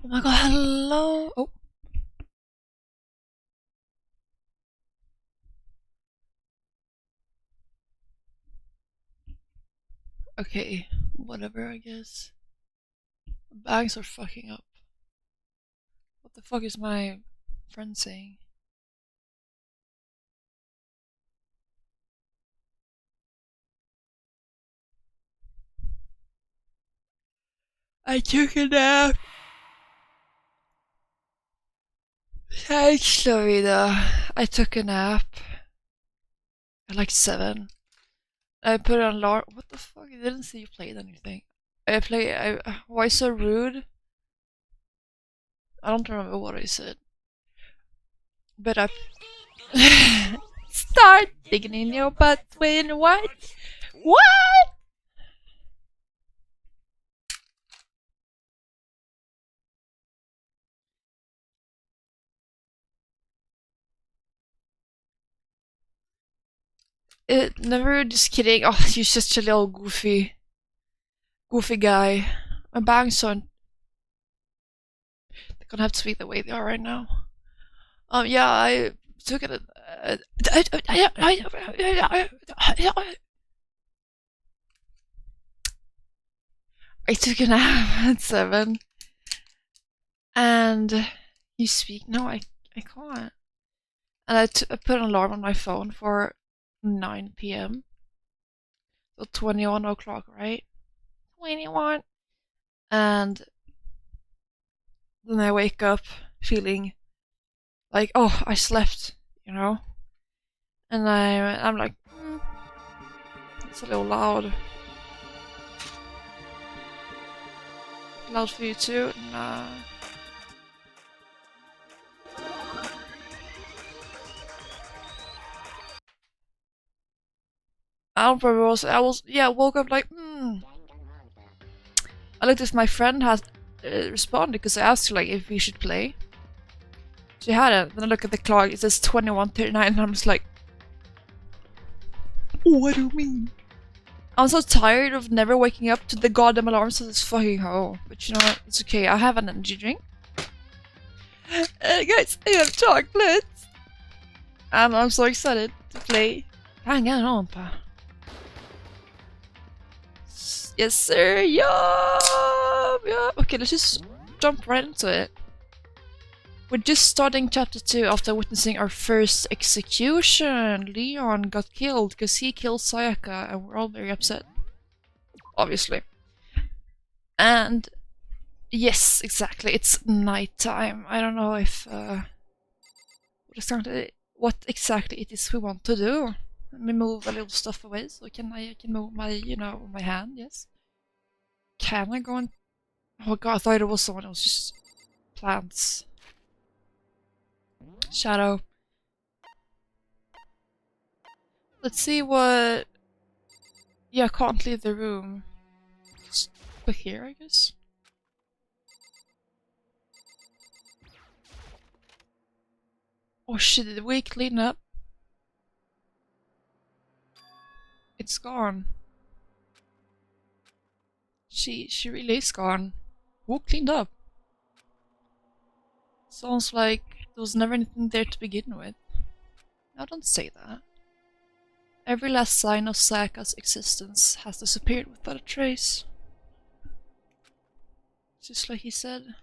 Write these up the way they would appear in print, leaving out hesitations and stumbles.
my god, hello! Oh. Okay, whatever, I guess. Bags are fucking up. What the fuck is my friend saying? I took a nap! Thanks, Lovida. I took a nap. At like 7. I put an alarm. What the fuck? I didn't see you played anything. Why so rude? I don't remember what I said. But I. Start digging in your butt when what? What? Never, just kidding. Oh, you're such a little goofy guy. My bangs aren't. They're gonna have to be the way they are right now. Yeah, I took it. I took a nap at 7, and you speak. No, I can't. And I put an alarm on my phone for 9 p.m. So 21 o'clock, right? 21. And then I wake up feeling like, oh, I slept, you know? And I'm like, it's a little loud. Loud for you too? Nah. I don't remember what I was, yeah, woke up like, I looked if my friend has responded because I asked her like if we should play. She hadn't. Then I look at the clock, it says 21:39, and I'm just like, what do you mean? I'm so tired of never waking up to the goddamn alarm says it's fucking home. But you know what? It's okay. I have an energy drink. Guys, I have chocolates. And I'm so excited to play Danganronpa. Yes, sir. Yup. Yup. Okay, let's just jump right into it. We're just starting chapter 2 after witnessing our first execution. Leon got killed because he killed Sayaka, and we're all very upset. Obviously. And yes, exactly. It's nighttime. I don't know if what exactly it is we want to do. Let me move a little stuff away so I can move my my hand. Yes. Can I go on? Oh god, I thought it was someone else. Just plants. Shadow. Let's see what. Yeah, I can't leave the room. Just click here, I guess. Oh shit, did we clean up? It's gone. She really is gone. Who cleaned up? Sounds like there was never anything there to begin with. Now don't say that. Every last sign of Sayaka's existence has disappeared without a trace. Just like he said.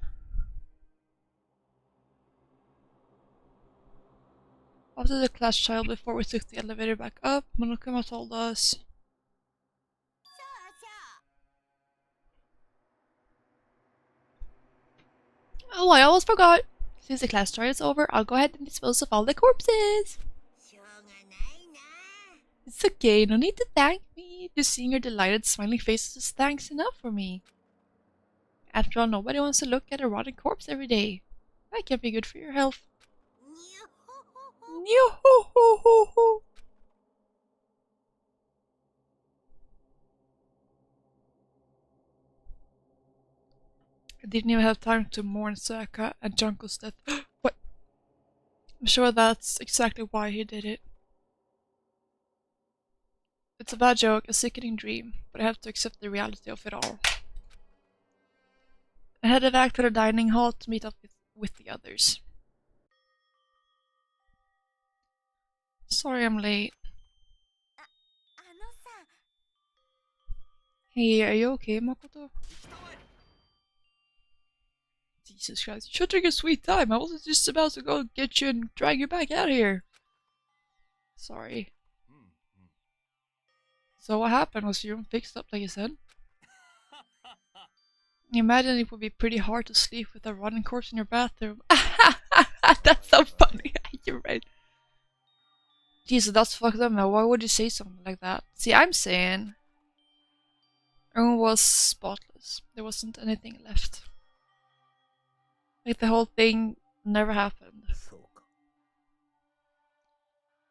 After the class trial, before we took the elevator back up, Monokuma told us. Oh, I almost forgot! Since the class trial is over, I'll go ahead and dispose of all the corpses! It's okay, no need to thank me. Just seeing your delighted smiling face is thanks enough for me. After all, nobody wants to look at a rotting corpse every day. That can't be good for your health. Yo-ho-ho-ho-ho. I didn't even have time to mourn Sayaka and Junko's death. What? I'm sure that's exactly why he did it. It's a bad joke, a sickening dream, but I have to accept the reality of it all. I headed back to the dining hall to meet up with the others. Sorry I'm late. Hey, are you okay, Makoto? Jesus Christ, you should take a sweet time. I was just about to go get you and drag you back out of here. Sorry. So what happened? Was your room fixed up like you said? I imagine it would be pretty hard to sleep with a running corpse in your bathroom. That's so funny. You're right. Jesus, that's fucked up, man. Why would you say something like that? See, I'm saying her room was spotless. There wasn't anything left. Like the whole thing never happened.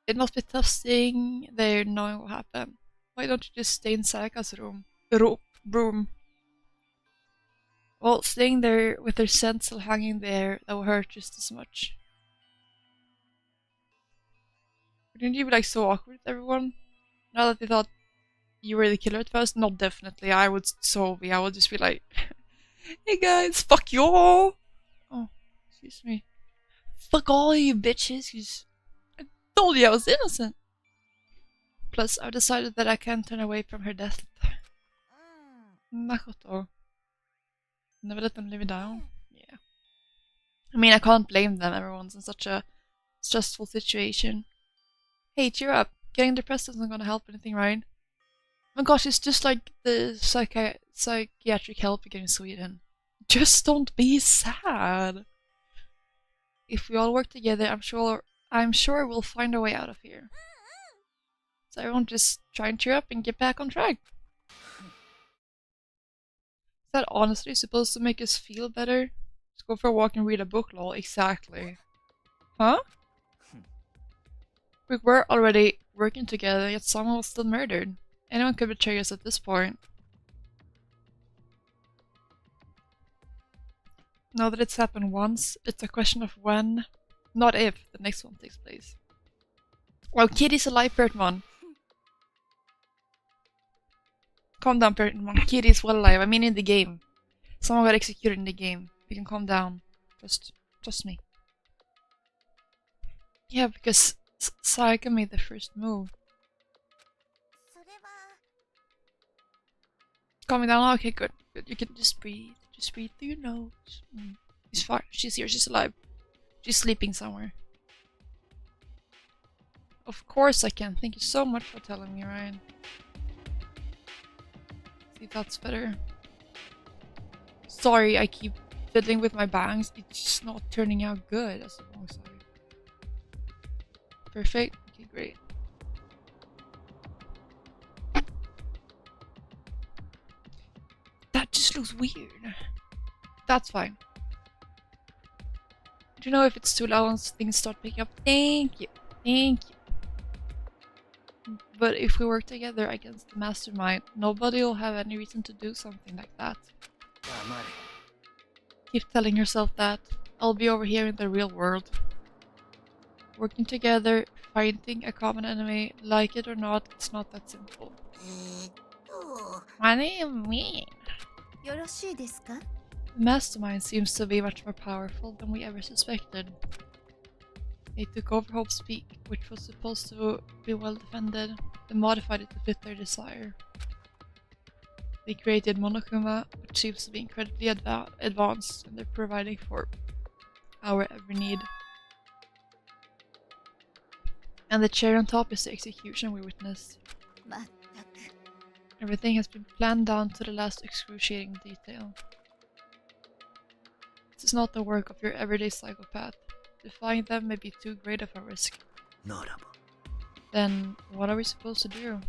It must be tough staying there knowing what happened. Why don't you just stay in Sayaka's room? Well, staying there with her scent still hanging there, that will hurt just as much. Wouldn't you be like so awkward with everyone? Now that they thought you were the killer at first? Not definitely, I would so be. I would just be like, hey guys, fuck you all! Oh, excuse me. Fuck all you bitches, 'cause I told you I was innocent! Plus, I've decided that I can't turn away from her death. Makoto. Never let them live me down. Yeah. I mean, I can't blame them. Everyone's in such a stressful situation. Hey, cheer up. Getting depressed isn't gonna help anything, right? Oh my gosh, it's just like the psychiatric help you get in Sweden. Just don't be sad. If we all work together, I'm sure we'll find a way out of here. So everyone just try and cheer up and get back on track. Is that honestly supposed to make us feel better? Just go for a walk and read a book, lol. Exactly. Huh? We were already working together, yet someone was still murdered. Anyone could betray us at this point. Now that it's happened once, it's a question of when, not if, the next one takes place. Well, Kitty's alive, Bertman. Calm down, Bertman. Kitty's well alive. I mean in the game. Someone got executed in the game. You can calm down. Trust me. Yeah, because Sayaka made the first move. Calming down. Okay, good. Good. You can just breathe. Just breathe through your nose. She's fine. She's here. She's alive. She's sleeping somewhere. Of course I can. Thank you so much for telling me, Ryan. See if that's better. Sorry, I keep fiddling with my bangs. It's just not turning out good. That's the wrong side. Perfect. Okay, great. That just looks weird. That's fine. Do you know if it's too loud once things start picking up? Thank you. Thank you. But if we work together against the mastermind, nobody will have any reason to do something like that. Keep telling yourself that. I'll be over here in the real world. Working together, fighting a common enemy, like it or not, it's not that simple. What do you mean? The mastermind seems to be much more powerful than we ever suspected. They took over Hope's Peak, which was supposed to be well defended, and modified it to fit their desire. They created Monokuma, which seems to be incredibly advanced, and they're providing for our every need. And the cherry on top is the execution we witnessed. Everything has been planned down to the last excruciating detail. This is not the work of your everyday psychopath. Defying them may be too great of a risk. Then, what are we supposed to do?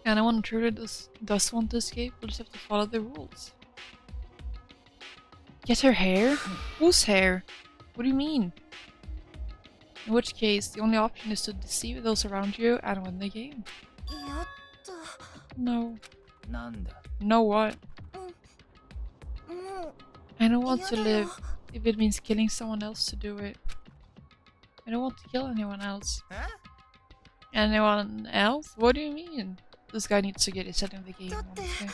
Anyone truly does want to escape, we'll just have to follow the rules. Get her hair? Whose hair? What do you mean? In which case, the only option is to deceive those around you and win the game. No. No what? I don't want to live if it means killing someone else to do it. I don't want to kill anyone else. Anyone else? What do you mean? This guy needs to get his head in the game, honestly.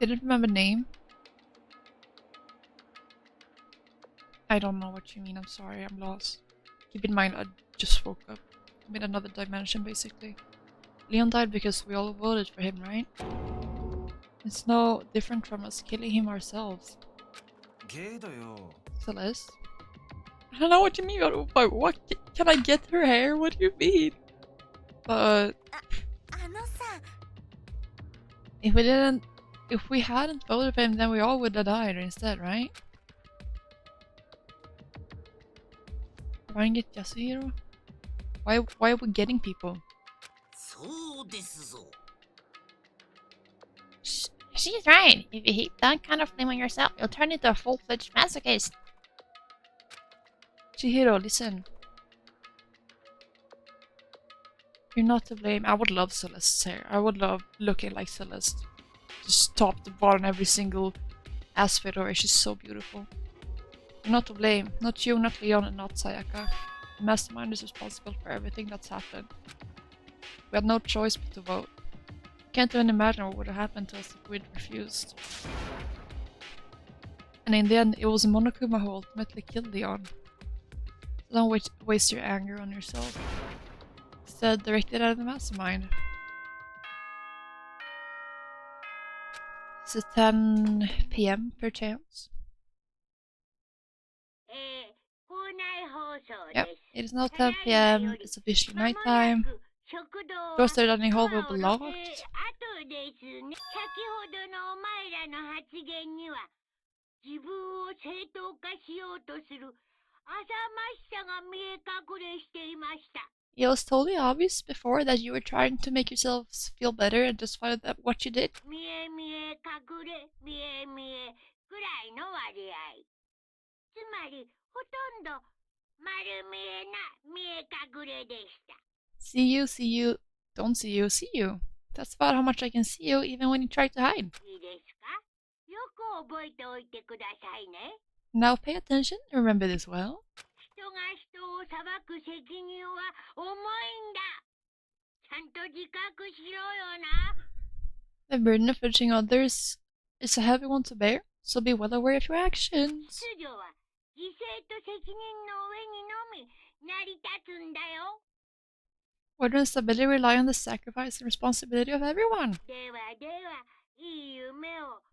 Didn't remember name. I don't know what you mean, I'm sorry, I'm lost. Keep in mind, I just woke up. I'm in another dimension, basically. Leon died because we all voted for him, right? It's no different from us killing him ourselves. Celeste? I don't know what you mean, but what? Can I get her hair? What do you mean? But... If we hadn't voted for him, then we all would have died instead, right? Why didn't get Yasuhiro? Why are we getting people? She's right. If you heap that kind of flame on yourself, you'll turn into a full-fledged masochist. Chihiro, listen. You're not to blame. I would love Celeste's hair. I would love looking like Celeste. Just top to bottom, every single aspect of her. She's so beautiful. You're not to blame. Not you, not Leon, and not Sayaka. The mastermind is responsible for everything that's happened. We had no choice but to vote. Can't even imagine what would have happened to us if we'd refused. And in the end, it was Monokuma who ultimately killed Leon. So don't waste your anger on yourself. Instead, direct it at the mastermind. Is it 10 PM per chance? Yep, it is now 10 PM. It's officially nighttime. Doors to the dining hall will be locked. It was totally obvious before that you were trying to make yourselves feel better and justify that what you did. See you, don't see you. That's about how much I can see you even when you try to hide. Now pay attention and remember this well. The burden of judging others is a heavy one to bear, so be well aware of your actions. Order and stability rely on the sacrifice and responsibility of everyone.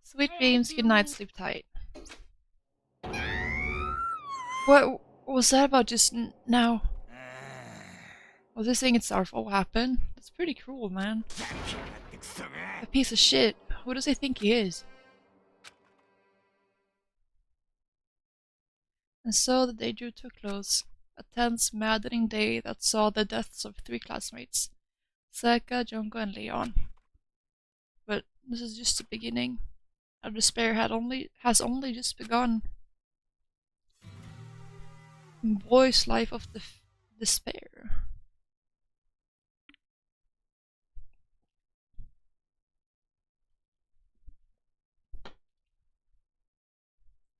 Sweet dreams, good night, sleep tight. What was that about just now? Was he saying it's our fault what happened? That's pretty cruel, man. A piece of shit. Who does he think he is? And so the day drew to a close. A tense, maddening day that saw the deaths of 3 classmates. Seka, Junko, and Leon. But this is just the beginning. Our despair has only just begun. Boy's life of despair.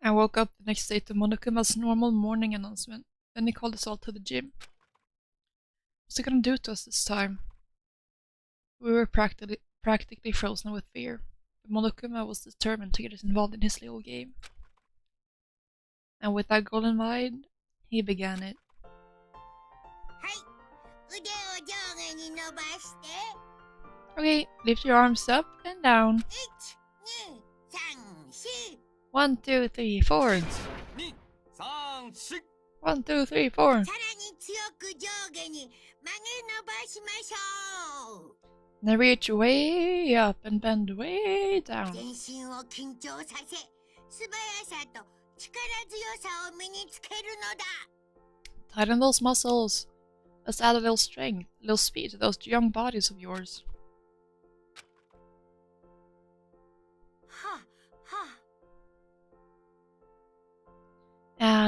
I woke up the next day to Monokuma's normal morning announcement. Then he called us all to the gym. What's he gonna do to us this time? We were practically frozen with fear, but Monokuma was determined to get us involved in his little game. And with that goal in mind, he began it. Okay, lift your arms up and down. 1, 2, 3, 4. 1, 2, 3, 4. Now reach way up and bend way down. Tighten those muscles. Let's add a little strength, a little speed to those young bodies of yours.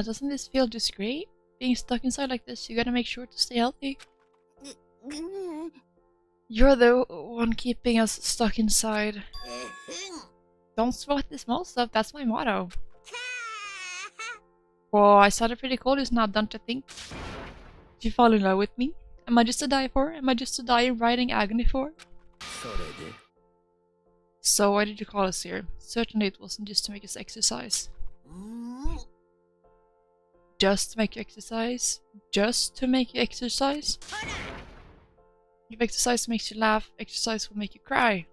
Doesn't this feel just great? Being stuck inside like this, you gotta make sure to stay healthy. You're the one keeping us stuck inside. Don't sweat the small stuff, that's my motto. Whoa, I sounded pretty cool just now, don't you think? Did you fall in love with me? Am I just to die for? Am I just to die in writing agony for? So why did you call us here? Certainly it wasn't just to make us exercise. Just to make you exercise? Just to make you exercise? If exercise makes you laugh, exercise will make you cry.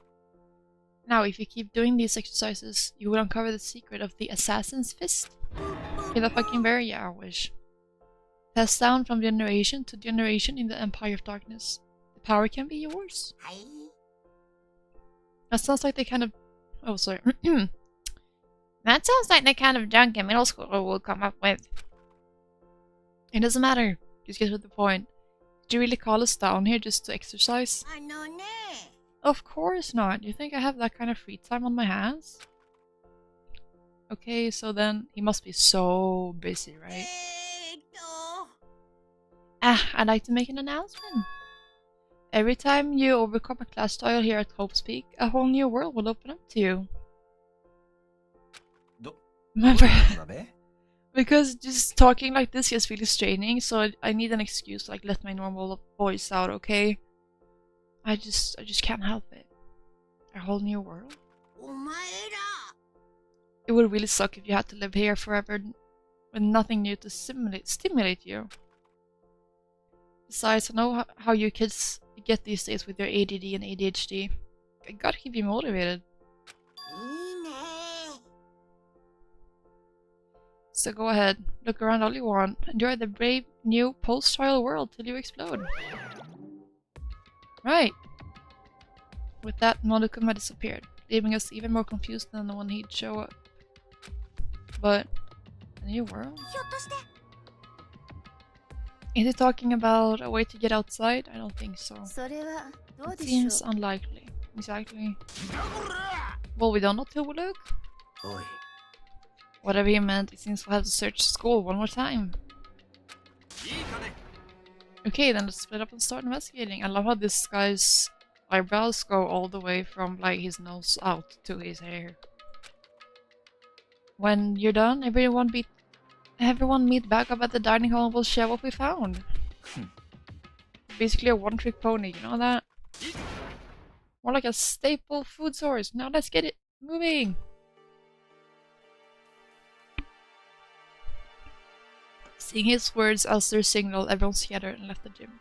Now, if you keep doing these exercises, you will uncover the secret of the Assassin's Fist. Feel a fucking bear? Yeah, I wish. Passed down from generation to generation in the Empire of Darkness. The power can be yours. That sounds like the kind of... Oh, sorry. That sounds like the kind of junk a middle schooler will come up with. It doesn't matter. Just get to the point. Did you really call us down here just to exercise? Of course not. You think I have that kind of free time on my hands? Okay, so then he must be so busy, right? I'd like to make an announcement. Every time you overcome a class trial here at Hope's Peak, a whole new world will open up to you. Remember? Because just talking like this gets really straining, so I need an excuse to like let my normal voice out, okay? I just can't help it. A whole new world? It would really suck if you had to live here forever with nothing new to stimulate you. Besides, I know how you kids get these days with your ADD and ADHD. I gotta keep you motivated. So go ahead, look around all you want. Enjoy the brave new post-trial world till you explode. Right. With that, Monokuma disappeared, leaving us even more confused than when he'd show up. But a new world? Is he talking about a way to get outside? I don't think so. It seems unlikely. Exactly. Well, we don't know till we look. Whatever he meant, it seems we'll have to search school one more time. Okay, then let's split up and start investigating. I love how this guy's eyebrows go all the way from like his nose out to his hair. When you're done, everyone meet back up at the dining hall and we'll share what we found. Basically a one-trick pony, you know that? More like a staple food source. Now let's get it moving! Seeing his words as their signal, everyone scattered and left the gym.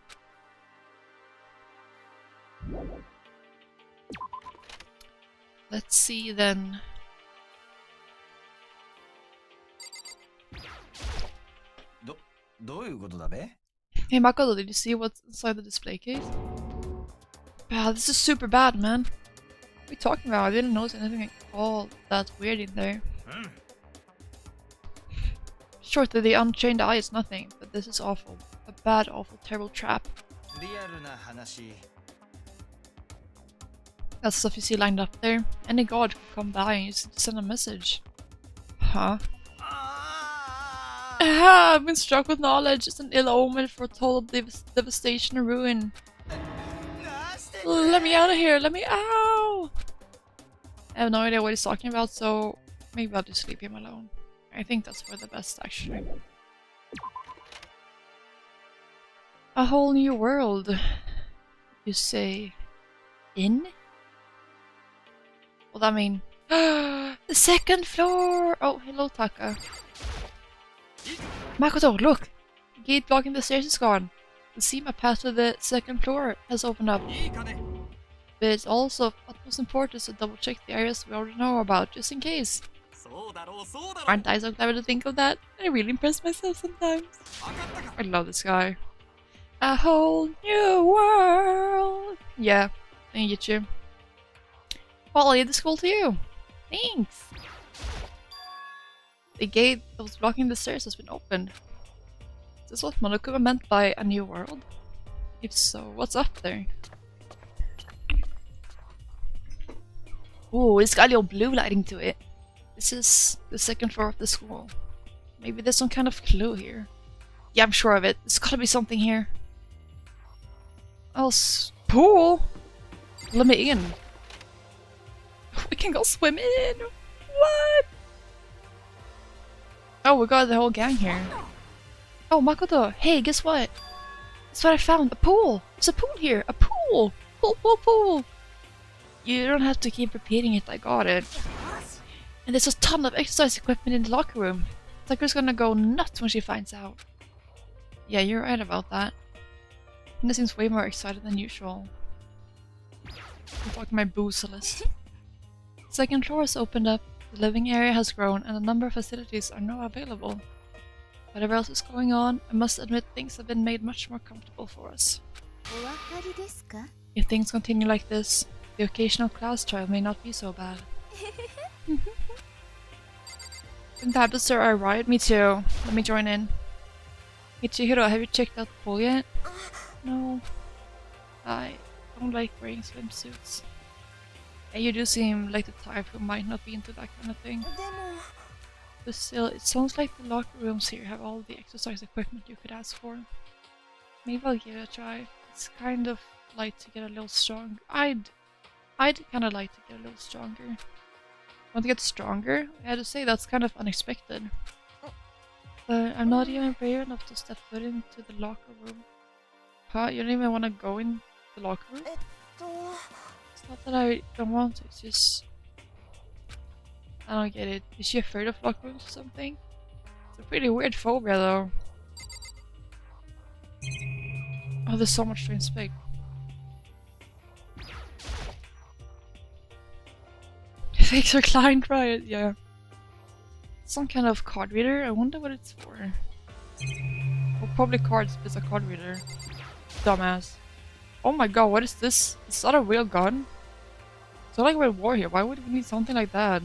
Let's see then. Hey Makoto, did you see what's inside the display case? Wow, this is super bad, man. What are we talking about? I didn't notice anything at all that weird in there. Short of the unchained eye is nothing, but this is awful. A bad, awful, terrible trap. That's stuff you see lined up there. Any god could come by and just send a message. Huh? I've been struck with knowledge. It's an ill omen for total devastation and ruin. Let me out of here! Let me out! I have no idea what he's talking about, so maybe I'll just leave him alone. I think that's for the best, actually. A whole new world, you say? In? What does that mean? The second floor! Oh, hello, Taka. Makoto, look! The gate blocking the stairs is gone. The seam path to the second floor has opened up. But it's also of utmost importance to double check the areas we already know about, just in case. Aren't I so clever to think of that? I really impress myself sometimes. I love this guy. A whole new world! Yeah, I get you. Well, I'll leave the school to you. Thanks! The gate that was blocking the stairs has been opened. Is this what Monokuma meant by a new world? If so, what's up there? Ooh, it's got a little blue lighting to it. This is the second floor of the school. Maybe there's some kind of clue here. Yeah, I'm sure of it. There's gotta be something here. Oh, pool? Let me in. We can go swim in! What? Oh, we got the whole gang here. Oh, Makoto, hey, guess what? That's what I found, a pool! There's a pool here! A pool! Pool, pool, pool! You don't have to keep repeating it, I got it. And there's a ton of exercise equipment in the locker room. Tucker's gonna go nuts when she finds out. Yeah, you're right about that. Linda seems way more excited than usual. I'm talking my booze list. The second floor has opened up, the living area has grown, and a number of facilities are now available. Whatever else is going on, I must admit things have been made much more comfortable for us. If things continue like this, the occasional class trial may not be so bad. Think the habits are alright? Me too. Let me join in. Michihiro, have you checked out the pool yet? No. I don't like wearing swimsuits. Yeah, you do seem like the type who might not be into that kind of thing. But still, it sounds like the locker rooms here have all the exercise equipment you could ask for. Maybe I'll give it a try. It's kind of like to get a little strong. I'd kind of like to get a little stronger. Want to get stronger? I had to say that's kind of unexpected. But I'm not even brave enough to step foot into the locker room. Huh? You don't even want to go in the locker room? It's not that I don't want to, it's just... I don't get it. Is she afraid of locker rooms or something? It's a pretty weird phobia though. Oh, there's so much to inspect. Fix reclined, right? Yeah. Some kind of card reader? I wonder what it's for. Well, probably cards, but it's a card reader. Dumbass. Oh my god, what is this? Is that a real gun? It's not like we're at war here. Why would we need something like that?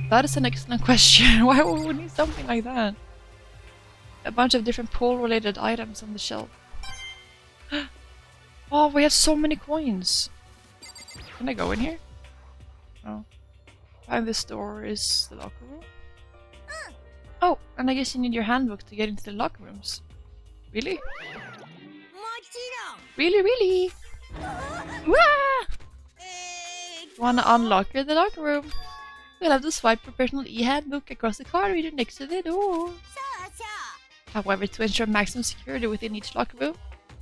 That is an excellent question. Why would we need something like that? A bunch of different pool-related items on the shelf. Oh, we have so many coins. Can I go in here? No. Behind this door is the locker room. Oh, and I guess you need your handbook to get into the locker rooms. Really? Really? Wah! Wanna unlock the locker room? You'll have to swipe your personal e-handbook across the card reader next to the door. However, to ensure maximum security within each locker room,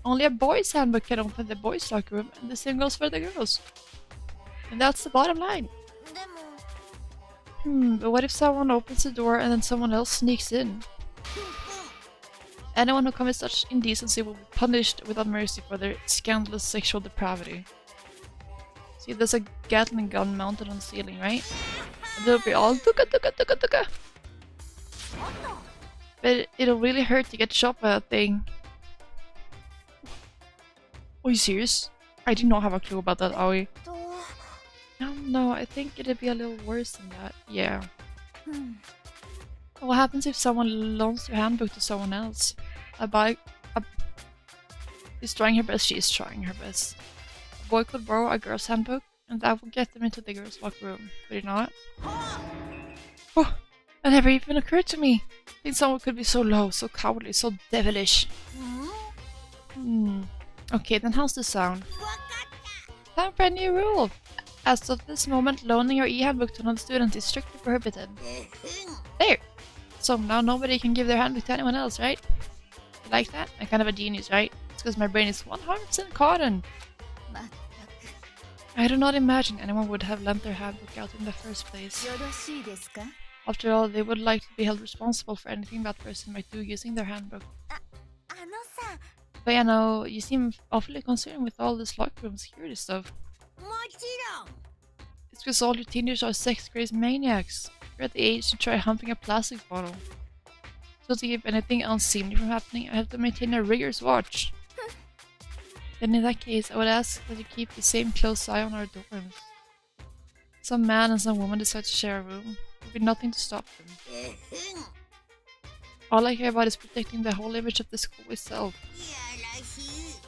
only a boys' handbook can open the boys' locker room, and the same goes for the girls. And that's the bottom line. But what if someone opens the door and then someone else sneaks in? Anyone who commits such indecency will be punished without mercy for their scandalous sexual depravity. See, there's a Gatling gun mounted on the ceiling, right? And they'll be all tuka tuka tuka tuka. But it'll really hurt to get shot by that thing. Are you serious? I did not have a clue about that, Aoi. No, I think it'd be a little worse than that. Yeah. What happens if someone loans your handbook to someone else? Is trying her best, she is trying her best. A boy could borrow a girl's handbook, and that would get them into the girl's locker room. Would it not? Oh, that never even occurred to me. I think someone could be so low, so cowardly, so devilish. Okay, then how's this sound? Time for a new rule. As of this moment, loaning your e-handbook to another student is strictly prohibited. There! So now nobody can give their handbook to anyone else, right? You like that? I'm kind of a genius, right? It's because my brain is 100% cotton. I do not imagine anyone would have lent their handbook out in the first place. After all, they would likely be held responsible for anything that person might do using their handbook. But you seem awfully concerned with all this locker room security stuff. It's because all your teenagers are sex-crazed maniacs. You're at the age to try humping a plastic bottle. So to keep anything unseemly from happening, I have to maintain a rigorous watch. Then in that case, I would ask that you keep the same close eye on our dorms. Some man and some woman decide to share a room. There will be nothing to stop them. All I care about is protecting the whole image of the school itself.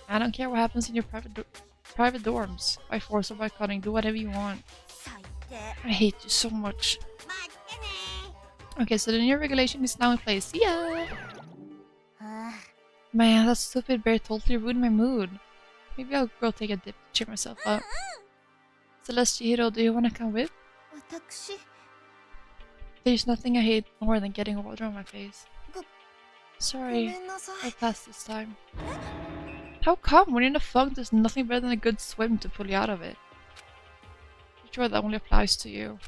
I don't care what happens in your private dorms. By force or by cutting, do whatever you want. I hate you so much. Okay, so the new regulation is now in place. Yeah. Man, that stupid bear totally ruined my mood. Maybe I'll go take a dip to cheer myself up. Celeste, do you want to come with? There's nothing I hate more than getting water on my face. Sorry, I'll pass this time. How come? When you're in a funk, there's nothing better than a good swim to pull you out of it. sure that only applies to you.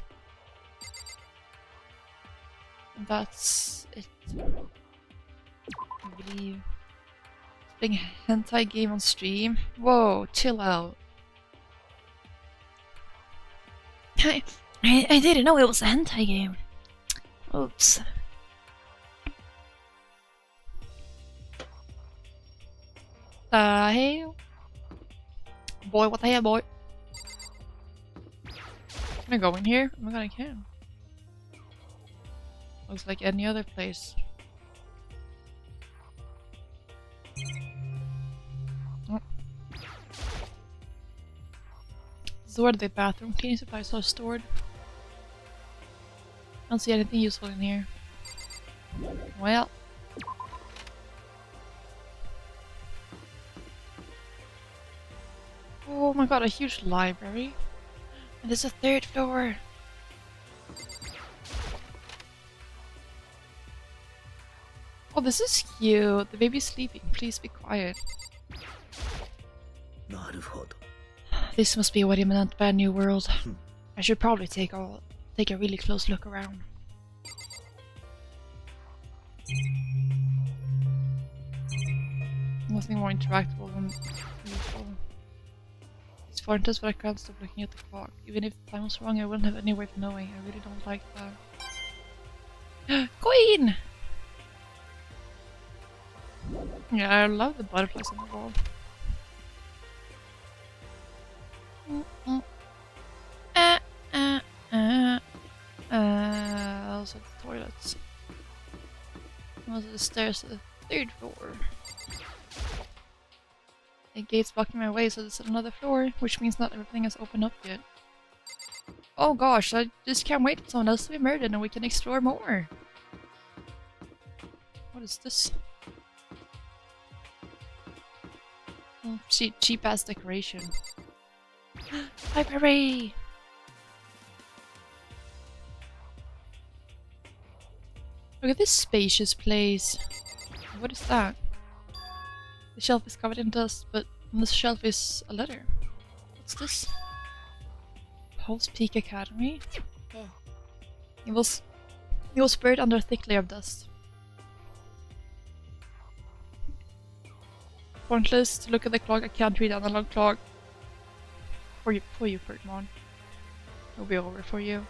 And that's it. I believe. Playing a hentai game on stream? Whoa, chill out. I didn't know it was a hentai game. Oops. The hell? Boy, what the hell, boy? Can I go in here? Oh my god, I can. Looks like any other place. Oh. This is where the bathroom cleaning supplies are stored. I don't see anything useful in here. Well. Oh my god, a huge library. And there's a third floor. Oh, this is cute. The baby's sleeping. Please be quiet. This must be what he meant by a new world. I should probably take a really close look around. Nothing more interactable than usual. It's pointless, but I can't stop looking at the clock. Even if time was wrong, I wouldn't have any way of knowing. I really don't like that. Queen! Yeah, I love the butterflies on the wall. Also the toilets. Also the stairs to the third floor. A gate's blocking my way, so there's another floor, which means not everything has opened up yet. Oh gosh, I just can't wait for someone else to be murdered and we can explore more. What is this? Oh, cheap ass decoration. Library! Look at this spacious place. What is that? The shelf is covered in dust, but on the shelf is a letter. What's this? Pulse Peak Academy? It was buried under a thick layer of dust. Pointless to look at the clock. I can't read analog clock. For you, Pokemon. It'll be over for you.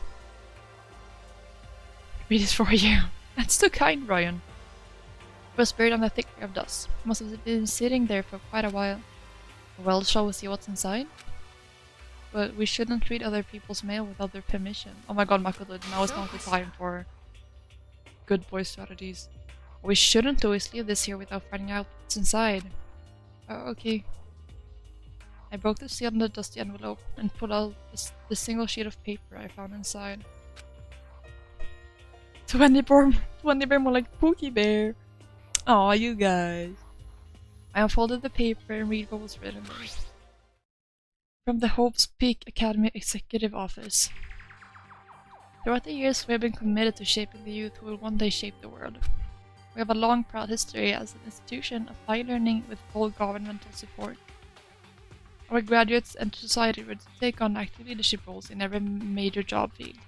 Read it for you. That's too kind, Ryan. It was buried under a thick layer of dust. It must have been sitting there for quite a while. Well, shall we see what's inside? But we shouldn't read other people's mail without their permission. Oh my god, Makoto, now is not the time for good boy strategies. What we shouldn't do is leave this here without finding out what's inside. Oh, okay. I broke the seal on the dusty envelope and pulled out the single sheet of paper I found inside. 20 bear more like Pookie Bear. Aw, you guys. I unfolded the paper and read what was written there. From the Hope's Peak Academy Executive Office. Throughout the years, we have been committed to shaping the youth who will one day shape the world. We have a long, proud history as an institution of high learning with full governmental support. Our graduates enter society ready to take on active leadership roles in every major job field.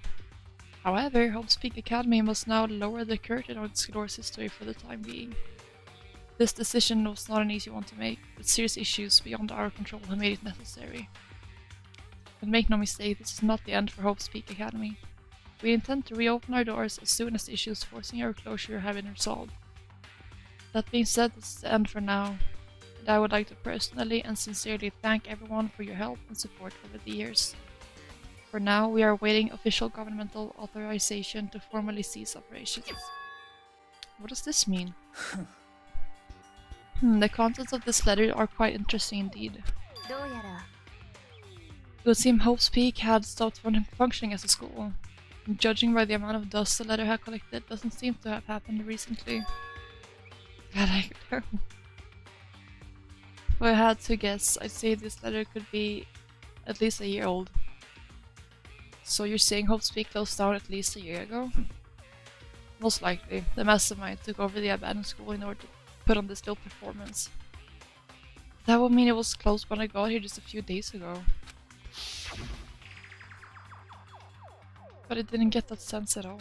However, Hope's Peak Academy must now lower the curtain on its glorious history for the time being. This decision was not an easy one to make, but serious issues beyond our control have made it necessary. But make no mistake, this is not the end for Hope's Peak Academy. We intend to reopen our doors as soon as the issues forcing our closure have been resolved. That being said, this is the end for now, and I would like to personally and sincerely thank everyone for your help and support over the years. For now, we are awaiting official governmental authorization to formally cease operations. What does this mean? The contents of this letter are quite interesting indeed. It would seem Hope's Peak had stopped functioning as a school. And judging by the amount of dust the letter had collected, doesn't seem to have happened recently. God, I know. If I had to guess, I'd say this letter could be at least a year old. So you're saying Hope's Peak closed down at least a year ago? Most likely. The mastermind took over the abandoned school in order to put on this little performance. That would mean it was closed when I got here just a few days ago. But it didn't get that sense at all.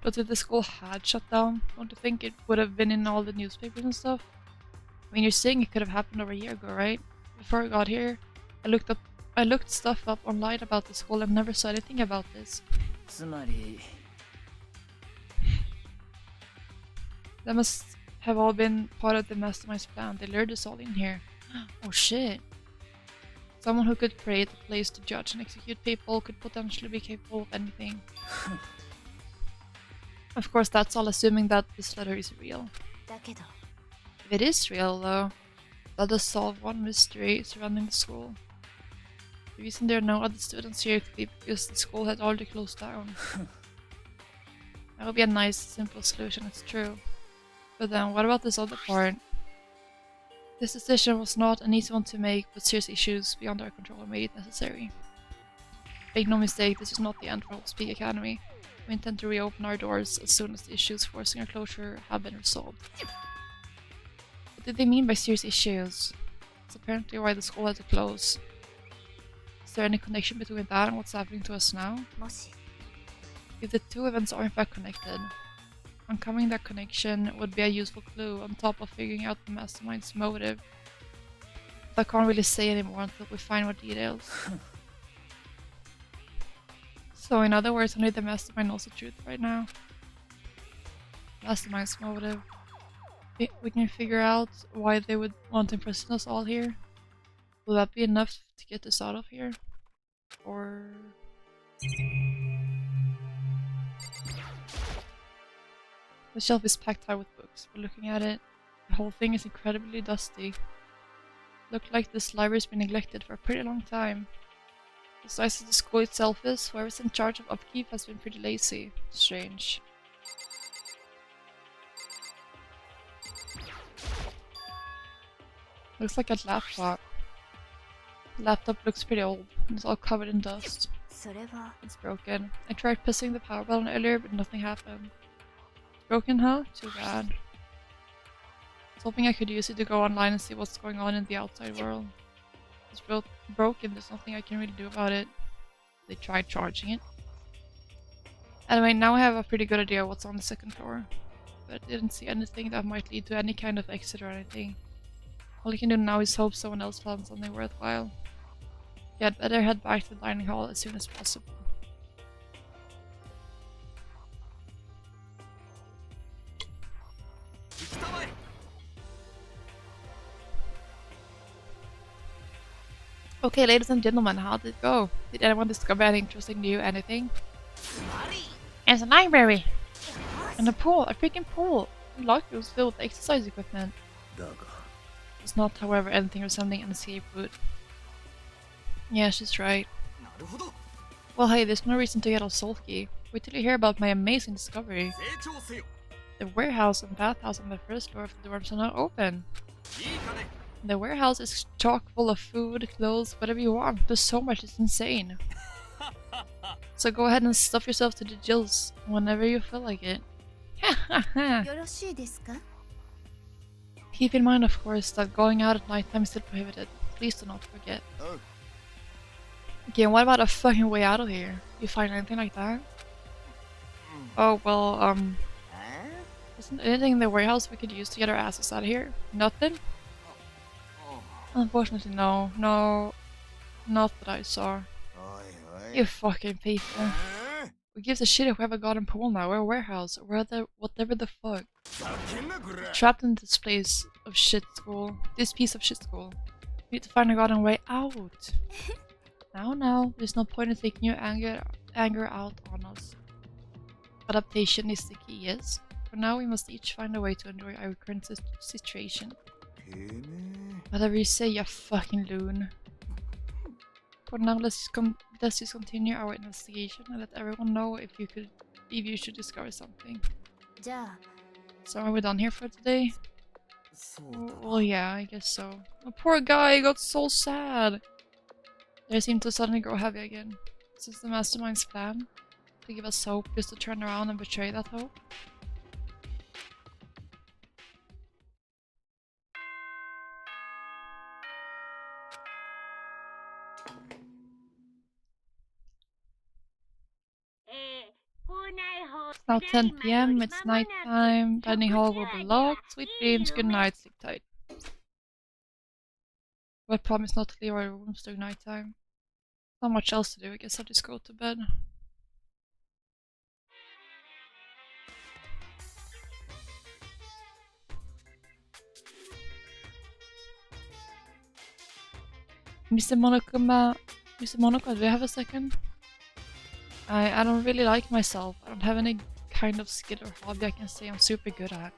But if the school had shut down, don't you think it would have been in all the newspapers and stuff? I mean, you're saying it could have happened over a year ago, right? Before I got here, I looked stuff up online about the school and never saw anything about this. That must have all been part of the mastermind's plan. They lured us all in here. Oh shit. Someone who could create a place to judge and execute people could potentially be capable of anything. Of course, that's all assuming that this letter is real. If it is real, though, that does solve one mystery surrounding the school. The reason there are no other students here could be because the school had already closed down. That would be a nice, simple solution, it's true. But then, what about this other part? This decision was not an easy one to make, but serious issues beyond our control made it necessary. Make no mistake, this is not the end for Hope Speak Academy. We intend to reopen our doors as soon as the issues forcing our closure have been resolved. What did they mean by serious issues? That's apparently why the school had to close. Is there any connection between that and what's happening to us now? If the two events are in fact connected, uncovering that connection would be a useful clue on top of figuring out the mastermind's motive. But I can't really say anymore until we find more details. So in other words, only the mastermind knows the truth right now. Mastermind's motive. We can figure out why they would want to imprison us all here. Will that be enough to get us out of here? Or... The shelf is packed high with books, but looking at it, the whole thing is incredibly dusty. Looks like this library's been neglected for a pretty long time. The size of the school itself is, whoever's in charge of upkeep has been pretty lazy. Strange. Looks like a laptop. The laptop looks pretty old, and it's all covered in dust. It's broken. I tried pressing the power button earlier, but nothing happened. Broken, huh? Too bad. I was hoping I could use it to go online and see what's going on in the outside world. It's broken, there's nothing I can really do about it. They tried charging it. Anyway, now I have a pretty good idea what's on the second floor. But I didn't see anything that might lead to any kind of exit or anything. All I can do now is hope someone else found something worthwhile. Yeah, I'd better head back to the dining hall as soon as possible. Okay, ladies and gentlemen, how did it go? Did anyone discover anything interesting new? Anything? It's a library! And a pool! A freaking pool! The locker was filled with exercise equipment. It's not, however, anything resembling an escape route. Yeah, she's right. Well, hey, there's no reason to get all sulky. Wait till you hear about my amazing discovery. The warehouse and bathhouse on the first floor of the dorms are now open. The warehouse is chock full of food, clothes, whatever you want. There's so much, it's insane. So go ahead and stuff yourself to the gills whenever you feel like it. Keep in mind, of course, that going out at nighttime is still prohibited. Please do not forget. Okay, and what about a fucking way out of here? You find anything like that? Oh, well, isn't anything in the warehouse we could use to get our asses out of here? Nothing? Unfortunately, no. No, not that I saw. You fucking people. Who gives a shit if we have a garden pool now, or a warehouse, or whatever the fuck. We're trapped in this place of shit school. This piece of shit school. We need to find a garden way out. Now, there's no point in taking your anger out on us. Adaptation is the key, yes? For now, we must each find a way to enjoy our current situation. Whatever you say, you fucking loon. For now, let's just continue our investigation and let everyone know if you should discover something. So are we done here for today? Well, yeah, I guess so. The poor guy got so sad. They seemed to suddenly grow heavy again. Is this the mastermind's plan? To give us hope just to turn around and betray that hope? now 10 p.m. It's nighttime. Dining hall will be locked. Sweet dreams. Good night. Sleep tight. I promise not to leave our rooms during nighttime. Not much else to do. I guess I'll just go to bed. Mr. Monokuma, do you have a second? I don't really like myself. I don't have any kind of skill or hobby I can say I'm super good at.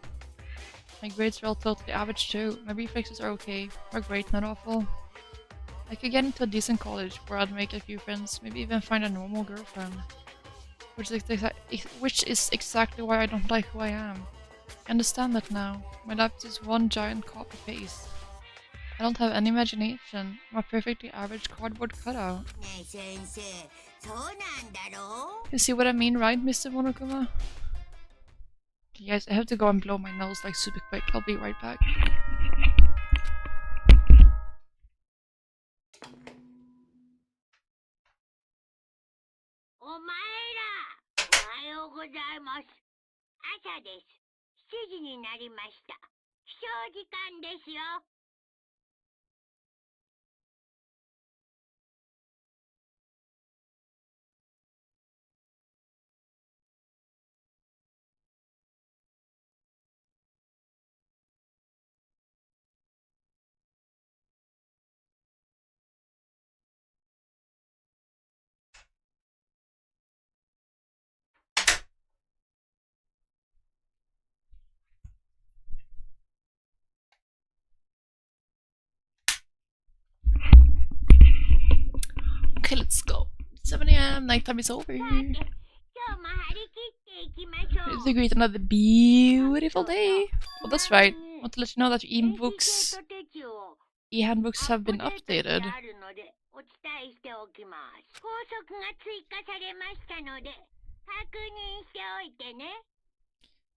My grades are all totally average too. My reflexes are okay. Are great, not awful. I could get into a decent college where I'd make a few friends, maybe even find a normal girlfriend. Which is exactly why I don't like who I am. I understand that now. My life is just one giant copy paste. I don't have any imagination. I'm a perfectly average cardboard cutout. You see what I mean, right, Mr. Monokuma? Okay, guys, I have to go and blow my nose like super quick. I'll be right back. Okay, let's go. 7 a.m. Nighttime is over. It's a great another beautiful day. Oh, that's right. I want to let you know that your e-handbooks have been updated.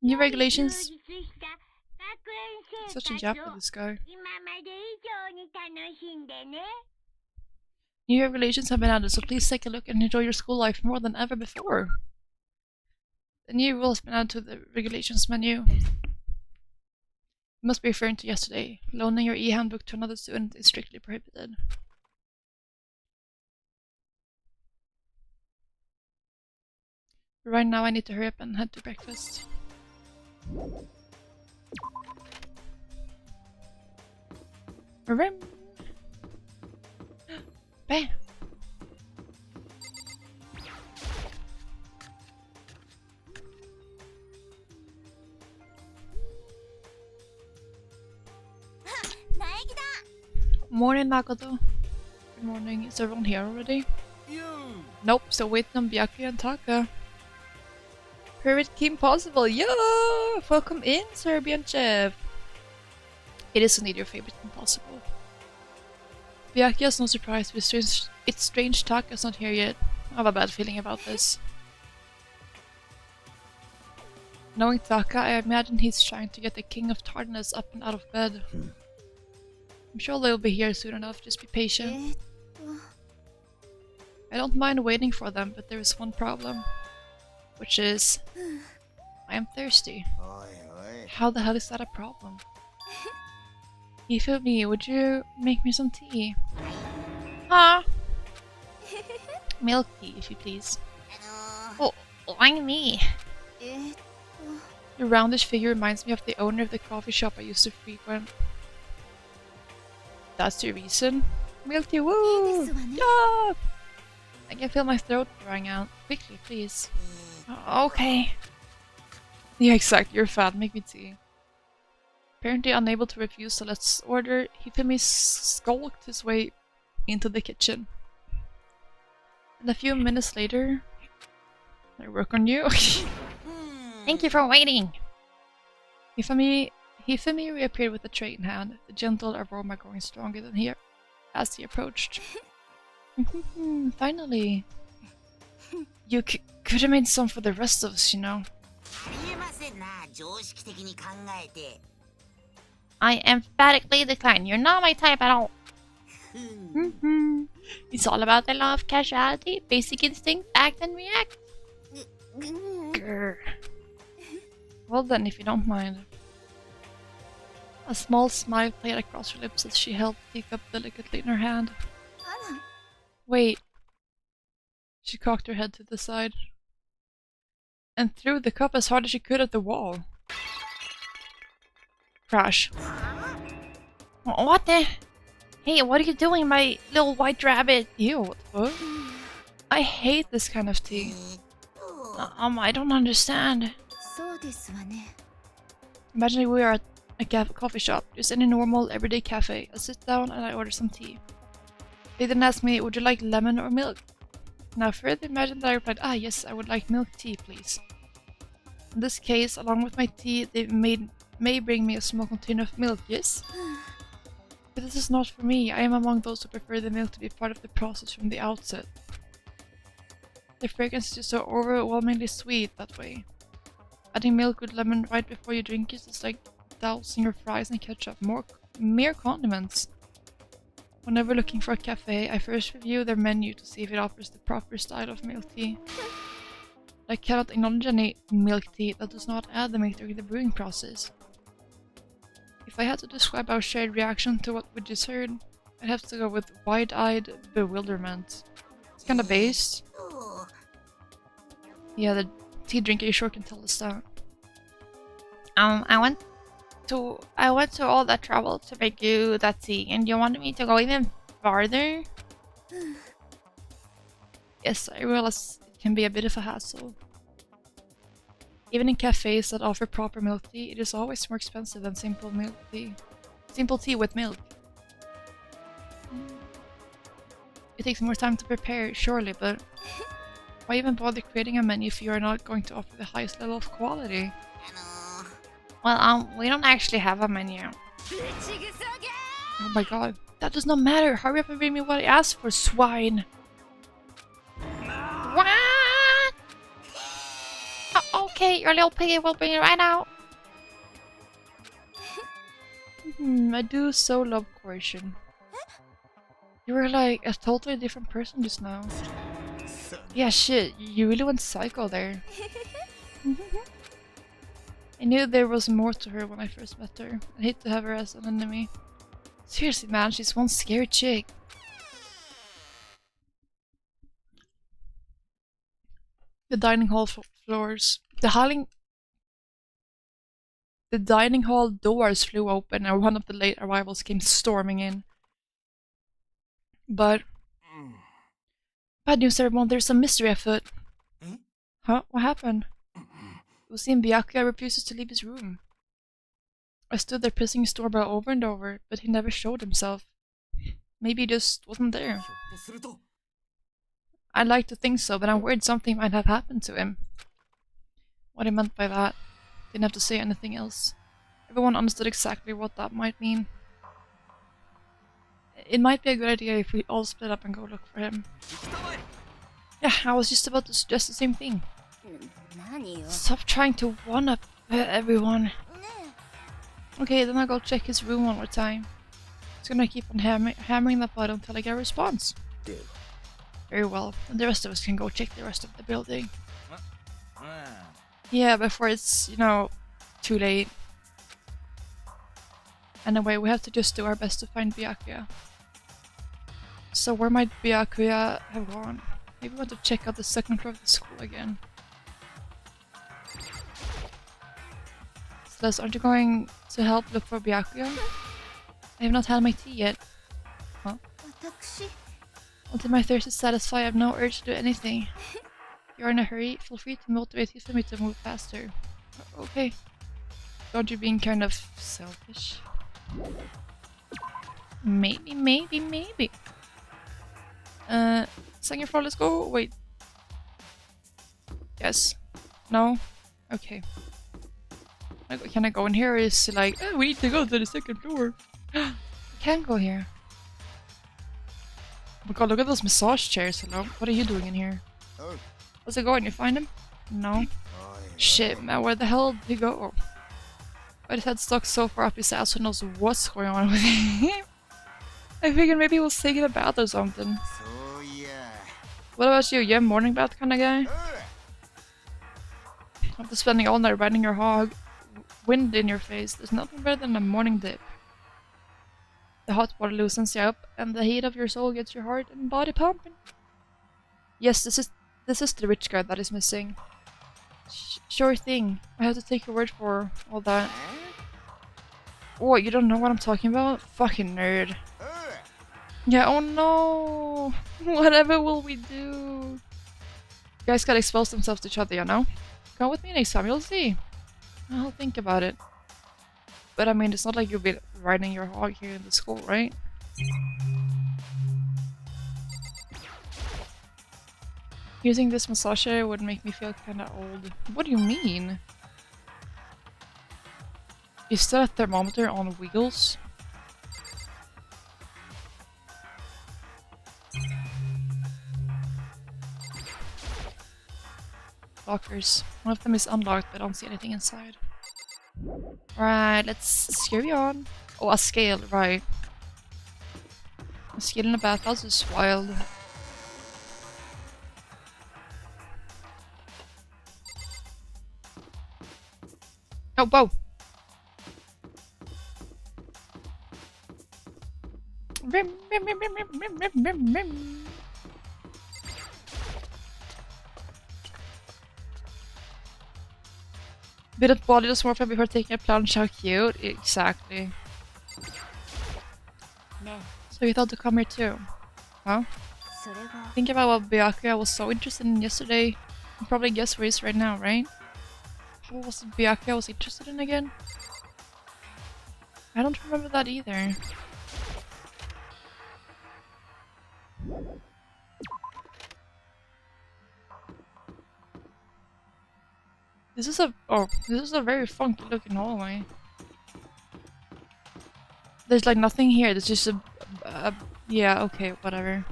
New regulations. Such a jap with this guy. New regulations have been added, so please take a look and enjoy your school life more than ever before. The new rule has been added to the regulations menu. You must be referring to yesterday. Loaning your e-handbook to another student is strictly prohibited. Right now I need to hurry up and head to breakfast. Bam! Morning, Makoto. Good morning. Is everyone here already? Nope, so waiting on Byakuya and Taka. Favorite team possible. Yeah! Welcome in, Serbian chef. It is indeed your favorite team possible. Byakuya's no surprise, but it's strange Taka's not here yet. I have a bad feeling about this. Knowing Taka, I imagine he's trying to get the King of Tardiness up and out of bed. I'm sure they'll be here soon enough, just be patient. I don't mind waiting for them, but there is one problem. Which is... I am thirsty. How the hell is that a problem? Ifumi, would you make me some tea? Huh? Milk tea, if you please. Oh, why me? Your roundish figure reminds me of the owner of the coffee shop I used to frequent. That's the reason? Milk tea, woo! Yeah! I can feel my throat drying out. Quickly, please. Okay. Yeah, exactly. You're fat. Make me tea. Apparently unable to refuse the let's order, Hifumi skulked his way into the kitchen. And a few minutes later... I work on you? Thank you for waiting! Hifumi reappeared with a tray in hand, the gentle aroma growing stronger than he as he approached. Finally! You could have made some for the rest of us, you know. I emphatically decline. You're not my type at all. It's all about the law of causality, basic instinct, act and react. Grr. Well then, if you don't mind. A small smile played across her lips as she held the teacup delicately in her hand. Wait. She cocked her head to the side and threw the cup as hard as she could at the wall. Crash. What the? Hey, what are you doing, my little white rabbit? Ew, what the fuck? I hate this kind of tea. I don't understand. Imagine we are at a coffee shop, just any normal everyday cafe. I sit down and I order some tea. They then ask me, would you like lemon or milk? Now further imagine that I replied, yes, I would like milk tea, please. In this case, along with my tea, they may bring me a small container of milk, yes? But this is not for me. I am among those who prefer the milk to be part of the process from the outset. The fragrance is just so overwhelmingly sweet that way. Adding milk with lemon right before you drink it is like dousing your fries in ketchup. Mere condiments. Whenever looking for a cafe, I first review their menu to see if it offers the proper style of milk tea. I cannot acknowledge any milk tea that does not add the milk during the brewing process. If I had to describe our shared reaction to what we just heard, I'd have to go with wide-eyed bewilderment. It's kinda based. Yeah, the tea drinker sure can tell us that. I went to all that trouble to make you that tea, and you wanted me to go even farther? Yes, I realize it can be a bit of a hassle. Even in cafes that offer proper milk tea, it is always more expensive than simple milk tea. Simple tea with milk. It takes more time to prepare, surely, but why even bother creating a menu if you are not going to offer the highest level of quality? Well, we don't actually have a menu. Oh my god, that does not matter. Hurry up and bring me what I asked for, swine. What? Okay, your little piggy will bring it right out. I do so love coercion. You were like a totally different person just now. Yeah, shit, you really went psycho there. I knew there was more to her when I first met her. I hate to have her as an enemy. Seriously, man, she's one scary chick. The dining hall floors. The dining hall doors flew open and one of the late arrivals came storming in. But bad news, everyone, there's some mystery afoot. Huh? What happened? It seemed Byakuya refuses to leave his room. I stood there pressing his doorbell over and over, but he never showed himself. Maybe he just wasn't there. I'd like to think so, but I'm worried something might have happened to him. What he meant by that, didn't have to say anything else. Everyone understood exactly what that might mean. It might be a good idea if we all split up and go look for him. Yeah, I was just about to suggest the same thing. Stop trying to one-up everyone. Okay, then I'll go check his room one more time. It's gonna keep on hammering that button until I get a response. Very well, and the rest of us can go check the rest of the building. Yeah, before it's, you know, too late. Anyway, we have to just do our best to find Byakuya. So where might Byakuya have gone? Maybe we want to check out the second floor of the school again. Celeste, aren't you going to help look for Byakuya? I have not had my tea yet. Huh? Until my thirst is satisfied, I have no urge to do anything. You're in a hurry, feel free to motivate you for me to move faster. Okay. Aren't you being kind of selfish? Maybe. Second floor, let's go. Wait. Yes. No? Okay. Can I go in here? Or is it like, oh, we need to go to the second floor? I can't go here. Oh my god, look at those massage chairs. Hello. What are you doing in here? How's it going? You find him? No. Shit, man, where the hell did he go? But his head stuck so far up his ass, who knows what's going on with him. I figured maybe he was taking a bath or something. What about you? You a morning bath kind of guy? After spending all night riding your hog, wind in your face, there's nothing better than a morning dip. The hot water loosens you up, and the heat of your soul gets your heart and body pumping. Yes, this is the rich guy that is missing. Sure thing. I have to take your word for all that. What, you don't know what I'm talking about? Fucking nerd. Yeah, oh no! Whatever will we do? You guys gotta expose themselves to each other, you know? Come with me next time, you'll see. I'll think about it. But I mean, it's not like you'll be riding your hog here in the school, right? Using this massager would make me feel kinda old. What do you mean? Is that a thermometer on wheels? Lockers. One of them is unlocked, but I don't see anything inside. Right, let's scurry on. Oh, a scale, right. A scale in a bathhouse is wild. Oh, whoa! Bit of body dysmorphia before taking a plunge, how cute. Exactly. No. So you thought to come here too? Huh? Think about what Byakuya was so interested in yesterday. You probably guess where he is right now, right? What was it Byakuya was interested in again? I don't remember that either. This is a very funky looking hallway. There's like nothing here, there's just yeah, okay, whatever.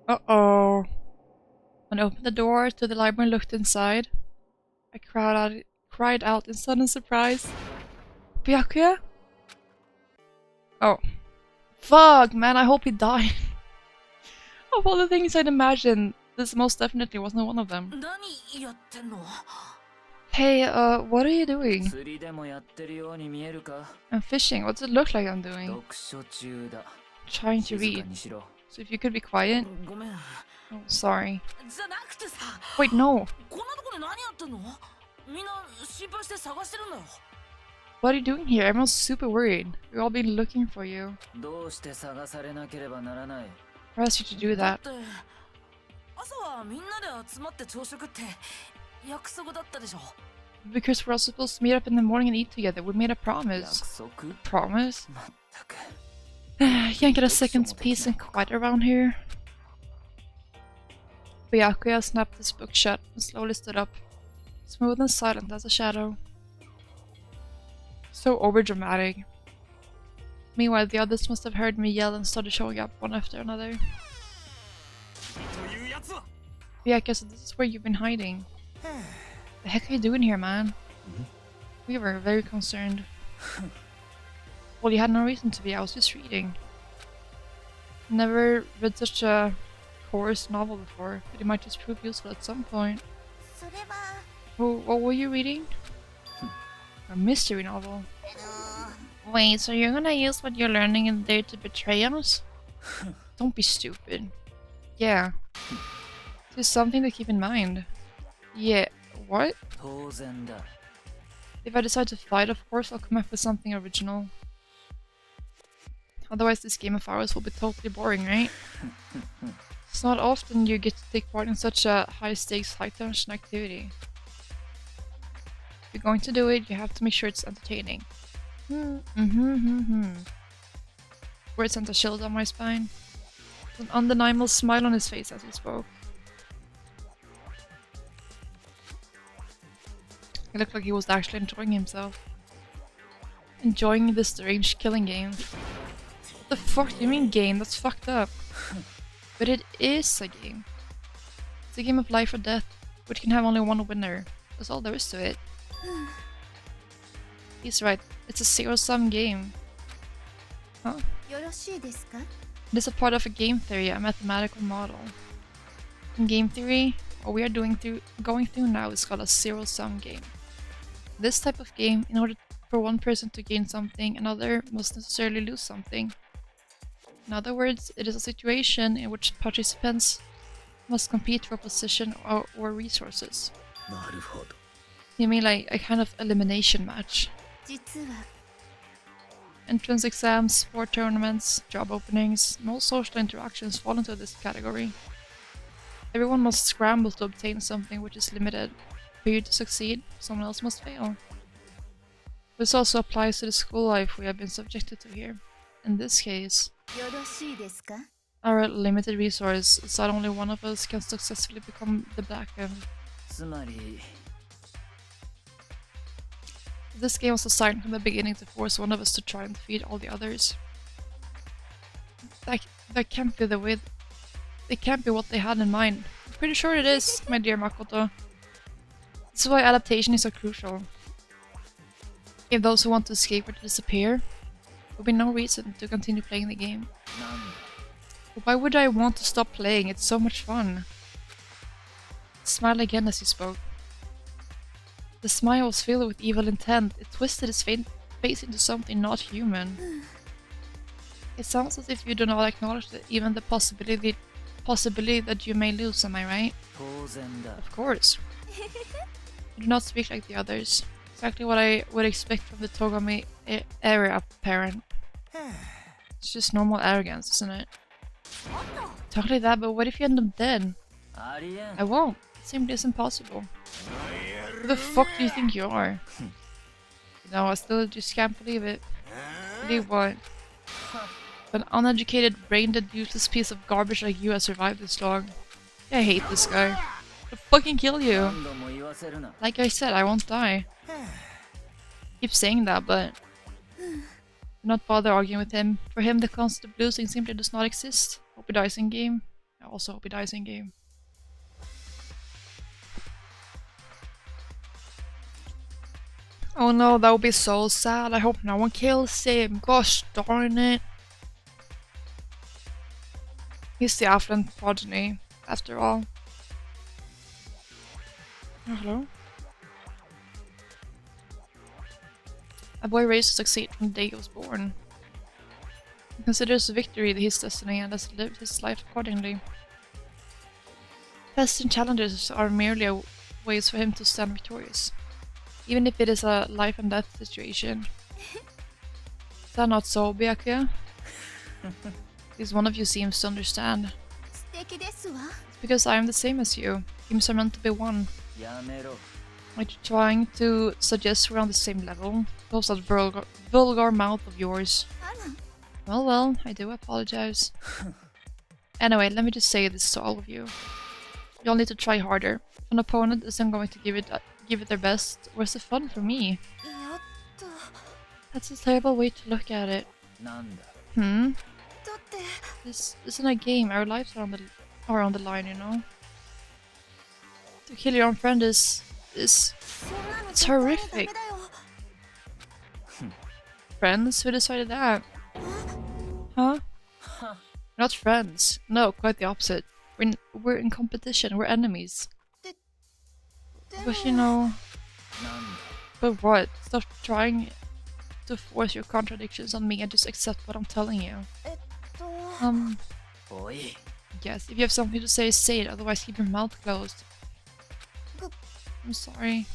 Uh-oh. When I opened the door to the library and looked inside, I cried out in sudden surprise. Byakuya? Oh. Fuck, man, I hope he died. Of all the things I'd imagined, this most definitely wasn't one of them. Hey, what are you doing? I'm fishing. What does it look like I'm doing? Trying to read. So if you could be quiet. Oh, sorry. Wait, no. What are you doing here? Everyone's super worried. We've all been looking for you. I asked you to do that. Because we're all supposed to meet up in the morning and eat together. We made a promise. Promise? Can't get a second's peace and quiet around here. Byakuya snapped his book shut and slowly stood up. Smooth and silent as a shadow. So overdramatic. Meanwhile, the others must have heard me yell and started showing up one after another. Byakuya, so this is where you've been hiding. The heck are you doing here, man? We were very concerned. Well, you had no reason to be, I was just reading. Never read such a coarse novel before, but it might just prove useful at some point. What were you reading? A mystery novel. Wait, so you're gonna use what you're learning in there to betray us? Don't be stupid. Yeah. Just something to keep in mind. Yeah, what? If I decide to fight, of course I'll come up with something original. Otherwise this game of ours will be totally boring, right? It's not often you get to take part in such a high-stakes, high-tension activity. If you're going to do it, you have to make sure it's entertaining. Words sent a chill down my spine. An undeniable smile on his face as he spoke. He looked like he was actually enjoying himself. Enjoying this strange killing game. What the fuck do you mean game? That's fucked up. But it is a game. It's a game of life or death, which can have only one winner. That's all there is to it. He's right. It's a zero-sum game. Huh? It is a part of a game theory, a mathematical model. In game theory, what we are going through now is called a zero-sum game. This type of game, in order for one person to gain something, another must necessarily lose something. In other words, it is a situation in which participants must compete for position or resources. You mean like a kind of elimination match? Entrance exams, sport tournaments, job openings, and all social interactions fall into this category. Everyone must scramble to obtain something which is limited. For you to succeed, someone else must fail. This also applies to the school life we have been subjected to here. In this case, our limited resource is that only one of us can successfully become the black end. This game was designed from the beginning to force one of us to try and defeat all the others. That can't be the way. It can't be what they had in mind. I'm pretty sure it is, my dear Makoto. This is why adaptation is so crucial. If those who want to escape were to disappear, there would be no reason to continue playing the game. But why would I want to stop playing? It's so much fun. Smile again as he spoke. The smile was filled with evil intent. It twisted his face into something not human. It sounds as if you do not acknowledge even the possibility that you may lose, am I right? Of course. You do not speak like the others. Exactly what I would expect from the Togami area parent. It's just normal arrogance, isn't it? Talk like that, but what if you end up dead? I won't. It simply isn't possible. Who the fuck do you think you are? No, I still just can't believe it. Believe what? An uneducated, brain-dead, useless piece of garbage like you has survived this long. I hate this guy. I'll fucking kill you. Like I said, I won't die. Keep saying that, but do not bother arguing with him. For him, the concept of losing simply does not exist. Hope he dies in game. I also hope he dies in game. Oh no, that would be so sad. I hope no one kills him. Gosh darn it. He's the affluent progeny, after all. Oh, hello? A boy raised to succeed from the day he was born. He considers victory his destiny and has lived his life accordingly. Tests and challenges are merely ways for him to stand victorious, even if it is a life and death situation. Is that not so, Byakuya? At least one of you seems to understand. It's because I am the same as you. Games are meant to be one. Are you trying to suggest we're on the same level? Close that vulgar mouth of yours. Well, I do apologize. Anyway, let me just say this to all of you. You'll need to try harder. If an opponent isn't going to give it their best, where's the fun for me? That's a terrible way to look at it. This isn't a game. Our lives are on the line, you know. To kill your own friend it's horrific. Friends? Who decided that? Huh? We're not friends. No, quite the opposite. We're in competition. We're enemies. But you know... But what? Stop trying to force your contradictions on me and just accept what I'm telling you. Yes, if you have something to say, say it. Otherwise, keep your mouth closed. I'm sorry.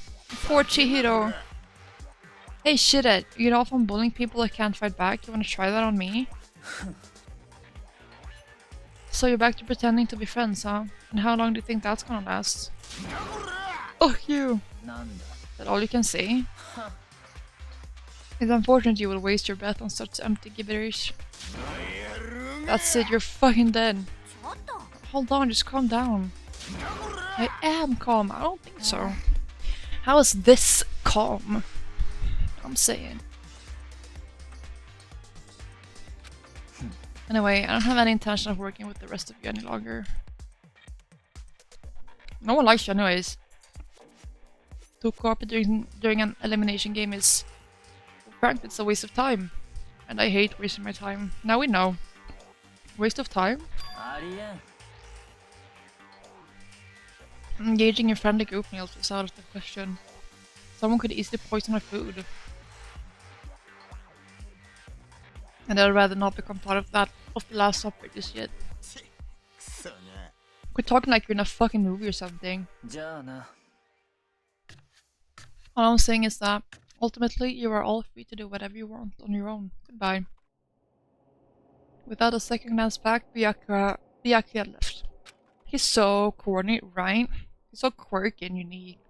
Poor Chihiro. Hey, shit it. You get off on bullying people that can't fight back? You wanna try that on me? So you're back to pretending to be friends, huh? And how long do you think that's gonna last? Oh, you! Is that all you can say? It's unfortunate you will waste your breath on such empty gibberish. That's it, you're fucking dead. Hold on, just calm down. I am calm, I don't think so. How is this calm? I'm saying. Anyway, I don't have any intention of working with the rest of you any longer. No one likes you anyways. To cooperate during an elimination game is... Frankly, it's a waste of time. And I hate wasting my time. Now we know. Waste of time. Engaging in friendly group meals is out of the question. Someone could easily poison our food. And I'd rather not become part of that of the Last Supper just yet. We're talking like you're in a fucking movie or something. All I'm saying is that ultimately you are all free to do whatever you want on your own. Goodbye. Without a second glance back, Byakuya left. He's so corny, right? He's so quirky and unique.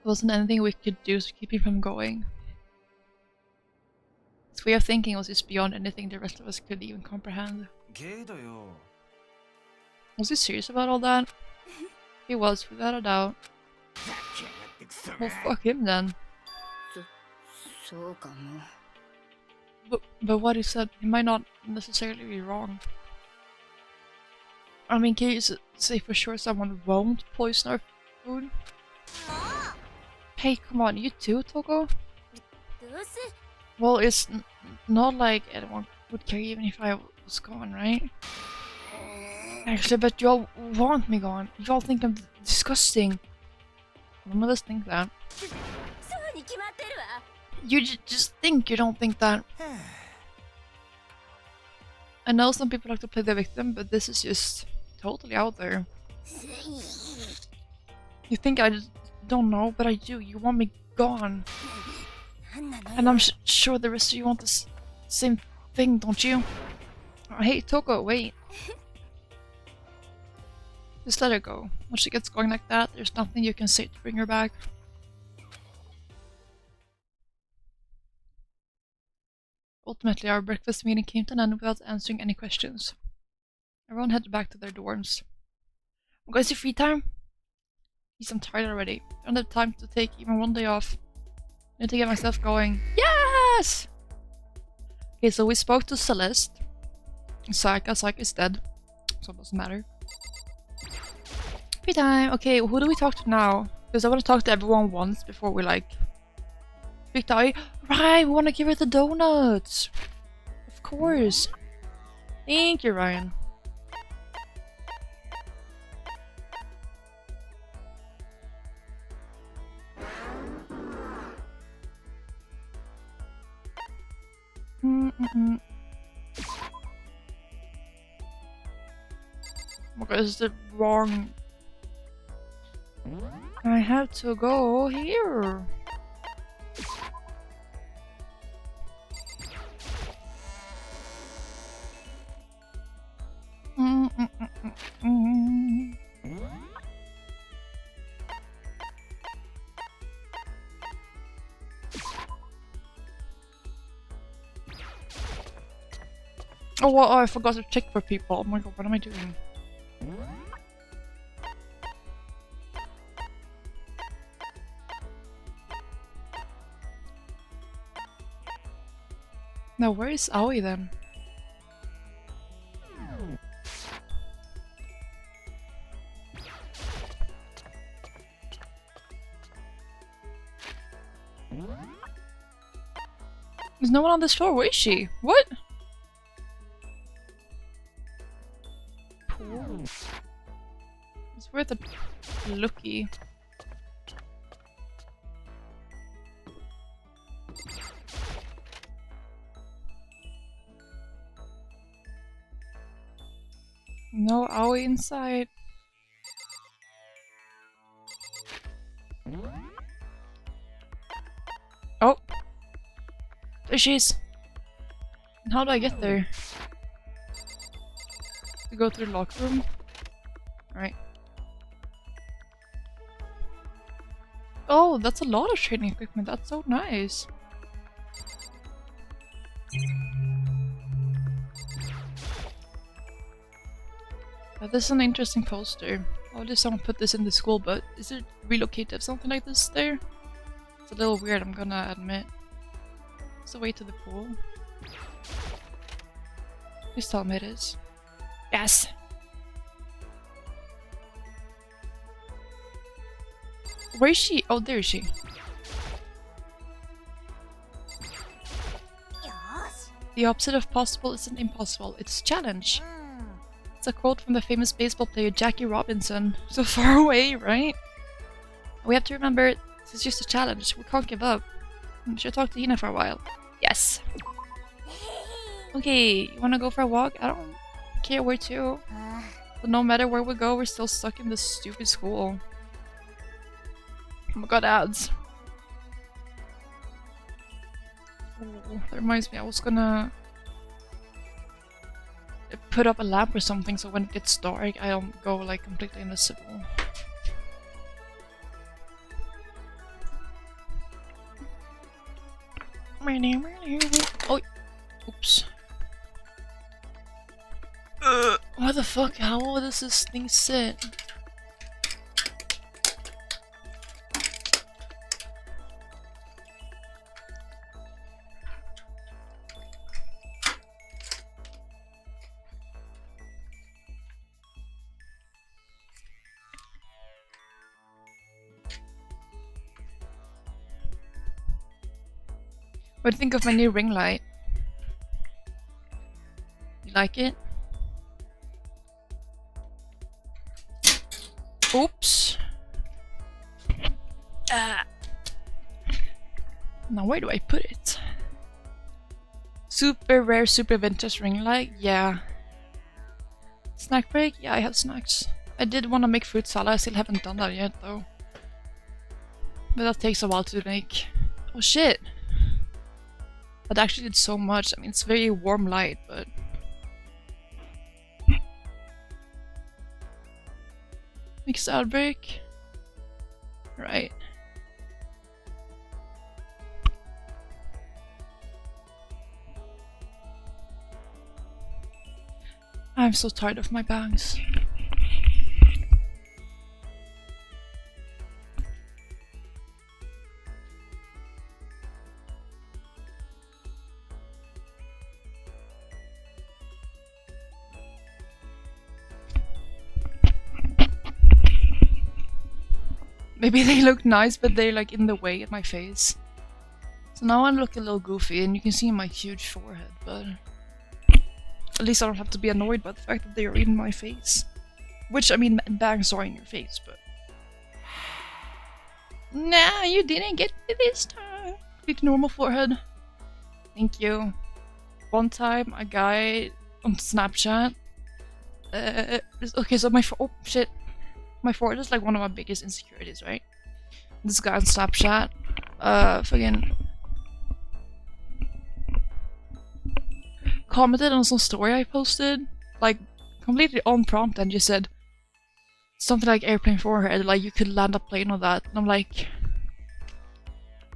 There wasn't anything we could do to keep him from going. His way of thinking was just beyond anything the rest of us could even comprehend. Was he serious about all that? He was, without a doubt. Well, fuck him then. But what he said, he might not necessarily be wrong. I mean, can you say for sure someone won't poison our food? Hey, come on, you too, Toko? Well, it's not like anyone would care even if I was gone, right? Actually, but y'all want me gone. Y'all think I'm disgusting. None of us think that. You just think, you don't think that. I know some people like to play the victim, but this is just totally out there. You think I just don't know, but I do. You want me gone. And I'm sure the rest of you want the same thing, don't you? Hey, Toko, wait. Just let her go. Once she gets going like that, there's nothing you can say to bring her back. Ultimately, our breakfast meeting came to an end without answering any questions. Everyone headed back to their dorms. I'm going to free time? Jeez, I'm tired already. I don't have time to take even one day off. I need to get myself going. Yes! Okay, so we spoke to Celeste. Sayaka is dead, so it doesn't matter. Free time. Okay, who do we talk to now? Because I want to talk to everyone once before we like speak to Ai. Right, we want to give her the donuts. Of course. Thank you, Ryan. Okay, this is the wrong. I have to go here. Oh, I forgot to check for people. Oh my god, what am I doing? Now, where is Aoi then? There's no one on this floor. Where is she? What? Pool. It's worth a looky. No Aoi inside. Oh! There she is! And how do I get there? To go through the locker room? Alright. Oh, that's a lot of training equipment. That's so nice. This is an interesting poster. Why did someone put this in the school, but is it relocated? Something like this there? It's a little weird, I'm gonna admit. It's the way to the pool. Please tell me it is. Yes! Where is she? Oh, there is she. The opposite of possible isn't impossible, it's a challenge. It's a quote from the famous baseball player Jackie Robinson. So far away, right? We have to remember, this is just a challenge. We can't give up. We should talk to Hina for a while. Yes! Okay, you wanna go for a walk? I don't care where to. But no matter where we go, we're still stuck in this stupid school. Oh my god, ads. Oh, that reminds me, I was gonna put up a lamp or something so when it gets dark I don't go like completely invisible. Oh, oops. What the fuck? How does this thing sit? What do you think of my new ring light? You like it? Oops. Now where do I put it? Super rare, super vintage ring light? Yeah. Snack break? Yeah, I have snacks. I did want to make fruit salad, I still haven't done that yet though. But that takes a while to make. Oh shit! That actually did so much. I mean, it's very warm light, but... Mix outbreak? Right. I'm so tired of my bangs. Maybe they look nice, but they're like in the way of my face. So now I look a little goofy and you can see my huge forehead, but... At least I don't have to be annoyed by the fact that they are in my face. Which, I mean, bangs are in your face, but... Nah, you didn't get me this time. Completely normal forehead. Thank you. One time, a guy on Snapchat... okay, so my oh, shit. My forehead is like one of my biggest insecurities, right? This guy on Snapchat, fucking commented on some story I posted, like completely on prompt, and just said something like airplane forehead, like you could land a plane on that. And I'm like,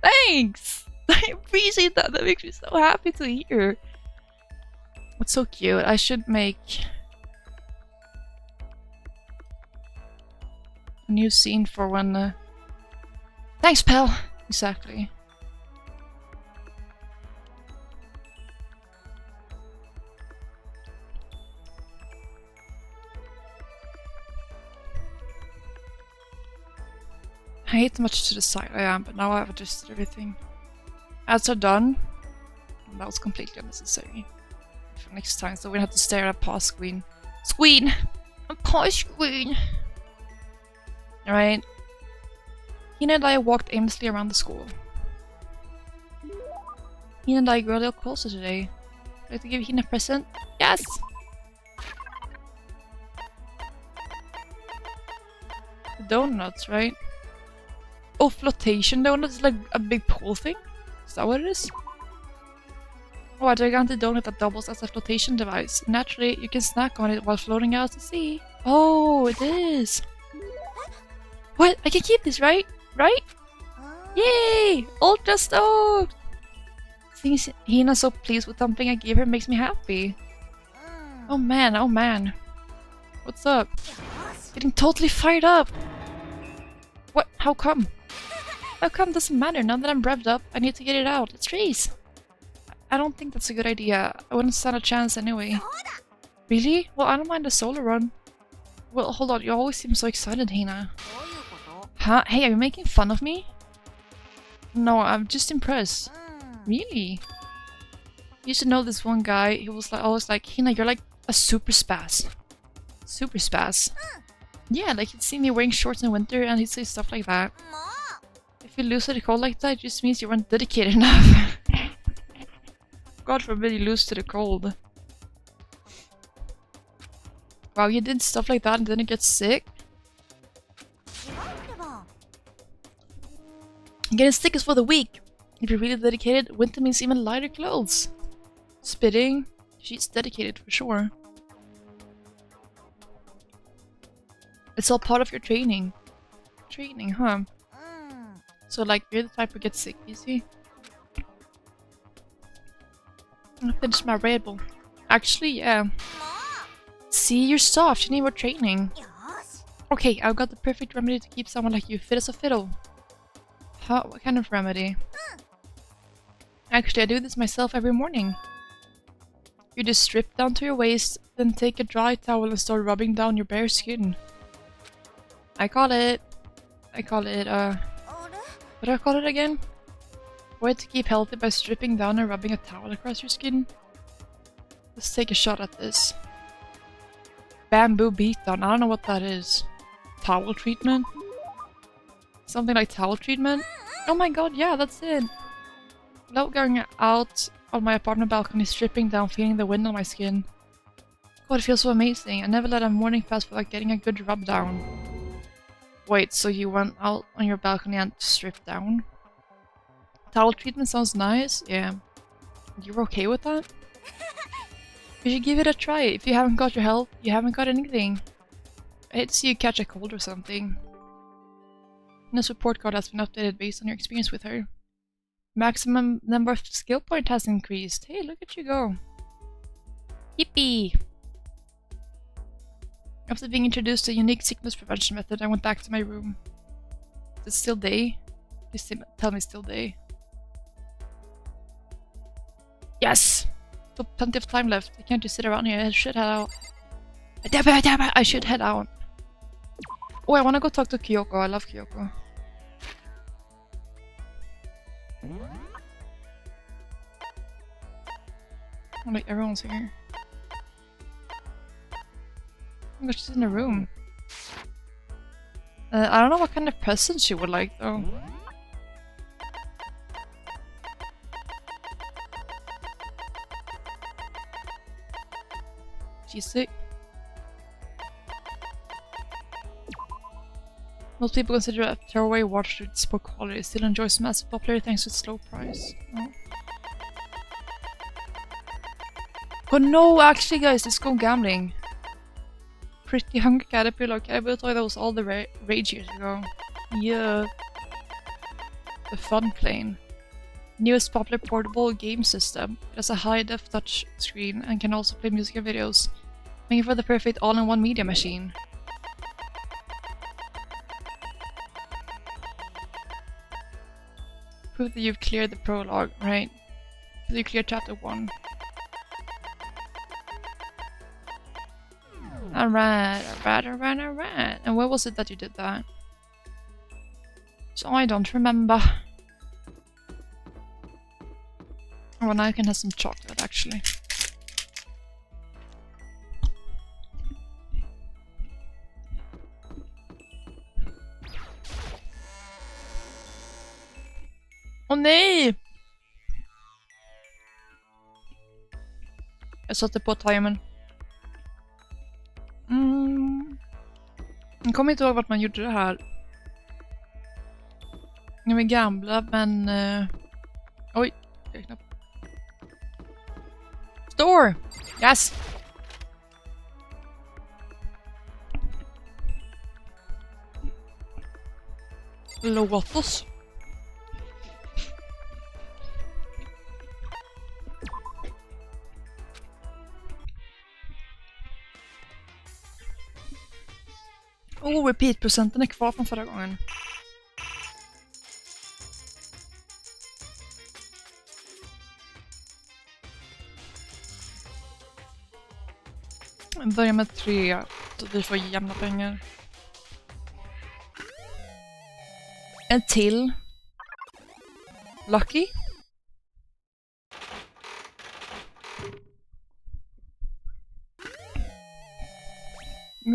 thanks! I appreciate that. That makes me so happy to hear. It's so cute. I should make a new scene for when thanks, pal! Exactly. I hate how much to the side I am, but now I've adjusted everything. Ads are done. And that was completely unnecessary. For next time, so we have to stare at a pause screen. Screen! A pause screen! Alright. Hina and I walked aimlessly around the school. Hina and I grew a little closer today. Would you like to give Hina a present? Yes! The donuts, right? Oh, flotation donuts? Like a big pool thing? Is that what it is? Oh, a gigantic donut that doubles as a flotation device. Naturally, you can snack on it while floating out to sea. Oh, it is! What? I can keep this, right? Right? Yay! Ultra stoked! Seeing Hina so pleased with something I gave her makes me happy. Oh man, oh man. What's up? Getting totally fired up! What? How come? How come doesn't matter? Now that I'm revved up, I need to get it out. Let's race! I don't think that's a good idea. I wouldn't stand a chance anyway. Really? Well, I don't mind a solo run. Well, hold on, you always seem so excited, Hina. Huh? Hey, are you making fun of me? No, I'm just impressed. Really? used to know this one guy. He was like always like, Hina, you're like a super spaz. Super spaz. Yeah, like he'd see me wearing shorts in winter and he'd say stuff like that. If you lose to the cold like that, it just means you weren't dedicated enough. God forbid you lose to the cold. Wow, you did stuff like that and didn't get sick? Getting sick is for the weak. If you're really dedicated, winter means even lighter clothes. Spitting, she's dedicated for sure. It's all part of your training. Training, huh? So like, you're the type who gets sick, you see? I finished my Red Bull. Actually, yeah. See, you're soft, you need more training. Okay, I've got the perfect remedy to keep someone like you fit as a fiddle. Huh? What kind of remedy? Actually, I do this myself every morning. You just strip down to your waist, then take a dry towel and start rubbing down your bare skin. I call it, what do I call it again? Way to keep healthy by stripping down and rubbing a towel across your skin. Let's take a shot at this. Bamboo beatdown, I don't know what that is. Towel treatment? Something like towel treatment? Oh my god, yeah, that's it! Love going out on my apartment balcony, stripping down, feeling the wind on my skin. God, it feels so amazing. I never let a morning pass without getting a good rub down. Wait, so you went out on your balcony and stripped down? Towel treatment sounds nice, yeah. You're okay with that? You should give it a try. If you haven't got your health, you haven't got anything. I hate to see you catch a cold or something. This report card has been updated based on your experience with her. Maximum number of skill point has increased. Hey, look at you go. Yippee! After being introduced to a unique sickness prevention method, I went back to my room. Is it still day? Please tell me it's still day. Yes! Still plenty of time left. I can't just sit around here. I should head out. I should head out. Oh, I wanna go talk to Kyoko. I love Kyoko. Oh, like everyone's here. Oh, she's in the room. I don't know what kind of present she would like though. She's sick. Most people consider a throwaway watch to its poor quality. It still enjoys massive popularity thanks to its low price. Oh. Oh no, actually guys, let's go gambling. Pretty Hungry Caterpillar. Caterpillar toy that was all the rage years ago. Yeah. The Fun Plane. Newest popular portable game system. It has a high-def touch screen and can also play music and videos, making for the perfect all-in-one media machine. Prove that you've cleared the prologue, right? Did you clear chapter 1? Alright. And where was it that you did that? So I don't remember. Oh, now I can have some chocolate actually. Åh nej! Jag satte på timern. Jag kommer inte ihåg vart man gjorde det här. Jag är gamla, men... Oj, det är knappt. Store! Yes! Låt oss. Oh, repeat-procenten är kvar från förra gången. Jag börjar med 3, så vi får jämna pengar. En till. Lucky.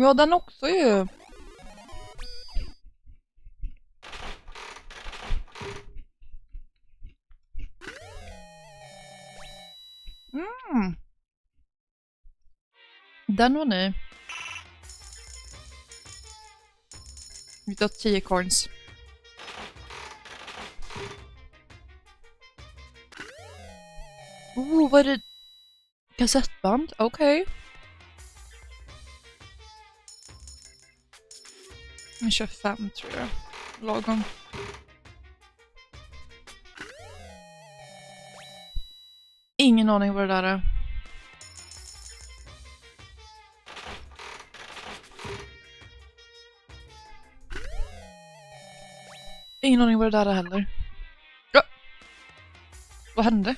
Ja, den också ju. Den var ny. Vi tar 10 coins. Vad är det? Kassettband? Okej. Vi kör 5 tror jag. Lagom. Ingen aning vad det där är. Ingen aning vad det där är heller. Ja. Vad hände?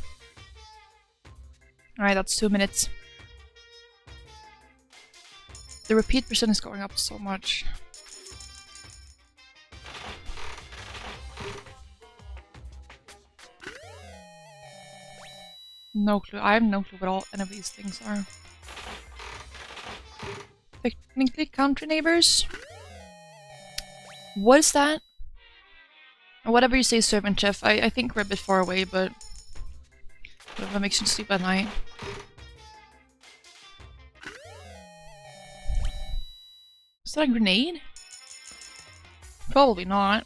Alright, that's 2 minutes. The repeat percent is going up so much. No clue. I have no clue what all any of these things are. Technically country neighbors? What is that? Whatever you say, servant chef. I think we're a bit far away, but that makes you sleep at night. Is that a grenade? Probably not.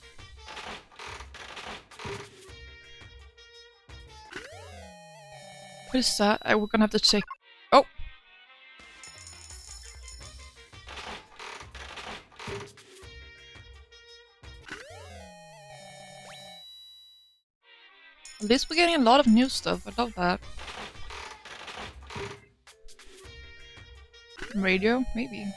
What is that? We're gonna have to check. Oh! At least we're getting a lot of new stuff. I love that. Radio? Maybe.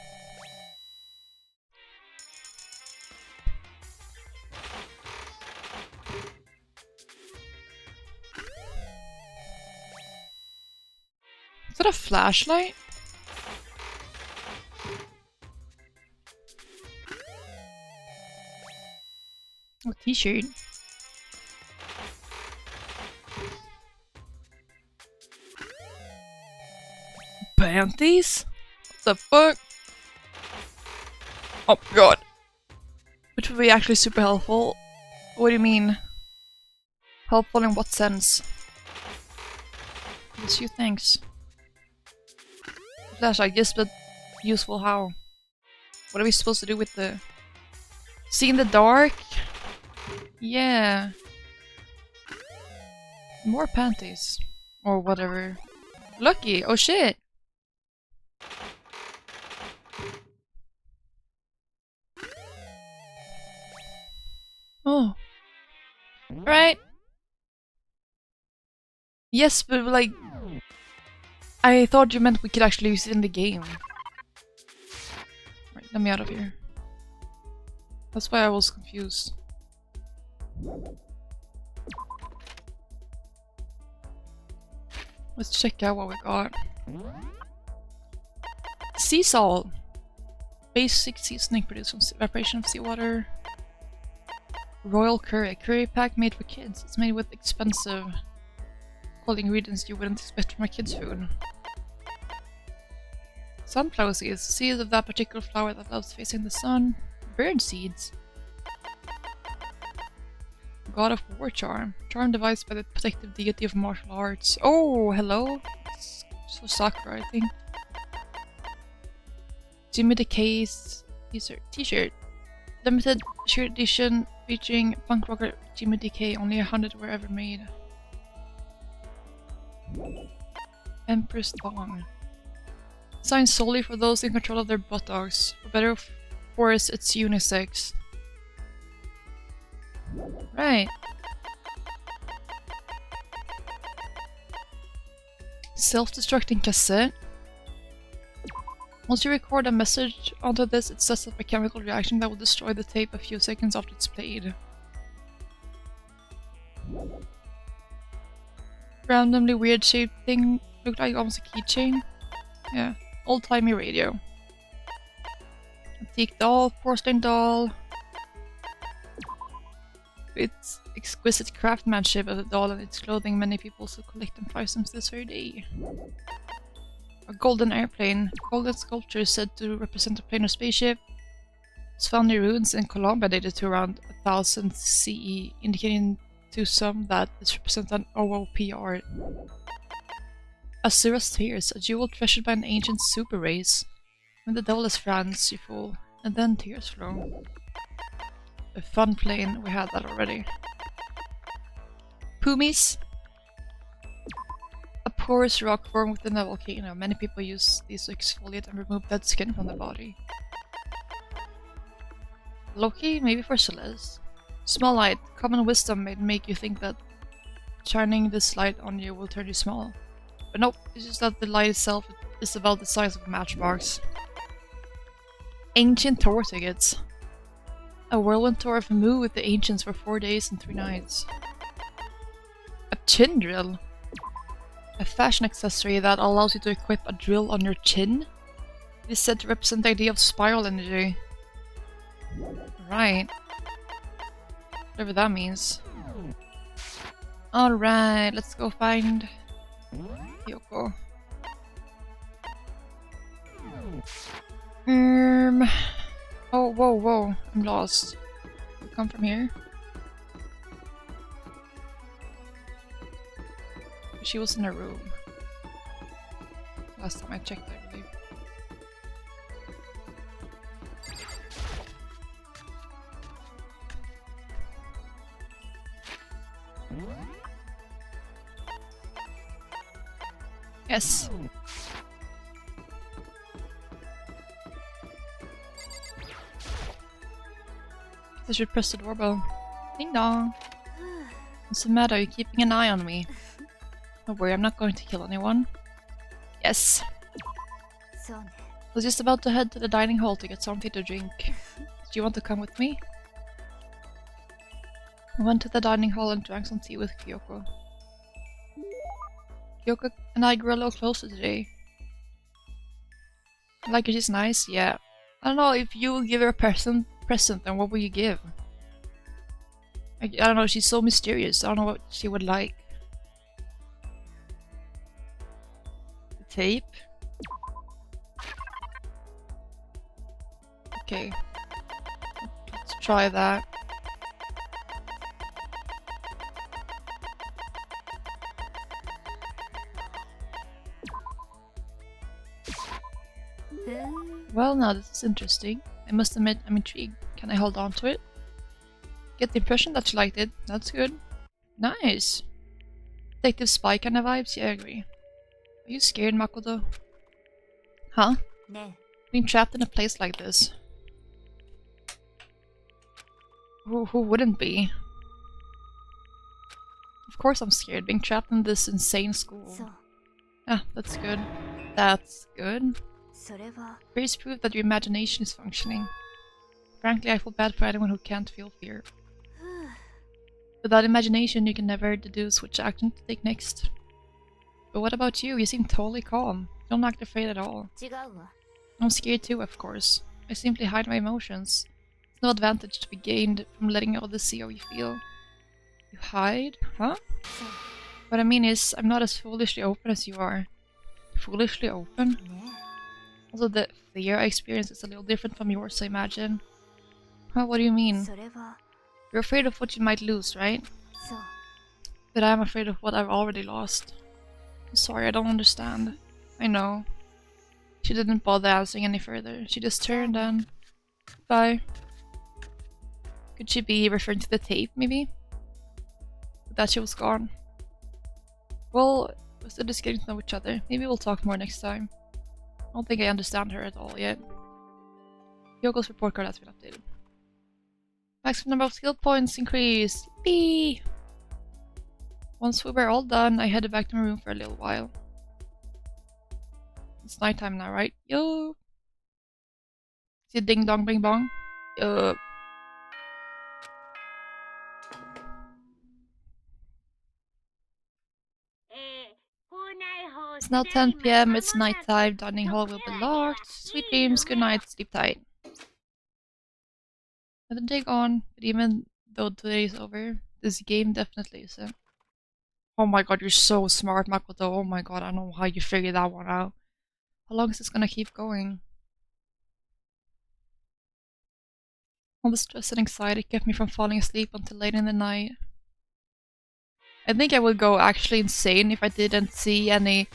Is that a flashlight? A t-shirt. Panties? What the fuck? Oh my god. Which would be actually super helpful. What do you mean? Helpful in what sense? Just few things. Flashlight, yes, but useful how? What are we supposed to do with the... See in the dark? Yeah. More panties. Or whatever. Lucky! Oh shit! Oh. Right. Yes, but like... I thought you meant we could actually use it in the game. Right, let me out of here. That's why I was confused. Let's check out what we got. Sea salt. Basic seasoning produced from evaporation of seawater. Royal curry. A curry pack made for kids. It's made with expensive quality ingredients you wouldn't expect from a kid's food. Sunflower seeds. Seeds of that particular flower that loves facing the sun. Bird seeds. God of War charm. Charm devised by the protective deity of martial arts. Oh, hello. It's so Sakura, I think. Jimmy Decay's t-shirt. Limited shirt edition featuring punk rocker Jimmy Decay. Only 100 were ever made. Empress Thong. Designed solely for those in control of their buttocks. For better or for worse, it's unisex. Right. Self-destructing cassette. Once you record a message onto this, it sets up a chemical reaction that will destroy the tape a few seconds after it's played. Randomly weird shaped thing, looked like almost a keychain. Yeah, old-timey radio. Antique doll, porcelain doll. It's exquisite craftsmanship of the doll and its clothing. Many people still collect and prize them to this very day. A golden airplane. Golden sculpture is said to represent a plane or spaceship. It's found near ruins in Colombia dated to around 1000 CE, indicating to some that this represents an OOP art. Asura's Tears, a jewel treasured by an ancient super race. When the devil is France, you fool, and then tears flow. A fun plane, we had that already. Pumis. A porous rock formed within a volcano. Many people use these to exfoliate and remove dead skin from the body. Loki, maybe for Celeste. Small light. Common wisdom may make you think that shining this light on you will turn you small. But nope, it's just that the light itself is about the size of a matchbox. Ancient tour tickets. A whirlwind tour of Mu with the ancients for 4 days and 3 nights. A chin drill. A fashion accessory that allows you to equip a drill on your chin. It is said to represent the idea of spiral energy. Right. Whatever that means. Alright, let's go find Kyoko. Oh, whoa, whoa. I'm lost. Come from here. She was in a room. Last time I checked, I believe. Yes. I should press the doorbell. Ding dong. What's the matter? Are you keeping an eye on me? Don't worry, I'm not going to kill anyone. Yes. I was just about to head to the dining hall to get something to drink. Do you want to come with me? I went to the dining hall and drank some tea with Kyoko. Kyoko and I grew a little closer today. Like her, she's nice? Yeah. I don't know, if you will give her a present, then what will you give? I don't know, she's so mysterious. I don't know what she would like. The tape? Okay. Let's try that. Well, now this is interesting. I must admit, I'm intrigued. Can I hold on to it? Get the impression that you liked it. That's good. Nice. Detective spy kind of vibes? Yeah, I agree. Are you scared, Makoto? Huh? Being trapped in a place like this. Who wouldn't be? Of course I'm scared. Being trapped in this insane school. Ah, that's good. That's good. Praise proof that your imagination is functioning. Frankly, I feel bad for anyone who can't feel fear. Without imagination, you can never deduce which action to take next. But what about you? You seem totally calm. You don't act afraid at all. I'm scared too, of course. I simply hide my emotions. There's no advantage to be gained from letting others see how you feel. You hide? Huh? What I mean is, I'm not as foolishly open as you are. Foolishly open? Also, the fear I experience is a little different from yours, I imagine. Huh, what do you mean? You're afraid of what you might lose, right? But I'm afraid of what I've already lost. I'm sorry, I don't understand. I know. She didn't bother answering any further. She just turned and... Bye. Could she be referring to the tape, maybe? But that she was gone. Well, we're still just getting to know each other. Maybe we'll talk more next time. I don't think I understand her at all yet. Yoko's report card has been updated. Maximum number of skill points increased. Yippee! Once we were all done, I headed back to my room for a little while. It's nighttime now, right? Yo! See ding dong bing bong? Yo! It's now 10 PM, it's nighttime, dining hall will be locked. Sweet dreams, good night, sleep tight. Another day on, but even though today is over, this game definitely isn't. Oh my god, you're so smart, Makoto. Oh my god, I don't know how you figured that one out. How long is this gonna keep going? All the stress and anxiety kept me from falling asleep until late in the night. I think I would go actually insane if I didn't see any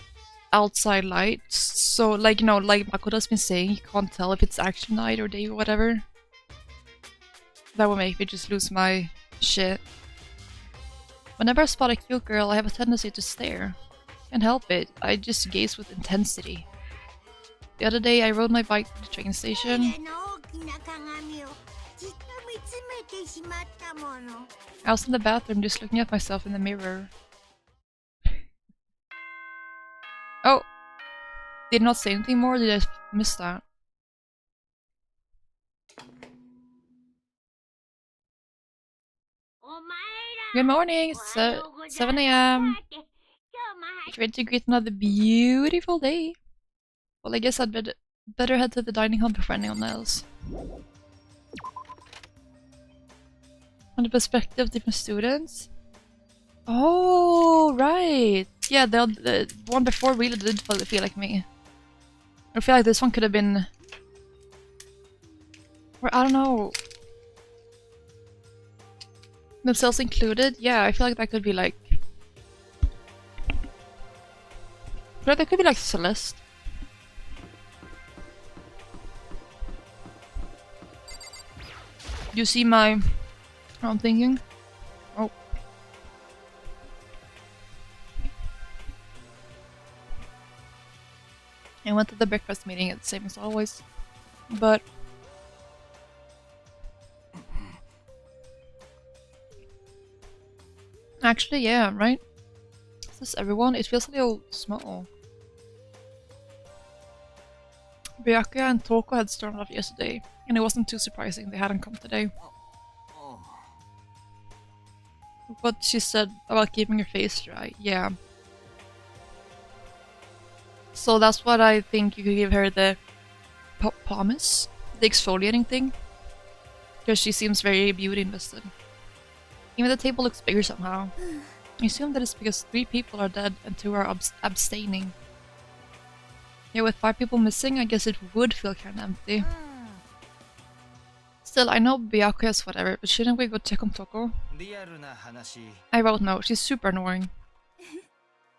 outside lights. So, like, you know, like Makoto's been saying, you can't tell if it's actually night or day or whatever. That would make me just lose my shit. Whenever I spot a cute girl, I have a tendency to stare. Can't help it, I just gaze with intensity. The other day, I rode my bike to the train station. I was in the bathroom just looking at myself in the mirror. Oh! Did not say anything more, did I miss that? Good morning, it's 7 AM. Get ready to greet another beautiful day. Well, I guess I'd better head to the dining hall before anyone else. From the perspective of different students? Oh, right! Yeah, the one before really did feel like me. I feel like this one could have been... Or I don't know... Themselves included? Yeah, I feel like that could be like... But that could be like Celeste. You see my... what I'm thinking? Oh. I went to the breakfast meeting, it's the same as always. But... Actually, yeah, right? Is this everyone? It feels a little small. Byakuya and Toko had stormed off yesterday, and it wasn't too surprising they hadn't come today. What she said about keeping her face dry, yeah. So that's what I think you could give her the promise, the exfoliating thing. Because she seems very beauty invested. Even the table looks bigger somehow. I assume that it's because 3 people are dead and 2 are abstaining. Yeah, with 5 people missing, I guess it would feel kinda empty. Still, I know Byakuya's whatever, but shouldn't we go check on Toko? I wrote no, she's super annoying.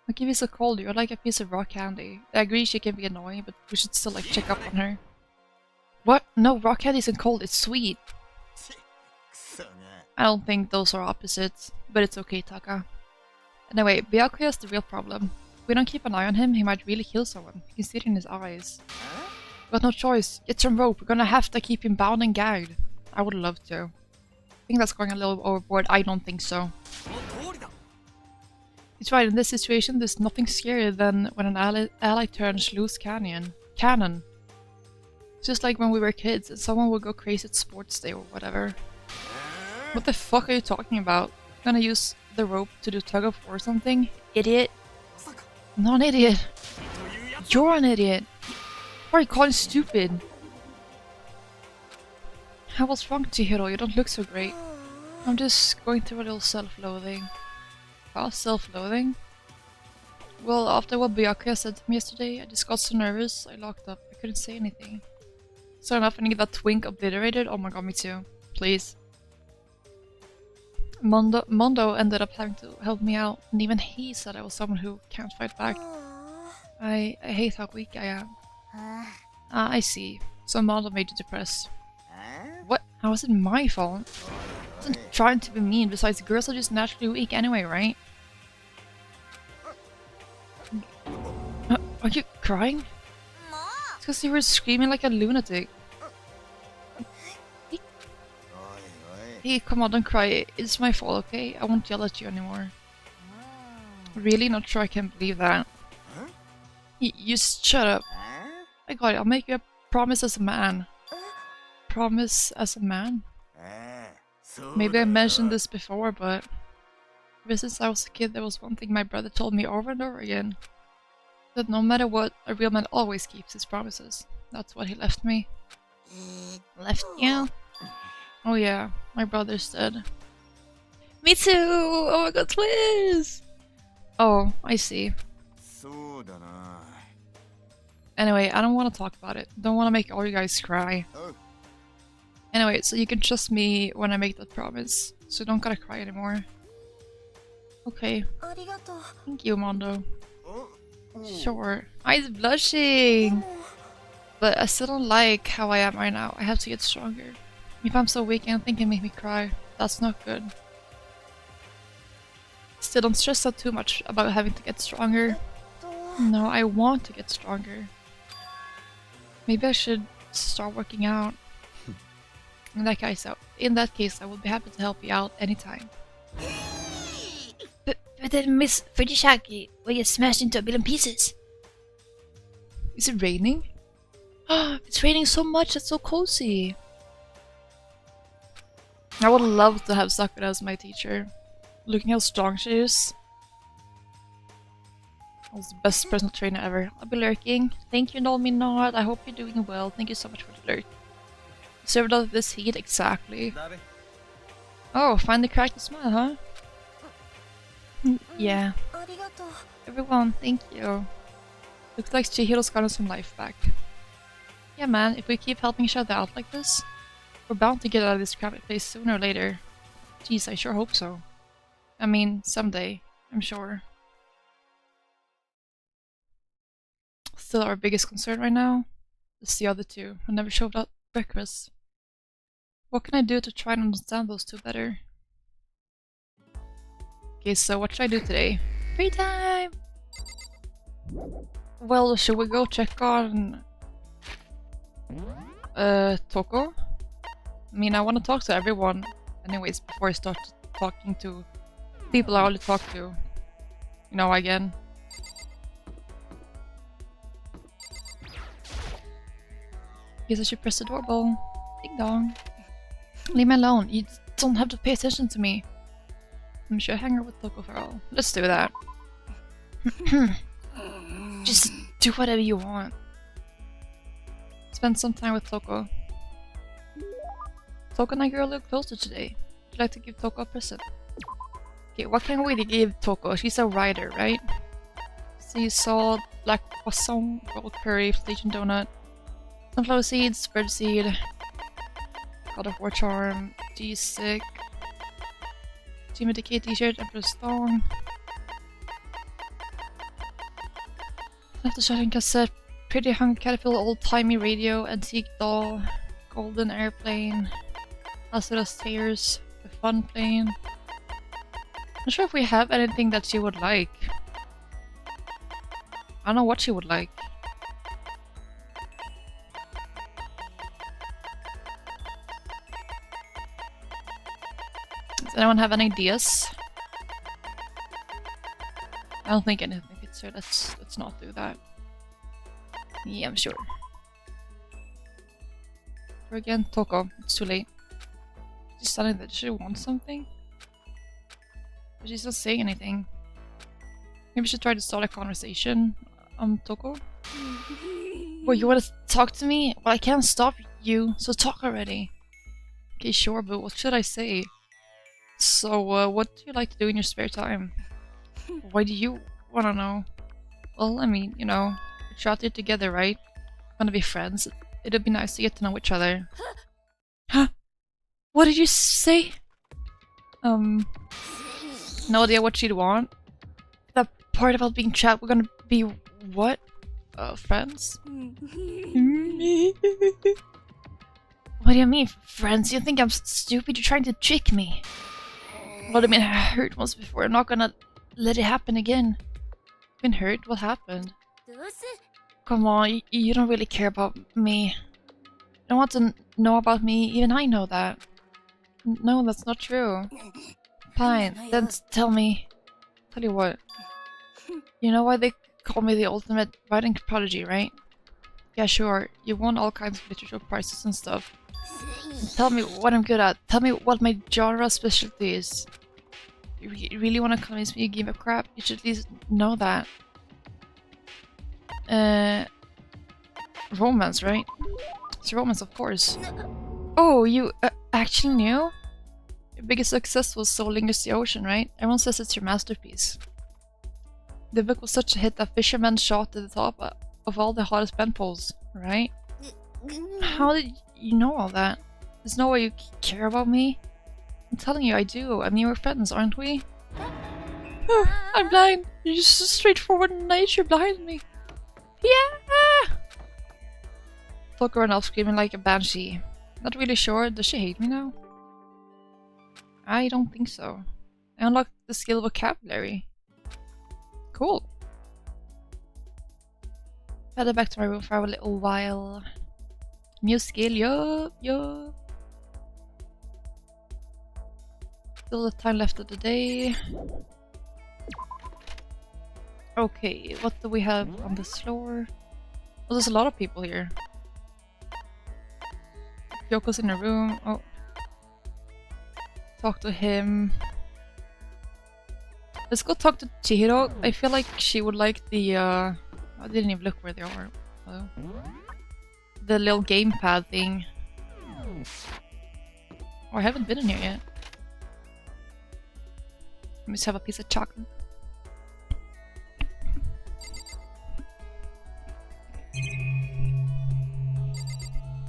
I'll give you so cold, you're like a piece of raw candy. I agree she can be annoying, but we should still like check up on her. What? No, raw candy isn't cold, it's sweet. I don't think those are opposites, but it's okay, Taka. Anyway, Byakuya's the real problem. If we don't keep an eye on him, he might really kill someone. You can see it in his eyes. Got no choice. Get some rope. We're gonna have to keep him bound and gagged. I would love to. I think that's going a little overboard. I don't think so. It's right, in this situation, there's nothing scarier than when an ally turns loose cannon. It's just like when we were kids and someone would go crazy at sports day or whatever. What the fuck are you talking about? Gonna use the rope to do tug of war or something? Idiot. Not an idiot. You're an idiot. Why are you calling stupid? What's wrong, Chihiro? You don't look so great. I'm just going through a little self-loathing. Wow, self-loathing? Well, after what Byakuya said to me yesterday, I just got so nervous, I locked up. I couldn't say anything. So enough, I need that twink obliterated. Oh my god, me too. Please. Mondo ended up having to help me out, and even he said I was someone who can't fight back. I hate how weak I am. I see. So Mondo made you depressed. What? How is it my fault? I wasn't trying to be mean, besides girls are just naturally weak anyway, right? Are you crying? It's because you were screaming like a lunatic. Hey, come on, don't cry. It's my fault, okay? I won't yell at you anymore. Really? Not sure I can believe that. You just shut up. I got it. I'll make you a promise as a man. Promise as a man? Maybe I mentioned this before, but ever since I was a kid, there was one thing my brother told me over and over again. That no matter what, a real man always keeps his promises. That's what he left me. Left you? Oh yeah, my brother's dead. Me too! Oh my god, twins! Oh, I see. Anyway, I don't want to talk about it. Don't want to make all you guys cry. Anyway, so you can trust me when I make that promise. So you don't gotta cry anymore. Okay. Thank you, Mondo. Sure. Eyes blushing! But I still don't like how I am right now. I have to get stronger. If I'm so weak, I don't think it make me cry. That's not good. Still, don't stress out too much about having to get stronger. No, I want to get stronger. Maybe I should start working out. In that case, I will be happy to help you out anytime. But then Miss Fujisaki will get smashed into a billion pieces. Is it raining? It's raining so much, it's so cozy. I would love to have Sakura as my teacher. Looking how strong she is. I was the best personal trainer ever. I'll be lurking. Thank you, Nolmi Nod. I hope you're doing well. Thank you so much for the lurk. Served out this heat, exactly. Oh, finally cracked a smile, huh? Yeah. Everyone, thank you. Looks like Chihiro's gotten some life back. Yeah, man, if we keep helping each other out like this, we're bound to get out of this crappy place sooner or later. Jeez, I sure hope so. I mean, someday, I'm sure. Still our biggest concern right now is the other two, who never showed up for breakfast. What can I do to try and understand those two better? Okay, so what should I do today? Free time! Well, should we go check on... Toko? I mean, I want to talk to everyone anyways before I start talking to people I already talked to. You know, again. Guess I should press the doorbell. Ding dong. Leave me alone. You don't have to pay attention to me. I'm sure I hang out with Toko for all. Let's do that. Just do whatever you want. Spend some time with Toko. Toko and I grow a little closer today. Would you like to give Toko a present? Okay, what can we give Toko? She's a rider, right? Sea salt, black croissant, rolled curry, Legion donut, sunflower seeds, bird seed, God of War charm, G-stick, Team Decay t-shirt, Emperor's thong, left the shotgun cassette, pretty hung caterpillar, old-timey radio, antique doll, golden airplane, Asura's stairs, the fun plane. Not sure if we have anything that she would like. I don't know what she would like. Does anyone have any ideas? I don't think anything fits her. Let's not do that. Yeah, I'm sure. Or again, Toko. It's too late. She's standing there. Does she want something? But she's not saying anything. Maybe we should try to start a conversation. Toko? Well, you wanna talk to me? Well, I can't stop you, so talk already. Okay, sure, but what should I say? So, what do you like to do in your spare time? Why do you wanna know? Well, I mean, you know, we're out here together, right? Wanna be friends? It'd be nice to get to know each other. Huh? What did you say? No idea what she'd want. That part about being trapped, we're gonna be what? Friends? What do you mean, friends? You think I'm stupid? You're trying to trick me. Well, I mean, I hurt once before. I'm not gonna let it happen again. Been hurt? What happened? Come on, you don't really care about me. You don't want to know about me. Even I know that. No, that's not true. Fine, then tell me. Tell you what. You know why they call me the ultimate writing prodigy, right? Yeah, sure. You won all kinds of literature prizes and stuff. Tell me what I'm good at. Tell me what my genre specialty is. You really want to convince me you give a crap? You should at least know that. Romance, right? It's romance, of course. Oh, you actually knew? Your biggest success was So Lingers the Ocean, right? Everyone says it's your masterpiece. The book was such a hit that fishermen shot at the top. of all the hottest pen pals, right? How did you know all that? There's no way you care about me. I'm telling you, I do. I mean, we're friends, aren't we? Oh, I'm blind. You're just so straightforward in nature behind me. Yeah! Talk around off screaming like a banshee. Not really sure. Does she hate me now? I don't think so. I unlocked the skill vocabulary. Cool. Headed back to my room for a little while. New skill, yup, yup. Still the time left of the day. Okay, what do we have on this floor? Oh, there's a lot of people here. Yoko's in her room. Oh. Talk to him. Let's go talk to Chihiro. I feel like she would like the I didn't even look where they are. Oh. The little gamepad thing. Oh, I haven't been in here yet. Let me just have a piece of chocolate.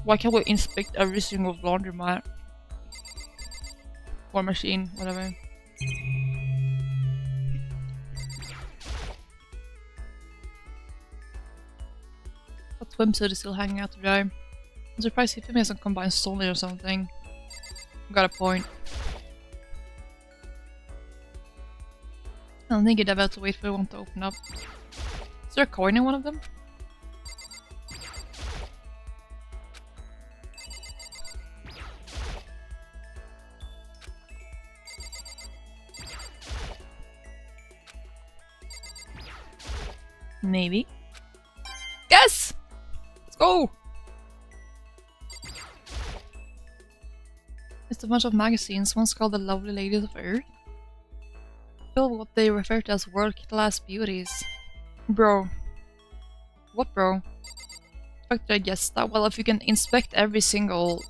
Why can't we inspect every single laundromat? Or machine, whatever. That swimsuit is still hanging out to dry. I'm surprised he hasn't some combined solely or something. Got a point. I don't think you'd about to wait for one to open up. Is there a coin in one of them? Maybe. Yes! Let's go! It's a bunch of magazines, one's called The Lovely Ladies of Earth. Filled with what they refer to as world-class beauties. Bro. What, bro? Fuck did I guess that? Well, if you can inspect every single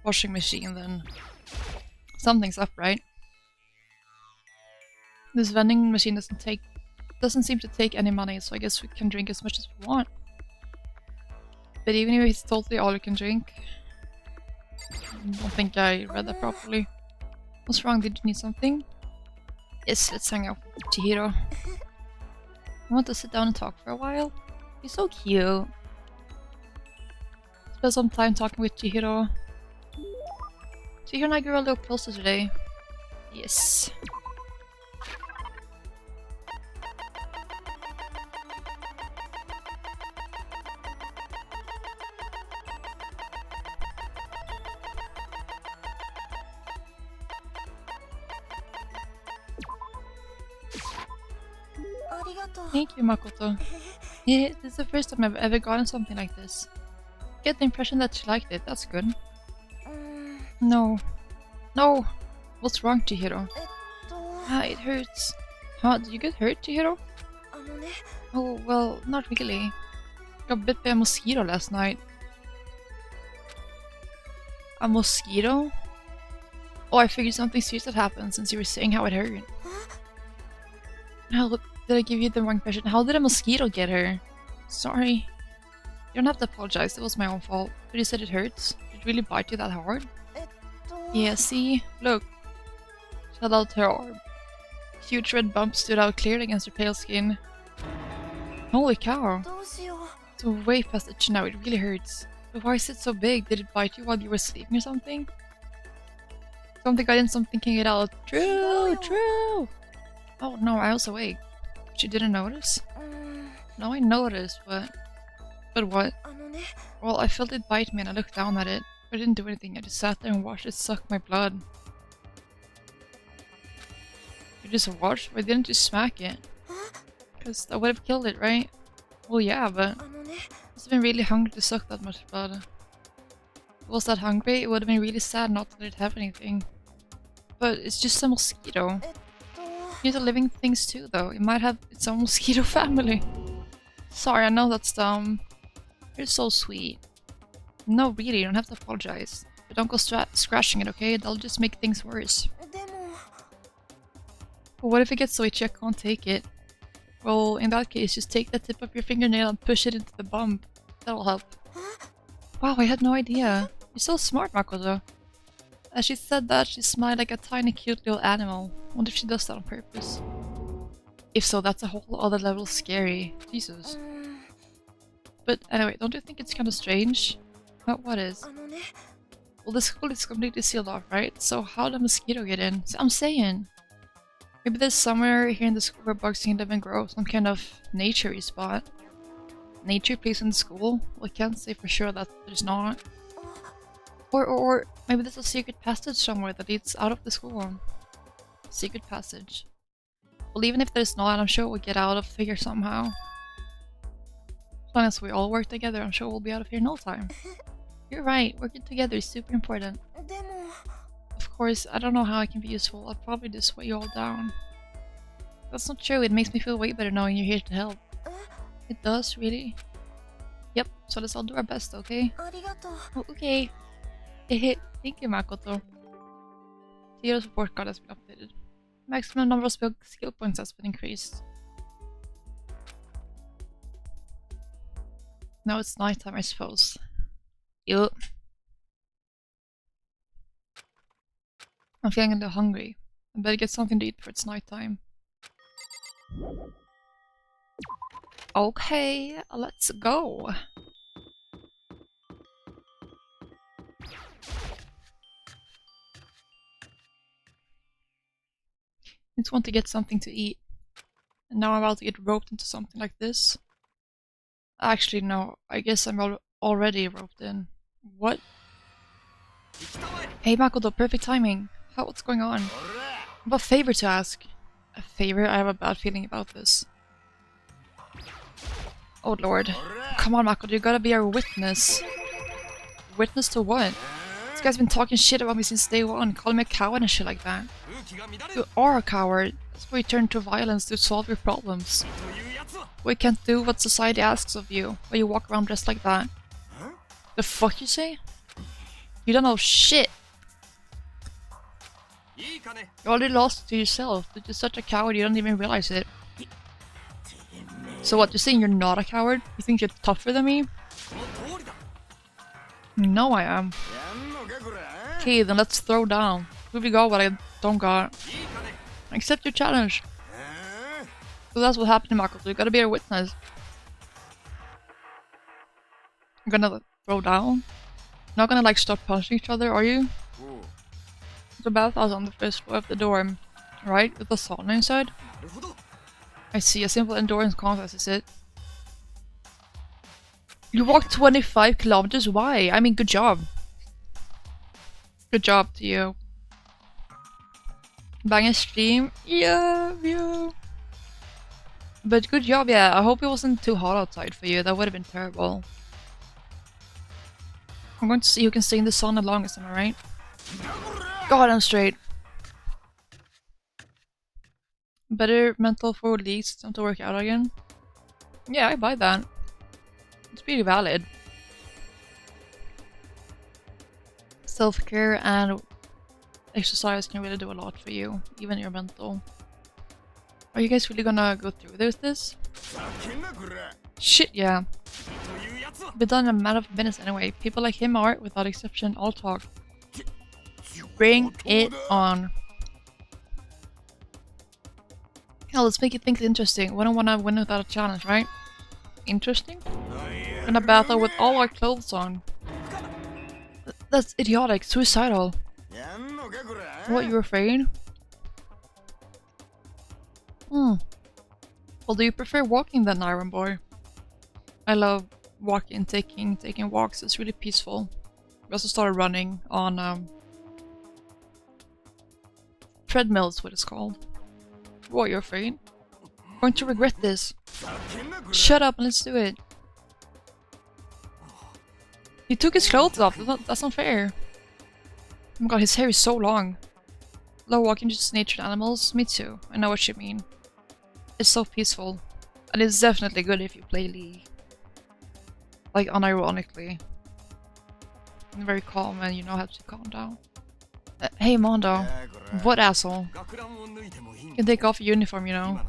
washing machine, then something's up, right? This vending machine doesn't seem to take any money, so I guess we can drink as much as we want. But even if it's totally all you can drink, I don't think I read that properly. What's wrong? Did you need something? Yes, let's hang out with Chihiro. I want to sit down and talk for a while. He's so cute. Spend some time talking with Chihiro. Chihiro and I grew a little closer today. Yes. Thank you, Makoto. Yeah, this is the first time I've ever gotten something like this. Get the impression that she liked it, that's good. No. No! What's wrong, Chihiro? Ah, it hurts. Huh, did you get hurt, Chihiro? Oh, well, not really. Got bit by a mosquito last night. A mosquito? Oh, I figured something serious had happened since you were saying how it hurt. Now, did I give you the wrong impression? How did a mosquito get her? Sorry. You don't have to apologize, it was my own fault. But you said it hurts? Did it really bite you that hard? Yeah, see? Look. She held out her arm. Huge red bump stood out clearly against her pale skin. Holy cow. It's way past the chin now, it really hurts. But why is it so big? Did it bite you while you were sleeping or something? Something got in, something can get out. True, true! Oh no, I was awake. But you didn't notice? No, I noticed, but... But what? Well, I felt it bite me and I looked down at it. But I didn't do anything, I just sat there and watched it suck my blood. You just watched? Why didn't you smack it? Because that would have killed it, right? Well, yeah, but... I must have been really hungry to suck that much blood. If I was that hungry, it would have been really sad not to let it have anything. But it's just a mosquito. These are living things too, though. It might have its own mosquito family. Sorry, I know that's dumb. You're so sweet. No, really, you don't have to apologize. But don't go scratching it, okay? That'll just make things worse. But what if it gets so itchy I can't take it? Well, in that case, just take the tip of your fingernail and push it into the bump. That'll help. Wow, I had no idea. You're so smart, Makoto. As she said that, she smiled like a tiny cute little animal. Wonder if she does that on purpose. If so, that's a whole other level of scary. Jesus. But anyway, don't you think it's kind of strange? What is? Well, the school is completely sealed off, right? So how did the mosquito get in? So I'm saying. Maybe there's somewhere here in the school where bugs can live and grow. Some kind of nature-y spot. Nature place in the school? Well, I can't say for sure that there's not. Or maybe there's a secret passage somewhere that leads out of the school. Secret passage. Well, even if there's not, I'm sure we'll get out of here somehow. As long as we all work together, I'm sure we'll be out of here in no time. You're right, working together is super important. Of course, I don't know how I can be useful. I'll probably just weigh you all down. That's not true, it makes me feel way better knowing you're here to help. It does, really? Yep, so let's all do our best, okay? Oh, okay. Thank you, Makoto. The hero support card has been updated. Maximum number of skill points has been increased. Now it's nighttime, I suppose. Yup. I'm feeling a little hungry. I better get something to eat before it's nighttime. Okay, let's go. I just want to get something to eat. And now I'm about to get roped into something like this. Actually, no. I guess I'm already roped in. What? Hey Makoto, perfect timing. What's going on? I have a favor to ask. A favor? I have a bad feeling about this. Oh lord. Come on Makoto, you gotta be our witness. Witness to what? This guy's been talking shit about me since day one, calling me a coward and shit like that. You are a coward. That's why you turn to violence to solve your problems. We can't do what society asks of you, but you walk around dressed like that. The fuck you say? You don't know shit. You already lost to yourself, but you're such a coward you don't even realize it. So what, you're saying you're not a coward? You think you're tougher than me? No, I am. Okay, then let's throw down. Here we got what I don't got. Accept your challenge. So that's what happened, Makoto. You gotta be a witness. I'm gonna throw down. Not gonna like start punching each other, are you? The bathhouse on the first floor of the dorm, right? With the sauna inside? I see, a simple endurance contest is it? You walked 25 kilometers? Why? I mean, good job. Good job to you. Bang a stream? Yeah. But good job, yeah. I hope it wasn't too hot outside for you. That would have been terrible. I'm going to see who can stay in the sun the longest, am I right? God, I'm straight. Better mental for leagues time to work out again. Yeah, I buy that. It's pretty valid. Self-care and exercise can really do a lot for you, even your mental. Are you guys really gonna go through this? Shit, yeah. Been done in a matter of minutes anyway. People like him are, without exception, all talk. Bring it on. Hell, let's make it think interesting. We don't wanna win without a challenge, right? Interesting? We're gonna battle with all our clothes on. That's idiotic. Suicidal. What, you're afraid? Well, do you prefer walking than Iron Boy? I love walking, taking walks. It's really peaceful. We also started running on treadmills, what it's called. What, you're afraid? I'm going to regret this. Shut up and let's do it. He took his clothes off. That's not fair. Oh my god, his hair is so long. Love walking just natured animals. Me too. I know what you mean. It's so peaceful. And it's definitely good if you play League. Like, unironically. You're very calm and you know how to calm down. Hey Mondo. What asshole? You can take off your uniform, you know.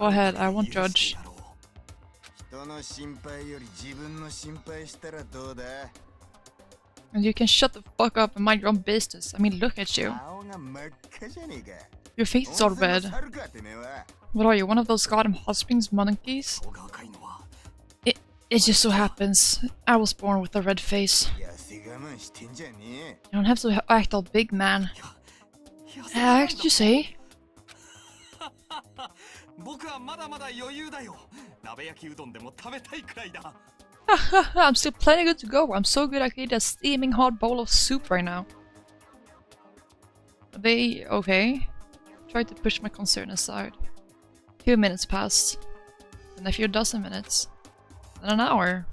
Go ahead, I won't judge. And you can shut the fuck up and mind your own business. I mean, look at you. Your face is all red. What are you, one of those goddamn hot springs monkeys? It just so happens I was born with a red face. You don't have to act all big, man. Act, you say? I'm still plenty good to go. I'm so good I could eat a steaming hot bowl of soup right now. Are they okay? Try to push my concern aside. A few minutes passed. Then a few dozen minutes. Then an hour.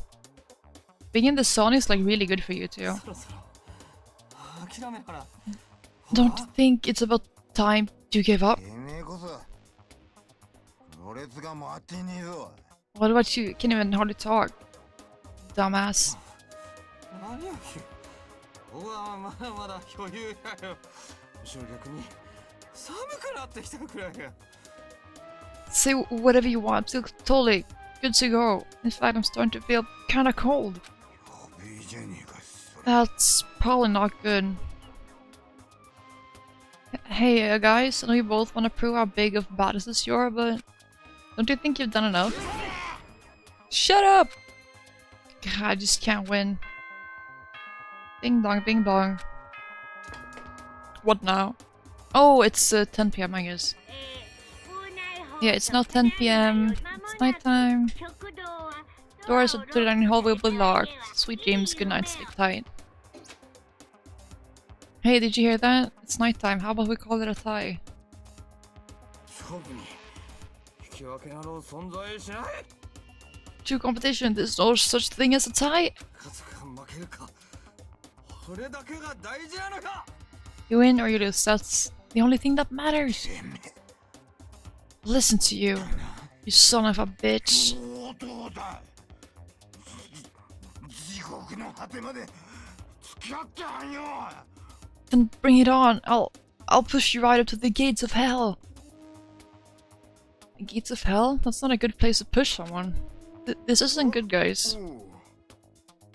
Being in the sun is like really good for you too. Don't you think it's about time to give up? What about you? Can't even hardly talk. Dumbass. Say whatever you want, I'm still totally good to go. In fact, I'm starting to feel kinda cold. That's probably not good. Hey guys, I know you both want to prove how big of badasses you are, but don't you think you've done enough? Shut up! God, I just can't win. Ding dong, bing dong. What now? Oh, it's 10 p.m. I guess. Yeah, it's now 10 p.m. It's nighttime. Doors to the dining hall will be locked. Sweet dreams, good night, sleep tight. Hey, did you hear that? It's nighttime. How about we call it a tie? True competition, there's no such thing as a tie. You win or you lose, that's the only thing that matters. Listen to you, you son of a bitch. Then bring it on. I'll push you right up to the gates of hell. The gates of hell? That's not a good place to push someone. This isn't good, guys.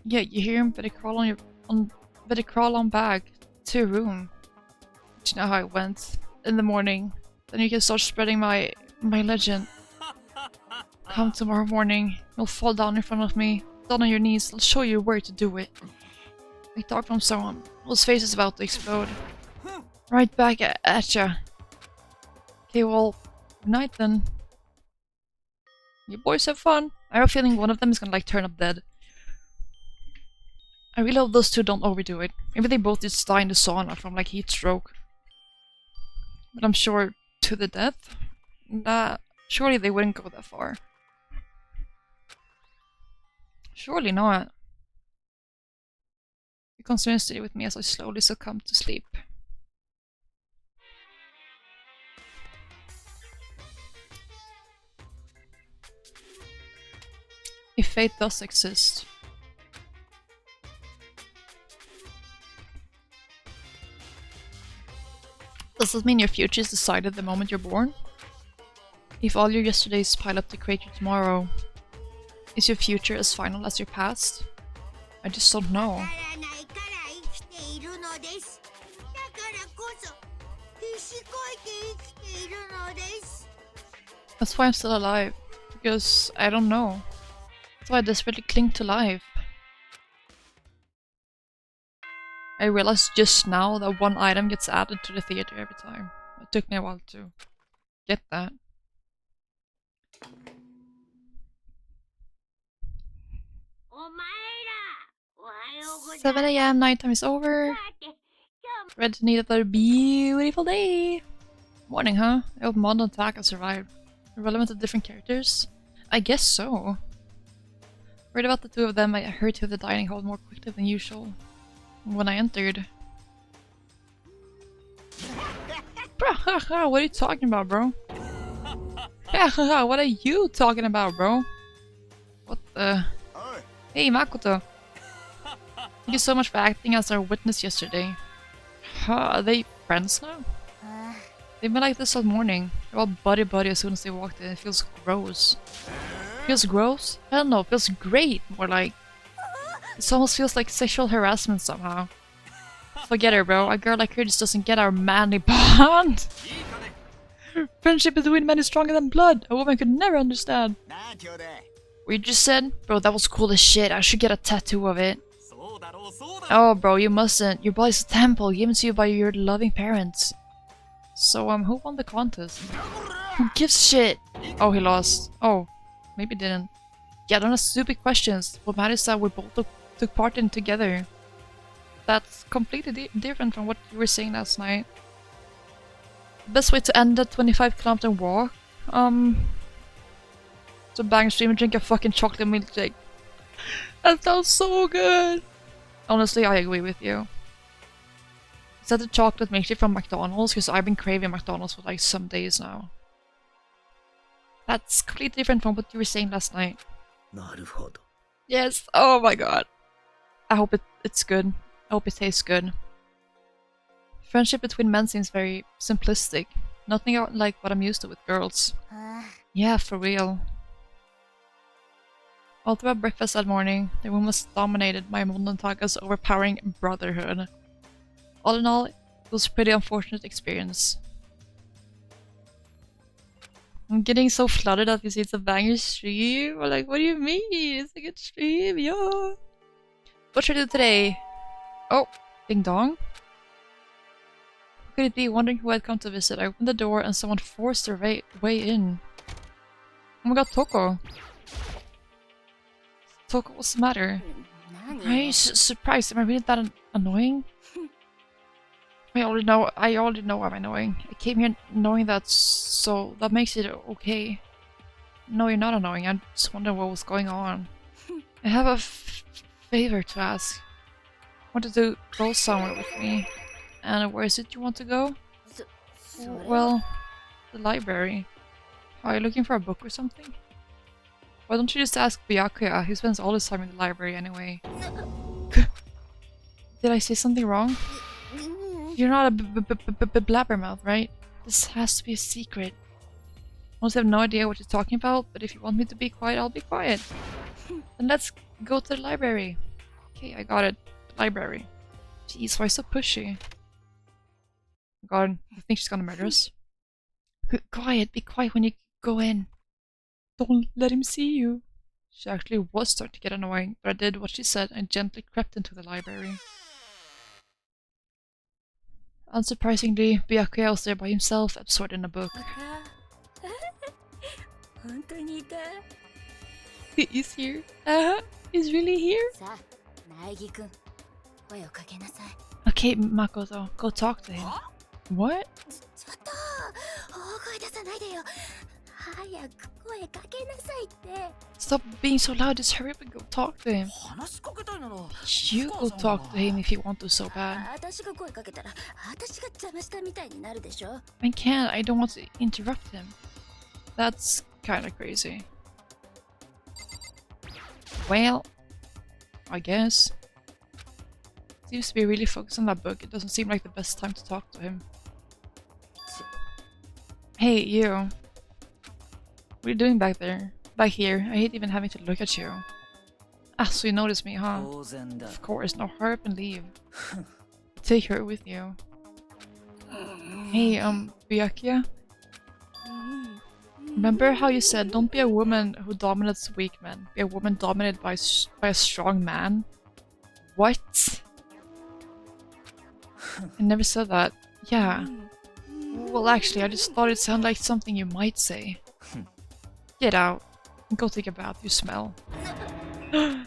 Yeah, you hear him? Better crawl on back to your room. Do you know how it went? In the morning. Then you can start spreading my legend. Come tomorrow morning. You'll fall down in front of me. Down on your knees. I'll show you where to do it. I talk from someone whose face is about to explode. Right back at ya. Okay, well, good night then. You boys have fun. I have a feeling one of them is gonna like turn up dead. I really hope those two don't overdo it. Maybe they both just die in the sauna from like heat stroke. But I'm sure to the death? Nah, surely they wouldn't go that far. Surely not. Your concerns stay with me as I slowly succumb to sleep. If fate does exist. Does that mean your future is decided the moment you're born? If all your yesterdays pile up to create your tomorrow, is your future as final as your past? I just don't know. That's why I'm still alive. Because I don't know. That's why I desperately cling to life. I realized just now that one item gets added to the theater every time. It took me a while to get that. 7 a.m. nighttime is over. Ready to need another beautiful day. Morning, huh? I hope Mod and Taka survived. Relevant to different characters? I guess so. Read about the two of them, I hurried to the dining hall more quickly than usual. When I entered... What are you talking about, bro? What are you talking about, bro? What the... Hey, Makoto! Thank you so much for acting as our witness yesterday. Are they friends now? They've been like this all morning. They're all buddy as soon as they walked in. It feels gross. Feels gross? I don't know, it feels great. More like... It almost feels like sexual harassment somehow. Forget her, bro. A girl like her just doesn't get our manly bond. Friendship between men is stronger than blood. A woman could never understand. What you just said? Bro, that was cool as shit. I should get a tattoo of it. Oh, bro, you mustn't. Your body's a temple given to you by your loving parents. So, who won the contest? Who gives a shit? Oh, he lost. Oh, maybe didn't. Yeah, don't ask stupid questions. What matters is that we both took part in together. That's completely different from what you were saying last night. Best way to end a 25-kilometer walk? To bang stream and drink a fucking chocolate milkshake. That sounds so good! Honestly, I agree with you. Is that the chocolate milkshake from McDonald's? Because I've been craving McDonald's for like some days now. That's completely different from what you were saying last night. Yes, oh my god. I hope it's good. I hope it tastes good. Friendship between men seems very simplistic. Nothing like what I'm used to with girls. Yeah, for real. All throughout breakfast that morning, the room was dominated by Mondantaga's overpowering brotherhood. All in all, it was a pretty unfortunate experience. I'm getting so flooded that you see it's a banger stream. I'm like, what do you mean? It's a good stream, yo! What should I do today? Oh, ding dong. Who could it be? Wondering who had come to visit. I opened the door and someone forced their way in. Oh my god, Toko. Toko, what's the matter? Why are you surprised? Am I really that annoying? I already know I'm annoying. I came here knowing that, so that makes it okay. No, you're not annoying. I just wonder what was going on. I have a favor to ask. I wanted to go somewhere with me. And where is it you want to go? Well, the library. Are you looking for a book or something? Why don't you just ask Byakuya? He spends all his time in the library anyway. Did I say something wrong? You're not a blabbermouth, right? This has to be a secret. I honestly have no idea what you're talking about, but if you want me to be quiet, I'll be quiet. Then let's go to the library. Okay, I got it. Library. Jeez, why so pushy? God, I think she's gonna murder us. Quiet, be quiet when you go in. Don't let him see you. She actually was starting to get annoying, but I did what she said and gently crept into the library. Unsurprisingly, Byakuya was there by himself, absorbed in a book. He's here. He's really here? Okay, Makoto, go talk to him. What? Stop being so loud, just hurry up and go talk to him. You go talk to him if you want to so bad. I can't, I don't want to interrupt him. That's kinda crazy. Well, I guess. Seems to be really focused on that book. It doesn't seem like the best time to talk to him. Hey, you. What are you doing back there? Back here. I hate even having to look at you. Ah, so you noticed me, huh? Of course, now hurry up and leave. Take her with you. Hey, Byakuya? Remember how you said, don't be a woman who dominates weak men. Be a woman dominated by a strong man? What? I never said that. Yeah. Well, actually, I just thought it sounded like something you might say. Get out. And go take a bath, you smell. Don't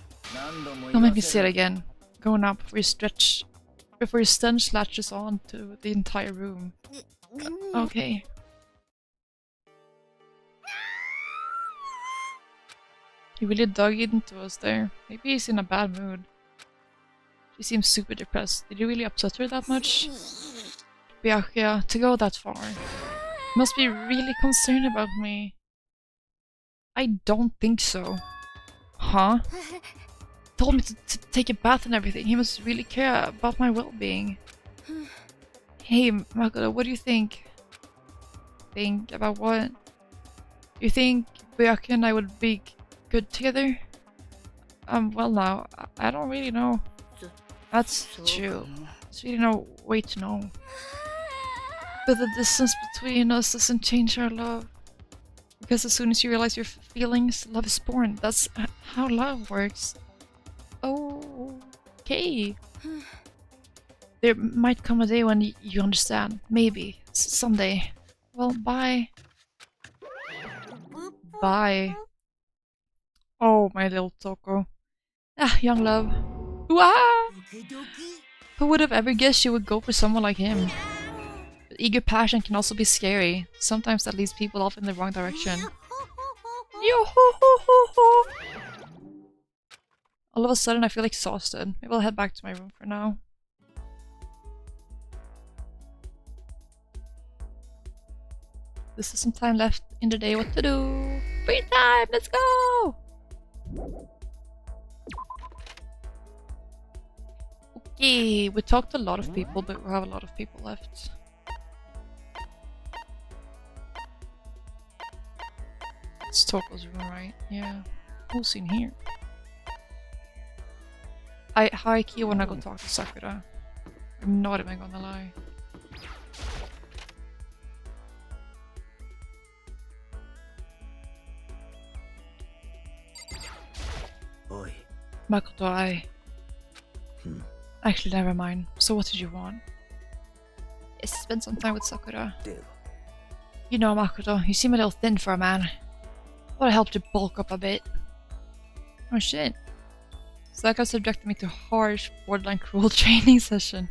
make me say it again. Go now before your stench latches on to the entire room. Okay. He really dug into us there. Maybe he's in a bad mood. She seems super depressed. Did you really upset her that much? Byakuya, to go that far. You must be really concerned about me. I don't think so. Huh? Told me to take a bath and everything. He must really care about my well-being. Hey, Makoto, what do you think? think? About what? You think Byaku and I would be good together? Well now, I don't really know. That's true. There's really no way to know. But the distance between us doesn't change our love. Because as soon as you realize your feelings, love is born. That's how love works. Oh, okay. There might come a day when you understand. Maybe. Someday. Well, bye. Bye. Oh, my little Toko. Ah, young love. Wah! Who would have ever guessed you would go for someone like him? But eager passion can also be scary. Sometimes that leads people off in the wrong direction. Yo-ho-ho-ho-ho! All of a sudden I feel exhausted. Maybe I'll head back to my room for now. This is some time left in the day. What to do? Free time! Let's go! Okay, we talked to a lot of people, but we have a lot of people left. It's Toko's room, right? Yeah. Who's in here? I high-key wanna go talk to Sakura. I'm not even gonna lie. Oi. Makoto, Actually, never mind. So what did you want? Yes, spend some time with Sakura. You know, Makoto, you seem a little thin for a man. I would help you bulk up a bit. Oh shit. Sakura subjected me to harsh, borderline cruel training session.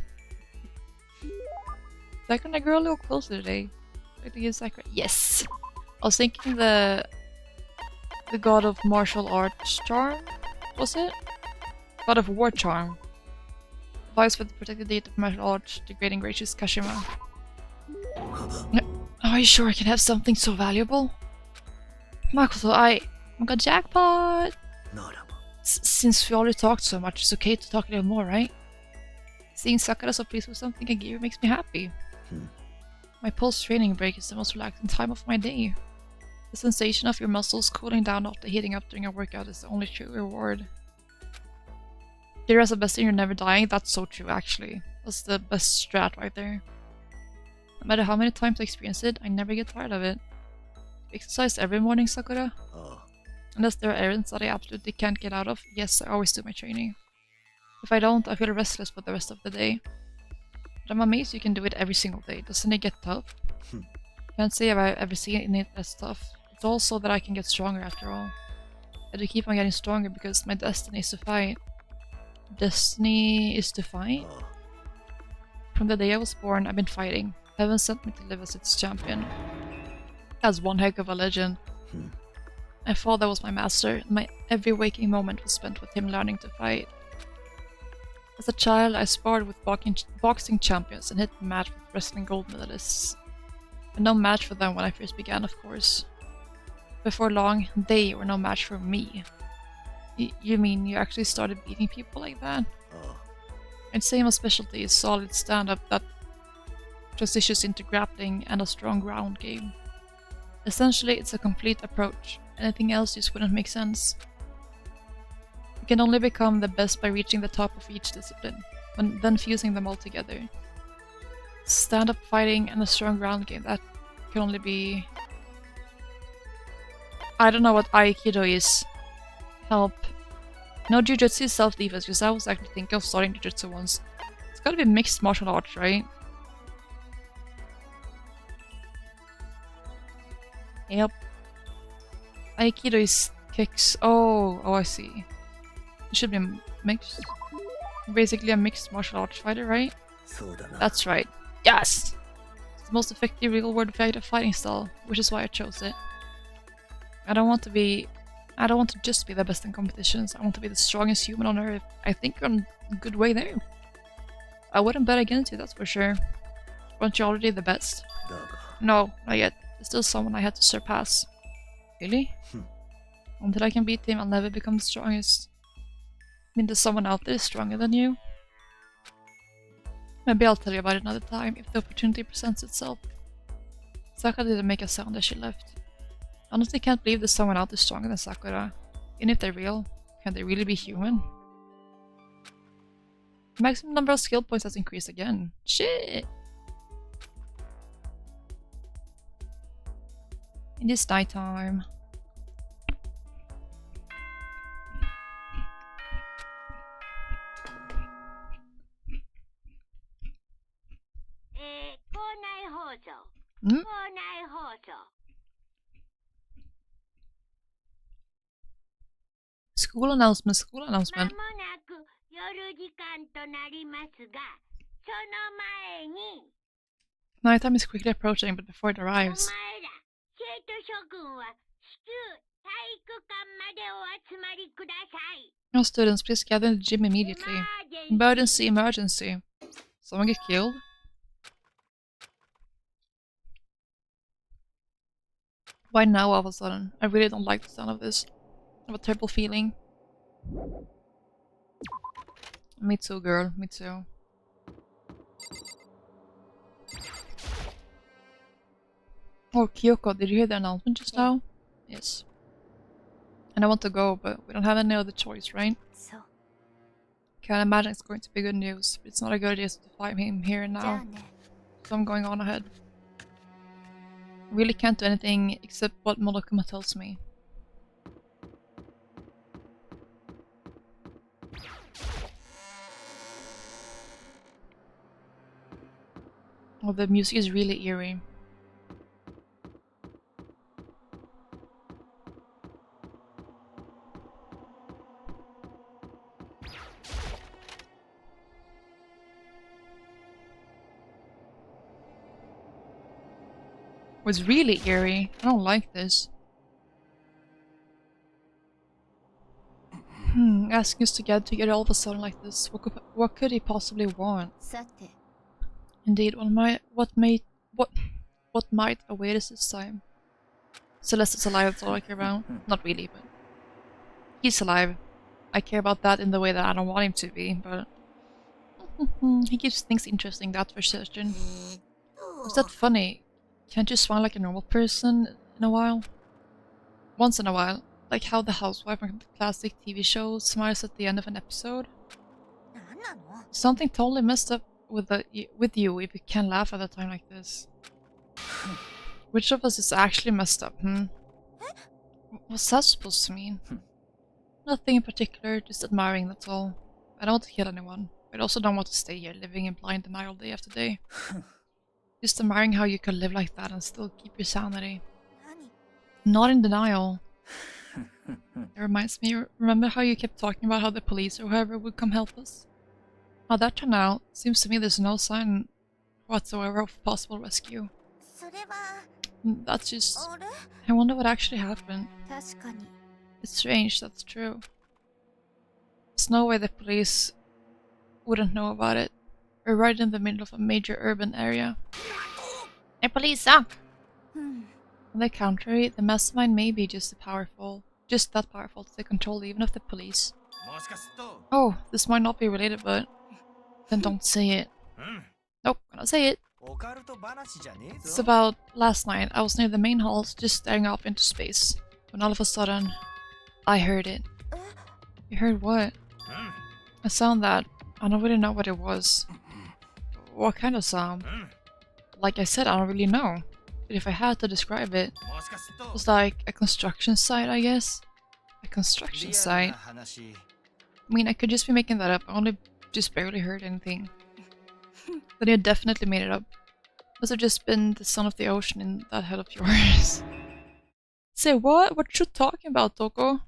Sakura, I grew a little closer today. I'd like to give Sakura— Yes! I was thinking the god of martial arts charm? Was it? God of war charm. Advice for the protected deity of martial arts, degrading gracious Kashima. Are you sure I can have something so valuable? Makoto, I got jackpot! Since we already talked so much, it's okay to talk a little more, right? Seeing Sakura so pleased with something I gave her makes me happy. My post-training break is the most relaxing time of my day. The sensation of your muscles cooling down after heating up during a workout is the only true reward. Here as the best thing, you're never dying. That's so true, actually. That's the best strat right there. No matter how many times I experience it, I never get tired of it. You exercise every morning, Sakura? Unless there are errands that I absolutely can't get out of, yes, I always do my training. If I don't, I feel restless for the rest of the day. But I'm amazed you can do it every single day. Doesn't it get tough? Can't say if I've ever seen it as tough. It's also that I can get stronger after all. I do keep on getting stronger because my destiny is to fight. Destiny is to fight? From the day I was born, I've been fighting. Heaven sent me to live as its champion. As one heck of a legend. My father was my master, and my every waking moment was spent with him learning to fight. As a child, I sparred with boxing champions and hit the match with wrestling gold medalists. But no match for them when I first began, of course. Before long, they were no match for me. You mean you actually started beating people like that? I'd say my specialty is solid stand-up that transitions into grappling and a strong ground game. Essentially, it's a complete approach. Anything else just wouldn't make sense. You can only become the best by reaching the top of each discipline, and then fusing them all together. Stand-up fighting and a strong ground game, that can only be... I don't know what Aikido is. Help. No, Jujutsu is self-defense, because I was actually thinking of starting Jujutsu once. It's gotta be mixed martial arts, right? Yep. Aikido is kicks. Oh, I see. It should be mixed. Basically a mixed martial arts fighter, right? That's right. Yes! It's the most effective real-world fighting style, which is why I chose it. I don't want to just be the best in competitions. I want to be the strongest human on earth. I think you're on a good way there. I wouldn't bet against you, that's for sure. Aren't you already the best? No, not yet. There's still someone I had to surpass. Really? Until I can beat him, I'll never become the strongest. I mean, there's someone out there stronger than you? Maybe I'll tell you about it another time, if the opportunity presents itself. Sakura didn't make a sound as she left. Honestly, can't believe there's someone out there stronger than Sakura. Even if they're real, can they really be human? The maximum number of skill points has increased again. Shit! It is nighttime. Hmm? School announcement, school announcement. Nighttime is quickly approaching, but before it arrives. No students, please gather in the gym immediately. Emergency, emergency. Someone get killed? Why now all of a sudden? I really don't like the sound of this. I have a terrible feeling. Me too, girl. Me too. Oh, Kyoko, did you hear the announcement just now? Yes. And I want to go, but we don't have any other choice, right? So. Can't imagine it's going to be good news, but it's not a good idea to fight him here and now. So I'm going on ahead. I really can't do anything except what Monokuma tells me. Oh, the music is really eerie. It was really eerie. I don't like this. Asking us to get together all of a sudden like this. What could he possibly want? Indeed, what might await us this time? Celeste is alive, that's all I care about. Not really, but he's alive. I care about that in the way that I don't want him to be, but he keeps things interesting, that's for certain. Is that funny? Can't you smile like a normal person in a while? Once in a while. Like how the housewife from the classic TV show smiles at the end of an episode. Something totally messed up with you if you can't laugh at a time like this. Which of us is actually messed up, What's that supposed to mean? Nothing in particular, just admiring, that's all. I don't want to kill anyone, but I also don't want to stay here living in blind denial day after day. Just admiring how you can live like that and still keep your sanity. Not in denial. It reminds me, remember how you kept talking about how the police or whoever would come help us? How that turned out, seems to me there's no sign whatsoever of possible rescue. That's just... I wonder what actually happened. It's strange, that's true. There's no way the police wouldn't know about it. We're right in the middle of a major urban area. The police suck! On the contrary, the mastermind may be just that powerful to take control even of the police. Oh, this might not be related, but... Then don't say it. Nope, gonna say it. It's about last night. I was near the main halls, just staring off into space. When all of a sudden, I heard it. You heard what? A sound that I don't really know what it was. What kind of sound? Like I said, I don't really know. But if I had to describe it, it was like a construction site, I guess. A construction site? I mean, I could just be making that up. I only just barely heard anything. But you definitely made it up. Must have just been the sound of the ocean in that head of yours. Say what? What you talking about, Toko?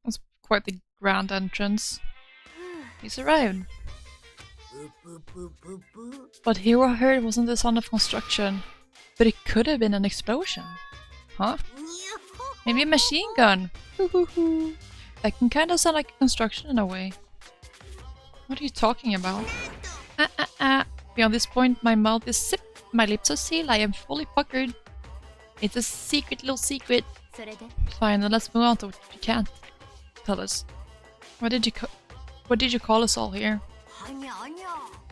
That's quite the grand entrance. He's arrived. But here I heard wasn't the sound of construction. But it could have been an explosion. Huh? Maybe a machine gun. That can kind of sound like a construction in a way. What are you talking about? Beyond this point, my mouth is sipped, my lips are sealed, I am fully puckered. It's a secret, little secret. Fine, then let's move on to what you can't tell us. What did you call us all here?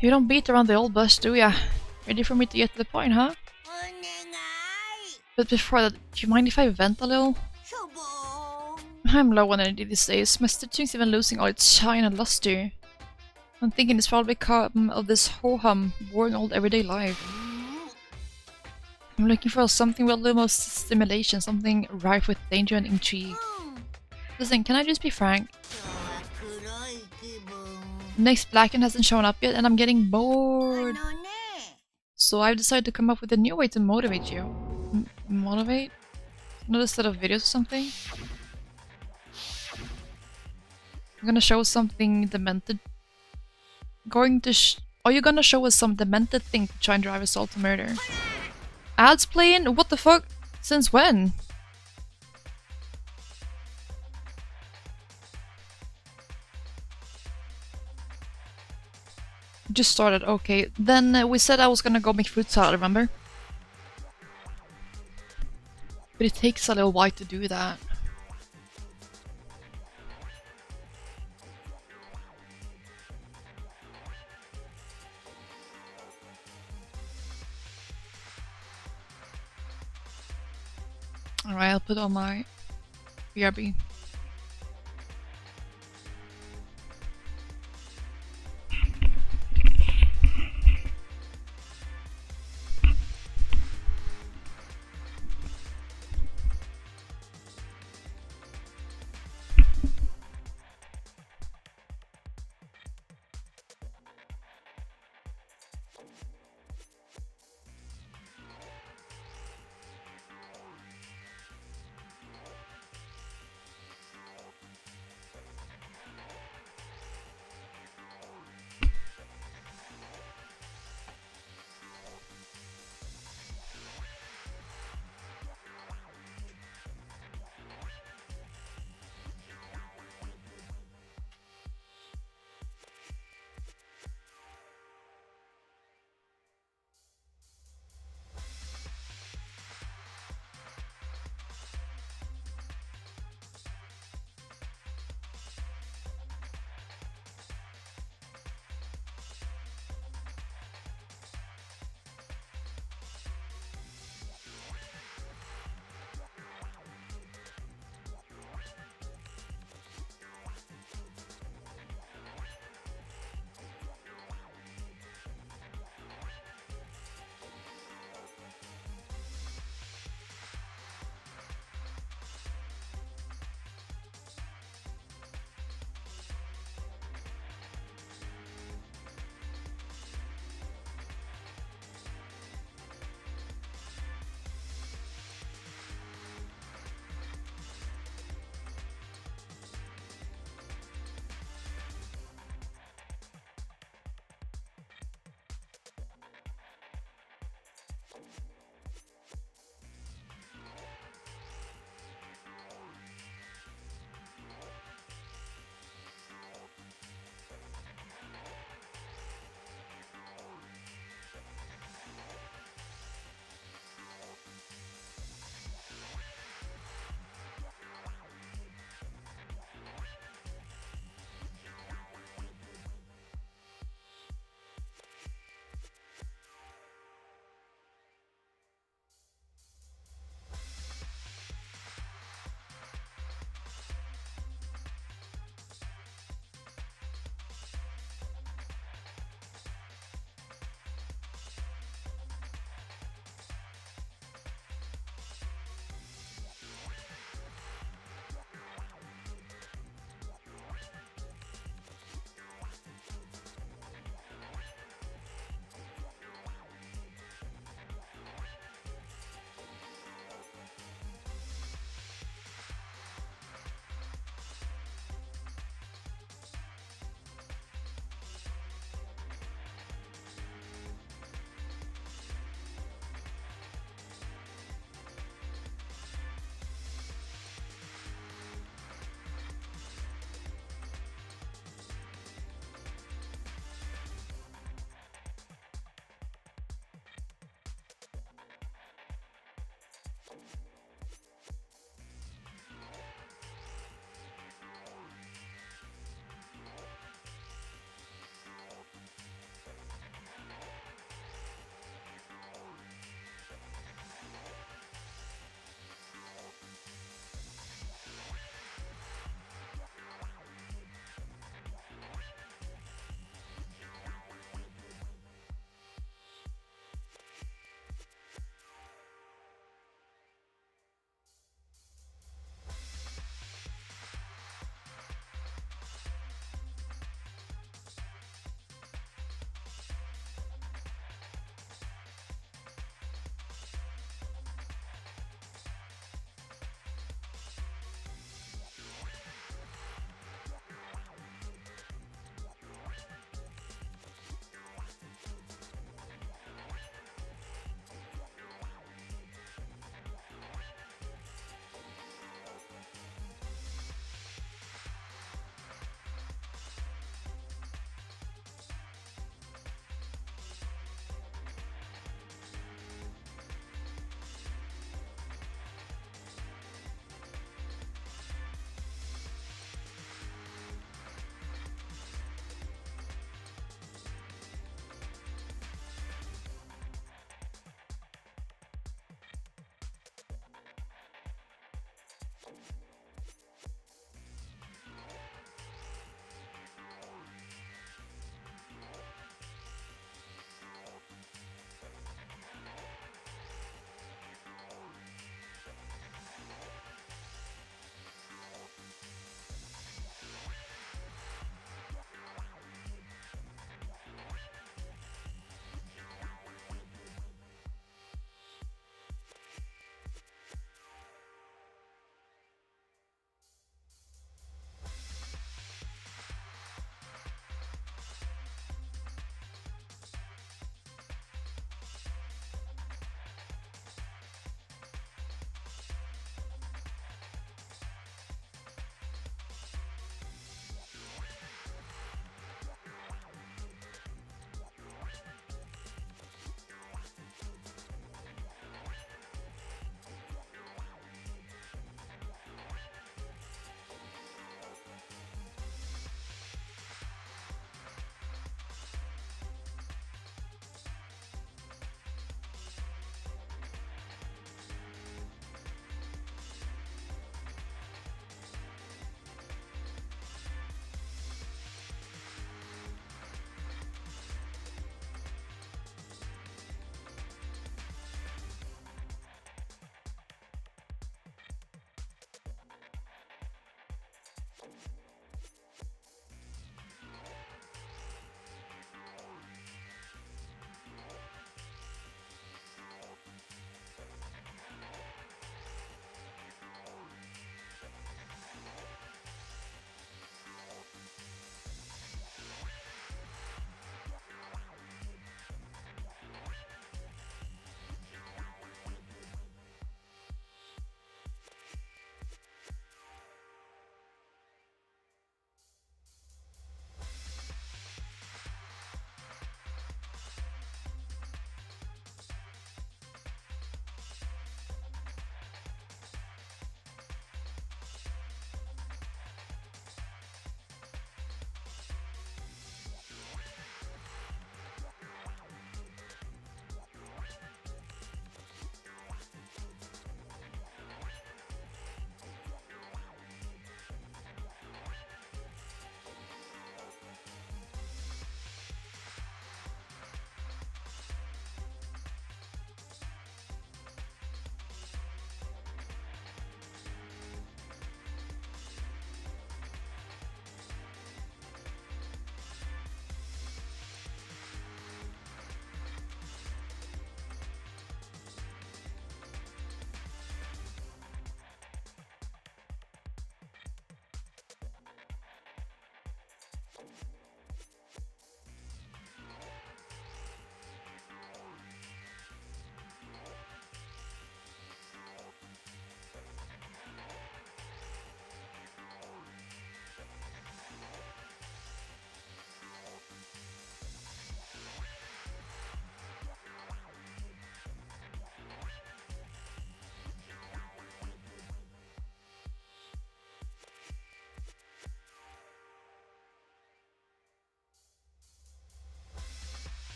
You don't beat around the old bush, do ya? Ready for me to get to the point, huh? But before that, do you mind if I vent a little? I'm low on energy these days. My stitching's even losing all its shine and luster. I'm thinking it's probably come of this ho-hum, boring old everyday life. I'm looking for something with a little more stimulation, something rife with danger and intrigue. Listen, can I just be frank? Next Blacken hasn't shown up yet and I'm getting bored. So I've decided to come up with a new way to motivate you. Motivate? Another set of videos or something? I'm gonna show something demented. Are you gonna show us some demented thing to try and drive us all to murder? Ads playing? What the fuck? Since when? Just started, okay. Then we said I was gonna go make fruit salad, remember? But it takes a little while to do that. Alright, I'll put on my BRB.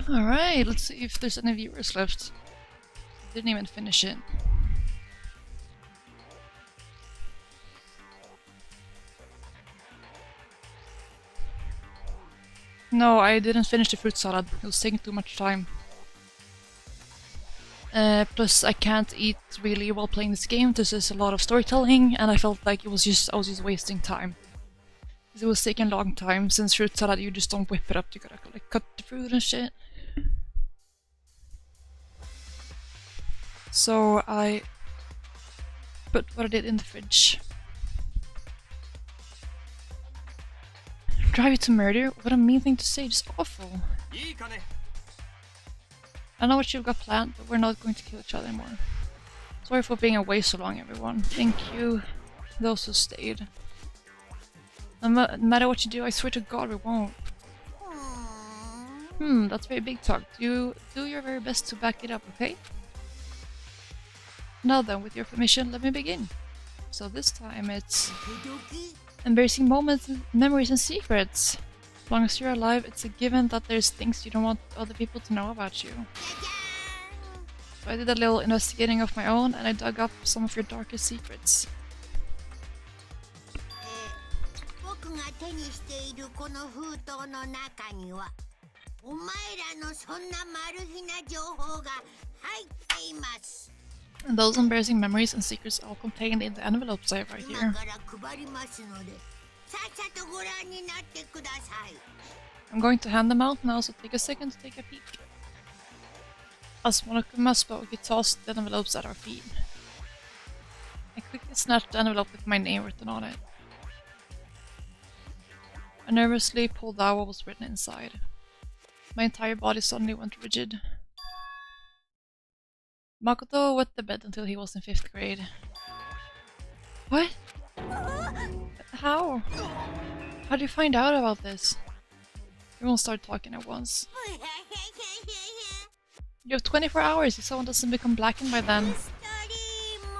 Alright, let's see if there's any viewers left. Didn't even finish it. No, I didn't finish the fruit salad. It was taking too much time. Plus, I can't eat really while playing this game. This is a lot of storytelling, and I felt like I was just wasting time. Because it was taking a long time. Since fruit salad, you just don't whip it up. You gotta like cut the fruit and shit. So I put what I did in the fridge. Drive you to murder? What a mean thing to say, just awful. I know what you've got planned, but we're not going to kill each other anymore. Sorry for being away so long, everyone. Thank you, those who stayed. No matter what you do, I swear to God we won't. That's very big talk. You do your very best to back it up, okay? Now then, with your permission, let me begin. So this time it's embarrassing moments, memories and secrets. As long as you're alive, it's a given that there's things you don't want other people to know about you. So I did a little investigating of my own, and I dug up some of your darkest secrets. And those embarrassing memories and secrets are all contained in the envelopes I have right here. I'm going to hand them out now, so take a second to take a peek. As Monokuma spoke, he tossed the envelopes at our feet. I quickly snatched the envelope with my name written on it. I nervously pulled out what was written inside. My entire body suddenly went rigid. Makoto wet the bed until he was in 5th grade. What? How? How did you find out about this? Everyone started talking at once. You have 24 hours if someone doesn't become blackened by then.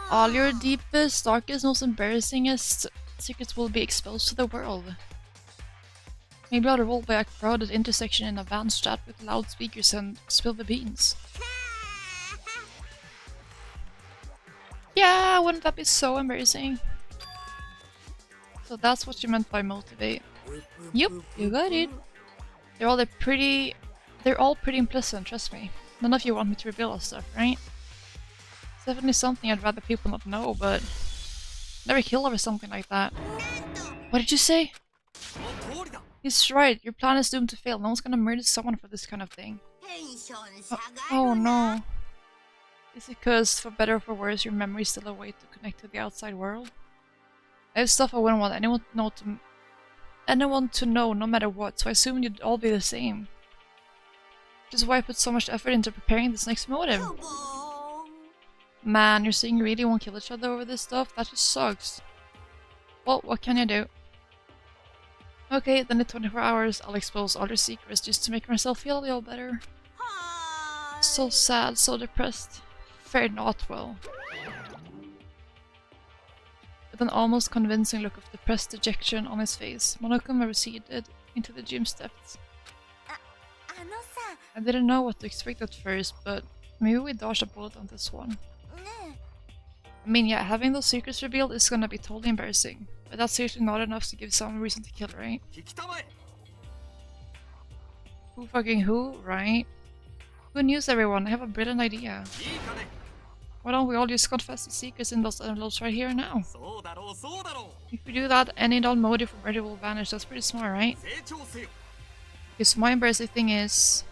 All your deepest, darkest, most embarrassingest secrets will be exposed to the world. Maybe I'll roll by a crowded intersection in a van strapped with loudspeakers and spill the beans. Yeah, wouldn't that be so embarrassing? So that's what you meant by motivate. Yup, you got it. They're all pretty implicit, trust me. None of you want me to reveal all stuff, right? It's definitely something I'd rather people not know, but never kill over something like that. What did you say? He's right, your plan is doomed to fail. No one's gonna murder someone for this kind of thing. Oh no. Is it because, for better or for worse, your memory is still a way to connect to the outside world? I have stuff I wouldn't want anyone to know no matter what, so I assumed you'd all be the same. Which is why I put so much effort into preparing this next motive. Man, you're saying you really won't kill each other over this stuff? That just sucks. Well, what can you do? Okay, then in 24 hours I'll expose all your secrets just to make myself feel a little better. So sad, so depressed. Fared not well. With an almost convincing look of depressed dejection on his face, Monokuma receded into the gym steps. I didn't know what to expect at first, but maybe we dodged a bullet on this one. I mean, yeah, having those secrets revealed is gonna be totally embarrassing, but that's seriously not enough to give someone a reason to kill, right? Who fucking who, right? Good news, everyone, I have a brilliant idea. Why don't we all just confess the secrets in those envelopes right here and now? If we do that, any dull motive for murder will vanish. That's pretty smart, right? Because my embarrassing thing is...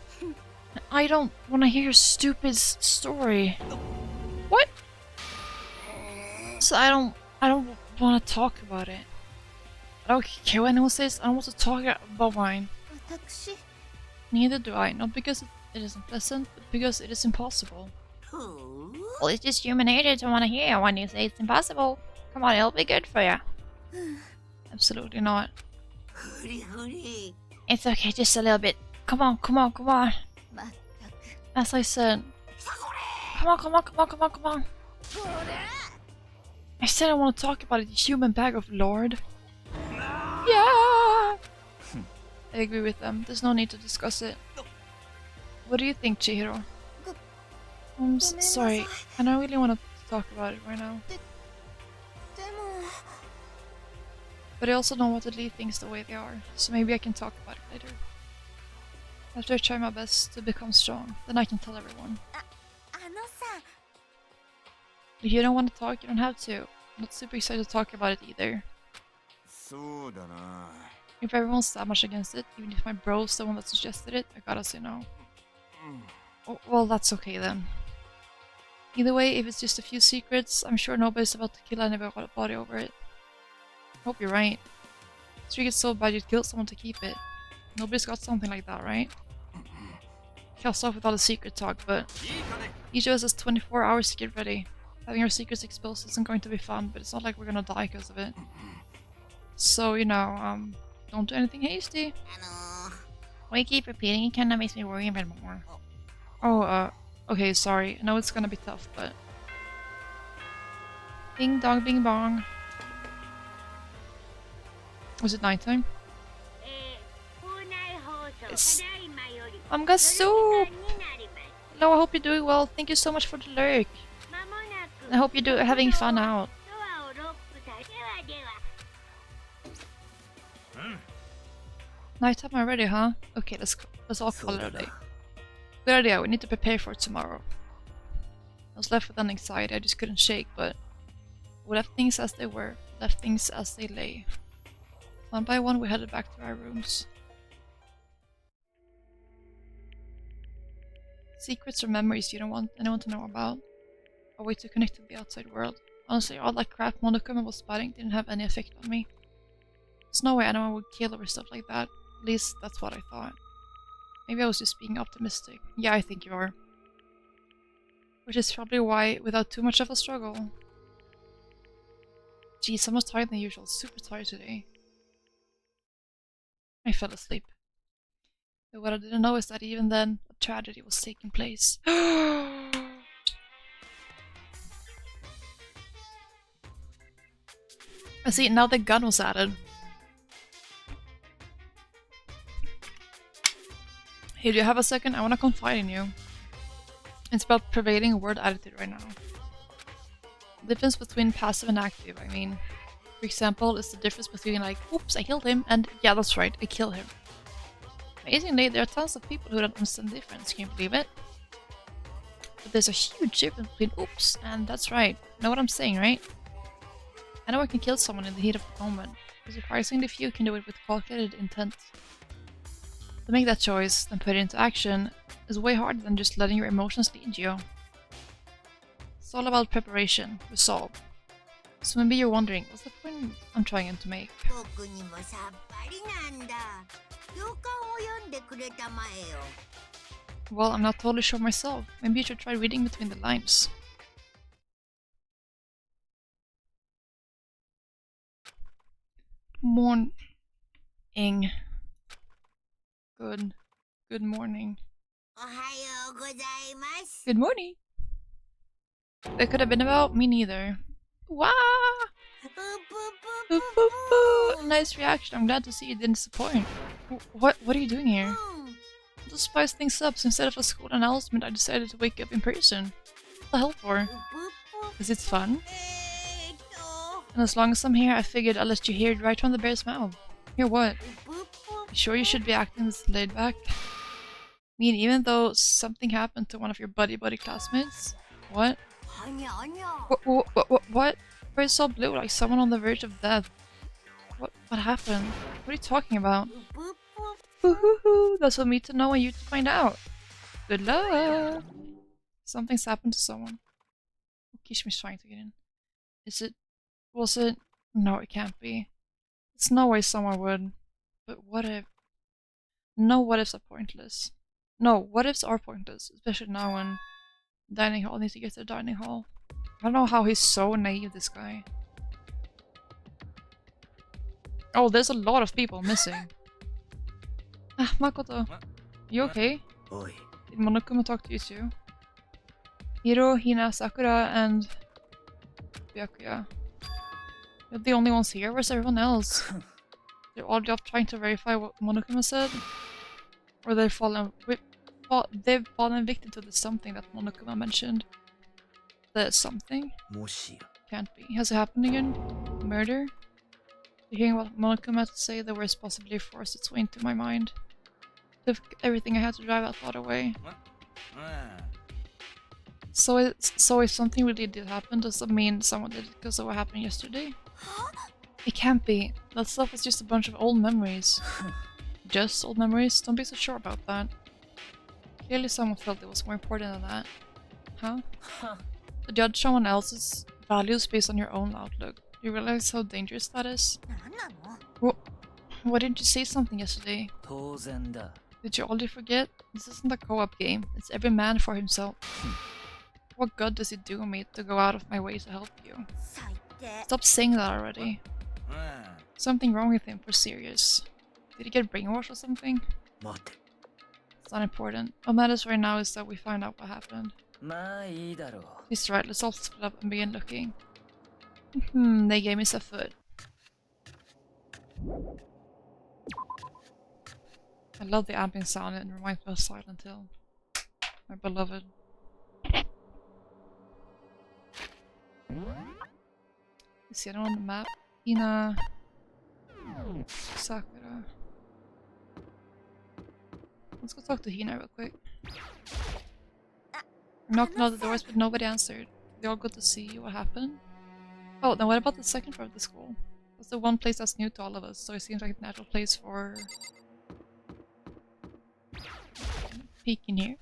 I don't want to hear your stupid story. What? So I don't want to talk about it. I don't care what anyone says. I don't want to talk about mine. Neither do I. Not because it isn't pleasant, but because it is impossible. Well, it's just human nature to want to hear when you say it's impossible. Come on, it'll be good for you. Absolutely not. It's okay, just a little bit. Come on, come on, come on. As I said. Come on, come on, come on, come on, come on. I said I want to talk about it, you human bag of lord. Yeah! I agree with them. There's no need to discuss it. What do you think, Chihiro? Sorry, I don't really want to talk about it right now. But I also don't want to leave things the way they are, so maybe I can talk about it later. After I try my best to become strong, then I can tell everyone. If you don't want to talk, you don't have to. I'm not super excited to talk about it either. If everyone's that much against it, even if my bro's the one that suggested it, I gotta say no. Oh, well, that's okay then. Either way, if it's just a few secrets, I'm sure nobody's about to kill anybody over it. I hope you're right. Streak is so bad you'd kill someone to keep it. Nobody's got something like that, right? Cast off with all the secret talk, but each of us has 24 hours to get ready. Having our secrets exposed isn't going to be fun, but it's not like we're gonna die because of it. So, you know, don't do anything hasty. Why you keep repeating it kinda makes me worry a bit more. Oh, okay, sorry. I know it's gonna be tough, but... Bing dong bing bong. Was it nighttime? Yes. I'm got soup! Hello, I hope you're doing well. Thank you so much for the lurk. I hope you're having fun out. Nighttime already, huh? Okay, let's all call it a day. Good idea, we need to prepare for it tomorrow. I was left with an anxiety I just couldn't shake, but we left things as they were, left things as they lay. One by one we headed back to our rooms. Secrets or memories you don't want anyone to know about. A way to connect with the outside world. Honestly, all that crap Monokuma was spotting didn't have any effect on me. There's no way anyone would kill over stuff like that. At least that's what I thought. Maybe I was just being optimistic. Yeah, I think you are. Which is probably why, without too much of a struggle... Geez, I'm more tired than usual. Super tired today. I fell asleep. But what I didn't know is that even then, a tragedy was taking place. I see, now the gun was added. Hey, do you have a second? I want to confide in you. It's about prevailing a word attitude right now. The difference between passive and active, I mean. For example, is the difference between like, oops, I killed him, and yeah, that's right, I killed him. Amazingly, there are tons of people who don't understand the difference, can you believe it? But there's a huge difference between oops and that's right. Know what I'm saying, right? Anyone can kill someone in the heat of the moment, but surprisingly few can do it with calculated intent. To make that choice, then put it into action, is way harder than just letting your emotions lead you. It's all about preparation, resolve. So maybe you're wondering, what's the point I'm trying to make? Well, I'm not totally sure myself. Maybe you should try reading between the lines. Morning. Good morning. Good morning. It could have been about me neither. Wah! Boo, boo, boo. Nice reaction. I'm glad to see you didn't disappoint. What are you doing here? To spice things up, so instead of a school announcement, I decided to wake up in person. What the hell for? Because it's fun. And as long as I'm here, I figured I'll let you hear it right from the bear's mouth. Hear what? You sure you should be acting this laid back? I mean, even though something happened to one of your buddy classmates? What? What? Why is so blue, like someone on the verge of death? What happened? What are you talking about? Hoo-hoo-hoo, that's for me to know and you to find out. Good luck! Something's happened to someone. Kishimi's trying to get in. Was it? No, it can't be. There's no way someone would. But what if? No what ifs are pointless. No, what ifs are pointless, especially now when dining hall needs to get to the dining hall. I don't know how he's so naive, this guy. Oh, there's a lot of people missing. Ah, Makoto. You okay? Did Monokuma talk to you too? Hiro, Hina, Sakura, and Byakuya. You're the only ones here? Where's everyone else? They're all off trying to verify what Monokuma said? Or they're falling... Wait, they've fallen victim to the something that Monokuma mentioned. The something? もしや Can't be. Has it happened again? Murder? Hearing what Monokuma had to say, the worst possibly forced its way into my mind. Took everything I had to drive that thought away. So if something really did happen, does that mean someone did it because of what happened yesterday? It can't be. That stuff is just a bunch of old memories. Just old memories? Don't be so sure about that. Clearly someone felt it was more important than that. Huh? To judge someone else's values based on your own outlook. You realize how dangerous that is? なんなの Why didn't you say something yesterday? 当然だ Did you already forget? This isn't a co-op game. It's every man for himself. What good does it do me to go out of my way to help you? 最低 Stop saying that already. Something wrong with him, for serious. Did he get brainwashed or something? 待て It's not important. What matters right now is that we find out what happened. まあいいだろう He's right, let's all split up and begin looking. They gave me some food. I love the ambient sound, it reminds me of Silent Hill. My beloved. You see anyone on the map? Ina... Sakura. Let's go talk to Hina real quick. Knocked on all the doors, but nobody answered. They all got to see what happened. Oh, then what about the second floor of the school? That's the one place that's new to all of us, so it seems like a natural place for... peek in here.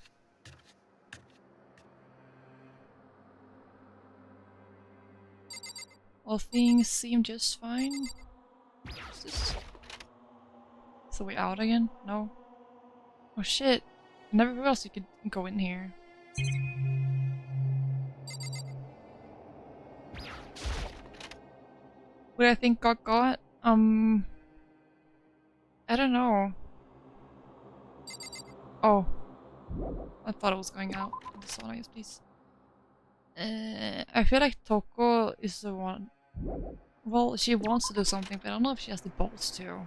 All things seem just fine. What's this? Is the way out again? No. Oh shit. I never realized you could go in here. What I think got? I don't know. Oh. I thought it was going out. The sauna, yes please. I feel like Toko is the one. Well, she wants to do something, but I don't know if she has the balls to.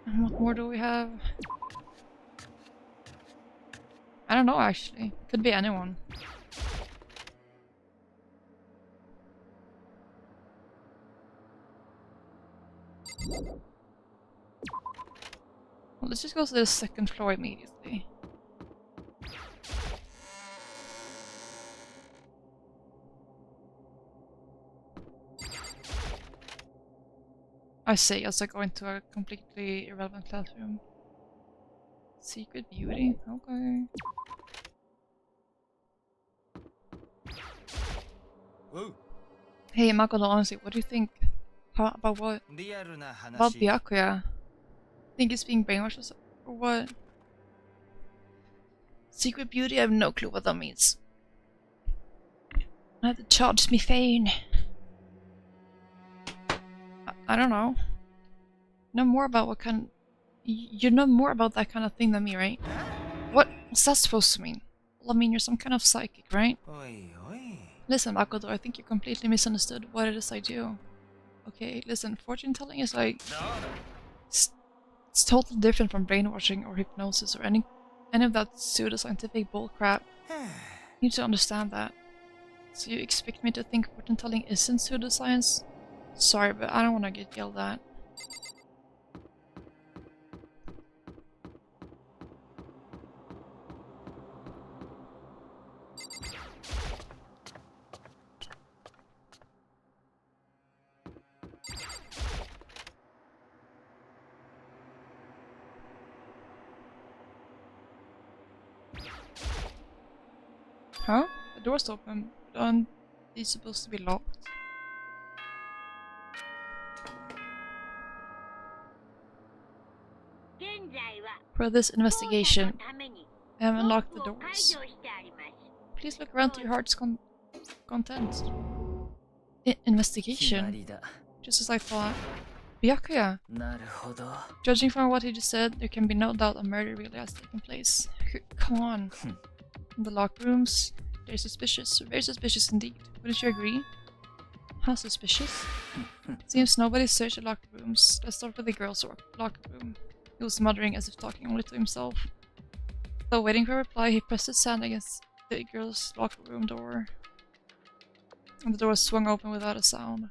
And what more do we have? I don't know actually. Could be anyone. Well, let's just go to the second floor immediately. I say as I go into a completely irrelevant classroom. Secret beauty? Okay. Hey Makoto, honestly, what do you think? About what? リアルな About 話 Byakuya? Think he's being brainwashed or what? Secret beauty? I have no clue what that means. I have to charge me fane. I don't know. Know more about what kind... You know more about that kind of thing than me, right? What's that supposed to mean? Well, I mean, you're some kind of psychic, right? おいおい Listen, Makoto, I think you completely misunderstood what it is I do. Okay, listen, fortune telling is like... It's totally different from brainwashing or hypnosis or any of that pseudoscientific bullcrap. You need to understand that. So you expect me to think fortune telling isn't pseudoscience? Sorry, but I don't want to get yelled at. Huh? The door's open. Aren't these supposed to be locked? For this investigation, I have unlocked the doors. Please look around to your heart's content. Investigation? 決まりだ Just as I thought. Byakuya! なるほど Judging from what he just said, there can be no doubt a murder really has taken place. Come on. In the locker rooms, they're suspicious. Very suspicious indeed. Wouldn't you agree? How suspicious? Seems nobody searched the locker rooms. Let's start with the girls' locker room. He was muttering as if talking only to himself. Though waiting for a reply, he pressed his hand against the girl's locker room door. And the door swung open without a sound.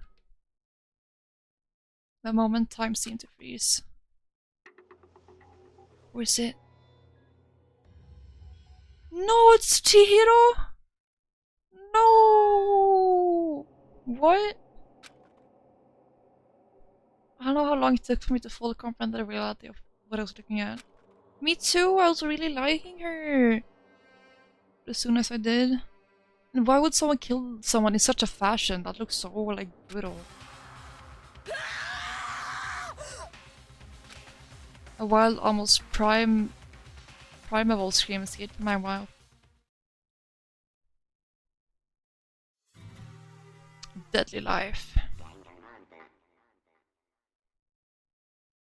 The moment, time seemed to freeze. Where is it? No, it's Chihiro! No! What? I don't know how long it took for me to fully comprehend the reality of what I was looking at. Me too, I was really liking her! As soon as I did. And why would someone kill someone in such a fashion? That looks so, like, brutal. A wild, almost primeval scream escaped from my mouth. Deadly life.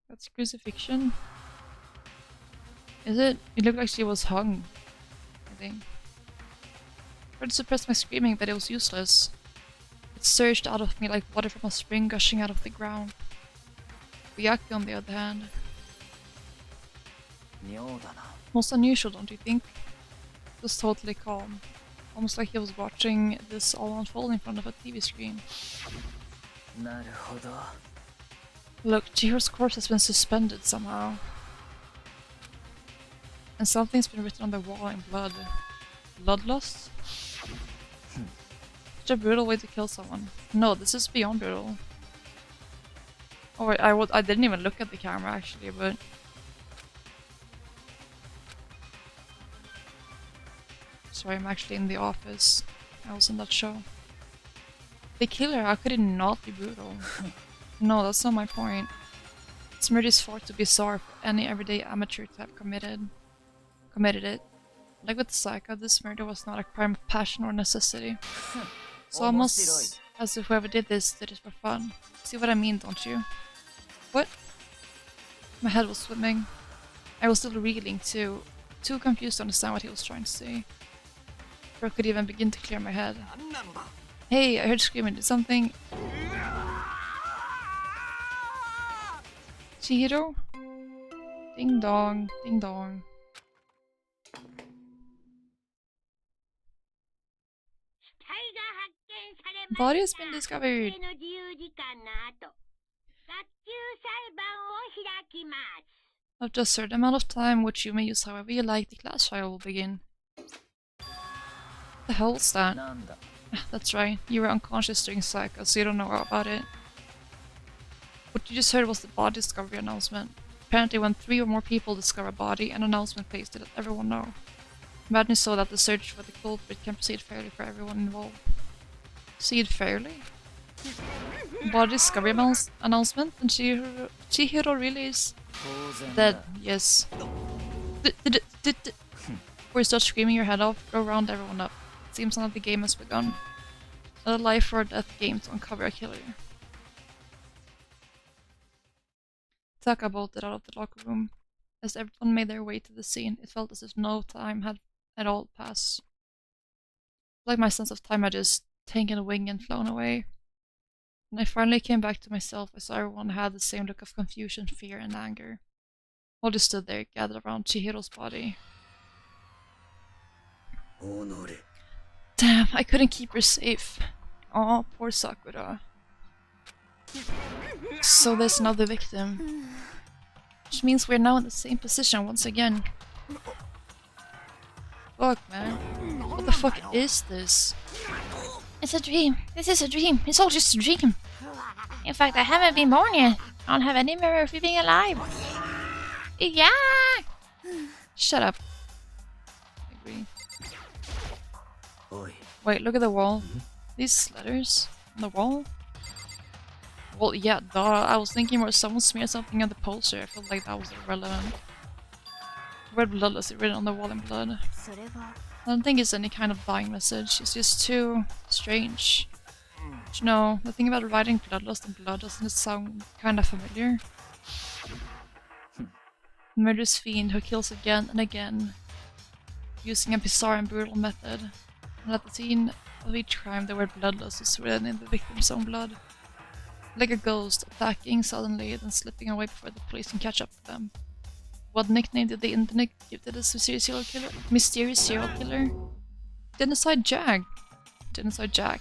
That's crucifixion. Is it? It looked like she was hung, I think. I tried to suppress my screaming, but it was useless. It surged out of me like water from a spring gushing out of the ground. Byaku, on the other hand. 妙だな。 Most unusual, don't you think? It was totally calm. Almost like he was watching this all unfold in front of a TV screen. なるほど。 Look, Chihiro's corpse has been suspended somehow. And something's been written on the wall in blood. Bloodlust? Such a brutal way to kill someone. No, this is beyond brutal. Oh wait, I didn't even look at the camera actually, but... Sorry, I'm actually in the office. I was in that show. The killer, how could it not be brutal? No, that's not my point. This murder is far too bizarre for any everyday amateur to have committed it. Like with the Psycho, this murder was not a crime of passion or necessity. So almost as if whoever did this for fun. See what I mean, don't you? What? My head was swimming. I was still reeling too confused to understand what he was trying to say. Before I could even begin to clear my head. Hey, I heard screaming. Did something... Chihiro? Ding dong, ding dong. Body has been discovered. After a certain amount of time, which you may use however you like, the class trial will begin. The hell was that? なんだ。 That's right, you were unconscious during Psycho, so you don't know about it. What you just heard was the body discovery announcement. Apparently when 3 or more people discover a body, an announcement plays to let everyone know. Imagine so that the search for the culprit can proceed fairly for everyone involved. Proceed fairly? Body discovery announcement? And Chihiro really is 当然 dead, だ。 yes. Or you start screaming your head off, go round everyone up. It seems like the game has begun. A life or death game to uncover a killer. Taka bolted out of the locker room. As everyone made their way to the scene, it felt as if no time had at all passed. Like my sense of time had just taken a wing and flown away. When I finally came back to myself, I saw everyone had the same look of confusion, fear, and anger. All just stood there, gathered around Chihiro's body. 己。 Damn, I couldn't keep her safe. Aw, poor Sakura. So there's another victim. Which means we're now in the same position once again. Fuck, man. What the fuck is this? It's a dream. This is a dream. It's all just a dream. In fact, I haven't been born yet. I don't have any memory of being alive. Yeah! Shut up. I agree. おい。 Wait, look at the wall. These letters on the wall? Well, yeah, duh. I was thinking more someone smeared something on the poster. I felt like that was irrelevant. The word bloodless is written on the wall in blood. I don't think it's any kind of dying message. It's just too strange. But you know, the thing about writing bloodlust in blood, doesn't it sound kind of familiar? A murderous fiend who kills again and again, using a bizarre and brutal method. And at the scene of each crime, the word bloodlust is written in the victim's own blood. Like a ghost attacking suddenly, then slipping away before the police can catch up to them. What nickname did the internet give to this mysterious serial killer? Genocide Jack. Genocide Jack.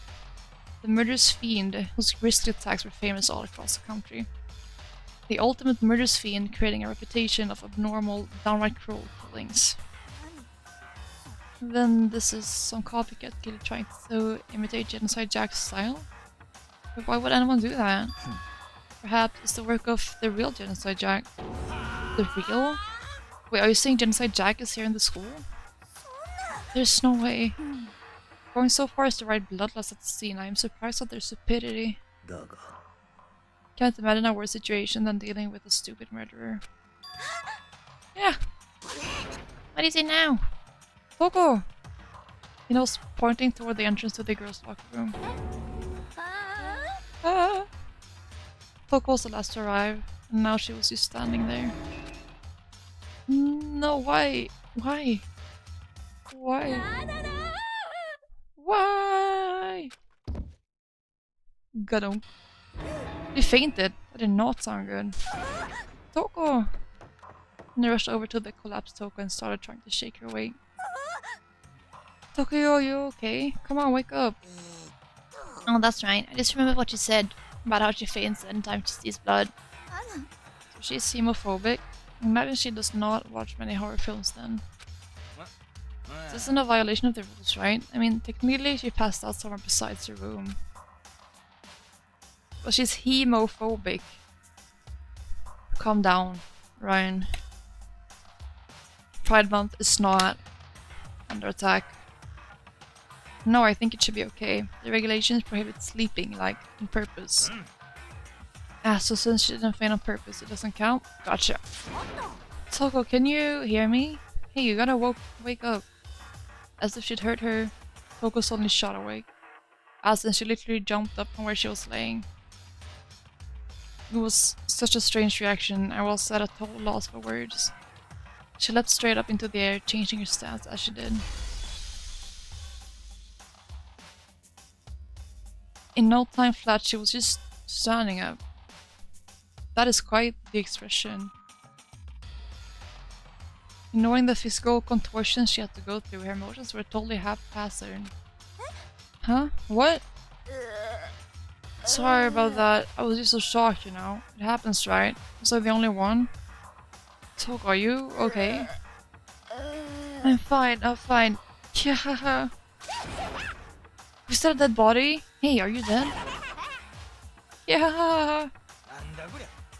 The murderous fiend whose grisly attacks were famous all across the country. The ultimate murderous fiend, creating a reputation of abnormal, downright cruel killings. Then this is some copycat killer trying to imitate Genocide Jack's style? But why would anyone do that? Perhaps it's the work of the real Genocide Jack. The real? Wait, are you saying Genocide Jack is here in the school? There's no way. Going so far as to write bloodlust at the scene, I am surprised at their stupidity. だが Can't imagine a worse situation than dealing with a stupid murderer. Yeah, What is it now? Toko! He was pointing toward the entrance to the girls' locker room. Ah. Toko was the last to arrive, and now she was just standing there. No, why? Why? Why? Why? Got him. He fainted. That did not sound good. Toko! And I rushed over to the collapsed Toko and started trying to shake her awake. Toko, are you okay? Come on, wake up. Oh, that's right. I just remember what you said about how she faints anytime she sees blood. So she's homophobic. Imagine she does not watch many horror films then. This isn't a violation of the rules, right? I mean, technically she passed out somewhere besides her room. But she's homophobic. Calm down, Ryan. Pride Month is not under attack. No, I think it should be okay. The regulations prohibit sleeping, like, on purpose. Ah, so since she didn't faint on purpose, it doesn't count? Gotcha. Toko, can you hear me? Hey, you gotta wake up. As if she'd heard her, Toko suddenly shot awake. As in, she literally jumped up from where she was laying. It was such a strange reaction, I was at a total loss for words. She leapt straight up into the air, changing her stance as she did. In no time flat, she was just standing up. That is quite the expression. Ignoring the physical contortions she had to go through, her emotions were totally haphazard. Huh? What? Sorry about that. I was just so shocked, you know. It happens, right? Was I the only one? Toko, are you okay? I'm fine, I'm fine. Yeah. Was that a dead body? Hey, are you dead? Yeah.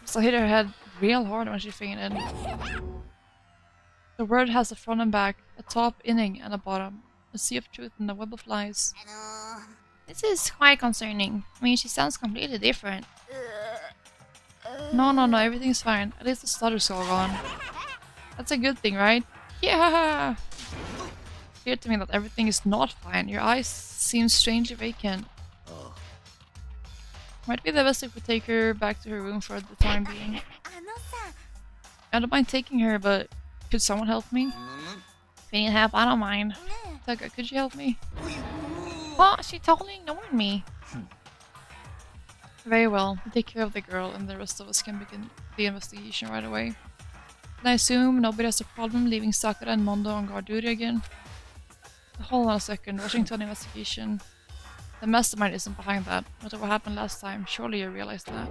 So I hit her head real hard when she fainted. The word has a front and back, a top, inning, and a bottom. A sea of truth and a web of lies. This is quite concerning. I mean, she sounds completely different. No, everything's fine. At least the stutter's all gone. That's a good thing, right? Yeah! It's clear to me that everything is not fine. Your eyes seem strangely vacant. Might be the best if we take her back to her room for the time being. I don't mind taking her, but could someone help me? If you need help, I don't mind. Taka, could you help me? What? She totally ignored me. Very well. We'll take care of the girl and the rest of us can begin the investigation right away. And I assume nobody has a problem leaving Sakura and Mondo on guard duty again? Hold on a second, rushing to an investigation. The mastermind isn't behind that. After what happened last time, surely you realized that.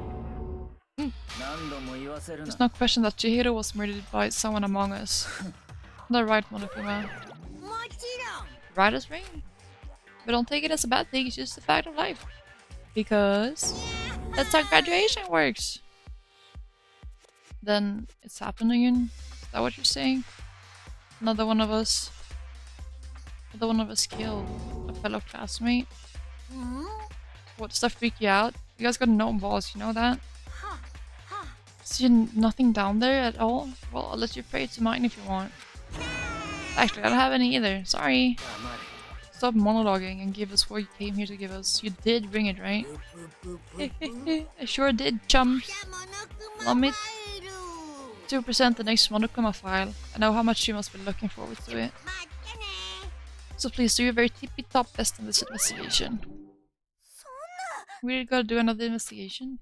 There's no question that Chihiro was murdered by someone among us. They're right, Monokuma. Right as rain. But don't take it as a bad thing, it's just a fact of life. Because that's how graduation works. Then it's happening again? Is that what you're saying? Another one of us killed a fellow classmate. What, does that freak you out? You guys got no balls, you know that? Is there nothing down there at all? Well, I'll let you pray to mine if you want. Actually, I don't have any either. Sorry. Stop monologuing and give us what you came here to give us. You did bring it, right? I sure did, chum. Allow me to present the next Monokuma file. I know how much you must be looking forward to it. So please do your very tippy-top best in this investigation. We really gotta do another investigation?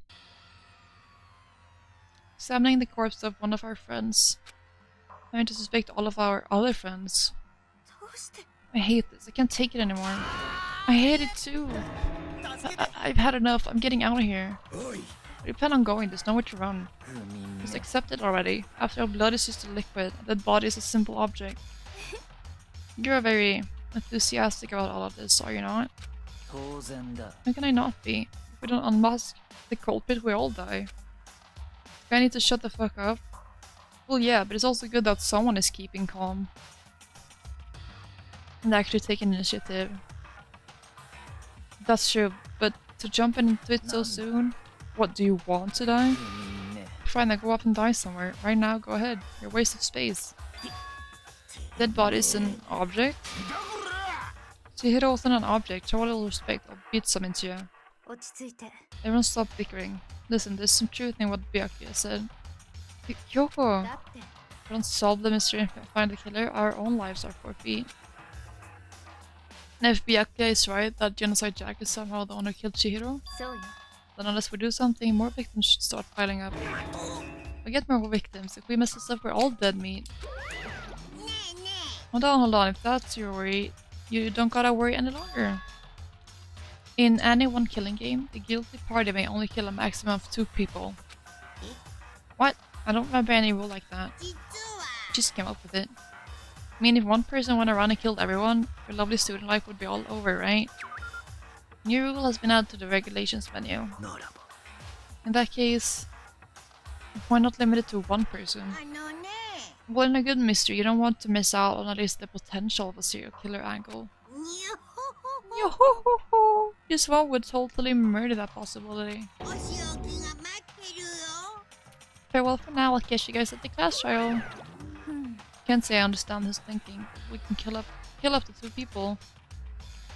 Examining the corpse of one of our friends. I mean to suspect all of our other friends. どうして I hate this. I can't take it anymore. I hate it too. I've had enough. I'm getting out of here. I plan on going. There's nowhere to run. Just accept it already. After all, blood is just a liquid. That body is a simple object. You're very enthusiastic about all of this, are you not? 当然だ How can I not be? If we don't unmask the culprit, we all die. Do I need to shut the fuck up? Well, yeah, but it's also good that someone is keeping calm. And actually taking initiative. That's true, but to jump into it so soon? What, do you want to die? 不眠ね Fine, then go up and die somewhere. Right now, go ahead. You're a waste of space. Dead body is an object? Chihiro wasn't an object. Show a little respect. I'll beat some into you. 落ち着いて Everyone stop bickering. Listen, there's some truth in what Byakuya said. Kyoko! だって If we don't solve the mystery and find the killer, our own lives are forfeit. And if Byakuya is right that Genocide Jack is somehow the one who killed Chihiro, そうよ then unless we do something, more victims should start piling up. We get more victims. If we mess this up, we're all dead meat. Hold on. If that's your worry, you don't gotta worry any longer. In any one killing game, the guilty party may only kill a maximum of 2 people. What? I don't remember any rule like that. Just came up with it. I mean, if one person went around and killed everyone, your lovely student life would be all over, right? New rule has been added to the regulations menu. ならば In that case, why not limit it to 1 person? あのね Well, in a good mystery, you don't want to miss out on at least the potential of a serial killer angle. にゃほほほ Yo-ho-ho-ho! Just one would totally murder that possibility. お仕置きが待ってるよ Farewell for now, I'll catch you guys at the class trial. Can't say I understand his thinking. We can kill up to 2 people.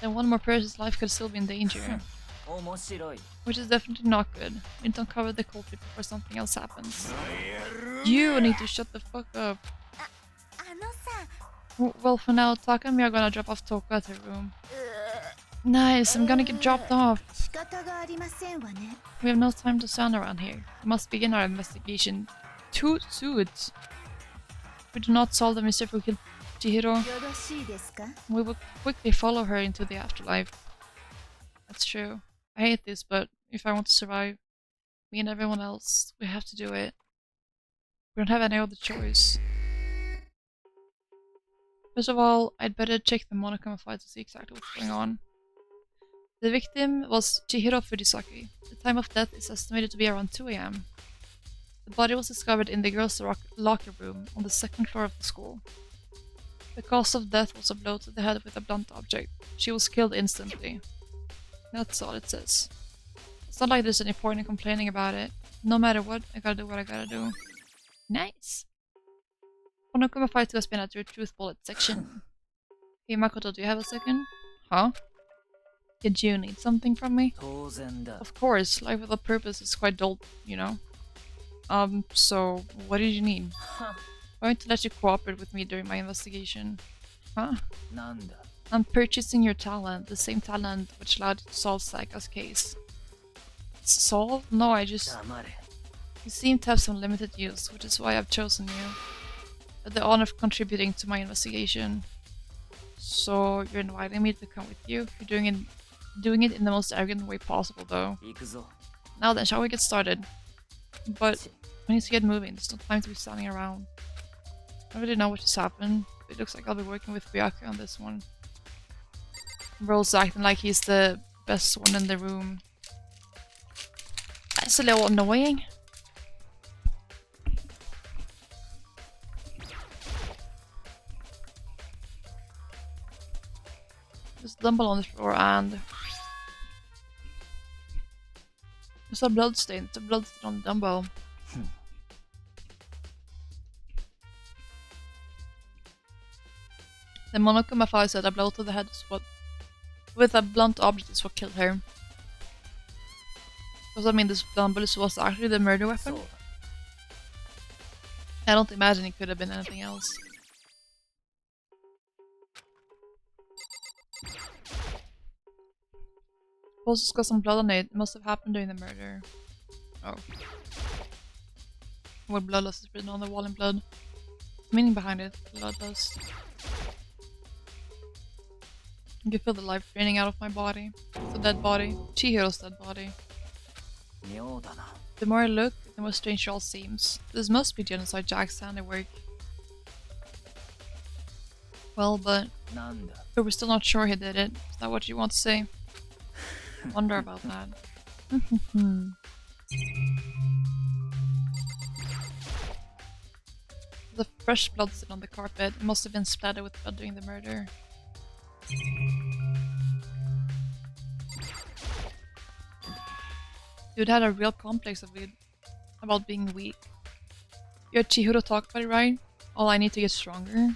Then one more person's life could still be in danger. 面白い Which is definitely not good. We need to uncover the culprit before something else happens. You need to shut the fuck up. あのさ Well, for now, Taka and me are gonna drop off Toko at her room. Nice, I'm gonna get dropped off. 仕方がありませんわね We have no time to stand around here. We must begin our investigation. Toot toot! If we do not solve the mystery who killed Chihiro, よろしいですか we will quickly follow her into the afterlife. That's true. I hate this, but if I want to survive, me and everyone else, we have to do it. We don't have any other choice. First of all, I'd better check the monochrome fight to see exactly what's going on. The victim was Chihiro Fujisaki. The time of death is estimated to be around 2 AM. The body was discovered in the girls' locker room on the 2nd floor of the school. The cause of death was a blow to the head with a blunt object. She was killed instantly. That's all it says. It's not like there's any point in complaining about it. No matter what, I gotta do what I gotta do. Nice! Monokuma Fight has been at your truth bullet section. Hey Makoto, do you have a second? Huh? Did you need something from me? 当然だ Of course, life without purpose is quite dull, you know? So, what did you need? は I'm going to let you cooperate with me during my investigation. Huh? なんだ I'm purchasing your talent, the same talent which allowed you to solve Saka's case. Solve? No, I just... 黙れ You seem to have some limited use, which is why I've chosen you. Had the honor of contributing to my investigation. So, you're inviting me to come with you? You're doing it in the most arrogant way possible, though. 行くぞ Now then, shall we get started? But we need to get moving. There's no time to be standing around. I don't really know what just happened. It looks like I'll be working with Byakuya on this one. Bro's acting like he's the best one in the room. That's a little annoying. There's a dumbbell on the floor and there's a blood stain. It's a blood stain on the dumbbell. The Monokuma Fire said a blow to the head is what, with a blunt object, is what killed her. Does that mean this dumbbell was actually the murder そう weapon? だ I don't imagine it could have been anything else. Also, it's got some blood on it. It must have happened during the murder. Oh. Where blood loss is written on the wall in blood. meaning behind it. A lot does. I can feel the life draining out of my body. It's a dead body. Chihiro's dead body. 妙だな。 The more I look, the more strange it all seems. This must be Genocide Jack's handiwork. Well, but なんだ。 we're still not sure he did it. Is that what you want to say? Wonder about that. The fresh blood still on the carpet. It must have been splattered with blood during the murder. Dude had a real complex about being weak. You heard Chihiro talk about it, right? All I need to get stronger.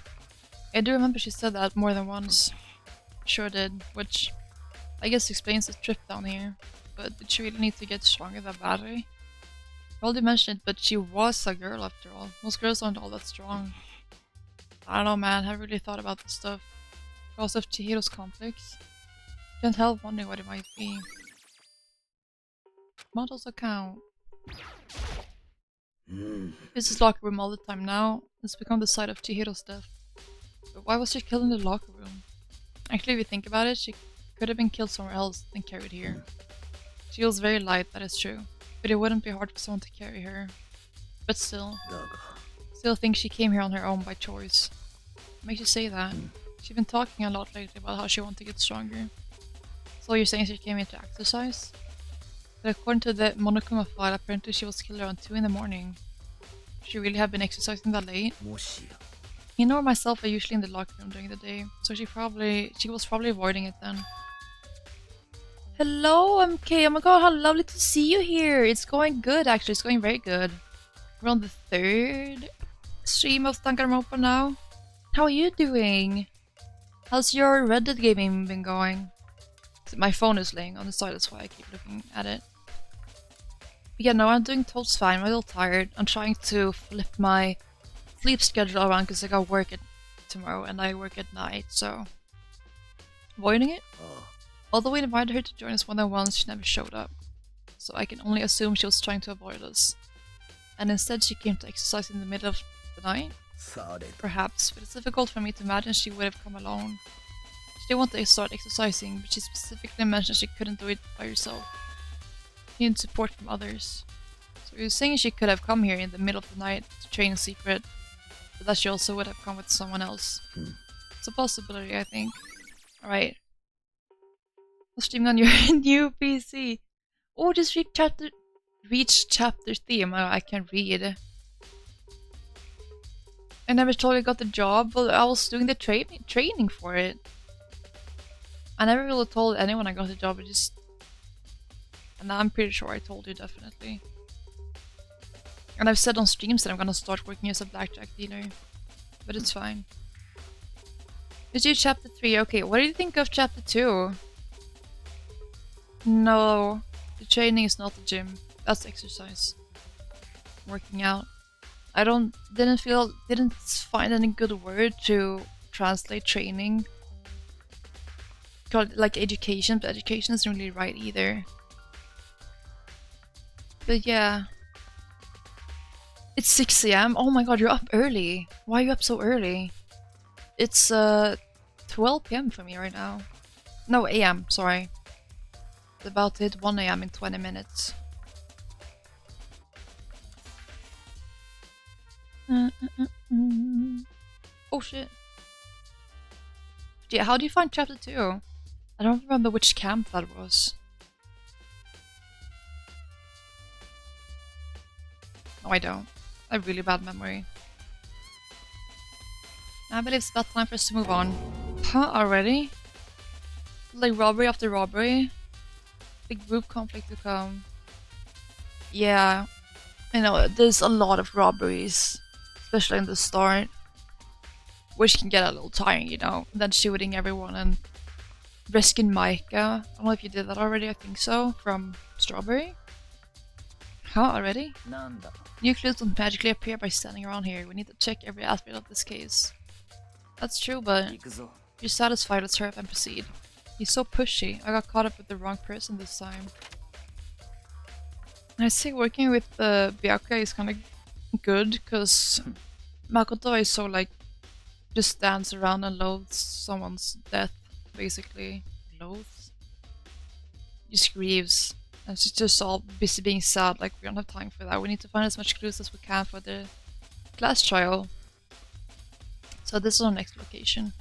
I do remember she said that more than once. Sure did, which I guess explains the trip down here. But did she really need to get stronger that badly? Well, you mentioned it, but she was a girl after all. Most girls aren't all that strong. I don't know, man. I haven't really thought about this stuff. Because of Chihiro's complex. Can't help wondering what it might be. Might also count. This is locker room all the time now. It's become the site of Chihiro's death. But why was she killed in the locker room? Actually, if you think about it, she could have been killed somewhere else than carried here. She feels very light, that is true. But it wouldn't be hard for someone to carry her. But still. Still think she came here on her own by choice. What makes you say that? She's been talking a lot lately about how she wants to get stronger. So you're saying she came here to exercise? But according to the Monokuma file, apparently she was killed around 2 in the morning. Should she really have been exercising that late? もしや。 You know, myself are usually in the locker room during the day, so she was probably avoiding it then. Hello, MK. Oh my god, how lovely to see you here. It's going good, actually. It's going very good. We're on the 3rd stream of Danganronpa now. How are you doing? How's your Red Dead gaming been going? My phone is laying on the side, that's why I keep looking at it. But yeah, no, I'm doing totes fine. I'm a little tired. I'm trying to flip my sleep schedule around because I got work tomorrow and I work at night, so avoiding it. Although we invited her to join us more than once, she never showed up. So I can only assume she was trying to avoid us. And instead she came to exercise in the middle of the night? Perhaps, but it's difficult for me to imagine she would have come alone. She did want to start exercising, but she specifically mentioned she couldn't do it by herself. She needed support from others. So you're saying she could have come here in the middle of the night to train in secret, but that she also would have come with someone else. It's a possibility, I think. Alright. I'm streaming on your new PC. Oh, just reach chapter 3. I can't read. I never totally got the job, but I was doing the training for it. I never really told anyone I got the job, and I'm pretty sure I told you definitely. And I've said on streams that I'm gonna start working as a blackjack dealer. But it's fine. Did you chapter 3? Okay, what do you think of chapter 2? No, the training is not the gym. That's exercise. Working out. I didn't find any good word to translate training. Called like education, but education isn't really right either. But yeah. It's 6 AM. Oh my god, you're up early. Why are you up so early? It's 12 PM for me right now. No, AM, sorry. It's about to hit 1 AM in 20 minutes. Oh shit. Yeah, how do you find chapter 2? I don't remember which camp that was. No, I don't. I have really bad memory. I believe it's about time for us to move on. Huh, already? Like robbery after robbery? Big group conflict to come. Yeah. I know, there's a lot of robberies. Especially in the start. Which can get a little tiring, you know? And then shooting everyone and rescuing Micah. I don't know if you did that already, I think so. From Strawberry? Huh, already? なんだ。 New clues don't magically appear by standing around here. We need to check every aspect of this case. That's true, but 行くぞ。 you're satisfied, let's hurry up and proceed. He's so pushy. I got caught up with the wrong person this time. I say working with Byakuya is kind of good, because Makoto is so like just stands around and loathes someone's death, basically. Loathes? Just grieves. And she's just all busy being sad, like we don't have time for that. We need to find as much clues as we can for the class trial. So this is our next location.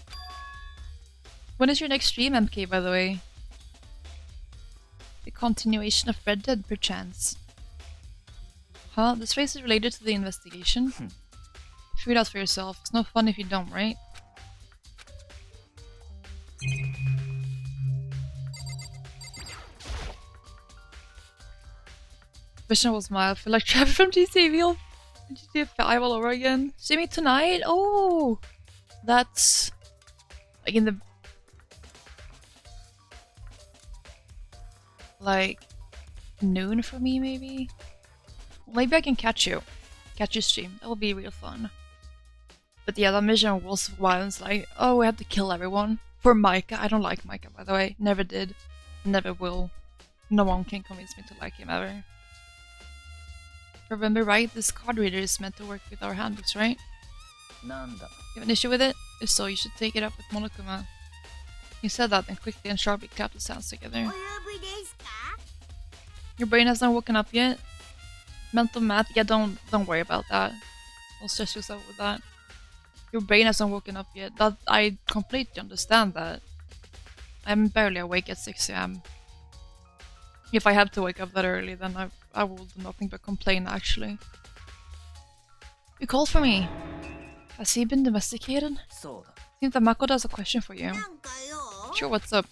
When is your next stream, MK, by the way? The continuation of Red Dead, perchance. Huh? This race is related to the investigation? Figure it out for yourself. It's no fun if you don't, right? Vision was my I feel like Trevor from GTA 5 all over again. See me tonight? Oh! That's... like in the... like... noon for me, maybe? Maybe I can catch you. Catch you stream. That will be real fun. But yeah, that mission was violence, like, oh, we have to kill everyone. For Micah. I don't like Micah, by the way. Never did. Never will. No one can convince me to like him ever. Remember right, this card reader is meant to work with our handbooks, right? You have an issue with it? If so, you should take it up with Monokuma. He said that and quickly and sharply clapped his hands together. Your brain hasn't woken up yet? Mental math? Yeah, don't worry about that. Don't stress yourself with that. Your brain hasn't woken up yet. That I completely understand that. I'm barely awake at 6 AM. If I had to wake up that early, then I will do nothing but complain, actually. You called for me. Has he been domesticated? Seems that Makoto has a question for you. Sure, what's up?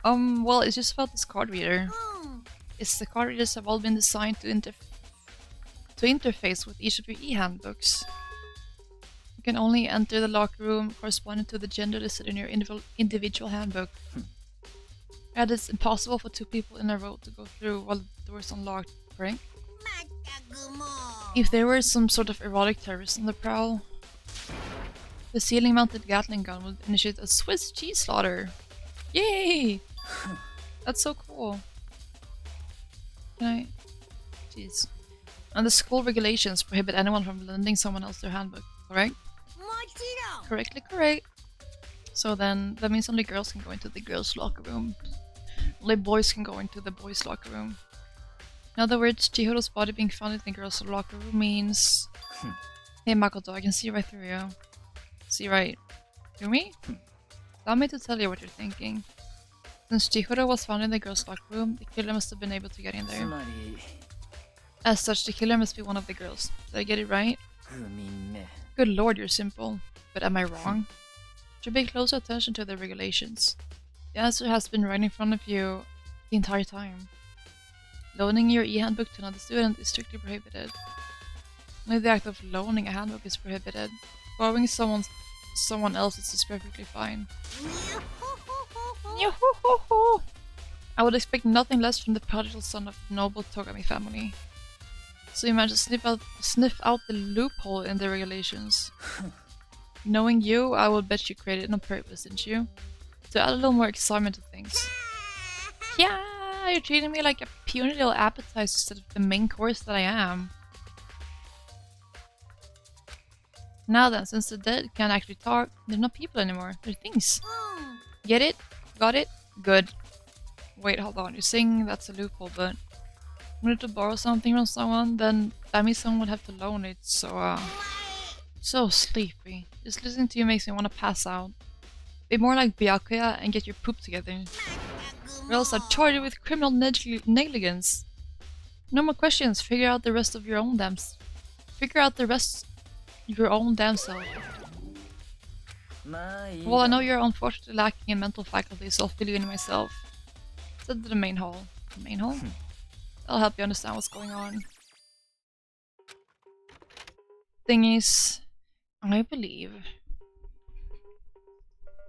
Well, it's just about this card reader. The card readers have all been designed to interface with each of your e-handbooks. You can only enter the locker room corresponding to the gender listed in your individual handbook. And it's impossible for two people in a row to go through while the door is unlocked, correct? If there were some sort of erotic terrorist on the prowl, the ceiling-mounted Gatling gun would initiate a Swiss cheese slaughter. Yay! That's so cool. Can I? Jeez. And the school regulations prohibit anyone from lending someone else their handbook, correct? Correctly correct. So then, that means only girls can go into the girls' locker room. Only boys can go into the boys' locker room. In other words, Chihiro's body being found in the girls' locker room means... Hey Makoto, I can see right through you. See right through me? Allow me to tell you what you're thinking. Since Chihiro was found in the girls' locker room, the killer must have been able to get in there. As such, the killer must be one of the girls. Did I get it right? Good lord, you're simple. But am I wrong? Should pay closer attention to the regulations. The answer has been right in front of you the entire time. Loaning your e-handbook to another student is strictly prohibited. Only the act of loaning a handbook is prohibited. Borrowing someone else's is perfectly fine. I would expect nothing less from the prodigal son of the noble Togami family. So you managed to sniff out the loophole in the regulations. Knowing you, I would bet you created it on purpose, didn't you? To add a little more excitement to things. Yeah, you're treating me like a puny little appetizer instead of the main course that I am. Now then, since the dead can't actually talk, they're not people anymore, they're things. Get it? Got it? Good. Wait, hold on, you're saying that's a loophole, but... in order to borrow something from someone, then that means someone would have to loan it, so so sleepy. Just listening to you makes me want to pass out. Be more like Byakuya and get your poop together. Or else I'll charge you with criminal negligence. No more questions, figure out the rest of your own damn self. Well, I know you're unfortunately lacking in mental faculty, so I'll fill you in myself. Send to the main hall. The main hall? That'll help you understand what's going on. Thing is, I believe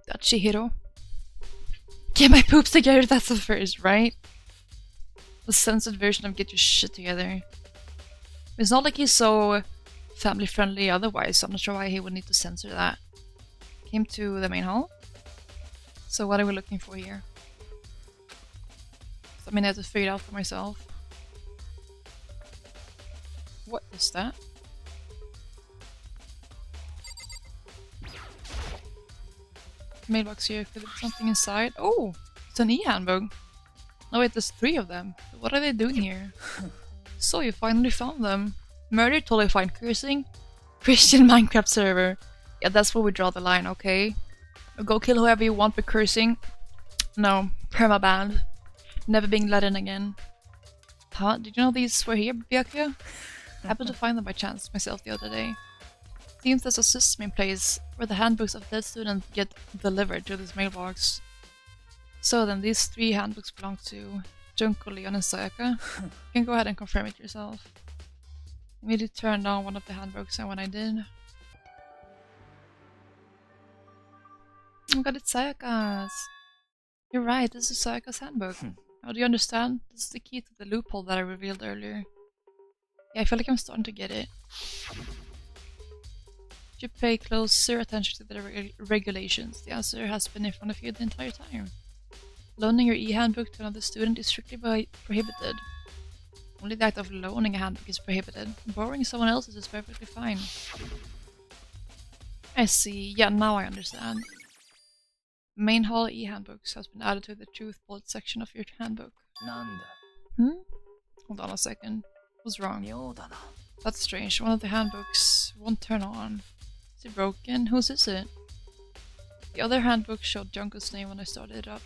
that Chihiro. Get my poops together, that's the first, right? The censored version of get your shit together. It's not like he's so family friendly otherwise, so I'm not sure why he would need to censor that. Came to the main hall. So what are we looking for here? So, I mean, I have to figure it out for myself. What is that? mailbox here. Could there be something inside? Oh! It's an e-handbook. No wait, there's 3 of them. What are they doing here? So you finally found them. Murder, totally fine. Cursing? Christian Minecraft server. Yeah, that's where we draw the line, okay? Go kill whoever you want, but cursing? No. Permabanned. Never being let in again. Huh? Did you know these were here, Byakuya? Happened to find them by chance myself the other day. Seems there's a system in place where the handbooks of dead students get delivered to this mailbox. So then these 3 handbooks belong to Junko, Leon, and Sayaka. You can go ahead and confirm it yourself. Immediately turned on one of the handbooks, and when I did... Oh god, it's Sayaka's! You're right, this is Sayaka's handbook. Now do you understand? This is the key to the loophole that I revealed earlier. Yeah, I feel like I'm starting to get it. You pay closer attention to the regulations. The answer has been in front of you the entire time. Loaning your e-handbook to another student is strictly prohibited. Only the act of loaning a handbook is prohibited. Borrowing someone else's is perfectly fine. I see. Yeah, now I understand. Main hall e-handbooks has been added to the truth bullet section of your handbook. なんだ Hmm? Hold on a second. What's wrong? 妙だな That's strange. One of the handbooks won't turn on. Is it broken? Whose is it? The other handbook showed Junko's name when I started it up.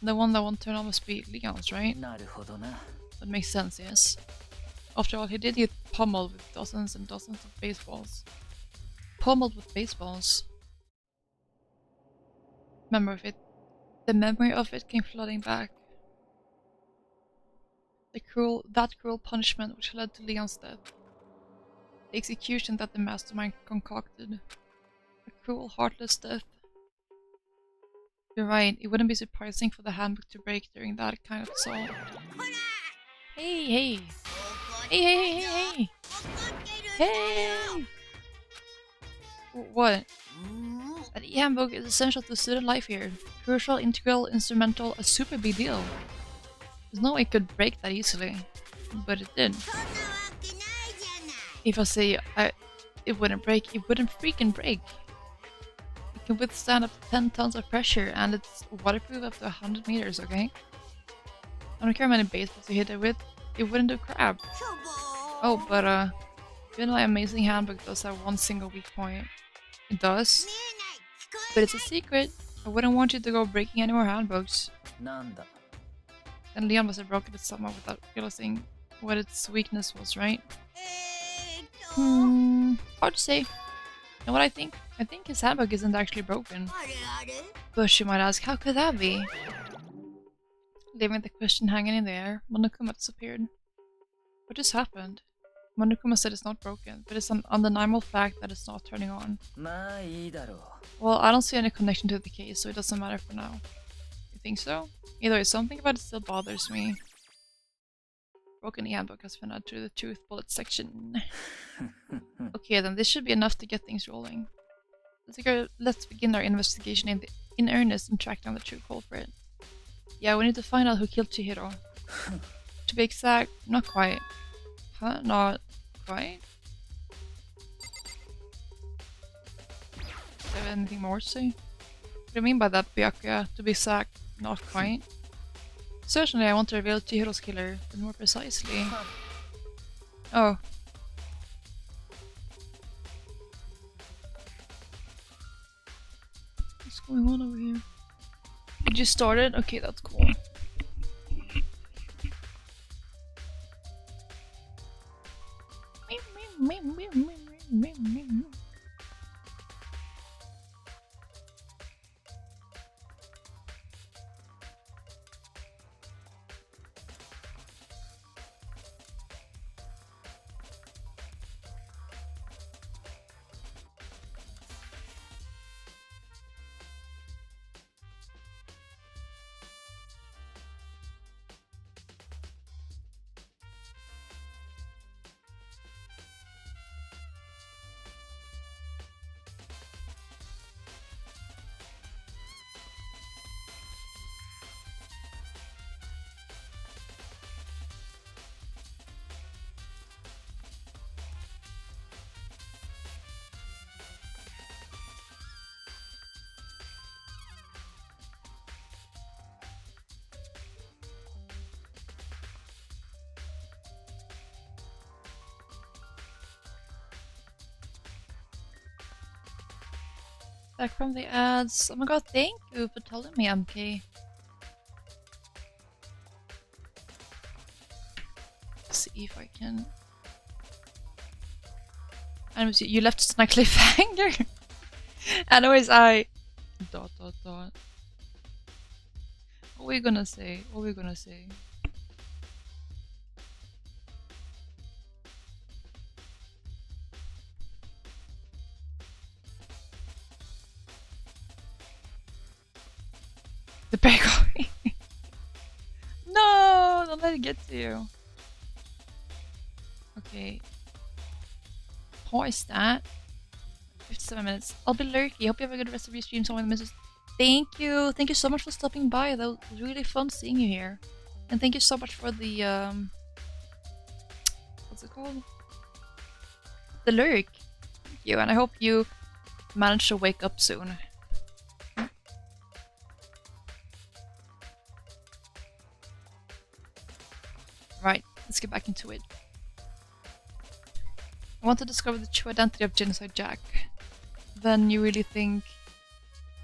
The one that won't turn on must be Leon's, right? なるほどな That makes sense, yes. After all, he did get pummeled with dozens and dozens of baseballs. Pummeled with baseballs. Memory of it. The memory of it came flooding back. That cruel punishment which led to Leon's death. The execution that the mastermind concocted. A cruel, heartless death. You're right, it wouldn't be surprising for the handbook to break during that kind of assault. Hey, hey! Hey, hey, hey, hey, hey! Hey! What? An e-handbook is essential to student life here. Crucial, integral, instrumental, a super big deal. There's no way it could break that easily. But it did. If I say it wouldn't break, it wouldn't freaking break. It can withstand up to 10 tons of pressure and it's waterproof up to 100 meters, okay? I don't care how many baseballs you hit it with, it wouldn't do crap. Oh, but even my amazing handbook does have one single weak point. It does? But it's a secret. I wouldn't want you to go breaking any more handbooks. なんだ Then Leon must have broken it somehow without realizing what its weakness was, right? Hard to say. You know what I think? I think his handbook isn't actually broken. But you might ask, how could that be? Leaving the question hanging in the air, Monokuma disappeared. What just happened? Monokuma said it's not broken, but it's an undeniable fact that it's not turning on. まあいいだろう Well, I don't see any connection to the case, so it doesn't matter for now. You think so? Either way, something about it still bothers me. Broken e-handbook has been added to the truth bullet section. Okay, then this should be enough to get things rolling. Let's begin our investigation in earnest and track down the true culprit. Yeah, we need to find out who killed Chihiro. To be exact, not quite. Huh? Not quite? Do you have anything more to say? What do you mean by that, Byakuya? To be exact, not quite? Certainly, I want to reveal Chihiro's killer, but more precisely. Oh. What's going on over here? Did you start it? Okay, that's cool. back from the ads. Oh my god, thank you for telling me, MK. See if I can. Anyways, you left us on a cliffhanger. Anyways, dot dot dot. What are we gonna say? What are we gonna say? The bakery. No, don't let it get to you. Okay. How is that? 57 minutes. I'll be lurky. Hope you have a good rest of your stream. Someone misses. Thank you. Thank you so much for stopping by. That was really fun seeing you here. And thank you so much for the what's it called? The lurk. Thank you. And I hope you manage to wake up soon. Right, let's get back into it. I want to discover the true identity of Genocide Jack. Then you really think,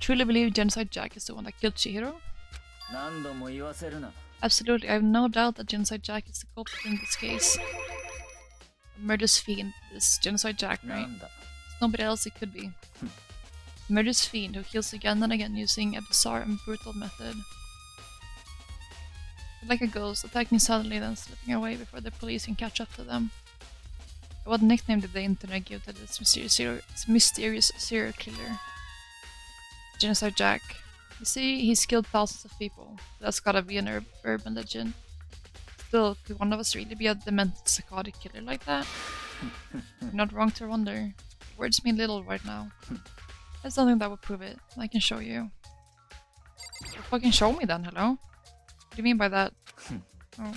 truly believe Genocide Jack is the one that killed Chihiro? Absolutely, I have no doubt that Genocide Jack is the culprit in this case. A murderous fiend is Genocide Jack, right? There's nobody else it could be. A murderous fiend who kills again and again using a bizarre and brutal method. Like a ghost, attacking suddenly then slipping away before the police can catch up to them. What nickname did the internet give to this mysterious serial killer? Genocide Jack. You see, he's killed thousands of people. That's gotta be an urban legend. Still, could one of us really be a demented psychotic killer like that? You're not wrong to wonder. Words mean little right now. There's something that would prove it. I can show you. Well, fucking show me then, hello? What do you mean by that? Oh.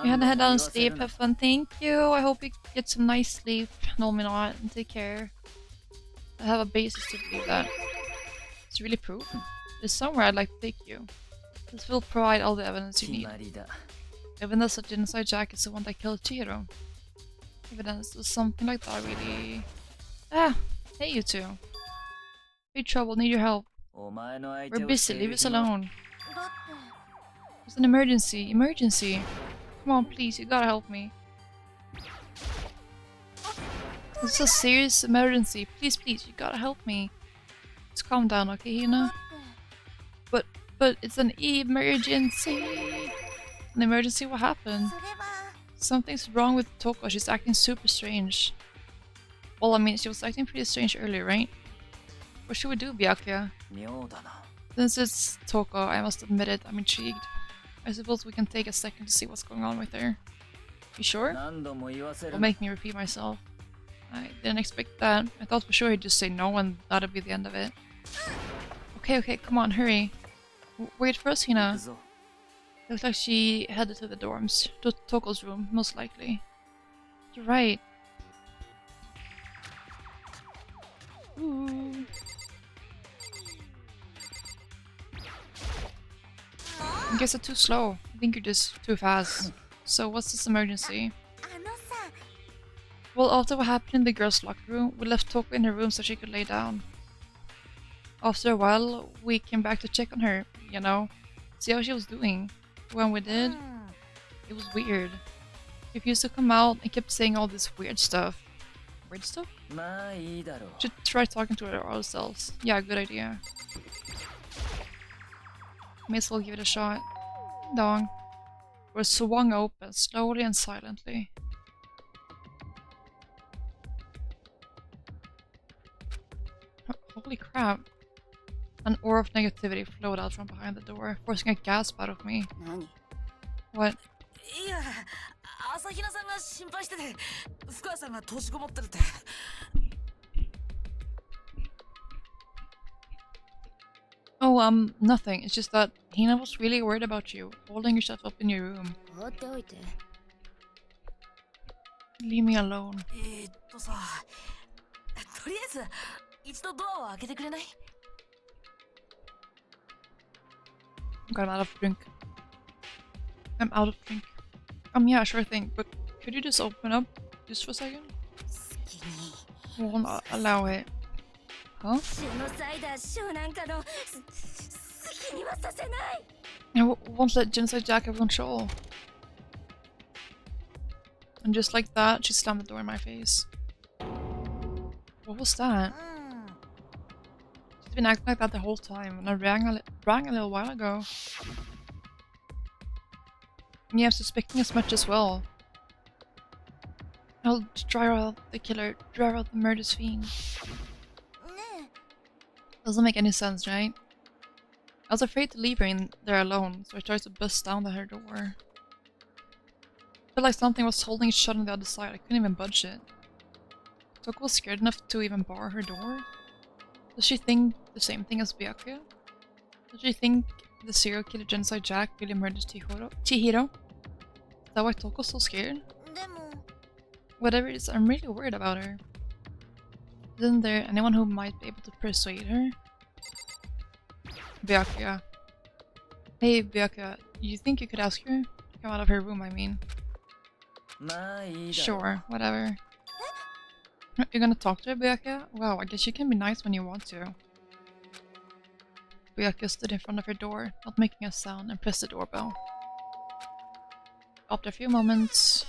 You had to head down and sleep, have fun, thank you. I hope you get some nice sleep. No, me not, and take care. I have a basis to believe that. It's really proof. There's somewhere I'd like to take you. This will provide all the evidence you need. Evidence that Genocide Jack is the one that killed Chihiro. Evidence was something like that really... Ah! Hey you two. Big trouble, need your help. We're busy, leave us alone. It's an emergency, emergency. Come on, please, you gotta help me. It's a serious emergency. Please, please, you gotta help me. Just calm down, okay, Hina? But it's an emergency. An emergency? What happened? Something's wrong with Toko. She's acting super strange. Well, I mean, she was acting pretty strange earlier, right? What should we do, Byakuya? Since it's Toko, I must admit it, I'm intrigued. I suppose we can take a second to see what's going on with her. You sure? Don't make me repeat myself. I didn't expect that. I thought for sure he'd just say no and that'd be the end of it. Okay, come on, hurry. Wait for us, Hina. Looks like she headed to the dorms. To Toko's room, most likely. You're right. Ooh. I guess I'm too slow. I think you're just too fast. So what's this emergency? Well, after what happened in the girls' locker room, we left Toko in her room so she could lay down. After a while, we came back to check on her, you know, see how she was doing. When we did, it was weird. She refused to come out and kept saying all this weird stuff. Weird stuff? Should try talking to her ourselves. Yeah, good idea. May as well give it a shot. Dong. We're swung open, slowly and silently. Holy crap. An aura of negativity flowed out from behind the door, forcing a gasp out of me. What? Oh, nothing. It's just that Hina was really worried about you, holding yourself up in your room. Leave me alone. God, I'm out of drink. I'm out of drink. Yeah, sure thing, but could you just open up just for a second? Won't allow it. Huh? I won't let Genocide Jack have control. And just like that, she slammed the door in my face. What was that? She's been acting like that the whole time, and I rang a little while ago. And yeah, I'm suspecting as much as well. I'll drive out the killer, drive out the murderous fiend. Doesn't make any sense, right? I was afraid to leave her in there alone, so I tried to bust down her door. I felt like something was holding it shut on the other side. I couldn't even budge it. Toko was scared enough to even bar her door. Does she think the same thing as Byakuya? Does she think the serial killer Genocide Jack really murdered Chihiro? Is that why Toko's so scared? Whatever it is, I'm really worried about her. Isn't there anyone who might be able to persuade her? Byakuya. Hey Byakuya, you think you could ask her? Come out of her room, I mean. Sure, whatever. You're gonna talk to her, Byakuya? Wow, I guess you can be nice when you want to. Byakuya stood in front of her door, not making a sound, and pressed the doorbell. After a few moments...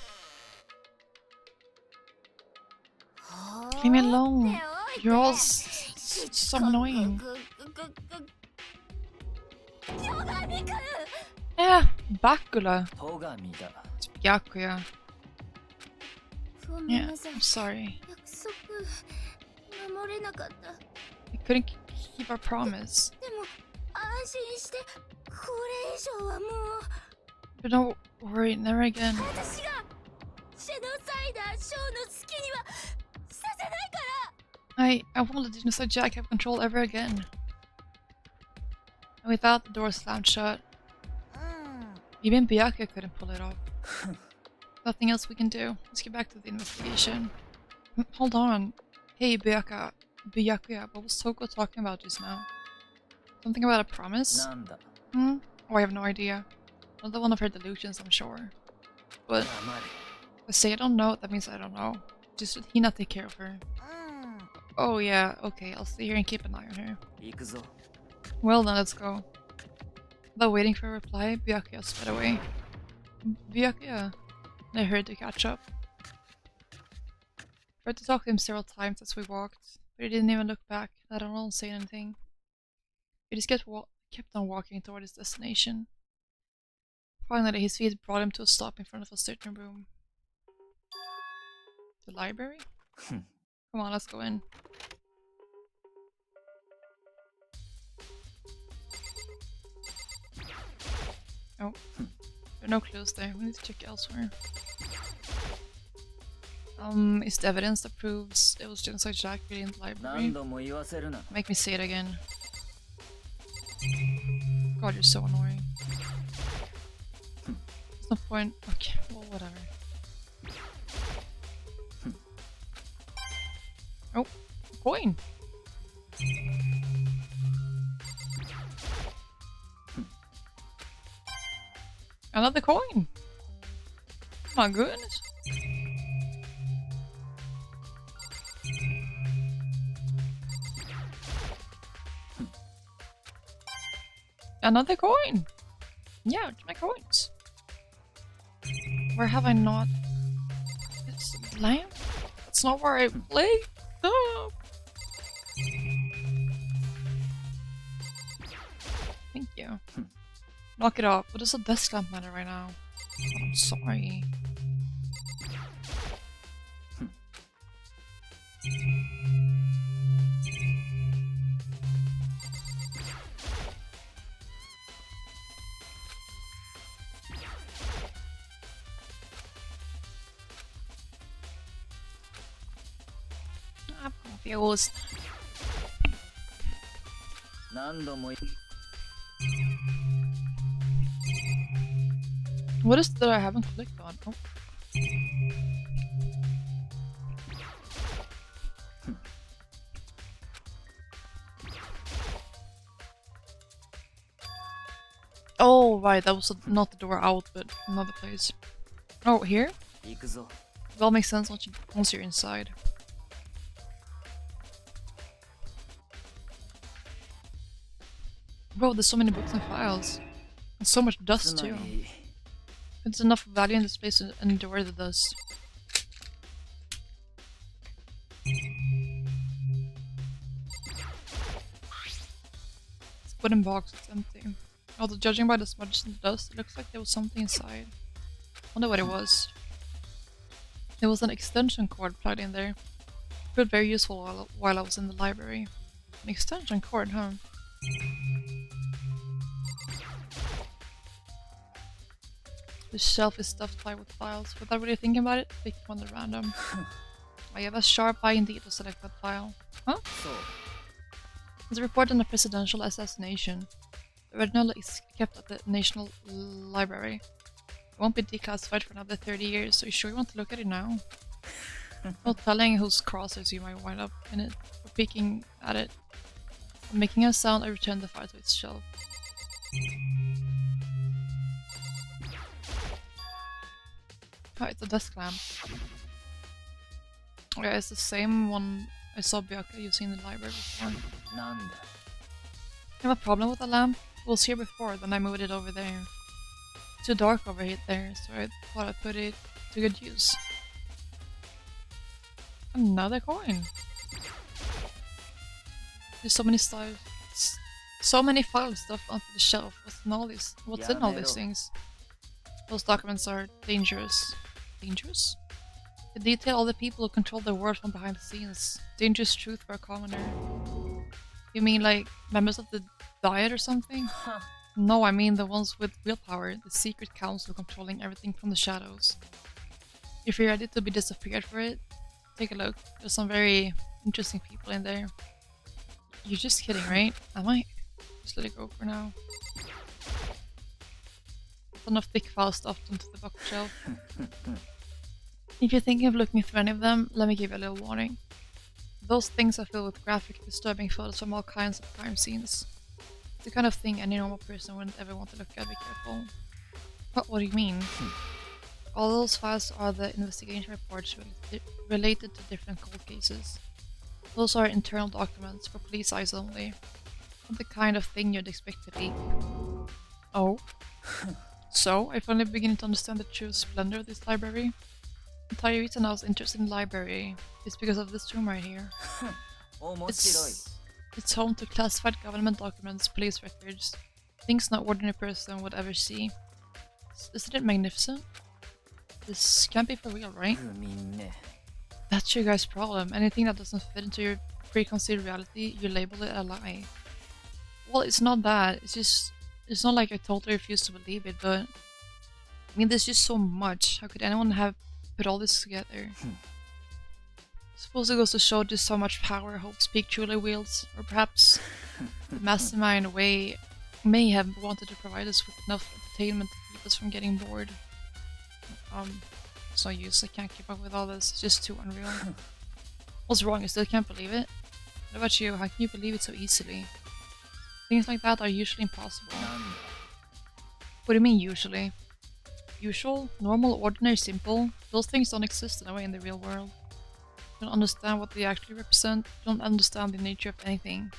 Leave me alone! You're all so annoying. Yeah, Bakula. It's Byakuya. Yeah, I'm sorry. We couldn't keep our promise. But don't worry, never again. I won't let Genocide Jack have control ever again. And with that, the door slammed shut. Even Byakuya couldn't pull it off. Nothing else we can do. Let's get back to the investigation. Hold on. Hey, Byakuya, what was Toko talking about just now? Something about a promise? Oh, I have no idea. Another one of her delusions, I'm sure. But if I say I don't know, that means I don't know. Just let Hina take care of her. Oh yeah, okay, I'll stay here and keep an eye on her. Well then, let's go. Without waiting for a reply, Byakuya sped away. Byakuya! And I hurried to catch up. Tried to talk to him several times as we walked, but he didn't even look back, let alone say anything. He just kept on walking toward his destination. Finally, his feet brought him to a stop in front of a certain room. The library? Come on, let's go in. Oh, there are no clues there. We need to check elsewhere. Is the evidence that proves it was Genocide Jack really in the library? Make me say it again. God, you're so annoying. There's no point. Okay, well, whatever. Oh, coin! Another coin! My goodness! Another coin! Yeah, my coins. Where have I not? It's the lamp? That's not where I play. No. Thank you. Knock it off. What does a desk lamp matter right now? I'm sorry. I'm confused. What is it that I haven't clicked on? Oh. Oh, right, that was not the door out, but another place. Oh, here? It all makes sense once you're inside. Bro, there's so many books and files. And so much つ dust ま too. り It's enough value in this place to endure the dust. It's wooden box, it's empty. Although judging by the smudges and the dust, it looks like there was something inside. Wonder what it was. There was an extension cord plugged in there. Proved very useful while I was in the library. An extension cord, huh? The shelf is stuffed high with files. Without really thinking about it, pick one at random. I have a sharp eye indeed to select that file. Huh? そう It's a report on a presidential assassination. The original is kept at the National Library. It won't be declassified for another 30 years, so you sure you want to look at it now? No telling whose crosses you might wind up in it, or peeking at it. Making a sound, I return the file to its shelf. Oh, it's a desk lamp. Okay, it's the same one I saw Björka using in the library before. なんだ I have a problem with the lamp. It was here before, then I moved it over there. It's too dark over there, so I thought I'd put it to good use. Another coin. There's so many stuff, so many file stuff onto the shelf. What's in all these things? Those documents are dangerous. Dangerous? They detail all the people who control the world from behind the scenes. Dangerous truth for a commoner. You mean like members of the Diet or something? No, I mean the ones with willpower, the secret council controlling everything from the shadows. If you're ready to be disappeared for it, take a look. There's some very interesting people in there. You're just kidding, right? Am I? Just let it go for now. Ton of thick files stuffed onto the bookshelf. If you're thinking of looking through any of them, let me give you a little warning. Those things are filled with graphic, disturbing photos from all kinds of crime scenes. It's the kind of thing any normal person wouldn't ever want to look at. Be careful. What do you mean? All those files are the investigation reports related to different cold cases. Those are internal documents for police eyes only. Not the kind of thing you'd expect to leak. Oh? So, I finally begin to understand the true splendor of this library. The entire reason I was interested in the library is because of this room right here. 面白い It's home to classified government documents, police records, things no ordinary person would ever see. Isn't it magnificent? This can't be for real, right? 不眠ね That's your guys' problem. Anything that doesn't fit into your preconceived reality, you label it a lie. Well, it's not that. It's not like I totally refuse to believe it, but I mean, there's just so much. How could anyone have put all this together? Suppose it goes to show just how much power Hope Speak truly wields, or perhaps the mastermind way may have wanted to provide us with enough entertainment to keep us from getting bored. It's no use. I can't keep up with all this. It's just too unreal. What's wrong? You still can't believe it? What about you? How can you believe it so easily? Things like that are usually impossible. なんだ What do you mean usually? Usual? Normal? Ordinary? Simple? Those things don't exist in a way in the real world. You don't understand what they actually represent. You don't understand the nature of anything.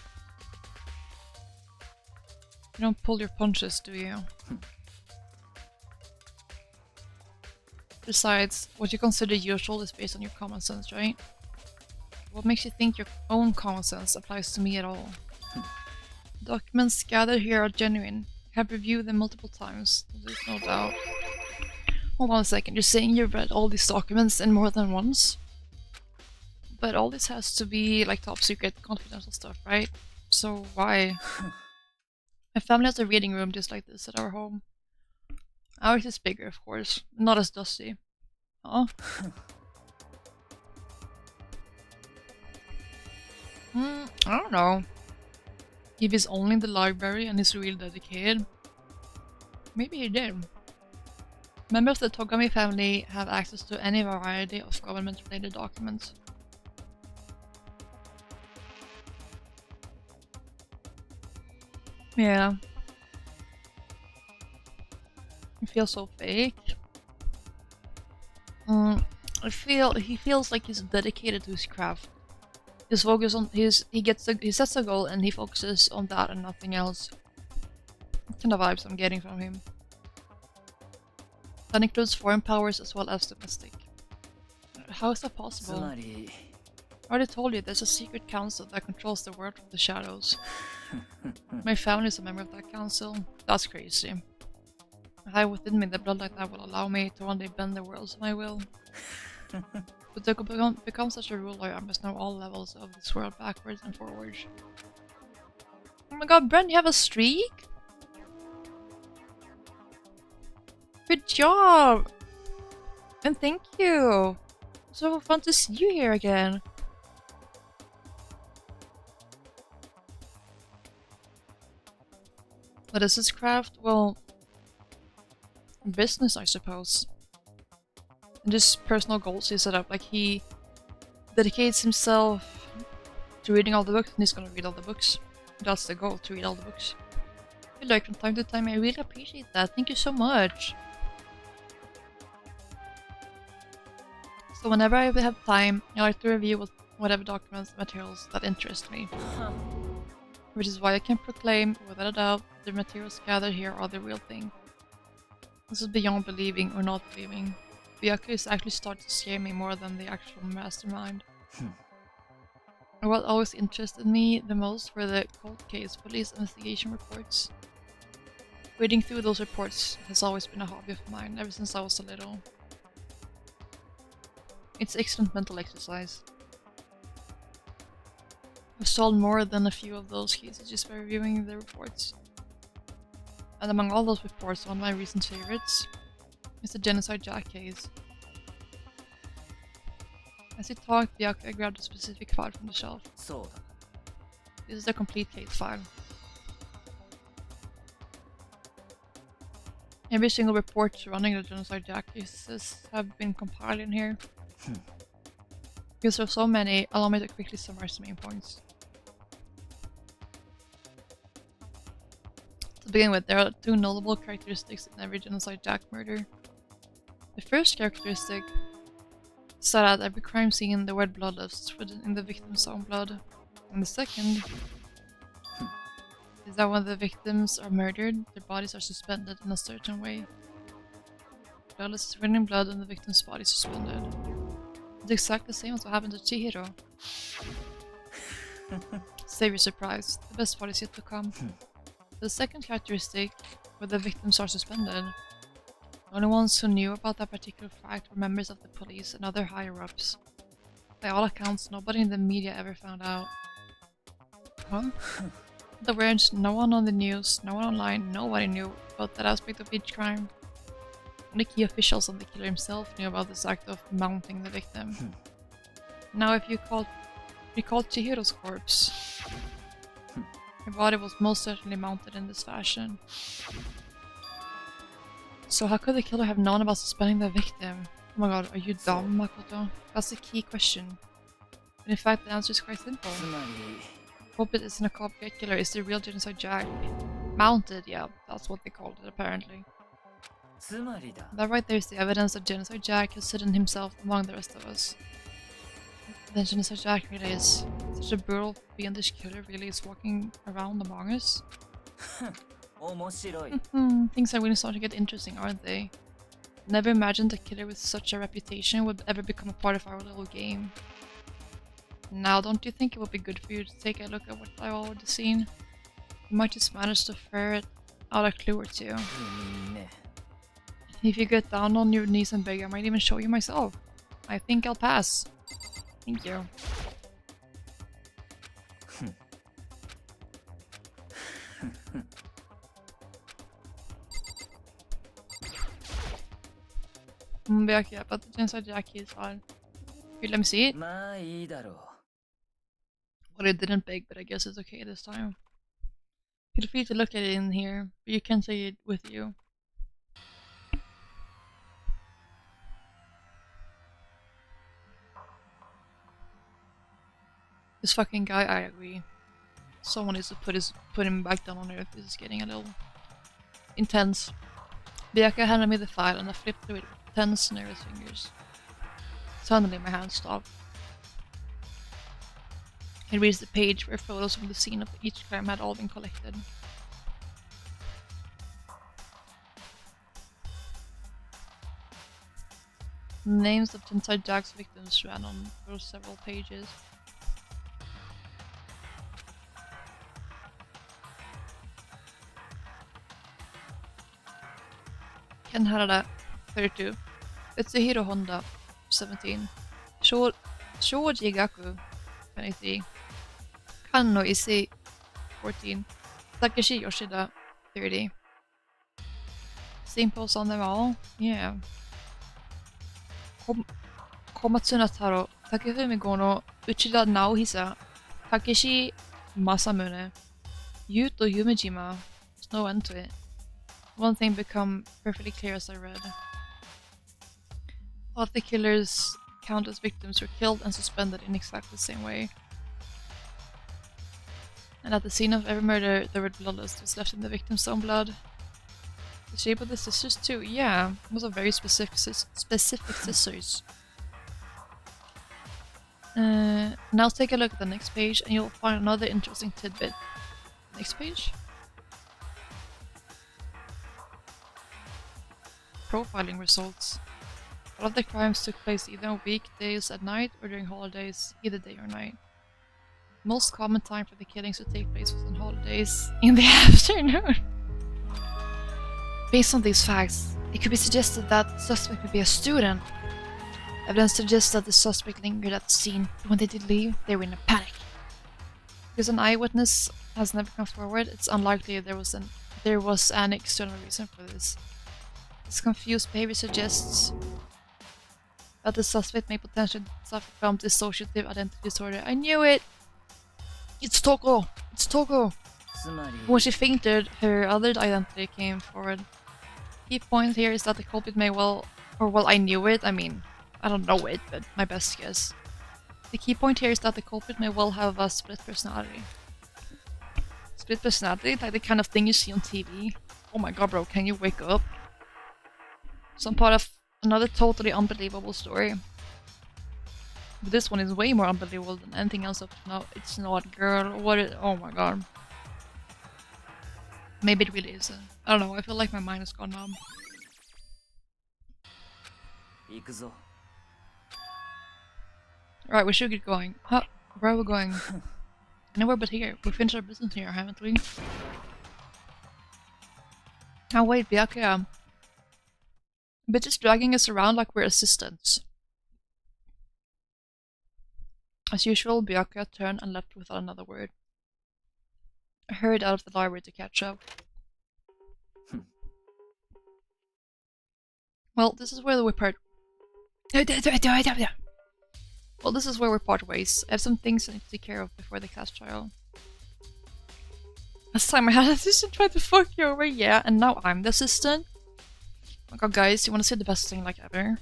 You don't pull your punches, do you? Besides, what you consider usual is based on your common sense, right? What makes you think your own common sense applies to me at all? Documents gathered here are genuine. I have reviewed them multiple times, there's no doubt. Hold on a second, you're saying you've read all these documents and more than once? But all this has to be like top secret, confidential stuff, right? So why? My family has a reading room just like this at our home. Ours is bigger, of course, not as dusty. Oh. I don't know. If he's only in the library and is really dedicated, maybe he did. Members of the Togami family have access to any variety of government-related documents. Yeah. He feels so fake. He feels like he's dedicated to his craft. He sets a goal and he focuses on that and nothing else. kind of vibes I'm getting from him. That includes foreign powers as well as domestic. How is that つ possible? まり I already told you there's a secret council that controls the world from the shadows. My family is a member of that council. That's crazy. I have within me the bloodline that will allow me to one day bend the world to my will. But to become such a ruler, I must know all levels of this world backwards and forwards. Oh my god, Bren, you have a streak? Good job! And thank you! So fun to see you here again. What is his craft? Well, business, I suppose. And just personal goals he set up. Like, he dedicates himself to reading all the books, and he's gonna read all the books. That's the goal, to read all the books. I feel like from time to time, I really appreciate that. Thank you so much. So whenever I have time, I like to review whatever documents and materials that interest me. Which is why I can proclaim, without a doubt, the materials gathered here are the real thing. This is beyond believing or not believing. Byaku is actually starting to scare me more than the actual mastermind. And what always interested me the most were the cold case police investigation reports. Reading through those reports has always been a hobby of mine ever since I was a little. It's excellent mental exercise. I've solved more than a few of those cases just by reviewing the reports. And among all those reports, one of my recent favorites is the Genocide Jack case. As he talked, Byakuya grabbed a specific file from the shelf. そうだ This is the complete case file. Every single report surrounding the Genocide Jack cases have been compiled in here. Because there are so many, allow me to quickly summarize the main points. To begin with, there are two notable characteristics in every Genocide Jack murder. The first characteristic is that at every crime scene the word blood lives written in the victim's own blood. And the second is that when the victims are murdered, their bodies are suspended in a certain way. Bloodless is written in blood and the victim's body is suspended. It's exactly the same as what happened to Chihiro. Save your surprise, the best part is yet to come. The second characteristic, where the victims are suspended, the only ones who knew about that particular fact were members of the police and other higher-ups. By all accounts, nobody in the media ever found out. Huh? In other words, no one on the news, no one online, nobody knew about that aspect of each crime. Only key officials and the killer himself knew about this act of mounting the victim. Now if you recall Chihiro's corpse, her body was most certainly mounted in this fashion. So how could the killer have known about suspending the victim? Oh my god, are you dumb, Makoto? That's the key question. And in fact, the answer is quite simple. つまり Hope it isn't a copycat killer, it's the real Genocide Jack. Mounted, yeah, that's what they called it apparently. つまりだ That right there is the evidence that Genocide Jack has hidden himself among the rest of us. Then Genocide Jack really is such a brutal fiendish killer really is walking around among us. 面白い Things are really starting to get interesting, aren't they? Never imagined a killer with such a reputation would ever become a part of our little game. Now, don't you think it would be good for you to take a look at what I've already seen? You might just manage to ferret out a clue or two. いいね If you get down on your knees and beg, I might even show you myself. I think I'll pass. Thank you. Okay, but the Genocide Jack is fine. Wait, let me see it. まあいいだろう Well, it didn't beg, but I guess it's okay this time. Feel free to look at it in here, but you can't take it with you. This fucking guy, I agree. Someone needs to put him back down on earth. This is getting a little intense. Byakuya handed me the file and I flipped through it with tense, nervous fingers. Suddenly my hand stopped. It reads the page where photos from the scene of each crime had all been collected. Names of Tensai Jack's victims ran on for several pages. Ken Harada, 32. Utsuhiro Honda, 17. Shoji Gaku, 23. Kanno Issei, 14. Takeshi Yoshida, 30. Same post on them all? Yeah. Komatsuna Taro, Takefumi Gono, Uchida Naohisa, Takeshi Masamune, Yuto Yumejima. There's no end to it. One thing become perfectly clear as I read. All of the killers count as victims were killed and suspended in exactly the same way. And at the scene of every murder, the red blood list was left in the victim's own blood. The shape of the scissors too, yeah, those are very specific scissors. Now take a look at the next page and you'll find another interesting tidbit. Next page? Profiling results. All of the crimes took place either on weekdays at night or during holidays, either day or night. Most common time for the killings to take place was on holidays in the afternoon. Based on these facts, it could be suggested that the suspect could be a student. Evidence suggests that the suspect lingered at the scene, but when they did leave, they were in a panic. Because an eyewitness has never come forward, it's unlikely there was an external reason for this. This confused behavior suggests that the suspect may potentially suffer from dissociative identity disorder. I knew it! It's Toko! It's Toko! When she fainted, her other identity came forward. Key point here is that the culprit may well... I knew it, I mean, I don't know it, but my best guess. The key point here is that the culprit may well have a split personality. Split personality? Like the kind of thing you see on TV? Oh my god, bro, can you wake up? Some part of another totally unbelievable story. But this one is way more unbelievable than anything else up to now. It's not, girl. Oh my god. Maybe it really isn't. I don't know, I feel like my mind has gone numb. Right, we should get going. Huh? Where are we going? Anywhere but here. We finished our business here, haven't we? Oh wait, Byakuya. Bitch is dragging us around like we're assistants. As usual, Byakuya turned and left without another word. I hurried out of the library to catch up. Well, this is where we part. Well, this is where we part ways. I have some things I need to take care of before the class trial. Last time I had an assistant try to fuck you over, yeah, and now I'm the assistant. Oh my god, guys, you wanna see the best thing like ever?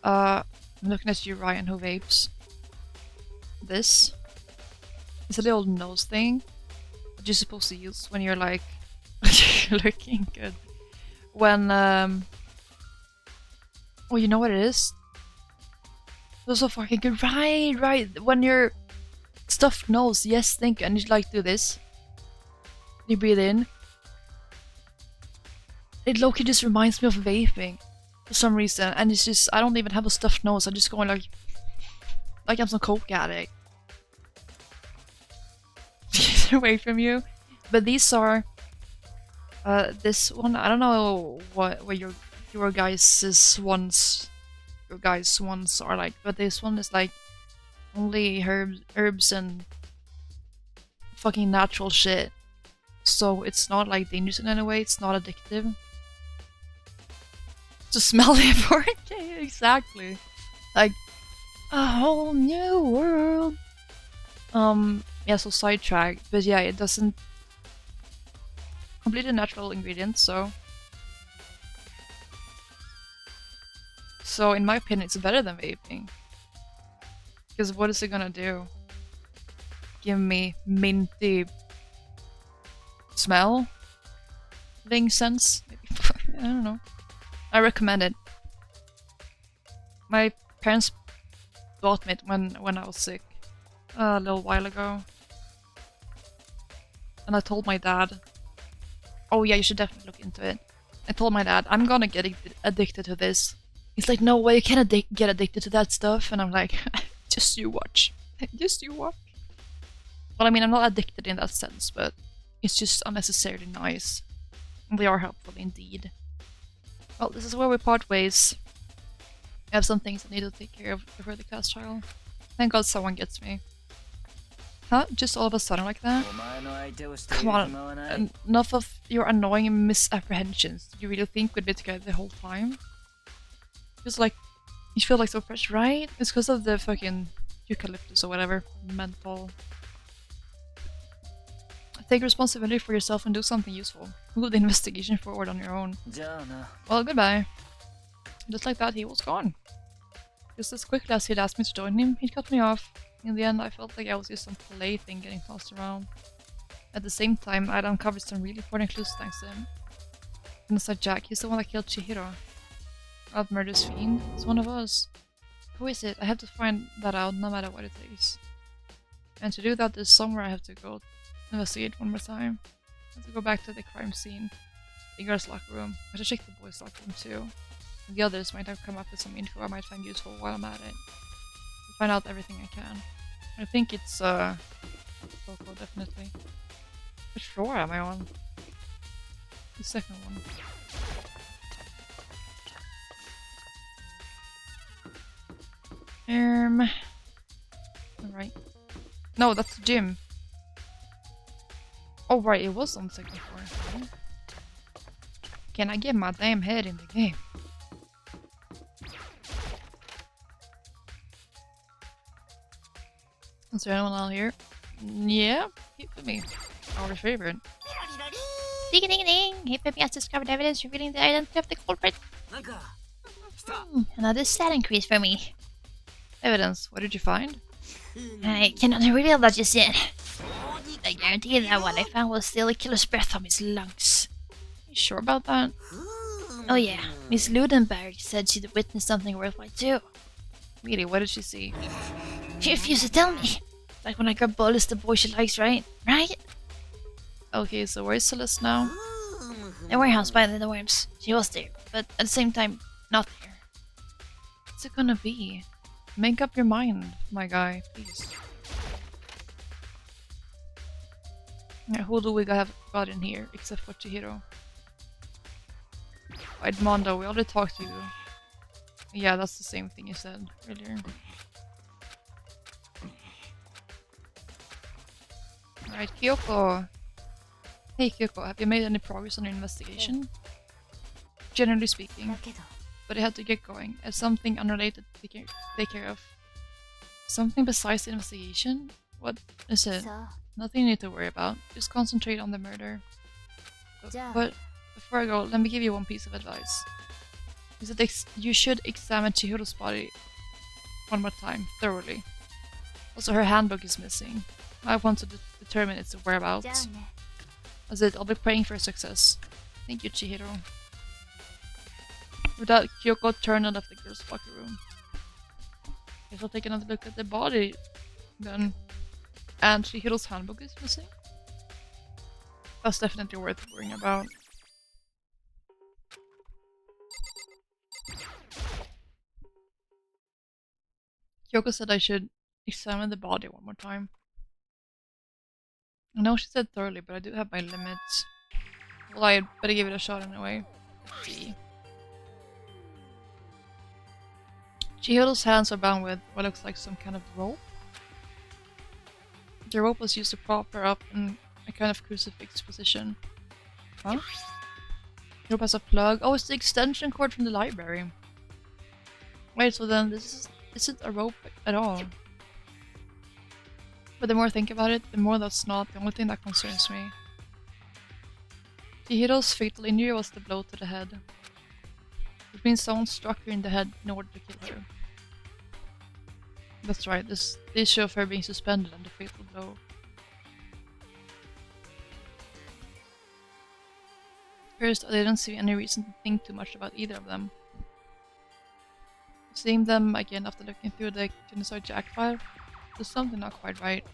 I'm looking at you, Ryan, who vapes. This is a little nose thing that you're supposed to use when you're like looking good. When oh, you know what it is? Those are fucking good. Right. When your stuffed nose, yes, thank you. And you like do this. You breathe in. It low-key just reminds me of vaping for some reason, and it's just I don't even have a stuffed nose. I'm just going like I'm some coke addict. Get away from you. But these are this one. I don't know what your guys' ones are like, but this one is like only herbs and fucking natural shit. So it's not like dangerous in any way. It's not addictive. To smell the 4K, exactly. Like a whole new world. Yeah, so sidetrack, but yeah, it doesn't completely natural ingredients, so in my opinion, it's better than vaping. Because what is it gonna do? Give me minty smell? Ling sense? Maybe. I don't know. I recommend it. My parents bought me it when I was sick a little while ago. And I told my dad, oh yeah, you should definitely look into it. I told my dad, I'm gonna get addicted to this. He's like, no way, you can't get addicted to that stuff. And I'm like, just you watch. Just you watch. Well, I mean, I'm not addicted in that sense, but it's just unnecessarily nice. And they are helpful indeed. Well, this is where we part ways. I have some things I need to take care of before the class trial. Thank God someone gets me. Huh? Just all of a sudden like that? Come on, enough of your annoying misapprehensions. Do you really think we'd be together the whole time? Just like, you feel like so fresh, right? It's because of the fucking eucalyptus or whatever. Mental. Take responsibility for yourself and do something useful. Move the investigation forward on your own. Well, goodbye. Just like that, he was gone. Just as quickly as he'd asked me to join him, he'd cut me off. In the end, I felt like I was just some plaything getting tossed around. At the same time, I'd uncovered some really important clues thanks to him. And aside Jack, he's the one that killed Chihiro. That murderous fiend. It's one of us. Who is it? I have to find that out no matter what it takes. And to do that, there's somewhere I have to go investigate one more time. I have to go back to the crime scene. The girls' locker room. I should check the boys' locker room too. And the others might have come up with some info I might find useful while I'm at it. To find out everything I can. I think it's Coco, definitely. Which floor am I on? The second one. Alright. No, that's the gym. Oh right, it was on the second floor. Can I get my damn head in the game? Is there anyone out here? Yeah, keep with me. Our favorite. Ding ding ding! Hippie has discovered evidence revealing the identity of the culprit. Another stat increase for me. Evidence, what did you find? I cannot reveal that just yet. I guarantee that what I found will steal the killer's breath from his lungs. You sure about that? Oh yeah, Miss Ludenberg said she'd witnessed something worthwhile too. Really, what did she see? She refused to tell me. Like when I grab Bull is the boy she likes, right? Right? Okay, so where's Celeste now? The warehouse by the worms. She was there, but at the same time, not there. What's it gonna be? Make up your mind, my guy, please. Yeah, who do we have got in here, except for Chihiro? Edmondo, we already talked to you. Yeah, that's the same thing you said earlier. Alright, Kyoko. Hey Kyoko, have you made any progress on your investigation? Generally speaking. But I had to get going. I have something unrelated to take care of. Something besides the investigation? What is it? Nothing you need to worry about. Just concentrate on the murder. But before I go, let me give you one piece of advice. Is that you should examine Chihiro's body one more time, thoroughly. Also, her handbook is missing. I want to determine its whereabouts. That's it, I'll be praying for success. Thank you, Chihiro. With that, Kyoko turned and left the girls' locker room. Guess I'll take another look at the body then. And Chihiro's handbook is missing? That's definitely worth worrying about. Kyoko said I should examine the body one more time. I know she said thoroughly, but I do have my limits. Well, I better give it a shot anyway. Let's see. Chihiro's hands are bound with what looks like some kind of rope. The rope was used to prop her up in a kind of crucifix position. Huh? The rope has a plug. Oh, it's the extension cord from the library. Wait, so then this isn't a rope at all. But the more I think about it, the more that's not the only thing that concerns me. Chihiro's fatal injury was the blow to the head. It means someone struck her in the head in order to kill her. That's right, this issue of her being suspended and the fatal blow. First, I didn't see any reason to think too much about either of them. Seeing them again after looking through the Genocide Jack file, there's something not quite right.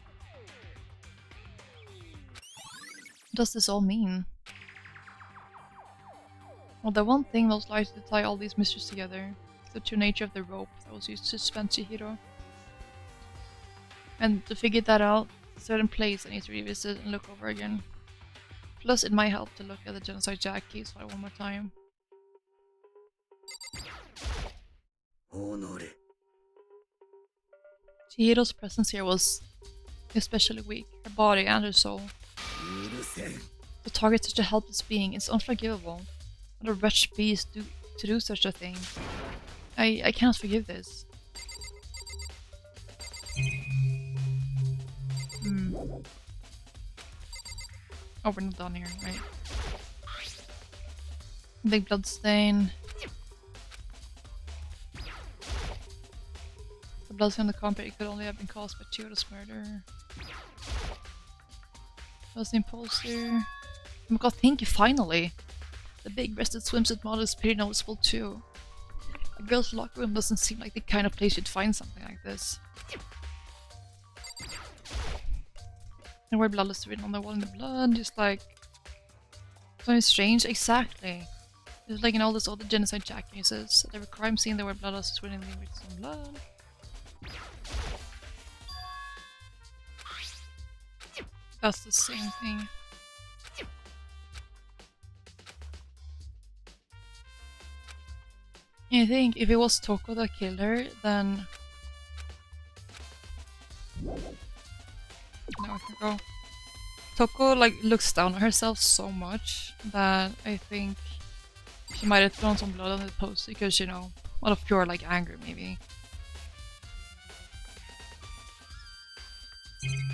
What does this all mean? Well, the one thing most likely to tie all these mysteries together is the true nature of the rope that was used to suspend Chihiro. And to figure that out, a certain place I need to revisit and look over again. Plus, it might help to look at the Genocide Jack case file one more time. Chihiro's presence here was especially weak, her body and her soul. To target such a helpless being is unforgivable. What a wretched beast to do such a thing. I cannot forgive this. Oh, we're not done here, right? Big blood stain. The blood on the carpet could only have been caused by Chihiro's murder. Was the imposter? Oh my god, thank you, finally! The big-breasted swimsuit model is pretty noticeable too. A girl's locker room doesn't seem like the kind of place you'd find something like this. And where blood is written on the wall in the blood, just like... something strange, exactly. Just like in all those other Genocide Jack cases. At every crime scene there were blood is written with some blood. That's the same thing. I think if it was Toko that killed her, then... No, I can go. Toko like looks down on herself so much that I think she might have thrown some blood on the poster because, you know, out of pure like anger maybe.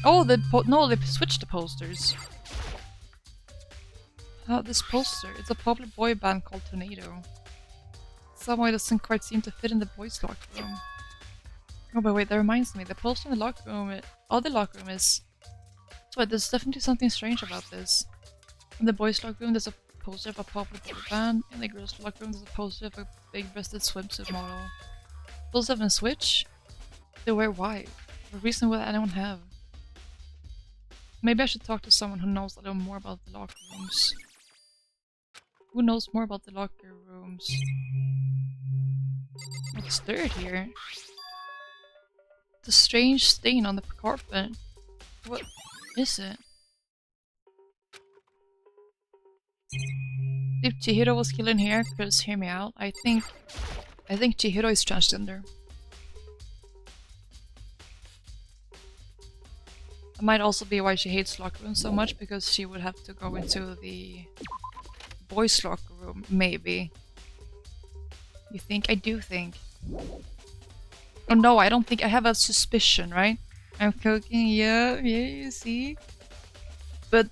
Oh, no, they switched the posters. This poster, it's a popular boy band called Tornado. Somehow it doesn't quite seem to fit in the boys' locker room. Oh, but wait, that reminds me. The poster in the locker room, other locker room is... So there's definitely something strange about this. In the boys' locker room, there's a poster of a popular boy band. In the girls' locker room, there's a poster of a big-breasted swimsuit model. Those haven't switched. They wear white. What reason would anyone have? Maybe I should talk to someone who knows a little more about the locker rooms. Who knows more about the locker rooms? What's dirt here? The strange stain on the carpet. What is it? If Chihiro was killed in here, please hear me out. I think Chihiro is transgender. That might also be why she hates locker rooms so much, because she would have to go into the boys' locker room, maybe. You think? I do think. Oh no, I don't think. I have a suspicion, right? I'm cooking, yeah, you see? But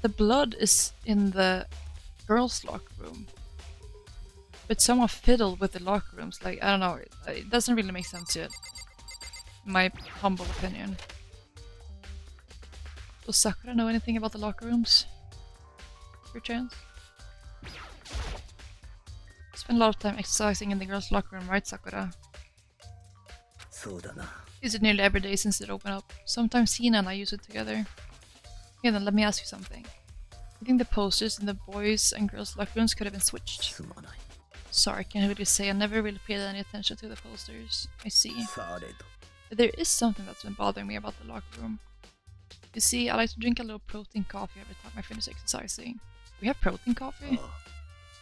the blood is in the girls' locker room. But someone fiddled with the locker rooms, like, I don't know, it doesn't really make sense yet. In my humble opinion. Does Sakura know anything about the locker rooms? Per chance? Spend a lot of time exercising in the girls' locker room, right, Sakura? Use it nearly every day since it opened up. Sometimes Hina and I use it together. Yeah, then let me ask you something. You think the posters in the boys' and girls' locker rooms could have been switched? Sorry, I can't really say. I never really paid any attention to the posters. I see. But there is something that's been bothering me about the locker room. You see, I like to drink a little protein coffee every time I finish exercising. We have protein coffee?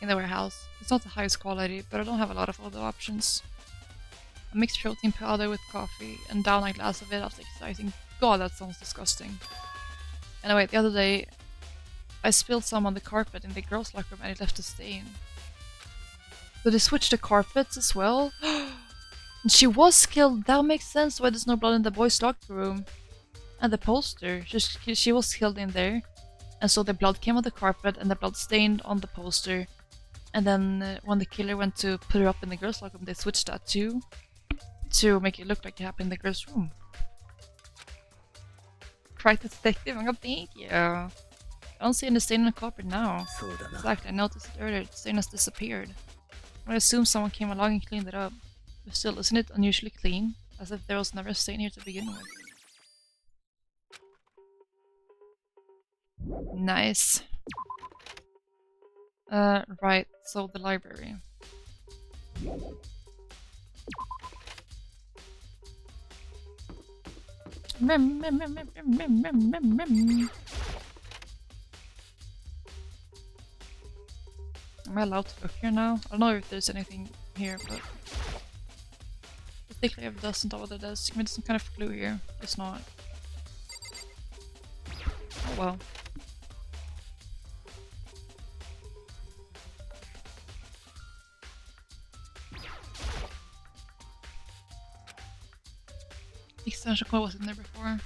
In the warehouse. It's not the highest quality, but I don't have a lot of other options. I mix protein powder with coffee and down a glass of it after exercising. God, that sounds disgusting. Anyway, the other day, I spilled some on the carpet in the girls' locker room and it left a stain. So they switched the carpets as well? And she was killed! That makes sense why there's no blood in the boys' locker room. And the poster, she was killed in there. And so the blood came on the carpet and the blood stained on the poster. And then when the killer went to put her up in the girls' locker room, they switched that too. To make it look like it happened in the girls' room. Right, detective, I'm gonna thank you. I don't see any stain on the carpet now. Exactly, I noticed it earlier, the stain has disappeared. I assume someone came along and cleaned it up. But still, isn't it unusually clean? As if there was never a stain here to begin with. Nice. Right, so the library. Am I allowed to look here now? I don't know if there's anything here, but I think I have dust on top of the desk. Maybe there's some kind of clue here. It's not. Oh well. The extension cord wasn't there before.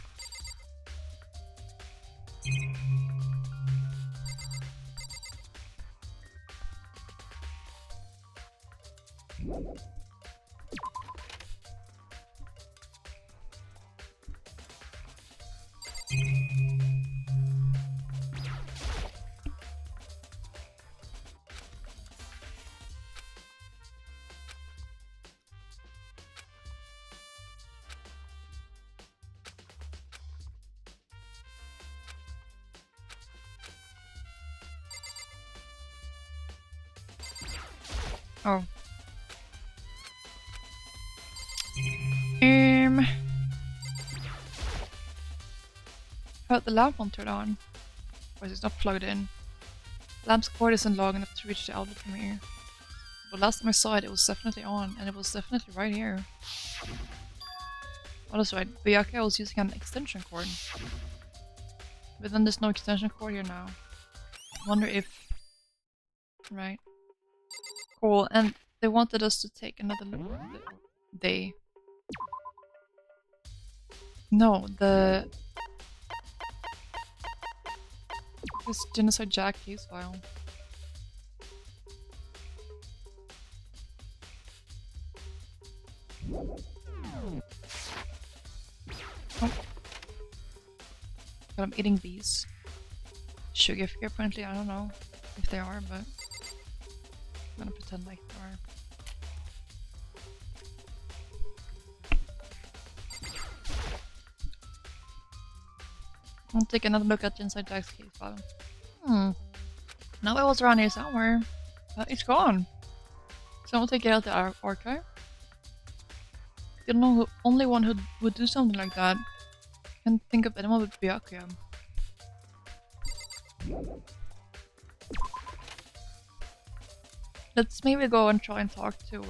Oh. How the lamp won't turn on? Or is it not plugged in? Lamp's cord isn't long enough to reach the outlet from here. But last time I saw it, it was definitely on, and it was definitely right here. Oh, that's right. Byakuya was using an extension cord. But then there's no extension cord here now. Wonder if... Right. Cool, and they wanted us to take another look. They... No, the... This Genocide Jack case file. Oh. But I'm eating these. Sugar free apparently, I don't know if they are, but I'm gonna pretend like they are. I'll take another look at Inside Jack's case file. Now it was around here somewhere, but it's gone. So I'll take it out the archive. The only one who would do something like that. Can't think of anyone but Byakuya. Let's maybe go and try and talk to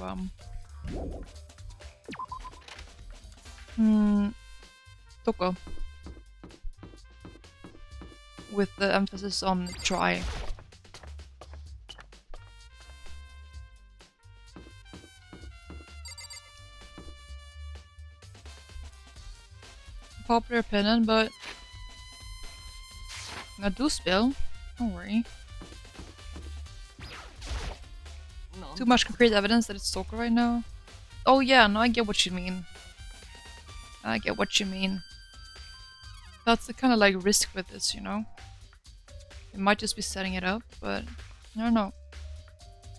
Toko. With the emphasis on try. Popular opinion, but I do spill. Don't worry. Too much concrete evidence that it's Toko right now. Oh yeah, no, I get what you mean. I get what you mean. That's the kind of like risk with this, you know? It might just be setting it up, but I don't know.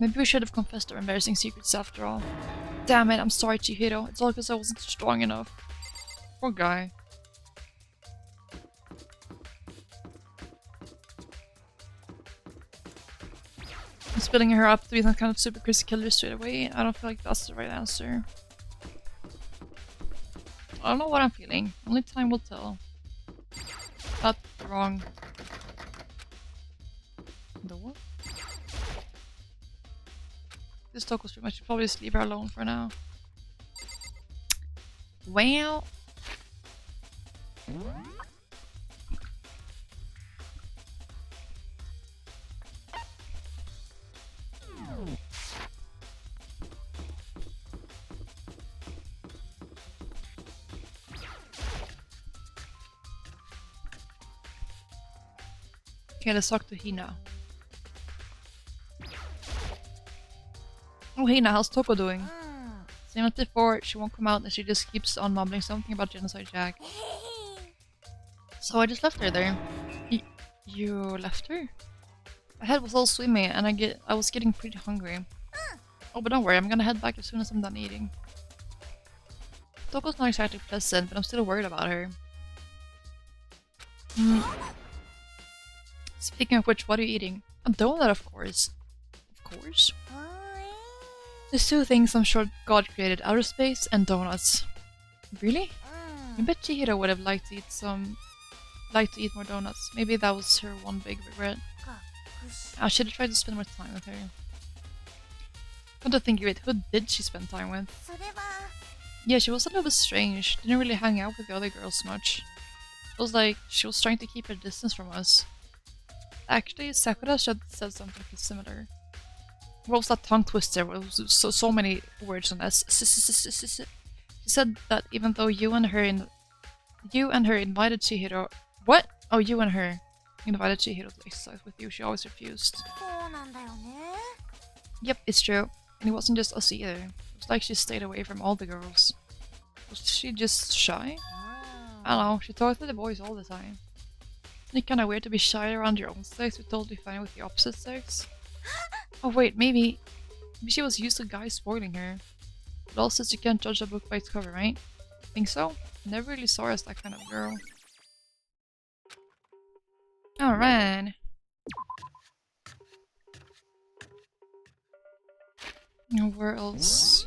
Maybe we should have confessed our embarrassing secrets after all. Damn it, I'm sorry, Chihiro. It's all because I wasn't strong enough. Poor guy. I'm splitting her up to be some kind of super crazy killer straight away. I don't feel like that's the right answer. I don't know what I'm feeling. Only time will tell. That's wrong. Door? This Toko's pretty much probably just leave her alone for now. Well. Okay, let's talk to Hina. Oh, Hina, how's Toko doing? Same as before, she won't come out and she just keeps on mumbling something about Genocide Jack. So I just left her there. You left her? My head was all swimmy and I was getting pretty hungry. Oh, but don't worry, I'm gonna head back as soon as I'm done eating. Toko's not exactly pleasant, but I'm still worried about her. Speaking of which, what are you eating? A donut, of course. course. There's two things I'm sure God created: outer space and donuts. Really? I bet Chihiro would have liked to eat more donuts. Maybe that was her one big regret. I should have tried to spend more time with her. Come to think of it, who did she spend time with? Yeah, she was a little bit strange. Didn't really hang out with the other girls much. It was like she was trying to keep her distance from us. Actually, Sakura said something similar. What was that tongue twister? It was so many words on S. She said that even though you and her invited Chihiro. What? Oh, you and her invited Chihiro to exercise with you. She always refused. Yep, it's true. And it wasn't just us either. It was like she stayed away from all the girls. Was she just shy? I don't know, she talked to the boys all the time. Isn't it kinda weird to be shy around your own sex but totally fine with the opposite sex? Oh wait, maybe she was used to guys spoiling her. But also you can't judge a book by its cover, right? Think so? Never really saw her as that kind of girl. Alright. Where else?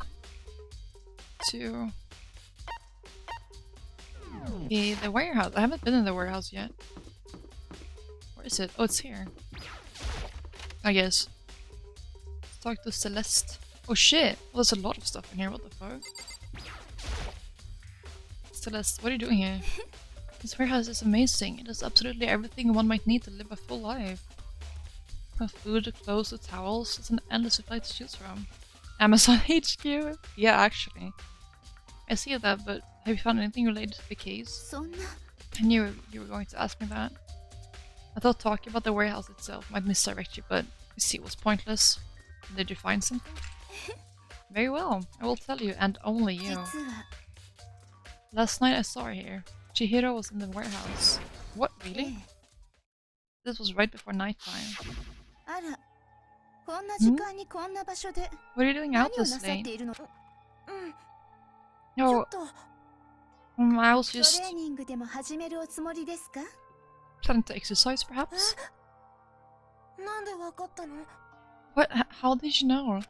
To the warehouse. I haven't been in the warehouse yet. Where is it? Oh, it's here. I guess. Let's talk to Celeste. Oh shit! Well, there's a lot of stuff in here. What the fuck? Celeste, what are you doing here? This warehouse is amazing. It has absolutely everything one might need to live a full life. From food to clothes to towels, it's an endless supply to choose from. Amazon HQ? Yeah, actually. I see that, but have you found anything related to the case? I knew you were going to ask me that. I thought talking about the warehouse itself might misdirect you, but you see it was pointless. Did you find something? Very well, I will tell you, and only you. Last night I saw her here. Chihiro was in the warehouse. What, really? This was right before nighttime. Hmm? What are you doing out this late? No, I was just planning to exercise, perhaps? What? How did you know?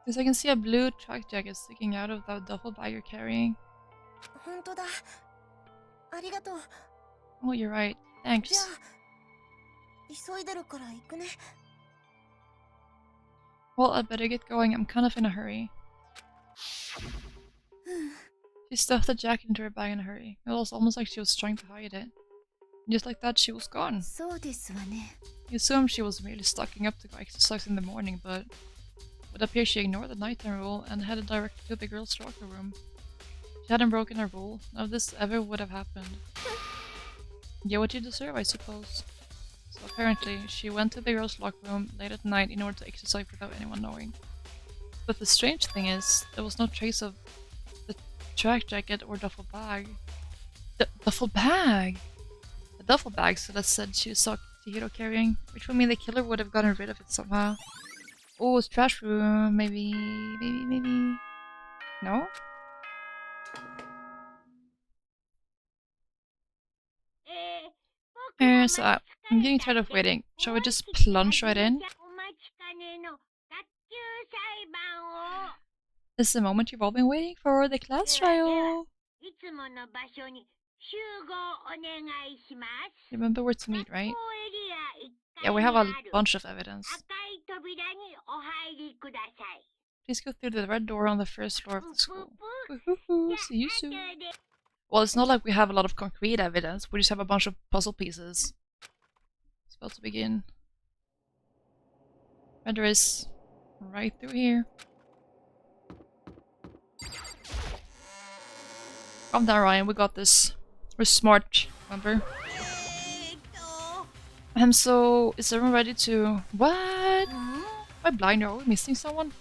Because I can see a blue track jacket sticking out of that duffel bag you're carrying. Oh, you're right. Thanks. Well, I'd better get going. I'm kind of in a hurry. She stuffed the jacket into her bag in a hurry. It was almost like she was trying to hide it. Just like that, she was gone. You assumed she was merely stocking up to go exercise in the morning, but it appears she ignored the nighttime rule and headed directly to the girls' locker room. She hadn't broken her rule. None of this ever would have happened. Get what you deserve, I suppose. So apparently, she went to the girls' locker room late at night in order to exercise without anyone knowing. But the strange thing is, there was no trace of the track jacket or duffel bag. The duffel bag! The duffel bag, so that said she saw Chihiro carrying, which would mean the killer would have gotten rid of it somehow. Oh, it's trash room, maybe. No? So I'm getting tired of waiting. Shall we just plunge right in? This is the moment you've all been waiting for, the class trial! Remember where to meet, right? Yeah, we have a bunch of evidence. Please go through the red door on the first floor of the school. See you soon. Well, it's not like we have a lot of concrete evidence, we just have a bunch of puzzle pieces. It's about to begin. Red door is right through here. Calm down, Ryan, we got this. We're smart, remember? So, is everyone ready to... What? Am I blind? Are we missing someone?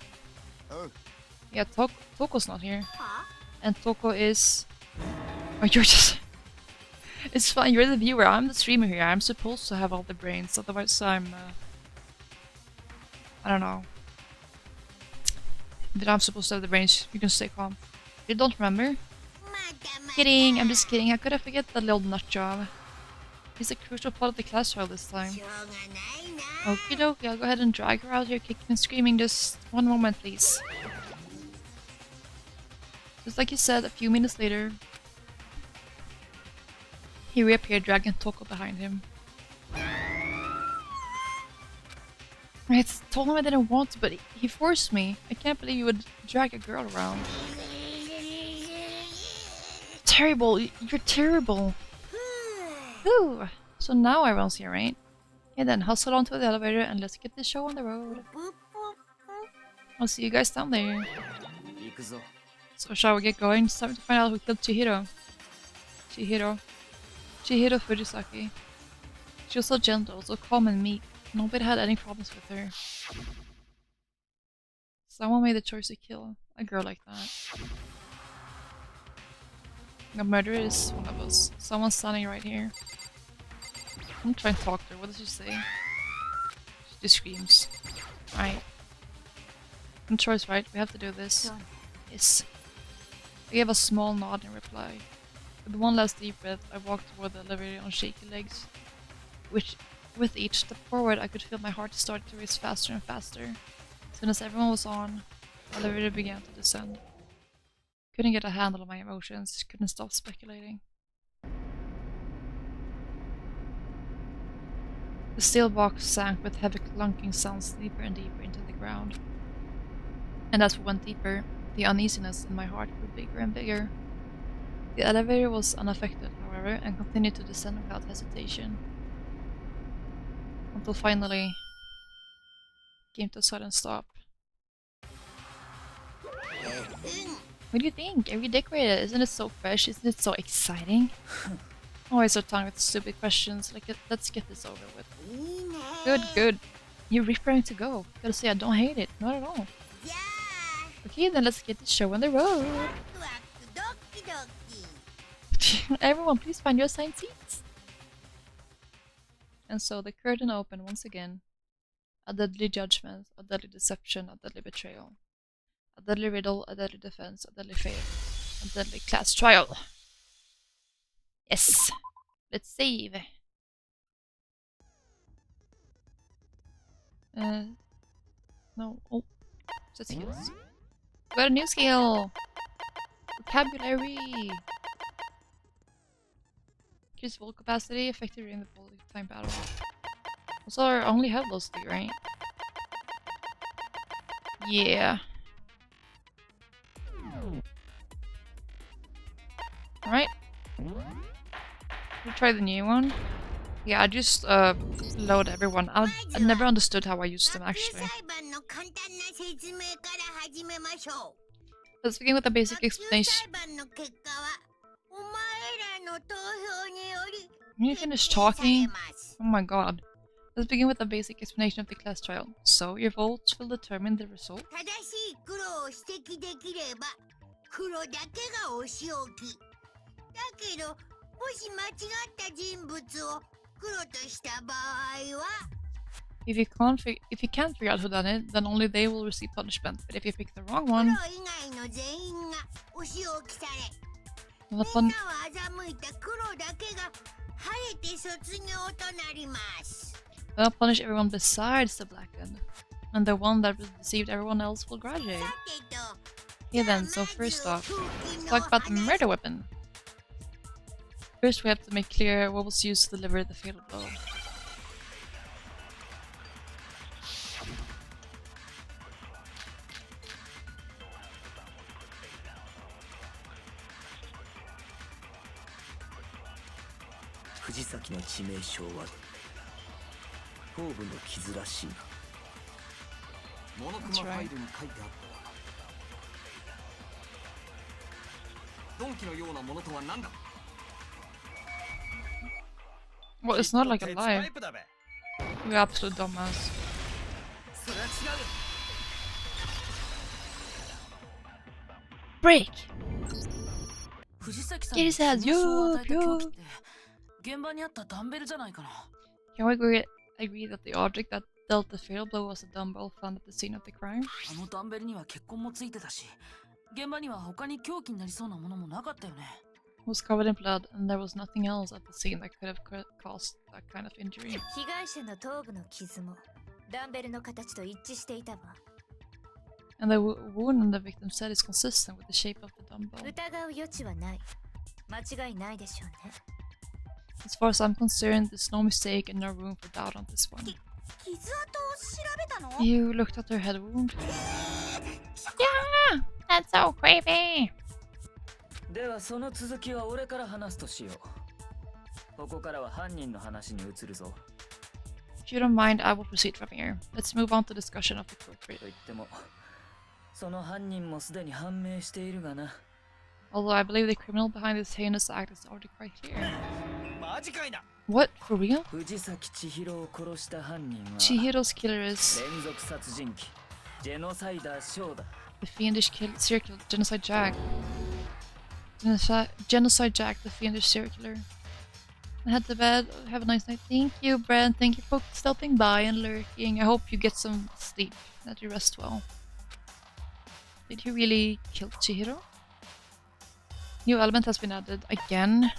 Yeah, Toko's not here. And Toko is... Oh, you're just... It's fine, you're the viewer, I'm the streamer here. I'm supposed to have all the brains, otherwise I'm... I don't know. That I'm supposed to have the brains. You can stay calm. You don't remember? Kidding, I'm just kidding. How could I forget that little nut job? He's a crucial part of the class trial this time. Okie dokie, I'll go ahead and drag her out here kicking and screaming. Just one moment, please. Just like you said, a few minutes later, he reappeared, dragging Toko behind him. I told him I didn't want to, but he forced me. I can't believe you would drag a girl around. Terrible, you're terrible. Ooh, so now everyone's here, right? Yeah, then hustle onto the elevator and let's get this show on the road. I'll see you guys down there. So shall we get going? It's time to find out who killed Chihiro. Chihiro Fujisaki. She was so gentle, so calm and meek. Nobody had any problems with her. Someone made the choice to kill a girl like that. The murderer is one of us. Someone's standing right here. I'm trying to talk to her. What does she say? She just screams. Right. No choice, right? We have to do this. Yes. I gave a small nod in reply. With one last deep breath, I walked toward the elevator on shaky legs. With each step forward, I could feel my heart start to race faster and faster. As soon as everyone was on, the elevator began to descend. Couldn't get a handle on my emotions, couldn't stop speculating. The steel box sank with heavy clunking sounds deeper and deeper into the ground. And as we went deeper, the uneasiness in my heart grew bigger and bigger. The elevator was unaffected, however, and continued to descend without hesitation. Until finally came to a sudden stop. What do you think? Are you decorated? Isn't it so fresh? Isn't it so exciting? Always so tongue with stupid questions. Like, let's get this over with. Good, good. You're ready to go. Gotta say, I don't hate it. Not at all. Okay, then let's get the show on the road. Everyone, please find your assigned seats. And so the curtain opened once again. A deadly judgment, a deadly deception, a deadly betrayal. A deadly riddle, a deadly defense, a deadly fate, a deadly class trial. Yes! Let's save! No. Oh. Set skills. We got a new skill! Vocabulary! Increase full capacity, effective during the full time battle. Also, I only have those three, right? Yeah. Alright. We'll try the new one. Yeah, I just load everyone. I never understood how I used them actually. Let's begin with a basic explanation. Can you finish talking? Oh my god. Let's begin with a basic explanation of the class trial. So, your votes will determine the result. If you can't figure out who done it, then only they will receive punishment. But if you pick the wrong one, they'll punish everyone besides the blackened. And the one that deceived everyone else will graduate. Yeah then, so first off, let's talk about the murder weapon. First we have to make clear what was used to deliver the fatal blow. That's right. Well, it's not like a lie. You absolute dumbass. Break! Get his ass, yo! Can we agree that the object that dealt the fatal blow was a dumbbell found at the scene of the crime? was covered in blood, and there was nothing else at the scene that could have caused that kind of injury. 被害者の頭部の傷もダンベルの形と一致していたわ。 And the wound on the victim's head is consistent with the shape of the dumbbell. 疑う余地はない。間違いないでしょうね。 As far as I'm concerned, there's no mistake and no room for doubt on this one. 傷跡を調べたの？ You looked at her head wound. Yeah! That's so creepy! ではその続きは俺から話すとしよう。ここからは犯人の話に移るぞ。 If you don't mind, I will proceed from here. Let's move on to discussion of the culprit. と言っても、その犯人もすでに判明しているがな。 Although I believe the criminal behind this heinous act is already quite clear. マジかいな。 What? For real? 藤崎千尋を殺した犯人は Chihiro's killer is 連続殺人鬼ジェノサイダーショーだ。 the fiendish serial killer, Genocide Jack. Genocide Jack, the fiendish serial killer. I head to bed. Have a nice night. Thank you, Brent. Thank you for stopping by and lurking. I hope you get some sleep, that you rest well. Did he really kill Chihiro? New element has been added again.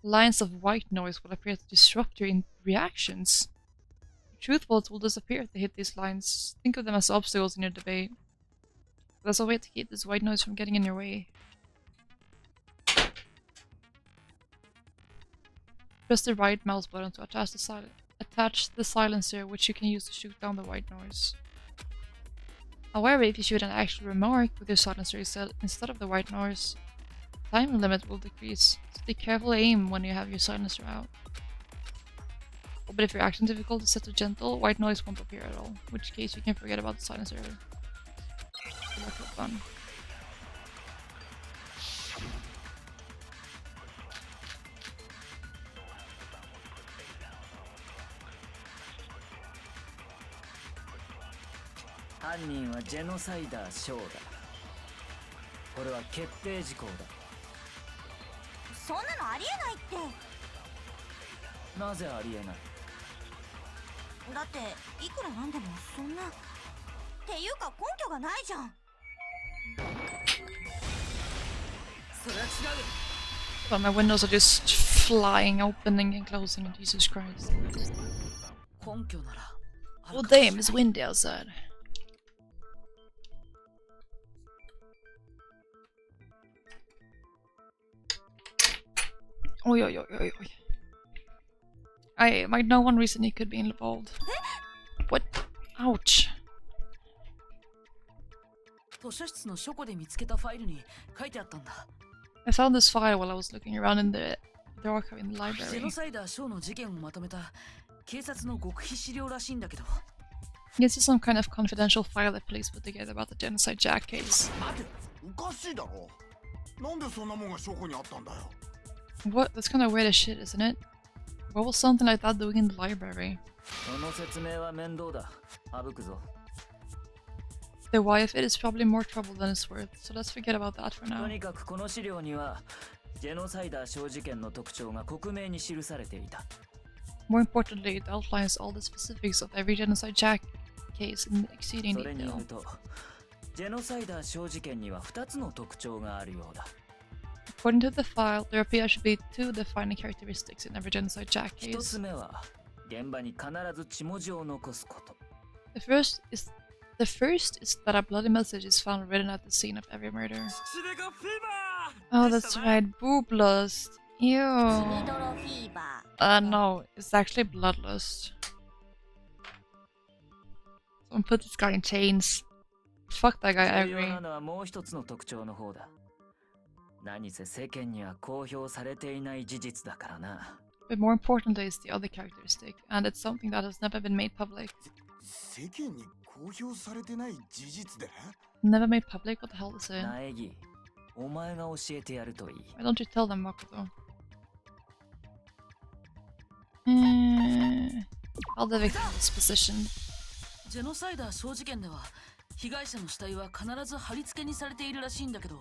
Lines of white noise will appear to disrupt your reactions. Truth bolts will disappear if they hit these lines. Think of them as obstacles in your debate. There's a way to keep this white noise from getting in your way. Press the right mouse button to attach the silencer, which you can use to shoot down the white noise. However, if you shoot an actual remark with your silencer instead of the white noise, time limit will decrease, so take careful aim when you have your silencer out. But if your action difficulty is set to gentle, white noise won't appear at all, in which case you can forget about the silencer. Good luck with fun.「犯人はジェノサイダーショーだ。これは決定事項だ。そんなのありえないって。なぜありえない？だっていくらなんでもそんな。っていうか根拠がないじゃん。それは違うよ。 But my windows are just flying, opening and closing, Jesus Christ. 根拠なら。 Oh damn, it's windy outside. Oi, oi, oi, oi, oi. I might know one reason he could be involved. What? Ouch. 図書室の書庫で見つけたファイルに書いてあったんだ。 I found this file while I was looking around in the archive in the ジェ library. ノサイダーショーの事件をまとめた警察の極秘資料らしいんだけど。 This is some kind of confidential file that police put together about the Genocide Jack case. 待て、おかしいだろ。なんでそんなもんが証拠にあったんだよ。What? That's kind of weird as shit, isn't it? What was something like that doing in the library? その説明は面倒だ。省くぞ。 The why of it is probably more trouble than it's worth, so let's forget about that for と now. にかくこの資料にはジェノサイダー小事件の特徴が克明に記されていた。 More importantly, it outlines all the specifics of every Genocide Jack case in exceeding それによ detail. ると、ジェノサイダー小事件には2つの特徴があるようだ。 According to the file, there appear to be two defining characteristics in every Genocide Jack 1 case. つ目は現場に必ず血文字を残すこと。 The first is that a bloody message is found written at the scene of every murder. Oh, that's right, booblust. Ew. 血みどろフィーバー。 No, it's actually bloodlust. Someone put this guy in chains. Fuck that guy, I 重要 agree. なのはもう一つの特徴の方だ。何せ世間には公表されていない事実だからな。 But more importantly is the other characteristic, and it's something that has never been made public. 世間に公表されてない事実で Never made public? What the hell is it? 苗木、お前が教えてやるといい。 Why don't you tell them, Makoto? All the victims positioned. ジェノサイダー小事件では被害者の死体は必ず貼り付けにされているらしいんだけど。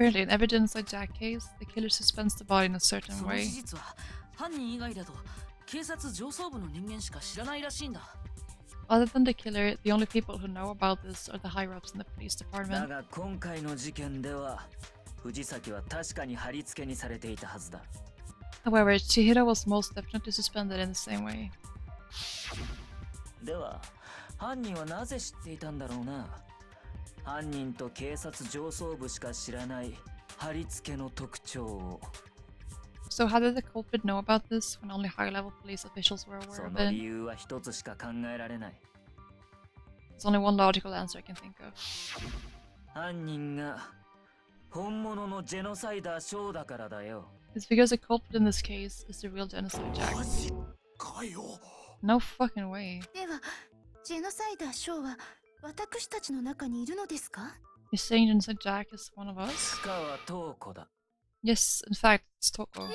Apparently, in every Genocide Jack case, the killer suspends the body in a certain その way. 事実は犯人以外だと警察上層部の人間しか知らないらしいんだ。Other than the killer, the only people who know about this are the higher-ups in the police だ department. が今回の事件では藤崎は確かに貼り付けにされていたはずだ。 However, Chihiro was most definitely suspended in the same way. では犯人はなぜ知っていたんだろうな。犯人と警察上層部しか知らない貼り付けの特徴を。 So how did the culprit know about this when only high-level police officials were aware そ of の理 it? 由は一つしか考えられない。 There's only one logical answer I can think of. 犯人が本物のジェノサイダーショーだからだよ。 It's because the culprit in this case is the real genocide マ Jack. ジかよ。 No fucking way. ではジェノサイダーショーは私たちの中にいるのですか？ You're saying genocide Jack is one of us? 深川東子だ。 Yes, in fact, it's Toko.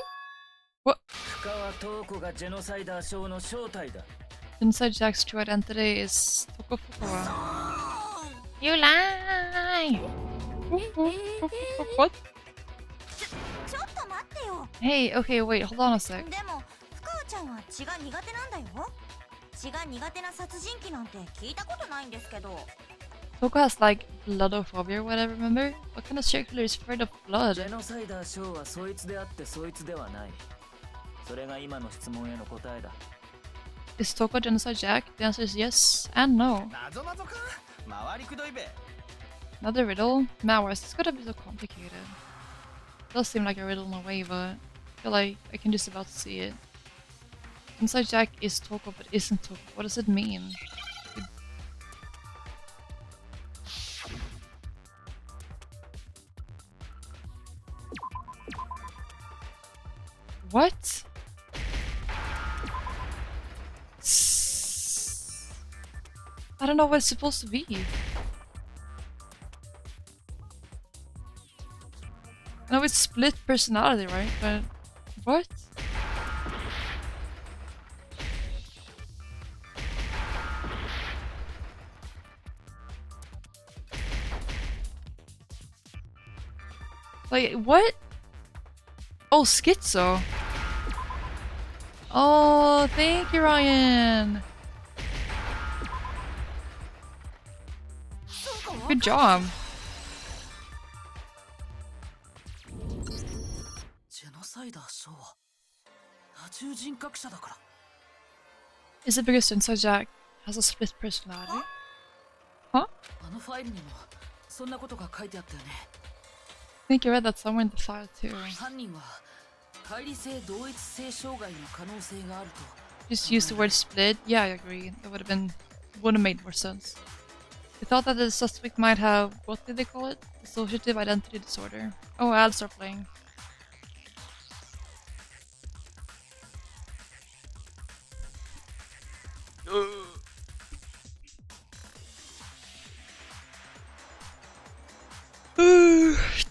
深川東子がジェノサイダーショーの正体だ。 Genocide Jack's true identity is Toko Fukawa. You lie! What? ちょっと待ってよ。 Hey, okay, wait, hold on a sec. でも深川ちゃんは血が苦手なんだよ。血が苦手な殺人鬼なんて聞いたことないんですけど。 Toko has like bloodophobia or whatever, remember? What kind of serial killer is afraid of ジ blood? ェノサイダーショーはそいつであってそいつではない。それが今の質問への答えだ。 Is Toko genocide Jack? The answer is yes and no. 謎謎か回りくどいべ。 Another riddle? Man, why is this gotta be so complicated? It does seem like a riddle in a way, but I feel like I can just about see it. Genocide Jack is Toko, but isn't Toko. What does it mean? What? I don't know what it's supposed to be. I know it's split personality, right? But what? Like, what? Oh, schizo. Oh, thank you, Ryan. Good job. ジェノサイダーショーは多重人格者だから。 Is it because Inside Jack has a split personality? あのファイルにもそんなことが書いてあったよね。 I think you read that somewhere in the file too. 犯人は乖離性同一性障害の可能性があると。 Just use the word split. Yeah, I agree. That would have made more sense. They thought that the suspect might have, what did they call it? Dissociative identity disorder. Oh, I'll start playing.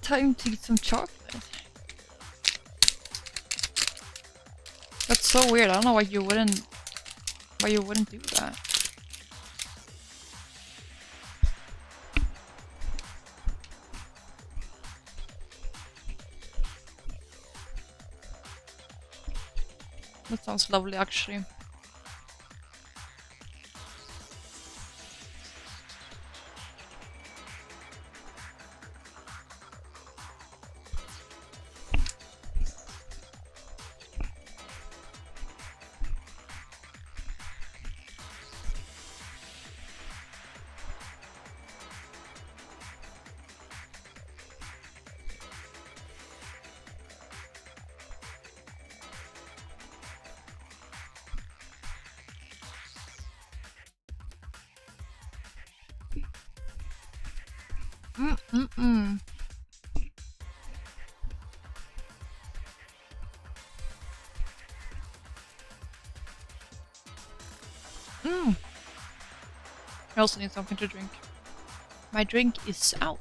Time to eat some chocolate. That's so weird. I don't know why you wouldn't do that. That sounds lovely, actually. Mm-mm-mm. I also need something to drink. My drink is out.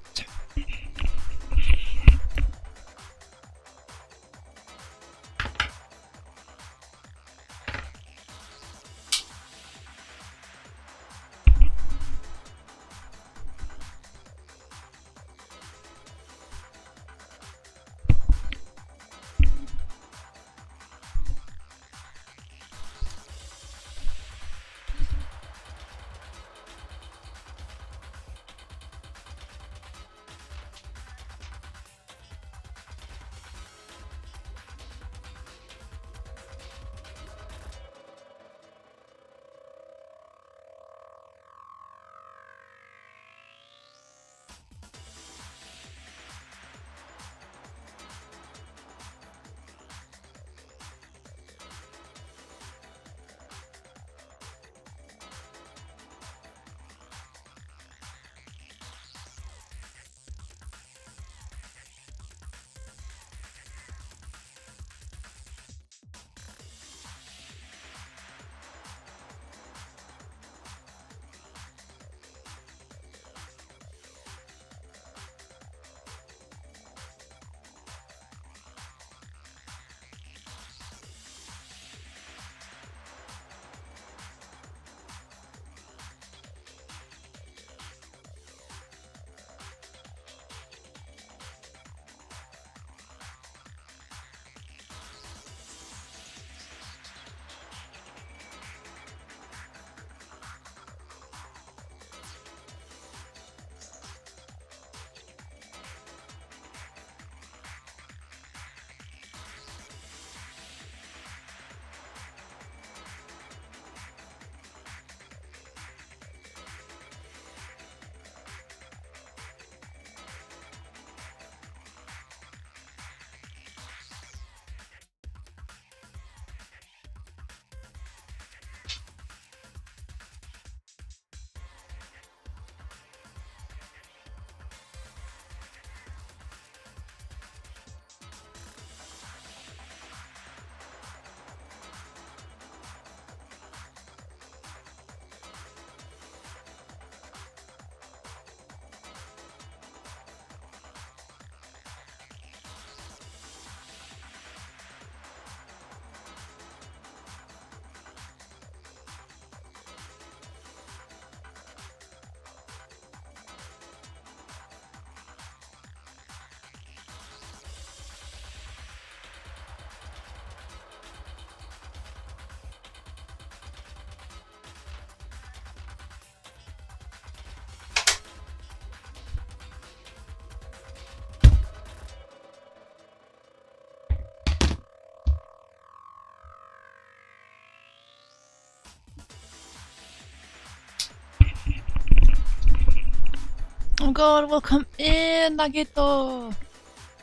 Oh god, welcome in, Nagito!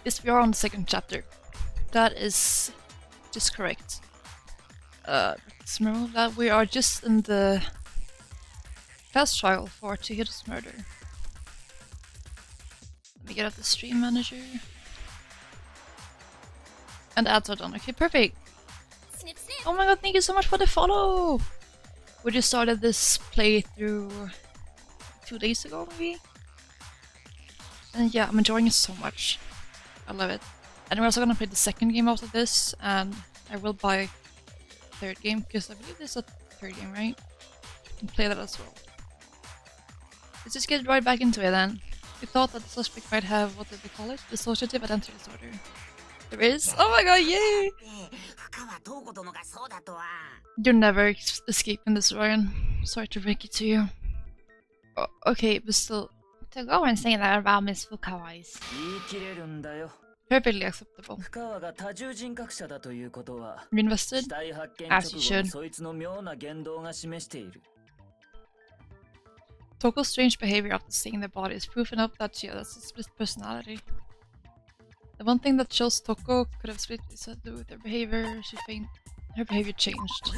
Yes, we are on the second chapter. That is just correct. Let's remember that we are just in the fast trial for Chihiro's murder. Let me get out the stream manager. And ads are done. Okay, perfect! Snip, snip. Oh my god, thank you so much for the follow! We just started this playthrough 2 days ago, maybe? And yeah, I'm enjoying it so much. I love it. And we're also gonna play the second game after this, and I will buy the third game, because I believe there's a third game, right? And play that as well. Let's just get right back into it then. We thought that the suspect might have, what did they call it? Dissociative identity disorder. There is? Oh my god, yay! You're never escaping this, Ryan. Sorry to break it to you. Oh, okay, but still, To go and say that about Miss Fukawa is 言い切れるんだよ。 perfectly acceptable. 深川が多重人格者だということは、 You invested? 死体発見 As 直 you 後の should. そいつの妙な言動が示している。 Toko's strange behavior after seeing the body is proof enough that she has a split personality. The one thing that shows Toko could have split is to do with her behavior. Her behavior changed.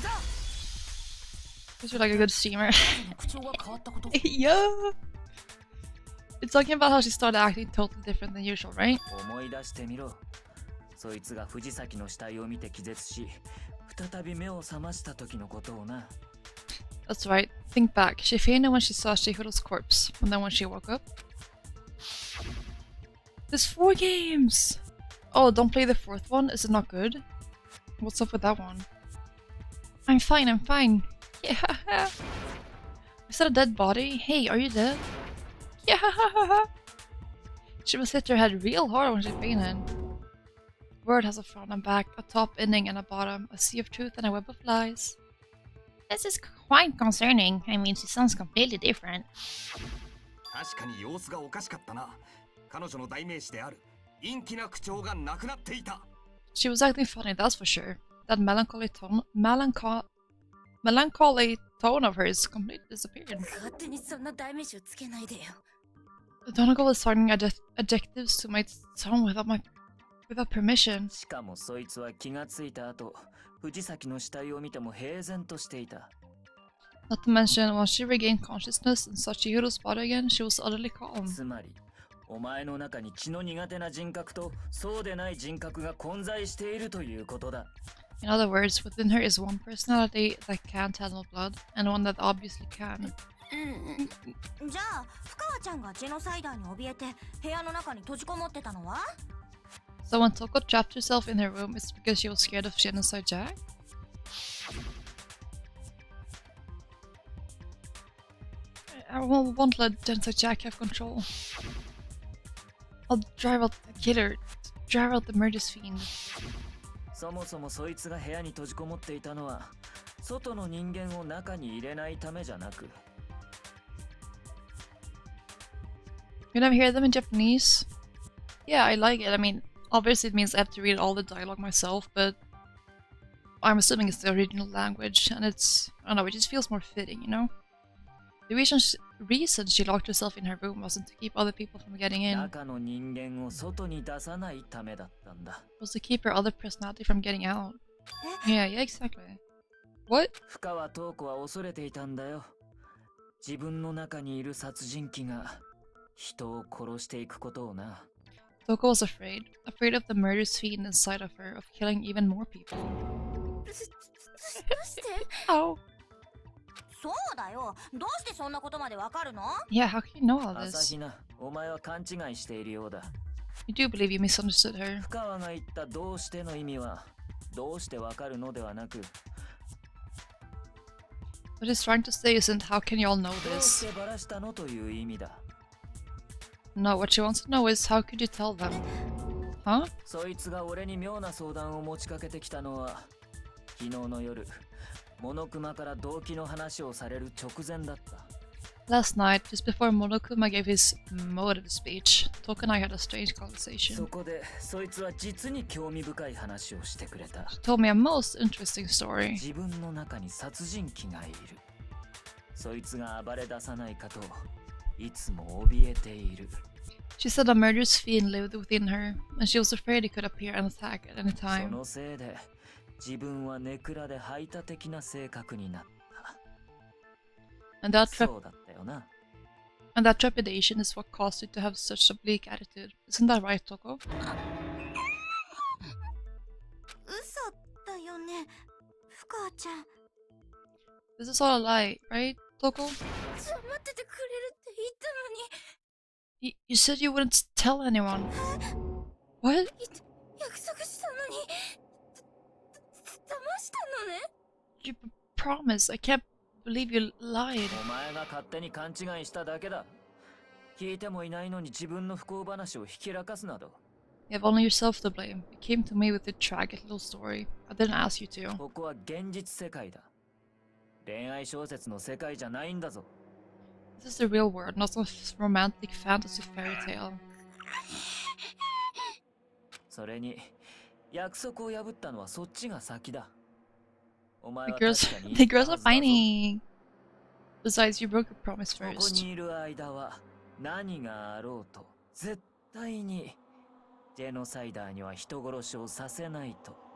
Because you're like a good streamer. 口調が変わったこと Yeah! It's talking about how she started acting totally different than usual, right? 思い出してみろ。そいつが藤崎の死体を見て気絶し、再び目を覚ました時のことをな。 That's right. Think back. She fainted when she saw Shihiro's corpse, and then when she woke up. There's 4 games! Oh, don't play the 4th one? Is it not good? What's up with that one? I'm fine, I'm fine. Yeah. Is that a dead body? Hey, are you dead? Yeah. She must hit her head real hard when she fainted. Word has a front and back, a top ending and a bottom, a sea of truth and a web of lies. This is quite concerning. I mean, she sounds completely different. 確かに様子がおかしかったな。彼女の代名詞である陰気な口調がなくなっていた。 She was acting funny, that's for sure. That melancholy tone of hers completely disappeared. 勝手にそんな代名詞をつけないでよ。Donegal was signing adjectives to my song without permission. しかもそいつは気がついた後、藤崎の死体を見ても平然としていた。 Not to mention, once she regained consciousness and saw Chihiro's body again, she was utterly calm. つまり、お前の中に血の苦手な人格とそうでない人格が混在しているということだ。 In other words, within her is one personality that can't handle blood, and one that obviously can. じゃあ深川ちゃんがジェノサイダーに怯えて部屋の中に閉じこもってたのは？ So when Toko trapped herself in her room, it's because she was scared of Genocide Jack? Won't let Genocide Jack have control. I'll drive out the killer, drive out the murderous fiend. そもそもそいつが部屋に閉じこもっていたのは、外の人間を中に入れないためじゃなく。 You never hear them in Japanese? Yeah, I like it. I mean, obviously it means I have to read all the dialogue myself, but I'm assuming it's the original language, and it's, I don't know, it just feels more fitting, you know? The reason she locked herself in her room wasn't to keep other people from getting in. 中の人間を外に出さないためだったんだ。 It was to keep her other personality from getting out. Yeah, exactly. What? 深川塔子は恐れていたんだよ。自分の中にいる殺人鬼が人を殺していくことをな。 Toko was afraid of the murderous fiend inside of her, of killing even more people. どうして？ Oh. そうだよ。どうしてそんなことまでわかるの？ Yeah, how can you know all 朝 this? 比奈、お前は勘違いしているようだ。 You do believe you misunderstood her. 深川が言ったどうしての意味は、どうしてわかるのではなく、 What he's trying to say isn't how can you all know どう this? してバラしたのという意味だ。 No, what she wants to know is how could you tell them? Huh? そいつが俺に妙な相談を持ちかけてきたのは、昨日の夜、モノクマから動機の話をされる直前だった。 Last night, just before Monokuma gave his motive speech, Toko and I had a strange そ conversation. こで、そいつは実に興味深い話をしてくれた。 She told me a most interesting story. 自分の中に殺人鬼がいる。そいつが暴れ出さないかといつも怯えている。 She said a murderous fiend lived within her, and she was afraid he could appear and attack at any そ time. のせいで自分はネクラで排他的な性格になった。 And that そうだったよな。 trepidation is what caused you to have such a bleak attitude. Isn't that right, Toko? 嘘だよね。深川ちゃん。 This is all a lie, right, Toko? 待っててくれるって言ったのに。 You said you wouldn't tell anyone. What? 約束したのに。騙したのね。 You promised. I can't believe you lied. お前が勝手に勘違いしただけだ。聞いてもいないのに自分の不幸話をひきらかすなど。 You have only yourself to blame. You came to me with a tragic little story. I didn't ask you to. ここは現実世界だ。恋愛小説の世界じゃないんだぞ。 This is the real world, not some romantic fantasy fairy tale. それに約束を破ったのはそっちが先だ。お前 The は girls, 確かに the 言っ girls た are はずだぞ。 fighting. Besides, you broke your promise ここ first. にいる間は何があろうと絶対にジェノサイダーには人殺しをさせないと。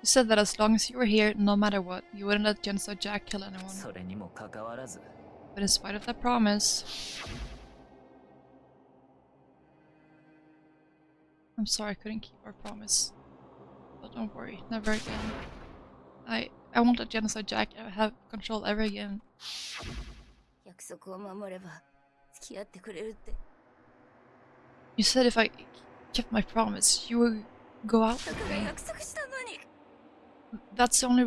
You said that as long as you were here, no matter what, you wouldn't let Genocide Jack kill anyone. それにもかかわらず、 But in spite of that promise, I'm sorry I couldn't keep our promise. But don't worry, never again. I won't let Genocide Jack have control ever again. 約束を守れば付き合ってくれるって。 You said if I kept my promise, you would go out だ with から me. 約束したのに。 That's the only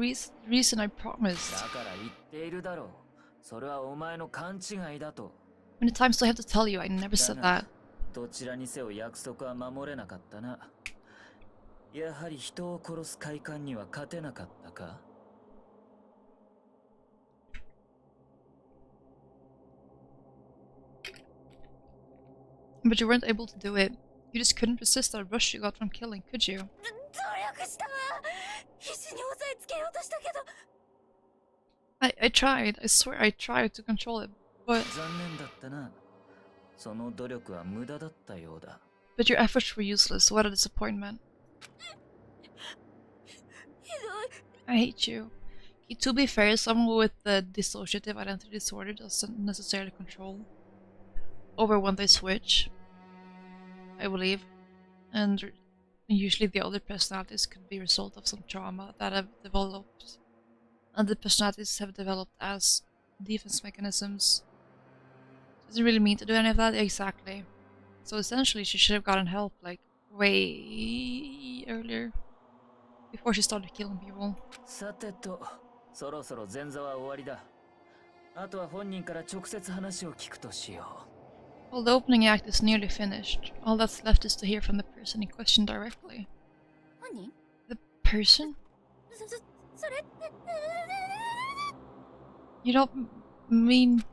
reason I promised. だから言っているだろう。それはお前の勘違いだと。 How many times do I have to tell you I never said that? どちらにせよ約束は守れなかったな。やはり人を殺す快感には勝てなかったか？ But you weren't able to do it. You just couldn't resist that rush you got from killing, could you? 努力したわ。必死に押さえつけようとしたけど。 I tried. I swear I tried to control it. But 残念だったな。その努力は無駄だったようだ。 but your efforts were useless. What a disappointment. I hate you. To be fair, someone with the dissociative identity disorder doesn't necessarily control over when they switch, I believe. And usually the other personalities could be a result of some trauma that have developed. And the personalities have developed as defense mechanisms. Doesn't really mean to do any of that exactly. So essentially she should have gotten help like way earlier. Before she started killing people. さてと、そろそろ前座は終わりだ。あとは本人から直接話を聞くとしよう。 Well, the opening act is nearly finished. All that's left is to hear from the person in question directly. 何 The person? それって You don't mean...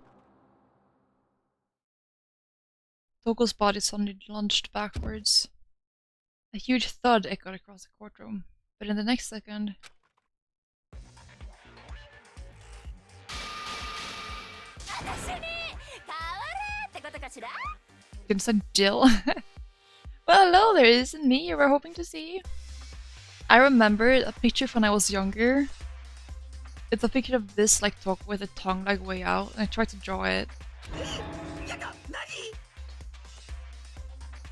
Togo's body suddenly lunged backwards. A huge thud echoed across the courtroom, but in the next second... Gonna say Jill. Well, hello there, isn't me you were hoping to see? I remember a picture from when I was younger. It's a picture of this like Toko with a tongue like way out, and I tried to draw it.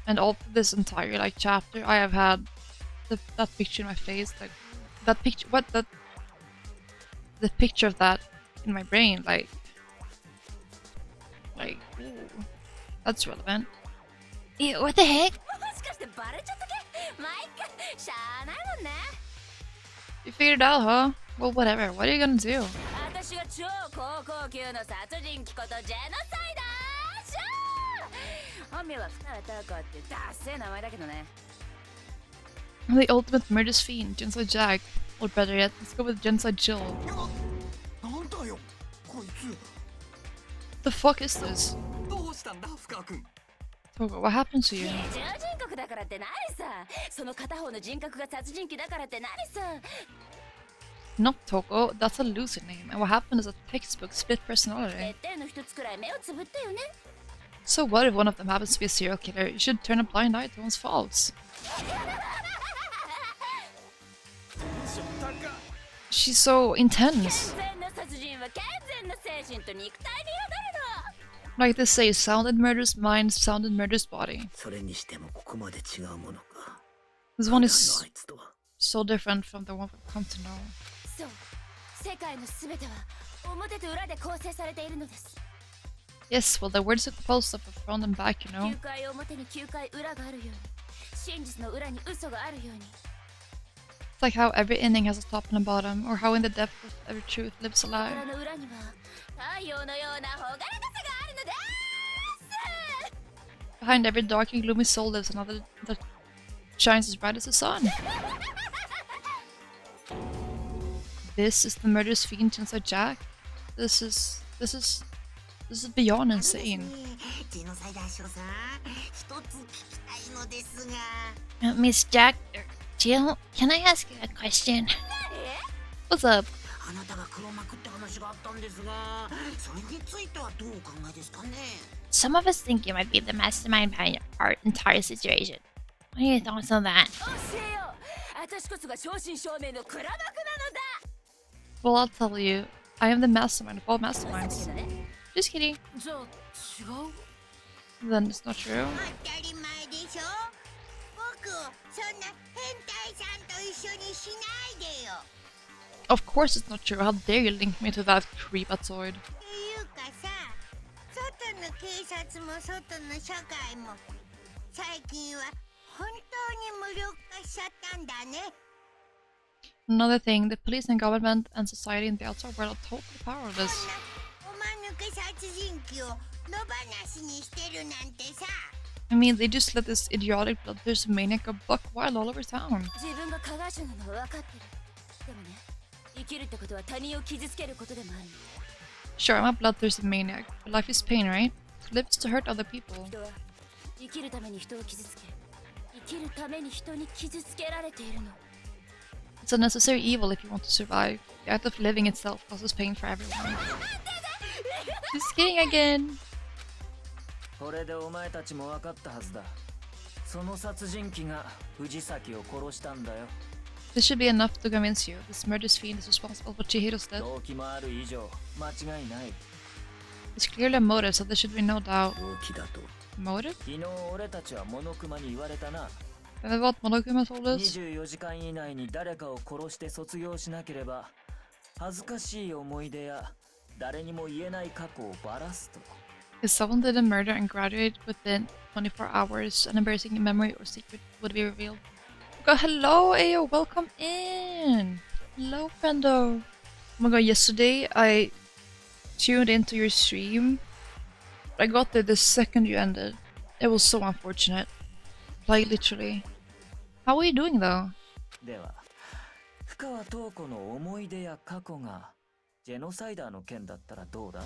And all through this entire like chapter, I have had that picture in my face, like that picture. The picture of that in my brain, like, ooh, that's relevant. Ew, what the heck? You figured it out, huh? Well, whatever. What are you gonna do? The ultimate murderous fiend, Genocide Jack. Or better yet, let's go with Genocide Jill. なんだよこいつ。 The fuck is this? どうしたんだ深君。 Togo, what happened to you? Not Togo, that's a loser name, and what happened is a textbook split personality. So what if one of them happens to be a serial killer? You should turn a blind eye to one's faults. She's so intense. Like they say, sound in murderous mind, sound in murderous body. それにしてもここまで違うものか。 This one あ is いつとは。 so different from the one we've come to know. そう世界のすべては表と裏で構成されているのです Yes, well the words are composed of a front and back, you know. 9回表に9回裏があるように真実の裏に嘘があるように It's like how every inning has a top and a bottom, or how in the depth of every truth lives a lie. 裏の裏には太陽のような朗らかさがあるのです Behind every dark and gloomy soul lives another that shines as bright as the sun. This is the murderous fiend inside Jack. This is beyond insane. ジェノサイダー賞さん、一つ聞きたいのですが。 Miss Jack, Jill, can I ask you a question? What's up? あなたが黒幕って話があったんですが、それについてはどうお考えですかね。 Some of us think you might be the mastermind behind our entire situation. What are your thoughts on that? 教えよ私こそが正真正銘の黒幕なのだ Well, I'll tell you. I am the mastermind of all だけ masterminds. どね Just kidding. じゃあ違う Then it's not true. 当たり前でしょ。僕をそんな変態さんと一緒にしないでよ。 Of course it's not true. How dare you link me to that creepatoid? っていうかさ、外の警察も外の社会も最近は本当に無力化しちゃったんだね。 Another thing, the police and government and society in the outside world are totally powerless. おまぬけ殺人鬼を野放しにしてるなんてさ。 I mean, they just let this idiotic bloodthirsty maniac go buck wild all over town. 自分が加害者なのは分かってるでもね生きるってことは他人を傷つけることでもある Sure, I'm a bloodthirsty maniac, but life is pain, right? To live is to hurt other people. 人は生きるために人を傷つけ生きるために人に傷つけられているの It's a necessary evil if you want to survive. The act of living itself causes pain for everyone. She's skiing again. これでお前たちも分かったはずだ。その殺人鬼が藤崎を殺したんだよ。This should be enough to convince you. This murderous fiend is responsible for Chihiro's death. 動機もある以上間違いない。 It's clearly a motive, so there should be no doubt. 動機だと。 Motive? 昨日俺たちはモノクマに言われたな。 Is that what Monokuma told us? 24時間以内に誰かを殺して卒業しなければ恥ずかしい思い出や誰にも言えない過去をばらすと。 If someone did a murder and graduate within 24 hours, an embarrassing memory or secret would be revealed. Oh, hello, Ayo, welcome in. Hello, friendo. Oh my god, yesterday I tuned into your stream. I got there the second you ended. It was so unfortunate. Like, literally. How are you doing, though? では、深川塔子の思い出や過去がジェノサイダーの件だったらどうだ？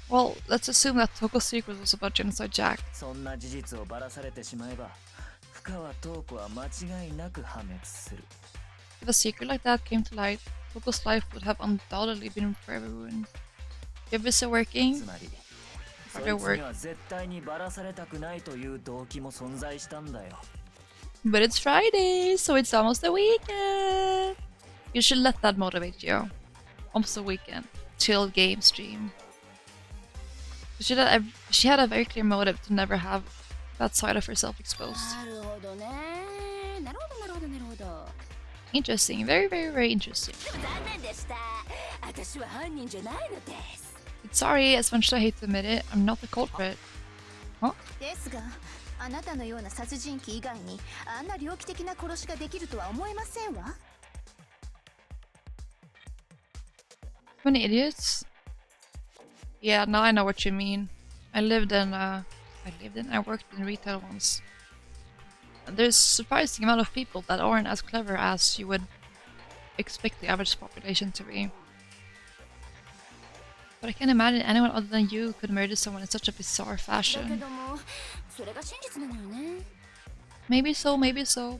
Well, let's assume that Toko's secret was about Genocide Jack. そんな事実をばらされてしまえば、深川塔子は間違いなく破滅する。 If a secret like that came to light, Toko's life would have undoubtedly been forever ruined. If it's working, つまり、そ for い their つに work. は絶対にばらされたくないという動機も存在したんだよ。 But it's Friday, so it's almost the weekend. You should let that motivate you. Almost the weekend. Chill game stream. She had a very clear motive to never have that side of herself exposed. なるほどね。なるほどなるほどなるほど。 Interesting. Very, very, very interesting. 残念でした。私は犯人じゃないのです。 But sorry, as much as I hate to admit it, I'm not the culprit. ですが、あなたのような殺人鬼以外にあんな猟奇的な殺しができるとは思えませんわ。Many idiots? Yeah, now I know what you mean. I worked in retail once. And there's a surprising amount of people that aren't as clever as you would expect the average population to be. But I can't imagine anyone other than you could murder someone in such a bizarre だけ fashion. ども、それが真実なのよね。 Maybe so,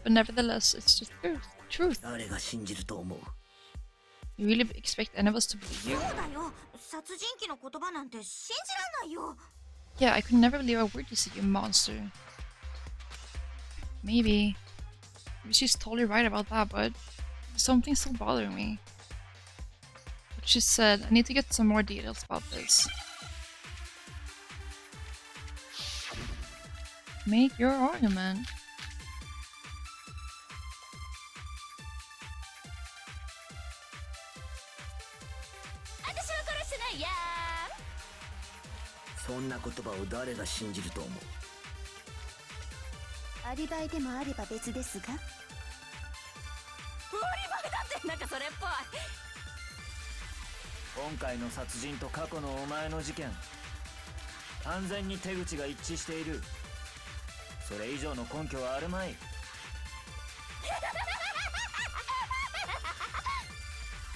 but nevertheless, it's just truth. 誰が信じると思う？ You really expect any of us to believe そう you? だよ。殺人鬼の言葉なんて信じらんないよ。 Yeah, I could never believe a word you say, you monster. Maybe she's totally right about that, but something's still bothering me. What she said, I need to get some more details about this. Make your argument. Yeah. そんな言葉を誰が信じると思う？アリバイでもあれば別ですが。アリバイだってなんかそれっぽい。今回の殺人と過去のお前の事件、完全に手口が一致している。それ以上の根拠はあるまい。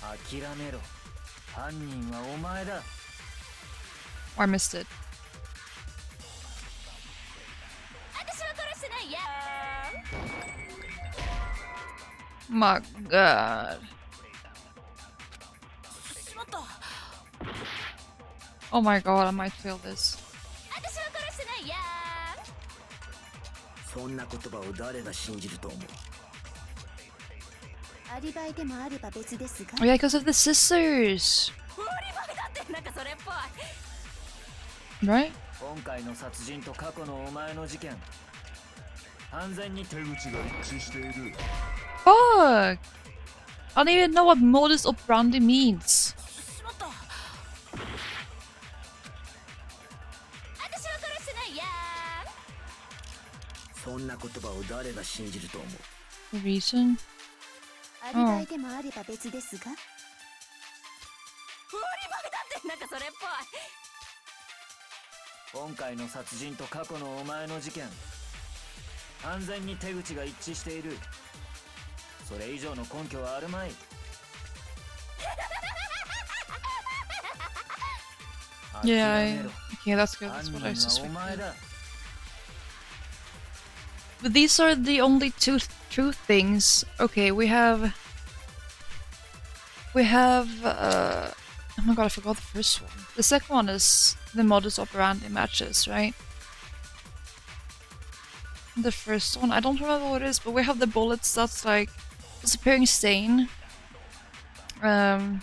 諦めろ。犯人はお前だ。 Or I missed it. 私は殺してないや。 My god. しまった。 Oh my god, I might fail this. 私は殺してないや。そんな言葉を誰が信じると思う？アリバイでもあれば別ですが。 Oh yeah, because of the sisters. アリバイだってなんかそれっぽい。 Right? 今回の殺人と過去のお前の事件、完全に手口が一致している。 Fuck! I don't even know what modus operandi means. しまった。私は殺してないや。そんな言葉を誰が信じると思う？ The reason? アリバイでもあれば別ですが。アリバイだってなんかそれっぽい。 今回の殺人と過去のお前の事件、完全に手口が一致している。それ以上の根拠はあるまい。 Yeah, okay, that's good. That's what I suspected. But these are the only two true things. Okay, we have Oh my god, I forgot the first one. The second one is the modus operandi matches, right? The first one, I don't remember what it is, but we have the bullets that's like disappearing stain. God,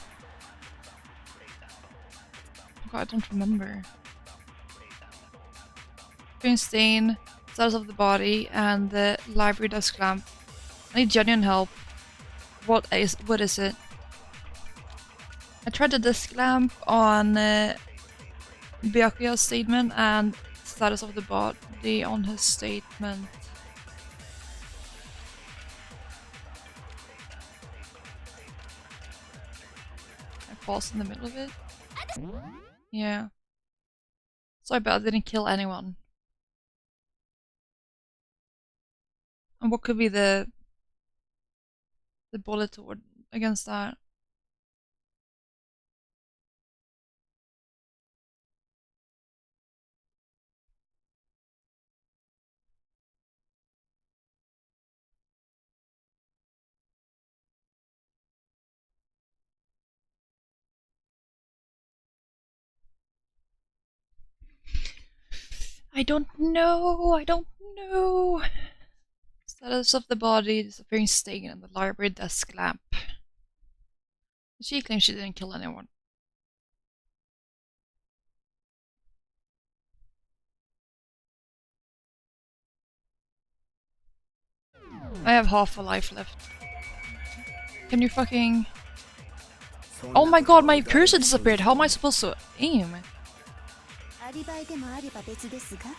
I don't remember. Disappearing stain, status of the body, and the library desk lamp. I need genuine help. What is it? I tried the desk lamp on Byakuya's statement and status of the body on his statement. I paused in the middle of it. Yeah. Sorry, but I didn't kill anyone. And what could be the bullet toward against that? I don't know. I don't know. Status of the body, disappearing stain, and the library desk lamp. She claims she didn't kill anyone. I have half a life left. Can you fucking... Oh my god, my cursor disappeared. How am I supposed to aim? アリバイでもあれば別ですが。アリ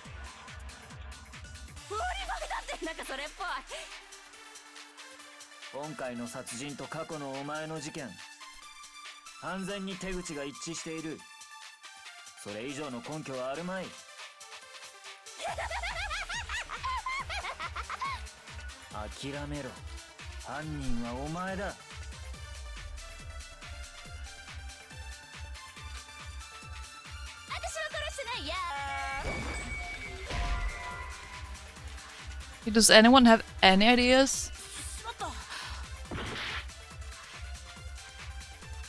バイだってなんかそれっぽい。今回の殺人と過去のお前の事件、完全に手口が一致している。それ以上の根拠はあるまい。諦めろ。犯人はお前だ。私は殺してないや。Does anyone have any ideas?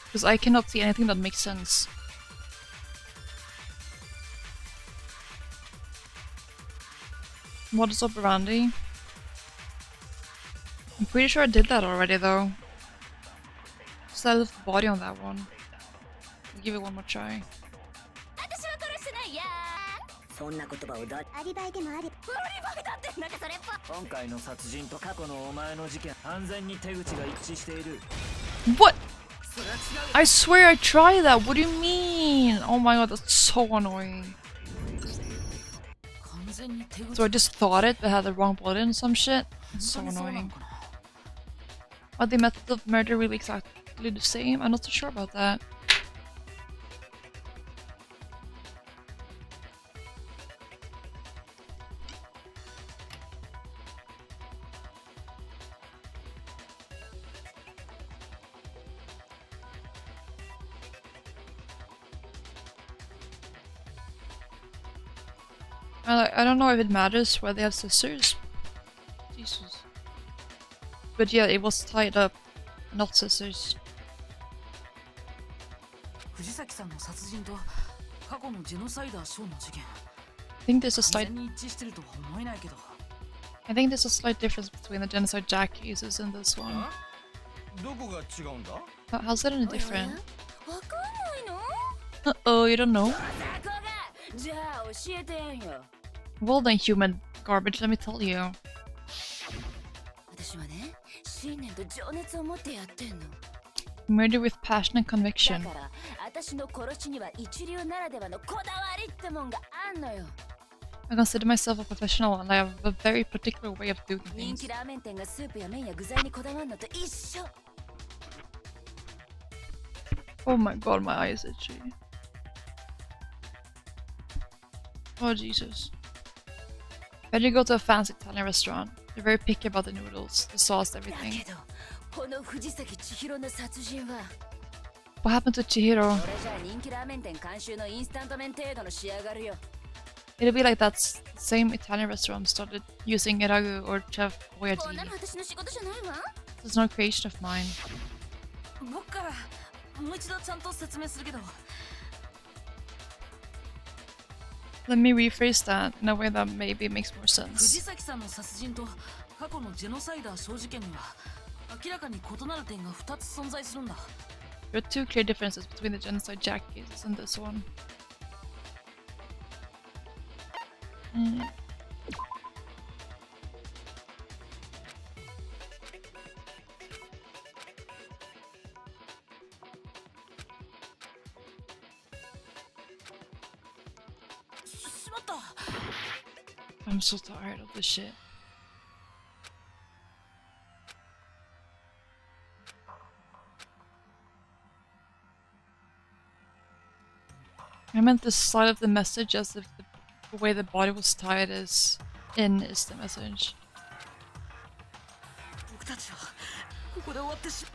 Because I cannot see anything that makes sense. Modus operandi? I'm pretty sure I did that already though. Status of the body on that one. I'll give it one more try. 私は殺してないや。そんな言葉をだ。アリバイでもあれば。アリバイだってなんかそれっぽい。今回の殺人と過去のお前の事件、完全に手口が一致している。What? I swear I tried that. What do you mean? Oh my god, that's so annoying. So I just thought it, but had the wrong bullet in some shit. It's so annoying. Are the methods of murder really exactly the same? I'm not so sure about that. I don't know if it matters where they have scissors. Jesus. But yeah, it was tied up, not scissors. 藤崎さんの殺人と過去のジェノサイダーショーの事件。I think there's a slight. 完全に一致してるとは思えないけど。I think there's a slight difference between the genocide Jack cases and this one. どこが違うんだ？ How's that any different? わかんないの？ Uh-oh, you don't know? そこがじゃあ教えてやんよ。 Well then, human garbage, let me tell you. 私はね、信念と情熱を持ってやってんの。 Murder with passion and conviction. だから、私の殺しには一流ならではのこだわりってもんがあんのよ。 I consider myself a professional and I have a very particular way of doing 人 things. 気ラーメン店がスープや麺や具材にこだわるのと一緒。 Oh my god, my eye is itchy. Oh Jesus. Better go to a fancy Italian restaurant. They're very picky about the noodles, the sauce, だ everything. けど、この藤崎千尋の殺人は、 What happened to Chihiro? それじゃあ人気ラーメン店監修のインスタント麺程度の仕上がるよ。 It'll be like that same Italian restaurant started using Ragu or Chef こんな Boyardee. の私の仕事じゃないわ。 It's no creation of mine. 僕からもう一度ちゃんと説明するけど、 Let me rephrase that in a way that maybe makes more 藤 sense. 崎さんの殺人と過去のジェノサイダー小事件には明らかに異なる点が2つ存在するんだ。 There are two clear differences between the genocide Jack cases and this one. I'm so tired of this shit. I meant the side of the message as if the way the body was tied is the message. 僕たちはここで終わってし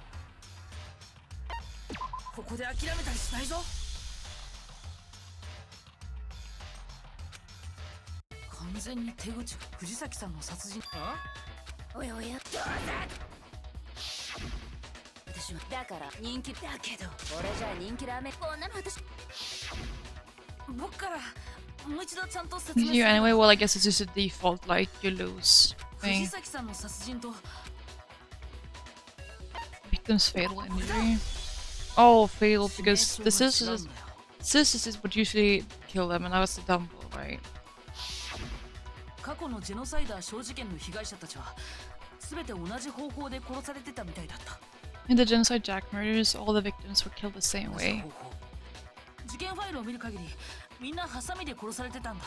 ここで諦めたりしないぞ。完全に手口が藤崎さんの殺人。おやおや、どうだ。私はだから人気だけど、俺じゃ人気ラーメンこんなの私。僕からもう一度ちゃんと説明する。 You anyway, well I guess it's just a default like you lose 藤 thing. 崎さんの殺人と Victim's fatal injury. Oh, fatal because the scissors is what usually kill them and now it's the dumbbell, right? 過去のジェノサイダー小事件の被害者たちは全て同じ方法で殺されてたみたいだった。 In the genocide Jack murders, all the victims were killed the same 同じ way. 方法。事件ファイルを見る限りみんなハサミで殺されてたんだ。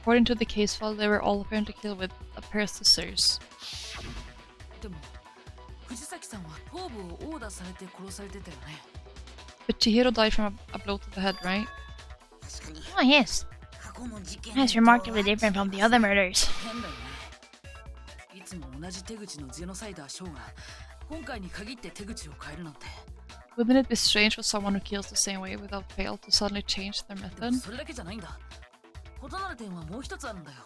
According to the case file, they were all apparently killed with a pair of scissors. でも藤崎さんは頭部を殴打されて殺されてたよね。 But Chihiro died from a blow to the head, right? 確かに Oh, yes. 過去の事件 That's remarkably different from the other murders. 変だよね。いつも同じ手口のジェノサイダーショーが今回に限って手口を変えるなんて。 Wouldn't it be strange for someone who kills the same way without fail to suddenly change their でも method? それだけじゃないんだ。異なる点はもう一つあるんだよ。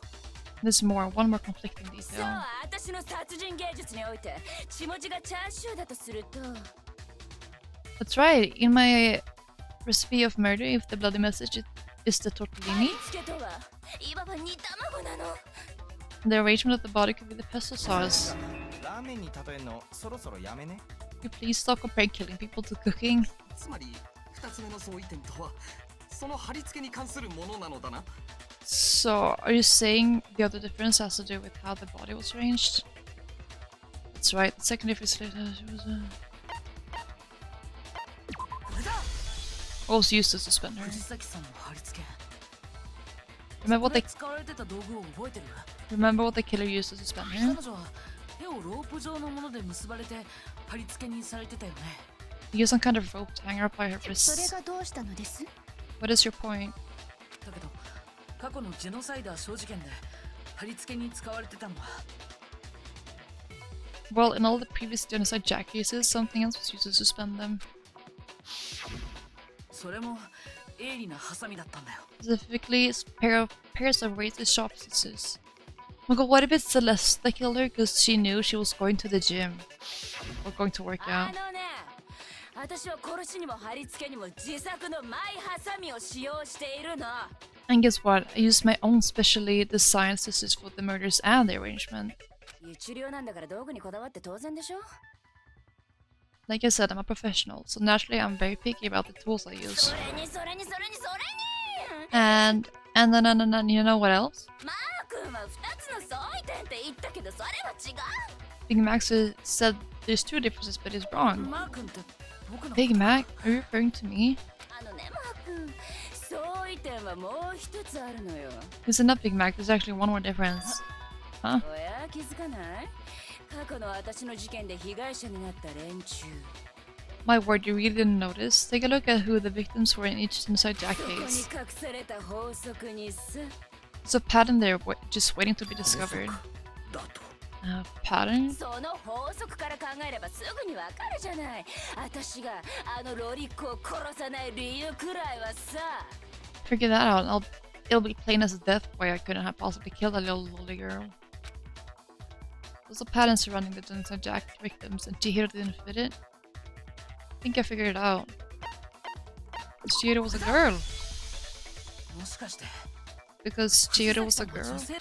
There's one more conflicting そう、 detail. 私の殺人芸術において血文字がチャーシューだとすると、 That's right, in my recipe of murder, if the bloody message is the 貼 tortellini, り付けとはいわば煮卵なの。 the arrangement of the body could be the pesto sauce. ラーメンに例えるのそろそろやめね。 Could you please stop comparing killing people to cooking? つまり2つ目の相違点とはその貼り付けに関するものなのだな。 So, are you saying the other difference has to do with how the body was arranged? That's right, the second difference was also used to suspend her. 藤崎さんの貼り付け。 Remember こ what れ the 使われてた道具を覚えてる？ remember what the killer used to suspend 彼 her? 女は手をロープ状のもので結ばれて貼り付けにされてたよね。 He used some kind of rope to hang her up by her それ wrists. がどうしたのです？ What is your point? だけど過去のジェノサイダー小事件で貼り付けに使われてたのは Well, in all the previous genocide Jack cases, something else was used to suspend them. それも鋭利なハサミだったんだよ。 Specifically, pairs of razor sharp scissors. Oh my god, what if it's Celeste that killed her because she knew she was going to the gym or going to work あ out? のね、私は殺しにも貼り付けにも自作のマイハサミを使用しているの。 And guess what? I used my own specially designed scissors for the murders and the arrangement. 一流なんだから道具にこだわって当然でしょ。 Like I said, I'm a professional, so naturally I'm very picky about the tools I use. それにそれにそれにそれに。And then you know what else? マー君は二つの相違点って言ったけどそれは違う。 Big Mac said there's two differences, but he's wrong. マー君って僕の Big Mac, are you referring to me? あのねマー君、相違点はもう一つあるのよ。 Listen up, Big Mac, there's actually one more difference. Huh? おや気づかない？過去の私の事件で被害者になった連中。 My word, you really didn't notice? Take a look at who the victims were in each genocide Jack そこに case. 隠された法則にさ。 There's a pattern there just waiting to be discovered. だと A pattern? その法則から考えればすぐにわかるじゃない。私があのロリックを殺さない理由くらいはさ。 Figure that out, and it'll be plain as death why I couldn't have possibly killed a little lolly girl. There's a pattern surrounding the genocide Jack victims, and Chihiro didn't fit it. think I figured it out. Chihiro was a girl. もしかして Because Chihiro was a 藤 girl. 崎さんも女性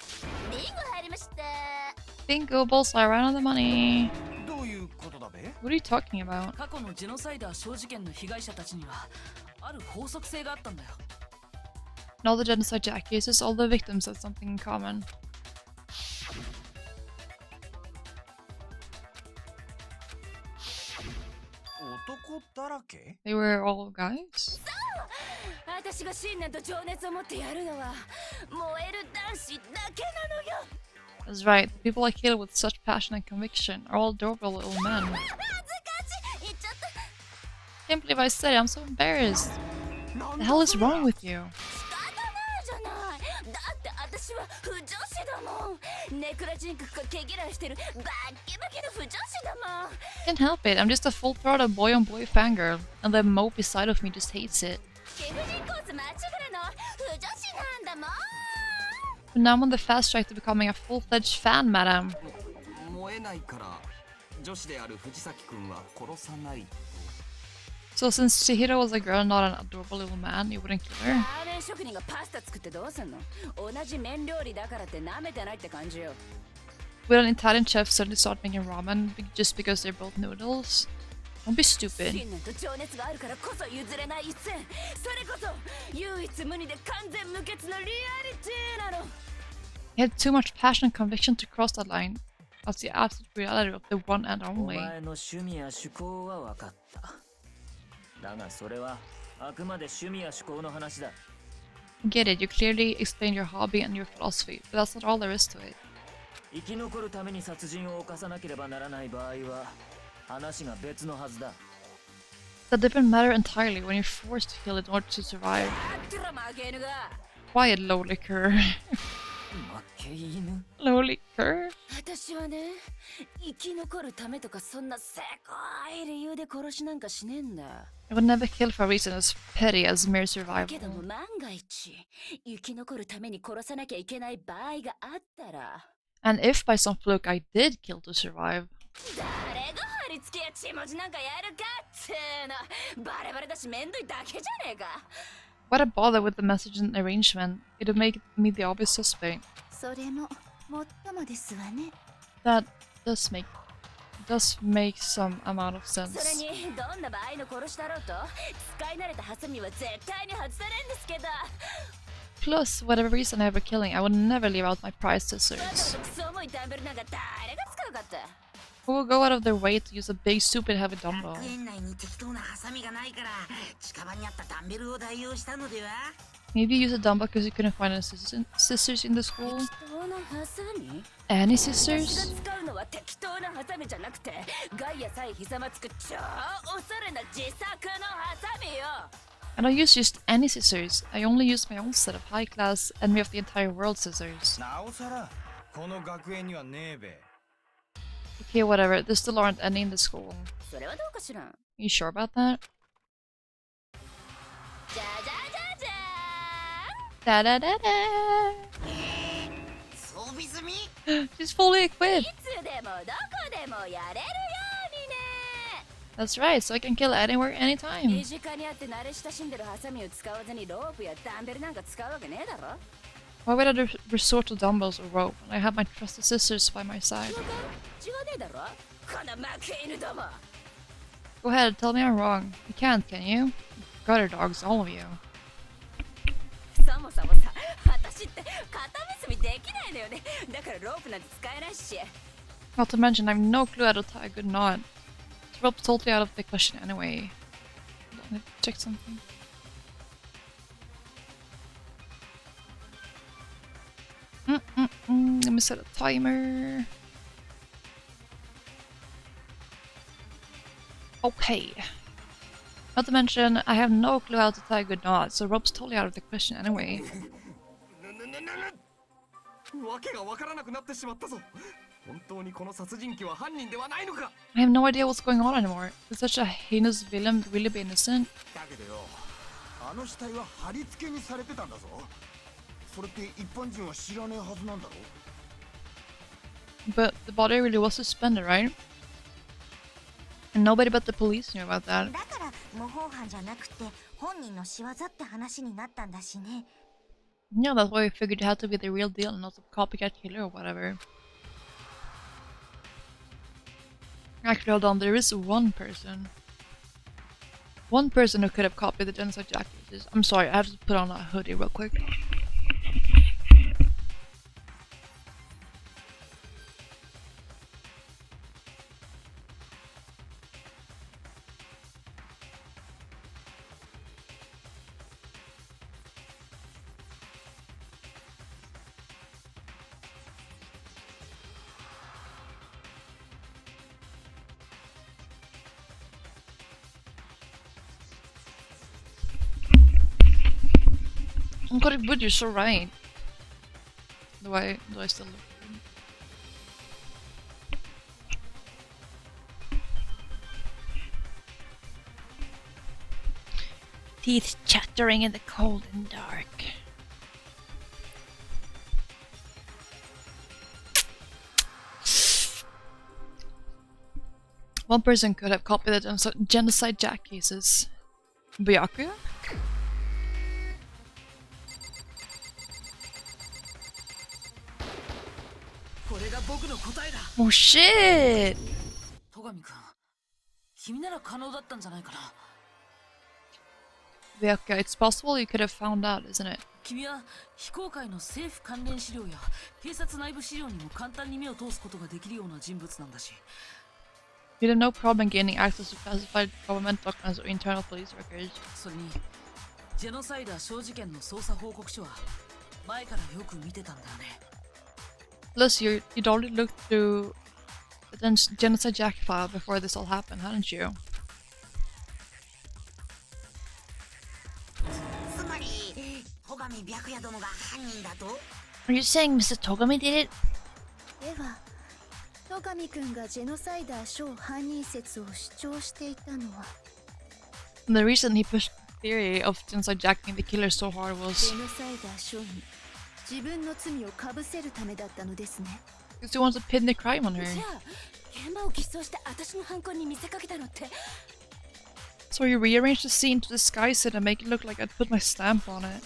ビンゴ入りました。 Bingo, bullseye, right on the money. どういうことだべ？ What are you talking about? 過去のジェノサイダー小事件の被害者たちにはある法則性があったんだよ。 In all the genocide jack cases, all the victims had something in common. 男だらけ？ They were all guys? 私が信念と情熱を持ってやるのは燃える男子だけなのよ。 That's right, the people I kill with such passion and conviction are all adorable little men. 恥ずかしい。言っちゃった。 Can't believe I said it, I'm so embarrassed. What the hell is wrong with you? 仕方ないじゃない。だって私は不女子だもん。ネクラ人格が毛嫌いしてるバッキバキの不女子だもん。 Can't help it, I'm just a full-throated boy-on-boy fangirl, and the mope side of me just hates it. 貴婦人コース間違えの不女子なんだもん。 But now I'm on the fast track to becoming a full-fledged fan, madam. 燃えないから女子である藤崎君は殺さないと。 So since Chihiro was a girl, not an adorable little man, you wouldn't kill her? ラーメン職人がパスタ作ってどうすんの。同じ麺料理だからって舐めてないって感じよ。 Will an Italian chef suddenly start making ramen just because they're both noodles? Don't be stupid. 信念と情熱があるからこそ譲れない一線。それこそ唯一無二で完全無欠のリアリティなの。 He had too much passion and conviction to cross that line. That's the absolute reality of the one and お only. 前の趣味や趣向は分かった。だがそれはあくまで趣味や趣向の話だ。 I get it, you clearly explained your hobby and your philosophy, but that's not all there is to it. 生き残るために殺人を犯さなければならない場合は話が別のはずだ。 It's a different matter entirely when you're forced to kill in order to survive. だったら負けぬが。 Quiet, lowlicker. 負け犬 Lowlicker? 私はね、生き残るためとかそんなせこい理由で殺しなんかしねえんだ。 I would never kill for a reason as petty as mere けども survival. 万が一生き残るために殺さなきゃいけない場合があったら、 And if by some fluke I did kill to survive, 誰が貼り付けや血文字なんかやるかっての。バレバレだしめんどいだけじゃねえか。 why'd I bother with the message and arrangement? It'd make me the obvious suspect. それももっともですわね。 That does make some amount of それ sense. にどんな場合の殺しだろうと使い慣れたハサミは絶対に外されんですけど。 Plus, whatever reason I ever killing, I would never leave out my prized わざわ scissors. ざクソ重いダンベルなんか誰が使うかって。 Who will go out of their way to use a big, stupid, heavy dumbbell? 学園内に適当なハサミがないから近場にあったダンベルを代用したのでは。 Maybe you use a dumbbell because you couldn't find any scissors in the school? 適当なハサミ？ Any 私 scissors? が使うのは適当なハサミじゃなくてガイアさえひざまつく超おしゃれな自作のハサミよ。 I don't use just any scissors. I only use my own set of high-class, enemy of the entire world scissors. なおさらこの学園にはねえべ。 Okay, whatever. There still aren't any in the school. それはどうかしら。 You sure about that? じゃじゃじゃじゃ Da da da da. 装備済み？ She's fully ーん。い equipped. つでもどこでもやれるようにね。 That's right. So I can kill anywhere, 身 anytime. 近にあって慣れ親しんでるハサミを使わずにロープやダンベルなんか使うわけねえだろ。 Why would I resort to dumbbells or rope when I have my trusted scissors by my side? 違わねえだろこの負け犬ども。 Go ahead, tell me I'm wrong. You can't, can you? Gutter dogs, all of you. そもそもさ、私って片結びできないのよね。だからロープなんて使えないし。 Not to mention, I have no clue how to tie a good knot. This rope's totally out of the question anyway. Hold on, I have to check something. Let me set a timer. Okay. Not to mention, I have no clue how to tie a good knot, so rope's totally out of the question anyway. わけがわからなくなってしまったぞ。本当にこの殺人鬼は犯人ではないのか。 I have no idea what's going on anymore. Could such a heinous villain really be innocent? だけどよ、あの死体は貼り付けにされてたんだぞ。それって一般人は知らねえはずなんだろ。 But the body really was suspended, right? And nobody but the police knew about that. だから模倣犯じゃなくて本人の仕業って話になったんだしね。 Yeah, that's why we figured it had to be the real deal and not some copycat killer or whatever. Actually, hold on, there is one person. One person who could have copied the genocide jackets. I'm sorry, I have to put on a hoodie real quick. Oh god, but you're so right. Do I still look good? Teeth chattering in the cold and dark. One person could have copied the genocide jack cases. Byakuya? Oh shit! 戸上君、君なら可能だったんじゃないかな。Byakuya, it's possible you could have found out, isn't it? 君は非公開の政府関連資料や警察内部資料にも簡単に目を通すことができるような人物なんだし。You'd have no problem gaining access to classified government documents or internal police records. それに、ジェノサイダー小事件の捜査報告書は前からよく見てたんだよね。Plus, you'd already looked through the genocide jack file before this all happened, hadn't you? つまり戸上白夜殿が犯人だと？ Are you saying Mr. Togami did it? では戸上くんがジェノサイダー小犯人説を主張していたのは And the reason he pushed the theory of genocide jacking the killer so hard ジ was ェノサイダー小に自分の罪をかぶせるためだったのですね。 because he wants to pin the crime on her. じゃあ現場を偽装して私の犯行に見せかけたのって。 So he rearranged the scene to disguise it and make it look like I'd put my stamp on it.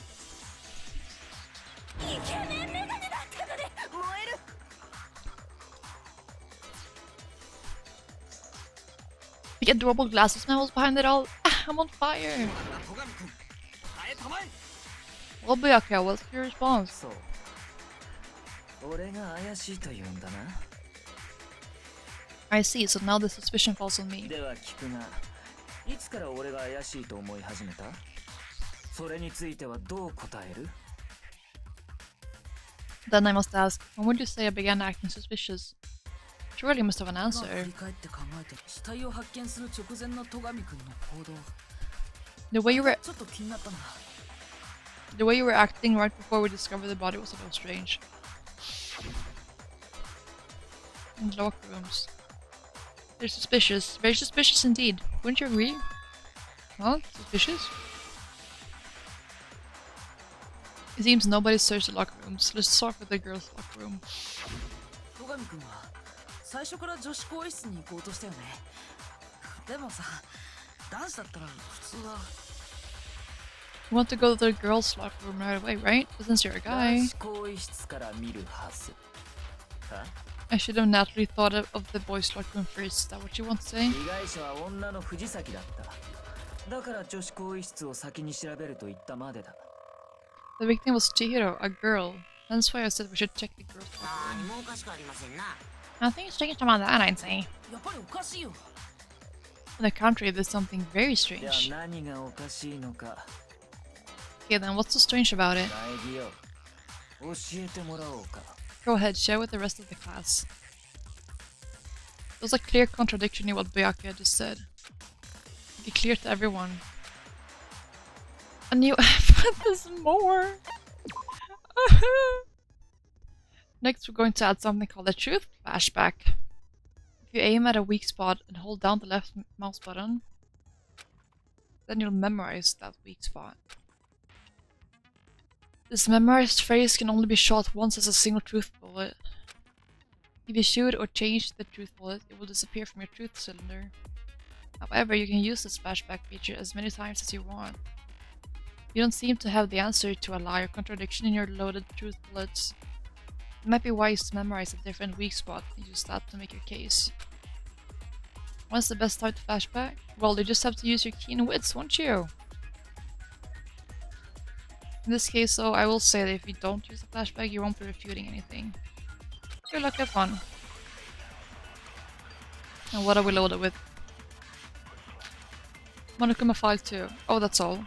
イケメンメガネだったので燃える。 The adorable glasses man was behind it all. Ah, I'm on fire! 戸上君、耐えたまえ。 Well, Byakuya, what's your response? そう俺が怪しいと言うんだな。 I see, so now the suspicion falls on me. では聞くが、いつから俺が怪しいと思い始めた？それについてはどう答える？ Then I must ask, when would you say I began acting suspicious? Surely you must have an 振 answer. り返って考えて、死体を発見する直前の戸上君の行動。 The way you were ちょっと気になったんだ。 the way you were acting right before we discovered the body was a little strange. In the locker rooms. They're suspicious. Very suspicious indeed. Wouldn't you agree? Huh? Suspicious? It seems nobody searched the locker rooms. Let's start with the girls' locker room. 戸上君は最初から女子更衣室に行こうとしたよね。でもさ、男子だったら普通は。 You want to go to the girls' locker room right away, right? Since you're a 男 guy. 子更衣室から見るはず。は？ I should have naturally thought of the boys' locker room first. Is that what you want to say? 被害者は女の藤崎だった。だから女子更衣室を先に調べると言ったまでだ。 The victim was Chihiro, a girl. That's why I said we should check the girls' locker 何 room. もおかしくありませんな。 Nothing strange about that, I'd say. やっぱりおかしいよ。 On the contrary, there's something very では strange. 何がおかしいのか。 Okay then, what's so strange about it? 苗木よ、教えてもらおうか。 Go ahead, share with the rest of the class. There's a clear contradiction in what Byakuya just said. Make it clear to everyone. And you but there's more! Next we're going to add something called a truth flashback. If you aim at a weak spot and hold down the left mouse button, then you'll memorize that weak spot. This memorized phrase can only be shot once as a single truth bullet. If you shoot or change the truth bullet, it will disappear from your truth cylinder. However, you can use this flashback feature as many times as you want. You don't seem to have the answer to a lie or contradiction in your loaded truth bullets. It might be wise to memorize a different weak spot and use that to make your case. When's the best time to flashback? Well, you just have to use your keen wits, won't you? In this case, though, I will say that if you don't use the flashback, you won't be refuting anything. Good luck, have fun. And what are we loaded with? Monokuma File 2. Oh, that's all.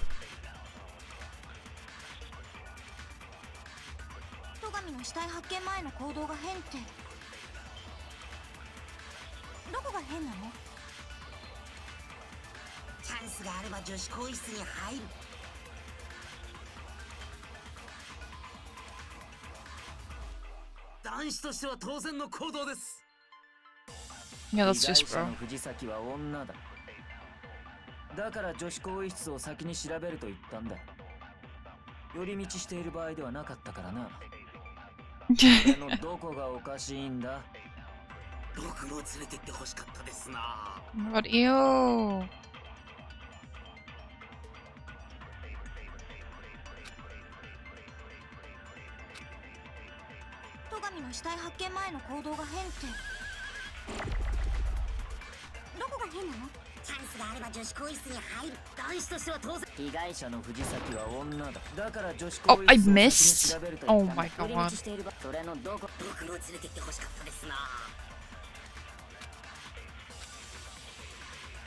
戸上の死体発見前の行動が変ってどこが変なの？チャンスがあれば女子更衣室に入る。男子としては当然の行動です。 Yeah, that's just 被害者 bro. の藤崎は女だ。だから女子更衣室を先に調べると言ったんだ。寄り道している場合ではなかったからな。それのどこがおかしいんだ？僕も連れてって欲しかったですな。 What ew? 戸上の死体発見前の行動が変ってどこが変なの？チャンスがあれば女子更衣室に入る。男子としては当然。被害者の藤崎は女だ。だから女子 Oh, 更 I 衣室を先に missed. 調べると言 Oh ったんだ。 my 寄り god. 道している場合、それのどこ？僕も連れてって欲しかったですな。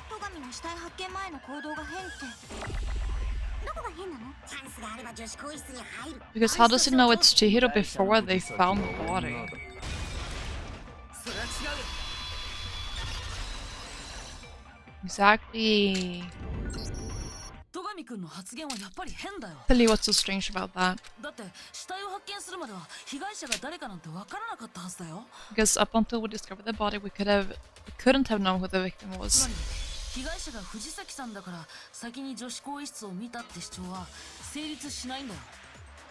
戸上の死体発見前の行動が変ってどこが変なの？チャンスがあれば女子更衣室に入る。 Because how does he know it's Chihiro before they found the body? それは違う。 Exactly. 戸上くんの発言はやっぱり変だよ。 Tell you what's so strange about that. だって死体を発見するまでは被害者が誰かなんてわからなかったはずだよ。 Because up until we discovered the body, we couldn't have known who the victim つ was. まり被害者が藤崎さんだから先に女子更衣室を見たって主張は成立しないんだよ。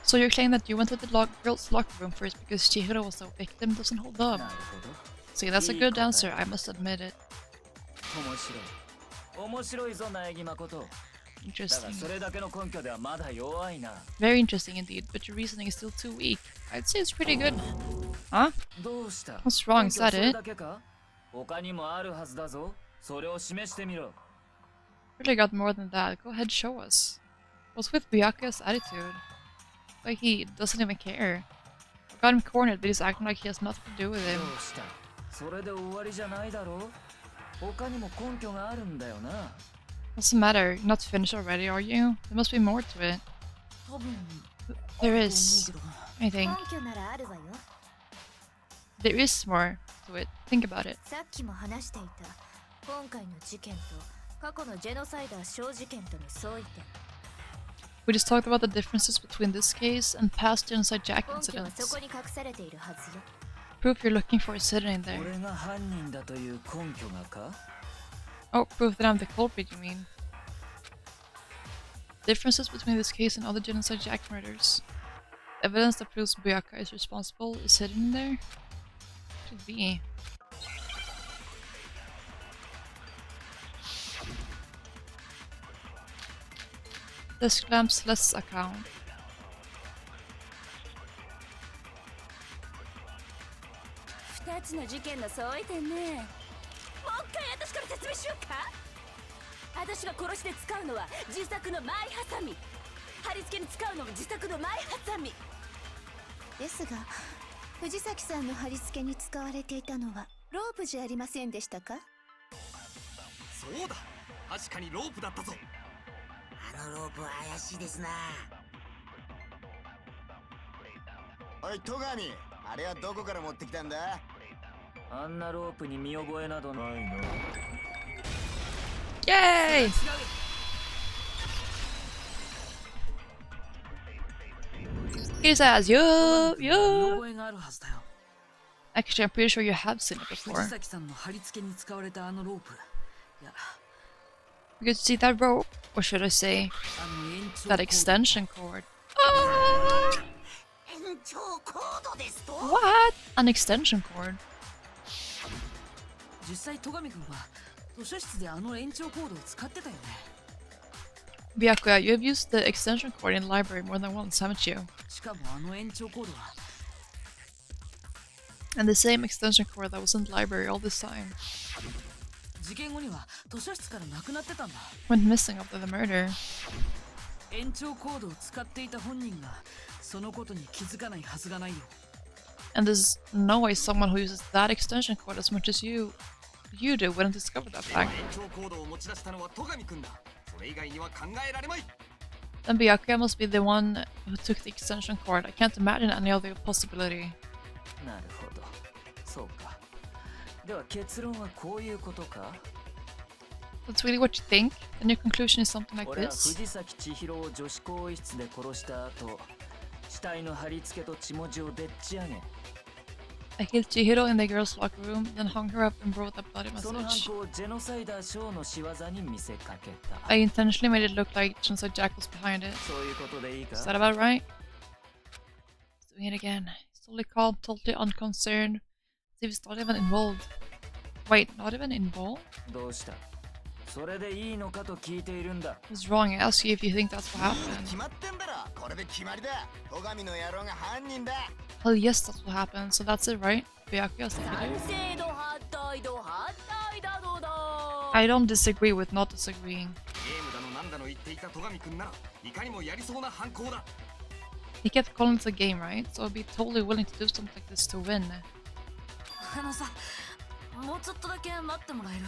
So you're saying that you went to the girls' locker room first because Chihiro was the victim doesn't hold up. なるほど。 See, that's a good answer, I must admit it. 面白い。面白いぞ、苗木誠。だが Interesting. それだけの根拠ではまだ弱いな。 Very interesting indeed, but your reasoning is still too weak. I'd say it's pretty good. Huh? どうした？ What's wrong? Is that それ it? だけか？他にもあるはずだぞ。それを示してみろ。 Really got more than that. Go ahead, show us. What's with Byakuya's attitude? Like he doesn't even care. I got him cornered, but he's acting like he has nothing to do with ど him. うした？それで終わりじゃないだろう。他にも根拠があるんだよな。 What's the matter? You're not finished already, are you? There must be more to it. 多分 There ある is. と思う I think. 根拠ならあるわよ。 There is more to it. Think about it. さっきも話していた今回の事件と過去のジェノサイダー小事件との相違点。 We just talked about the differences between this case and past genocide Jack 根拠はそ incidents. こに隠されているはずよ。 Proof you're looking for is hidden in there. 俺が犯人だという根拠がか？ Oh, proof that I'm the culprit, you mean? Differences between this case and other genocide Jack murders. Evidence that proves Buyaka is responsible is hidden in there? Could be. Desk lamps less account. 2つの事件の相違点ね。もう一回私から説明しようか。私が殺しで使うのは自作のマイハサミ。貼り付けに使うのも自作のマイハサミ。ですが藤崎さんの貼り付けに使われていたのはロープじゃありませんでしたか？そうだ、確かにロープだったぞ。あのロープは怪しいですな。おい戸上、あれはどこから持ってきたんだ？あんなロープに見覚えなどないな。 Yay! He says, yup, 見 yup. 覚えがあるはずだよ。 Actually, I'm pretty sure you have seen it 藤 before. 崎さんの貼り付けに使われたあのロープ。いや、 You could see that rope, or should I say, あの延長 that コード extension cord. Ah! 延長コードですと？ What? An extension cord? 実際戸上君は図書室であの延長コードを使ってたよね。 Byakuya, you have used the extension cord in the library more than once, haven't you? しかもあの延長コードは And the same extension cord that was in the library all this time. 事件後には図書室からなくなってたんだ。 Went missing after the murder. 延長コードを使っていた本人がそのことに気づかないはずがないよ。 And there's no way someone who uses that extension cord as much as you do wouldn't discover that fact. 延長コードを持ち出したのは戸上くんだ。それ以外には考えられまい。 Then Byakuya must be the one who took the extension cord. I can't imagine any other possibility. なるほど、そうか。では結論はこういうことか。 That's really what you think? And your conclusion is something like 俺は this? 藤崎千尋を女子更衣室で殺した後、死体の貼り付けと血文字をでっち上げ、 I killed Chihiro in the girls' locker room, then hung her up and wrote that bloody その犯 message. 行をジェノサイダーショーの仕業に見せかけた。 I intentionally made it look like Genocide Jack was behind it. そういうことでいいか。 Is that about right? He's doing it again. He's totally calm, totally unconcerned. As if he's not even involved. Wait, not even involved? どうした？それでいいのかと聞いているんだ。 What's wrong? I asked you if you think that's what happened. 決まってんだろ。これで決まりだ。戸上の野郎が犯人だ。 Well, yes, that's what happened. So that's it, right? Byakuya's the 賛 killer. 成度反対度反対だどうだ。 I don't disagree with not disagreeing. ゲームだのなんだの言っていた戸上くんならいかにもやりそうな犯行だ。 He kept calling it a game, right? So I'd be totally willing to do something like this to win. あのさ、もうちょっとだけ待ってもらえる？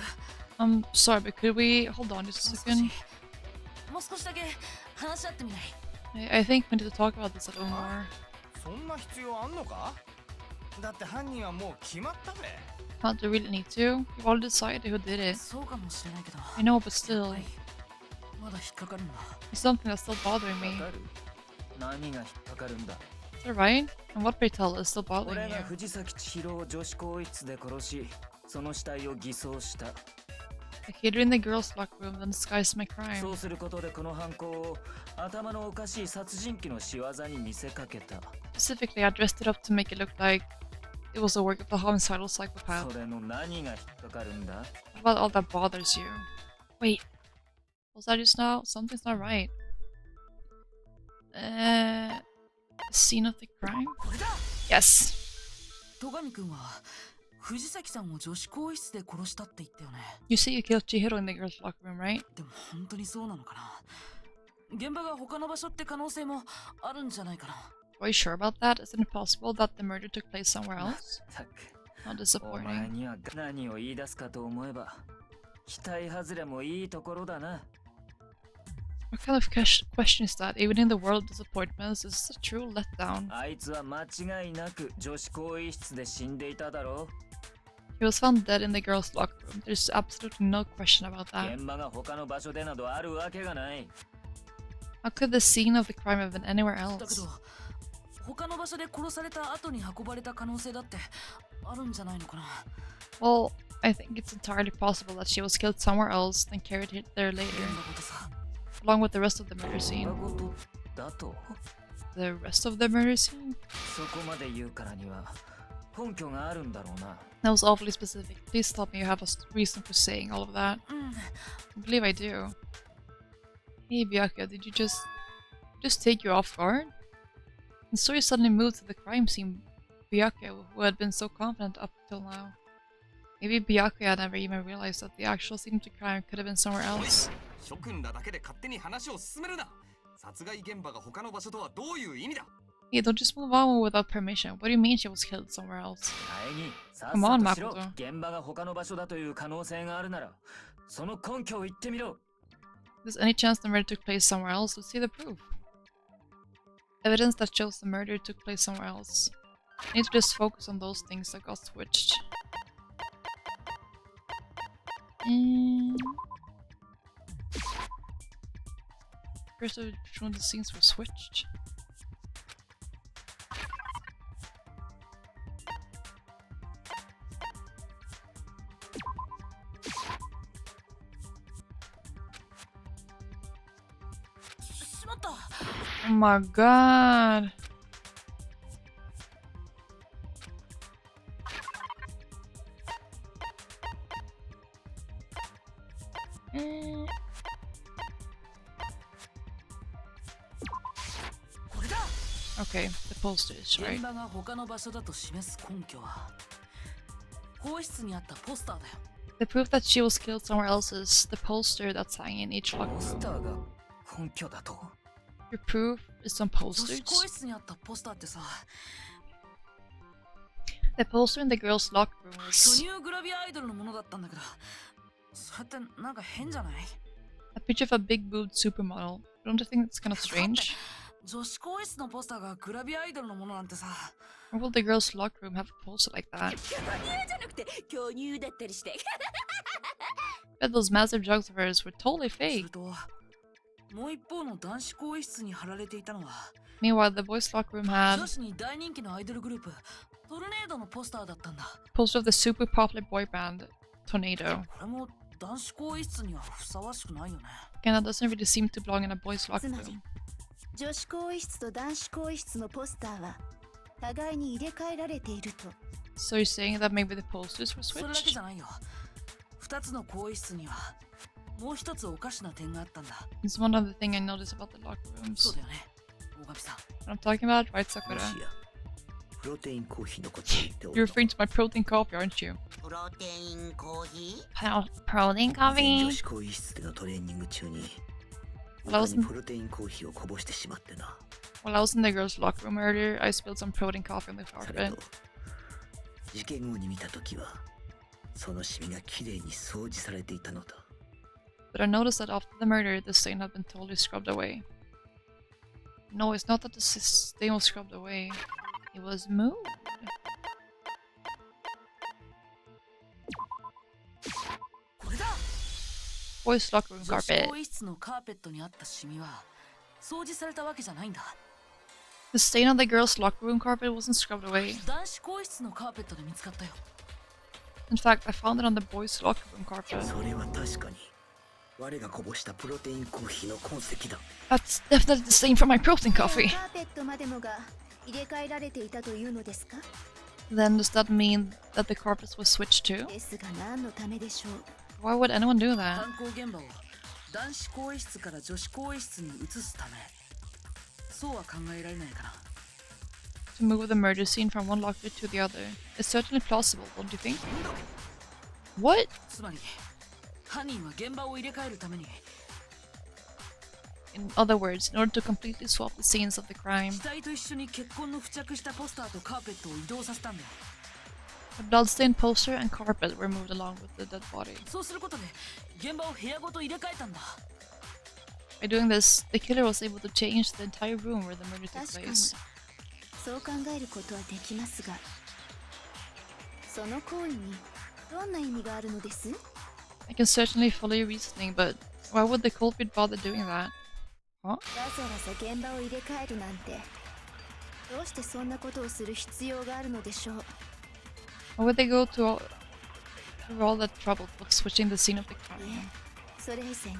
I'm sorry, but could we hold on just a second? もう少しだけ話し合ってみない？ I think we need to talk about this a little more. そんな必要あんのか？だって犯人はもう決まったべ。 Not to really need to. You've already decided who did it. そうかもしれないけど。 I know, but still, はい、まだ引っかかるんだ。 it's something that's still bothering me. わかる？何が引っかかるんだ。 Is that right? And what, pray tell, is still bothering 俺 you? が藤崎千尋を女子更衣室で殺し、その死体を偽装した。 I hid her in the girls' locker room, then disguised my そ crime. うすることでこの犯行を頭のおかしい殺人鬼の仕業に見せかけた。 Specifically, I dressed it up to make it look like it was the work of the homicidal psychopath. それの何が引っかかるんだ？ What about all that bothers you? Wait, was that just now? Something's not right. Scene of the crime? これだ。 Yes. 戸上くんは藤崎さんを女子更衣室で殺したって言ったよね。 You say you killed Chihiro in the girls' locker room, right? でも本当にそうなのかな。現場が他の場所って可能性もあるんじゃないかな。Are you sure about that? Isn't it possible that the murder took place somewhere else? たく How お前 disappointing. には何を言い出すかと思えば期待外れもいいところだな。 What kind of question is that? Even in the world of disappointments, is this a true letdown? あいつは間違いなく女子更衣室で死んでいただろ He was found dead in the girls' locker room. There's absolutely no question about う。 that. 現場が他の場所でなどあるわけがない。 How could the scene of the crime have been anywhere だけ else? ど他の場所で殺された後に運ばれた可能性だってあるんじゃないのかな。 Well, I think it's entirely possible that she was killed somewhere else, then carried it there 現 later, 場ごとさ。 along with the rest of the murder そ scene. んなことだと The rest of the murder scene? そこまで言うからには根拠があるんだろうな。 That was awfully specific. Please tell me you have a reason for saying all of that. うん。 I believe I do. Hey Byakuya, did you just take you off guard? And so you suddenly moved to the crime scene, Byakuya, who had been so confident up till now. Maybe Byakuya never even realized that the actual scene of the crime could have been somewhere else. 諸君らだけで勝手に話を進めるな。殺害現場が他の場所とはどういう意味だ。 Hey, don't just move on without permission. What do you mean she was killed somewhere else? 前にさっ Come on, さとしろ。 Makoto. 現場が他の場所だという可能性があるならその根拠を言ってみろ。 If there's any chance the murder took place somewhere else, let's see the proof. Evidence that shows the murder took place somewhere else. I need to just focus on those things that got switched. First of which one of the scenes were switched. Oh my god. Okay, the posters, right? 現場が他の場所だと示す根拠は更衣室にあったポスターだよ。 The proof that she was killed somewhere else is the poster that's hanging in each locker ポス room. ターが根拠だと？ Your proof is some 女子更 posters. 衣室にあったポスターってさ、 The poster in the girls' locker room 巨 was 乳グラビアアイドルのものだったんだけど、それってなんか変じゃない？ a picture of a big-boobed supermodel. Don't you think it's kind of strange? 女子更衣室のポスターがグラビアアイドルのものなんてさ、 Why would the girls' locker room have a poster like that? 巨乳じゃなくて巨乳だったりして。 Bet those massive jugs of hers were totally す fake. るともう一方の男子更衣室に貼られていたのは Meanwhile, the boys' locker room 女 had 子に大人気のアイドルグループトルネードのポスターだったんだ。 a poster of the super popular boy band Tornado. これも男子更衣室にはふさわしくないよね。 Again, that doesn't really seem to belong in a boys' locker つまり room. 女子更衣室と男子更衣室のポスターは互いに入れ替えられていると。 So you're saying that maybe the posters were それだけ switched? じゃないよ。二つの更衣室にはもう一つおかしな点があったんだ。 It's one other thing I noticed about the locker そう rooms. だよね、大神さん。 What I'm talking about, right, Sakura? プロテインコーヒーのことを言ってお You're る referring to my protein coffee, aren't you? プロテインコーヒー Protein 以前女 coffee. 子更衣室でのトレーニング中に Well, I 他 was に in, プロテインコーヒーをこぼしてしまってな。 while I was in the girls' locker room earlier, I spilled some protein coffee on the され carpet. と事件後に見たときはそのシミがきれいに掃除されていたのだ。 But I noticed that after the murder, the stain had been totally scrubbed away. No, it's not that the stain was scrubbed away. It was moved. これだ。 Boys' locker room 女子更 carpet. 衣室のカーペットにあったシミは掃除されたわけじゃないんだ。 The stain on the girls' locker room carpet wasn't scrubbed away. 男子更衣室のカーペットで見つかったよ。 In fact, I found it on the boys' locker room carpet. それは確かに我がこぼしたプロテインコーヒーの痕跡だ。 That's definitely the stain from my protein カ coffee. ーペットまでもが入れ替えられていたというのですか？ Then does that mean that the carpets were switched too? ですが何のためでしょう？ Why would anyone do that? 犯行現場を男子更衣室から女子更衣室に移すため、そうは考えられないかな。 To move the murder scene from one locker to the other. It's certainly plausible, don't you think? What? つまり犯人は現場を入れ替えるために In other words, in order to completely swap the scenes of the crime, 死体と一緒に血痕の付着したポスターとカーペットを移動させたんだよ。 the bloodstained poster and carpet were moved along with the dead body. そうすることで現場を部屋ごと入れ替えたんだ。 By doing this, the killer was able to change the entire room where the murder took 確かに place. そう考えることはできますが、その行為にどんな意味があるのです？ I can certainly follow your reasoning, but why would the culprit bother doing that? Huh? わざわざ現場を入れ替えるなんて、どうしてそんなことをする必要があるのでしょう？ Why would they go through all that trouble of switching the scene of the い crime? え、それ以前に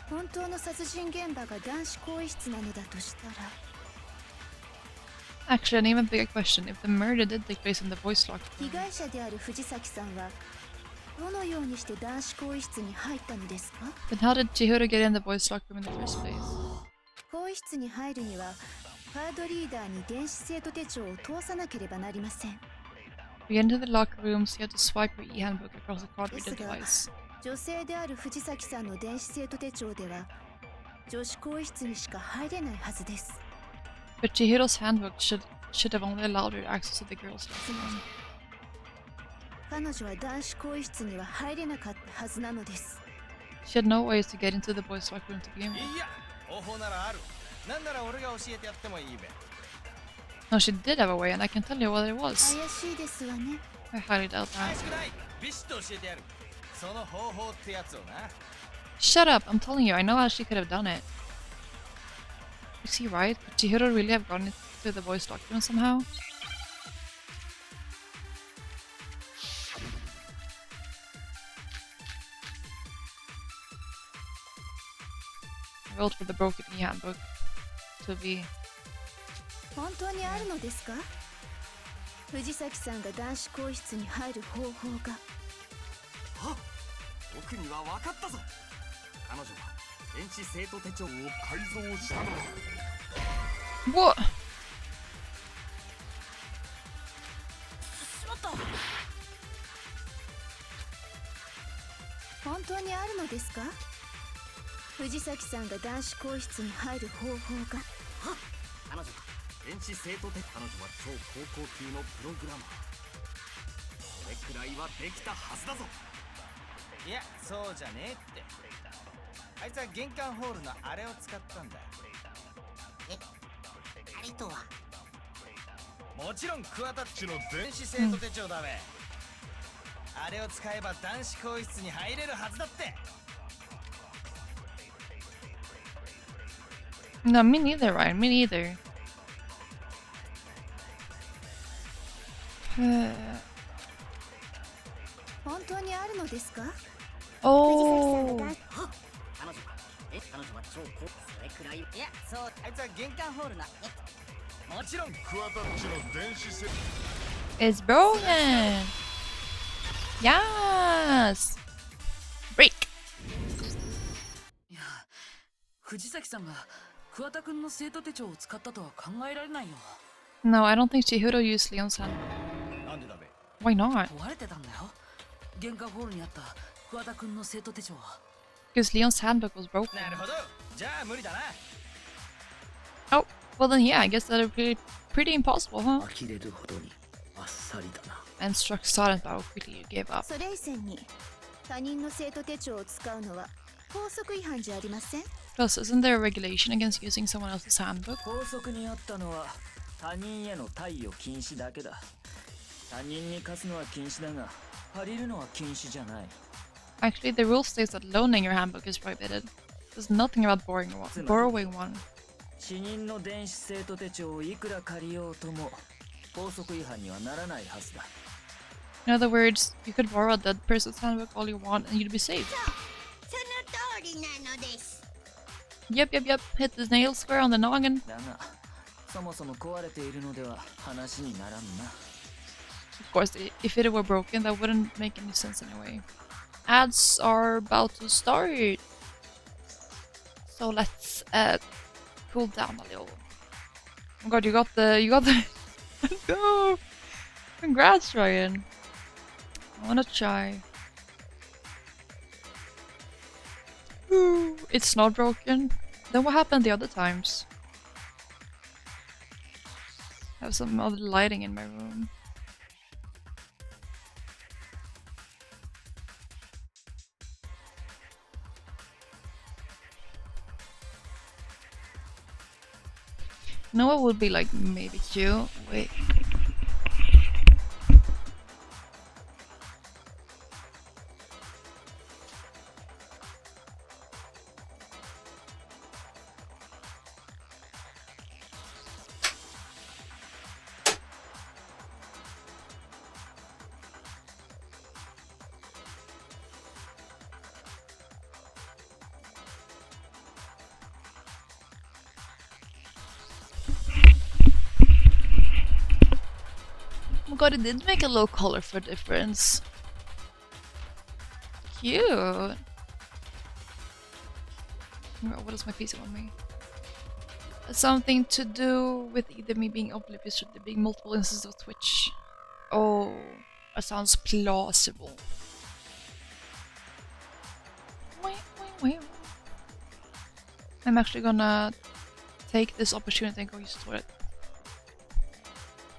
本当の殺人現場が男子更衣室なのだとしたら、 Actually, an even bigger question. If the murder did take place in the boys' locker 被 room, 害者である藤崎さんはどのようにして男子更衣室に入ったのですか？ then how did Chihiro get in the boys' locker room in the first place? 更衣室に入るにはカードリーダーに電子生徒手帳を通さなければなりません。 To get into the locker rooms, you had to swipe your e-handbook across the card で reader すが device. 女性である藤崎さんの電子生徒手帳では女子更衣室にしか入れないはずです。 But Chihiro's handbook should have only allowed her access to the girls' つ locker ま room. り彼女は男子更衣室には入れなかったはずなのです。 She had no ways to get into the boys' locker room to begin with. いや方法ならある。なんなら俺が教えてやってもいいべ。 No, she did have a way, and I can tell you what it was. 怪しいですわね。 I highly doubt 怪 that. しくない。ビシッと教えてやる。その方法ってやつをな。 Shut up! I'm telling you, I know how she could have done it. Is he right? Could Chihiro really have gone into the boys' locker room somehow? I rolled for the broken e-handbook to be. 本当にあるのですか？藤崎さんが男子更衣室に入る方法が。僕には分かったぞ。彼女は電子生徒手帳を改造したのだ。 What? しまった。本当にあるのですか？藤崎さんが男子更衣室に入る方法が。彼女は電子生徒手、彼女は超高校級のプログラマー。それくらいはできたはずだぞ。いやそうじゃねえって。あいつは玄関ホールのあれを使ったんだ。あれとはもちろんクワタッチの電子生徒手帳だべ、あれを使えば男子更衣室に入れるはずだって。 No, me neither, Ryan. Me neither. Uh, 本当にあるのですか？ oh. 彼女は超高、それくらい。いや、そう、あいつは玄関ホールな。もちろんクワタッチの電子生 It's broken. Yes. Break. いや、藤崎さんが桑田くんの生徒手帳を使ったとは考えられないよ。 No, I don't think Chihiro used Leon's hand. なんでだべ。 Why not? 壊れてたんだよ。玄関ホールにあった桑田くんの生徒手帳は。 Because Leon's handbook was broken. なるほど。じゃあ無理だな。 Oh, well then yeah, I guess that would be pretty impossible, huh? 呆れるほどにあっさりだな。 And struck silent by how quickly you gave up. それ以前に他人の生徒手帳を使うのは校則違反じゃありません？ Plus, isn't there a regulation against using someone else's handbook? 法則にあったのは他人への貸与禁止だけだ。他人に貸すのは禁止だが、借りるのは禁止じゃない。 Actually, the rule states that loaning your handbook is prohibited. There's nothing about borrowing one. 死人の電子生徒手帳をいくら借りようとも法則違反にはならないはずだ。 In other words, you could borrow a dead person's handbook all you want and you'd be safe. その通りなのです。 Yep, yep, yep. Hit the nail square on the noggin. だが、そもそも壊れているのでは話にならんな。 Of course, if it were broken, that wouldn't make any sense anyway. Ads are about to start. So let's cool down a little. Oh god, you got the no! Congrats, Ryan. I wanna try. Ooh, it's not broken. Then what happened the other times? I have some other lighting in my room. You know what would be like maybe cute? Wait. Oh my god, it did make a little color for difference. Cute. What does my PC want me? Something to do with either me being oblivious or there being multiple instances of Twitch. Oh, that sounds plausible. I'm actually gonna take this opportunity and go use the toilet.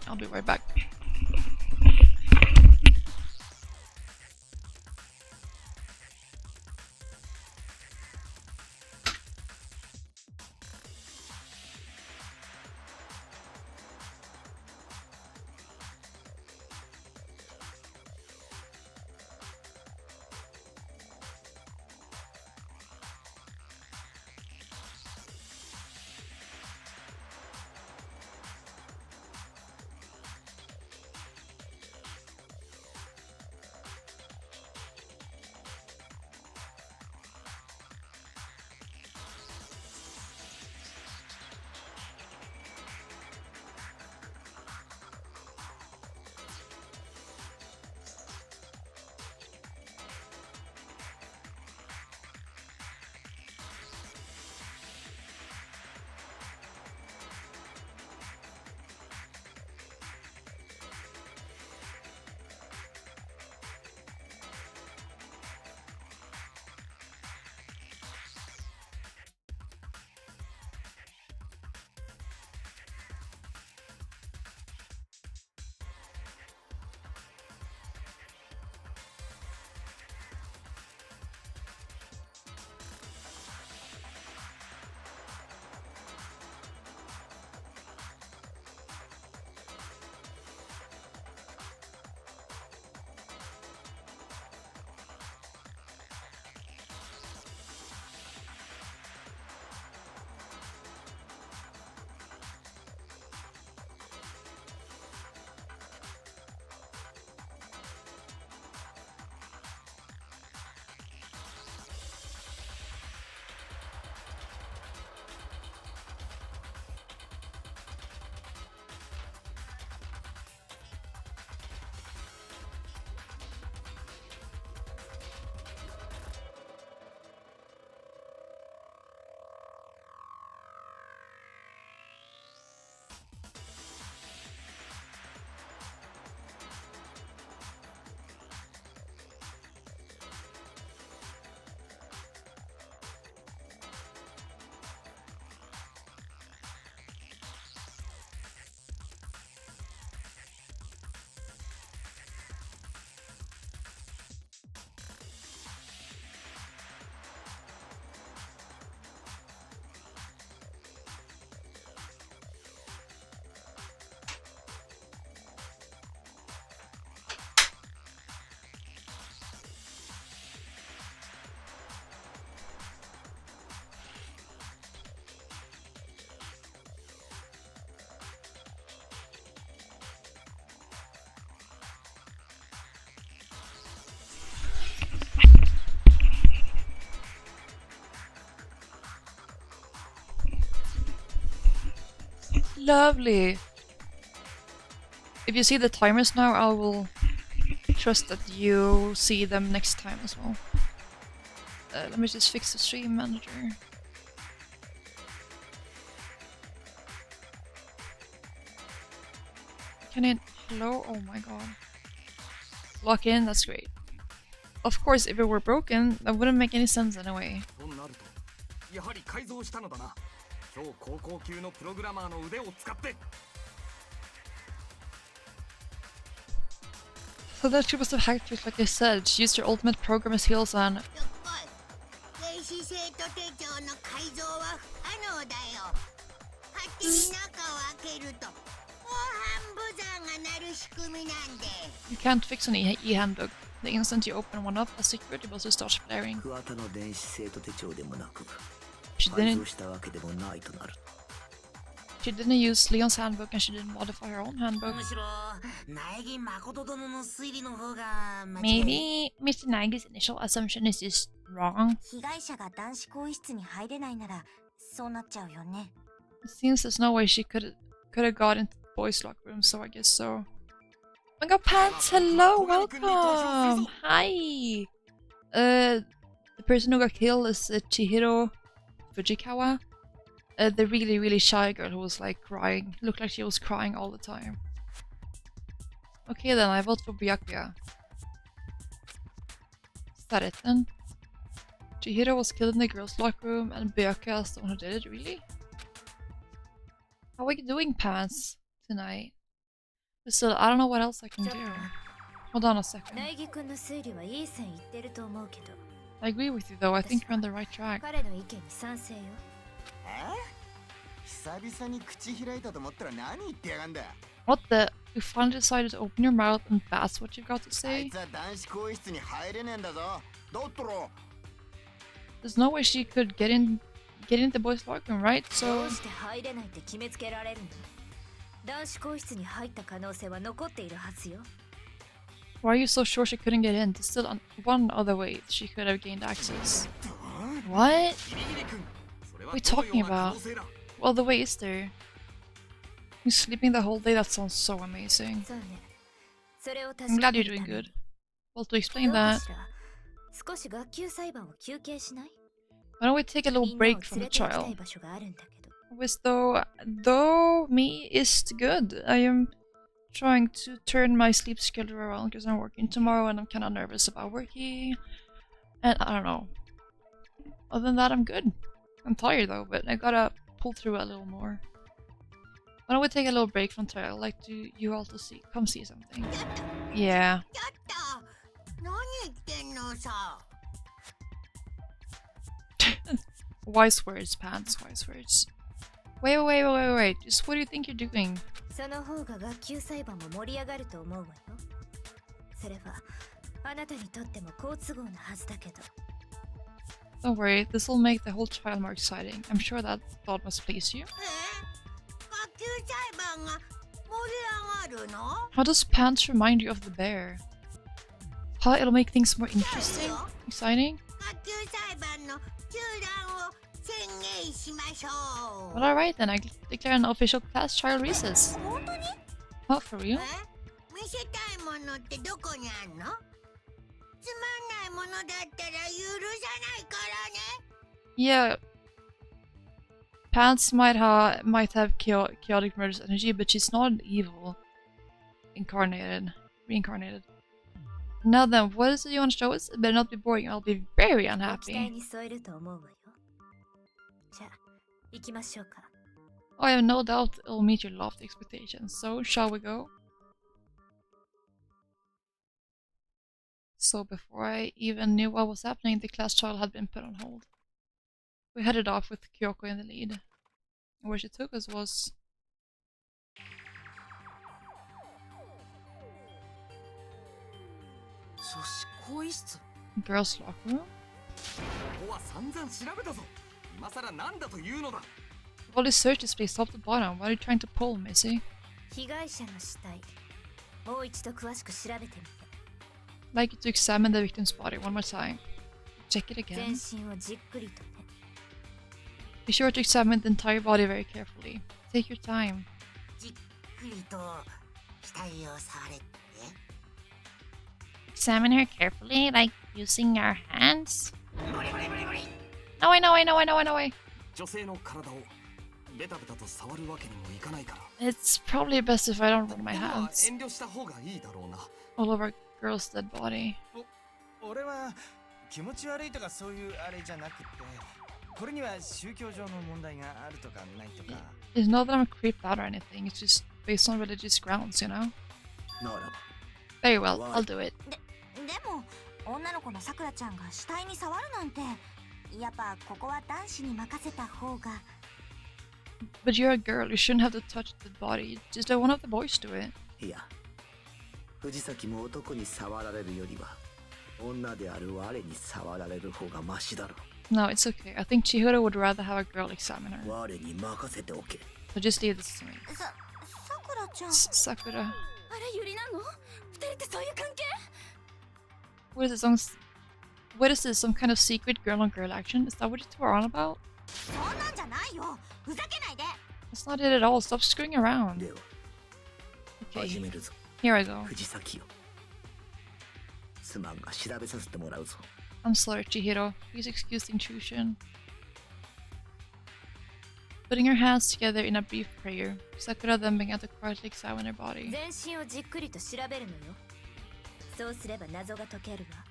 I'll be right back. Lovely. If you see the timers now, I will trust that you see them next time as well. Let me just fix the stream manager. Can it... Hello? Oh my god. Lock in, that's great. Of course, if it were broken, that wouldn't make any sense anyway. So that she must have hacked it like I said. She used her ultimate program as heals and... 電子生徒手帳の改造は不可能だよ。勝手に中を開けると防犯ブザーが鳴る仕組みなんで。 You can't fix an e-handbook. The instant you open one up, a security buzzer starts flaring. 桑田の電子生徒手帳でもなく、 She 改 didn't... 造したわけでもないとなる。 She didn't use Leon's handbook and she didn't modify her own handbook. むしろ苗木誠殿の推理の方が間違い。 Maybe Mr. Naga's initial assumption is just wrong. 被害者が男子更衣室に入れないならそうなっちゃうよね。 It seems there's no way she could have got into the boys' locker room, so I guess so. Oh my god, Pants! Hello, welcome! Hi! The person who got killed is Chihiro Fujikawa. The really shy girl who was like crying. Looked like she was crying all the time. Okay then, I vote for Byakuya. Is that it then? Chihiro was killed in the girls' locker room and Byakuya is the one who did it, really? How are you doing, Pants, tonight? But still, I don't know what else I can do. Hold on a second. I agree with you though, I think you're on the right track. 久々に口開いたと思ったら何言ってやがんだ。 What the? You finally decided to open your mouth and that's what you've got to あい say? つは男子更衣室に入れねえんだぞ。どうっとろ。 There's no way she could get in the boys' locker room, right? ど So うして入れないって決めつけられるんだ。男子更衣室に入った可能性は残っているはずよ。 why are you so sure she couldn't get in? There's still one other way she could have gained access. What? What are we talking about? Well, the way is there. You're sleeping the whole day, that sounds so amazing. そうね。それを確 I'm か glad め you're る doing ため good. に Well, to explain どうか that, しら。少し学級裁判を休憩しない？ why don't we take a little みんなを break 連 from れ the て行きた trial? い場所があるんだけど。 Which though me is good. I am trying to turn my sleep schedule around because I'm working tomorrow and I'm kind of nervous about working. And I don't know. Other than that, I'm good. I'm tired though, but I gotta pull through a little more. Why don't we take a little break from trial? I'd like to you all to come see something. Yeah. ちょっと何言ってんのさ。 Wise words, Pants. Wise words. Wait. Just what do you think you're doing? その方が学級裁判も盛り上がると思うわよ。それはあなたにとっても好都合なはずだけど。 Don't worry, this will make the whole trial more exciting. I'm sure that thought must please you. 学級裁判が盛り上がるの？ How does Pants remind you of the bear? How it'll make things more interesting? Exciting? 学級裁判の中断を宣言しましょう。 Well, alright then, I declare an official class trial recess. 本当に？ What, for real? 見せたいものってどこにあんの？つまんないものだったら許さないからね。 Yeah. Pants might have chaotic murderous energy, but she's not evil. Reincarnated. Now then, what is it you want to show us? It better not be boring, I'll be very 期待 unhappy. に添えると思うわよ。じゃあ行きましょうか。 Oh, I have no doubt it'll meet your lofty expectations. So, shall we go? So, before I even knew what was happening, the class trial had been put on hold. We headed off with Kyoko in the lead. Where she took us was... girls' locker room? ここは散々調べたぞ。今さらなんだというのだ。 All these searches placed top to bottom. What are you trying to pull, Missy? 被害者の死体、もう一度詳しく調べてみて。 I'd like you to examine the victim's body one more time. Check it 全 again. 身をじっくりとね。Be sure to examine the entire body very carefully. Take your time. じっくりと死体を触れって Examine her carefully, like using our hands. No way, no way, no way, no way, no way. 女性の体をベタベタと触るわけにもいかないから。 It's probably best if I don't run my でも hands 遠慮した方がいいだろうな。 all over a girl's dead body. 俺は気持ち悪いとかそういうあれじゃなくて、これには宗教上の問題があるとかないとか。 It's not that I'm creeped out or anything, it's just based on religious grounds, you know? ならば Very well, I'll do it. でも女の子のさくらちゃんが死体に触るなんて、やっぱここは男子に任せた方が。 But you're a girl, you shouldn't have to touch the body. Just let one of the boys do it. いや藤崎も男に触られるよりは女である我に触られる方がマシだろ No, it's okay. I think Chihiro would rather have a girl examine her. 我に任せておけ So just leave this to me. さくらちゃん。 Sakura. あれユリなの？二人ってそういう関係？ What is this? What is this? Some kind of secret girl-on-girl action? Is that what you two are on about? そんなんじゃないよ。ふざけないで。 That's not it at all. Stop screwing around. では Okay, 始めるぞ here I go. 藤崎よすまんが調べさせてもらうぞ I'm sorry, Chihiro. Please excuse the intrusion. Putting her hands together in a brief prayer, Sakura then began to quietly examine her body. 全身をじっくりと調べるのよ。そうすれば謎が解けるわ。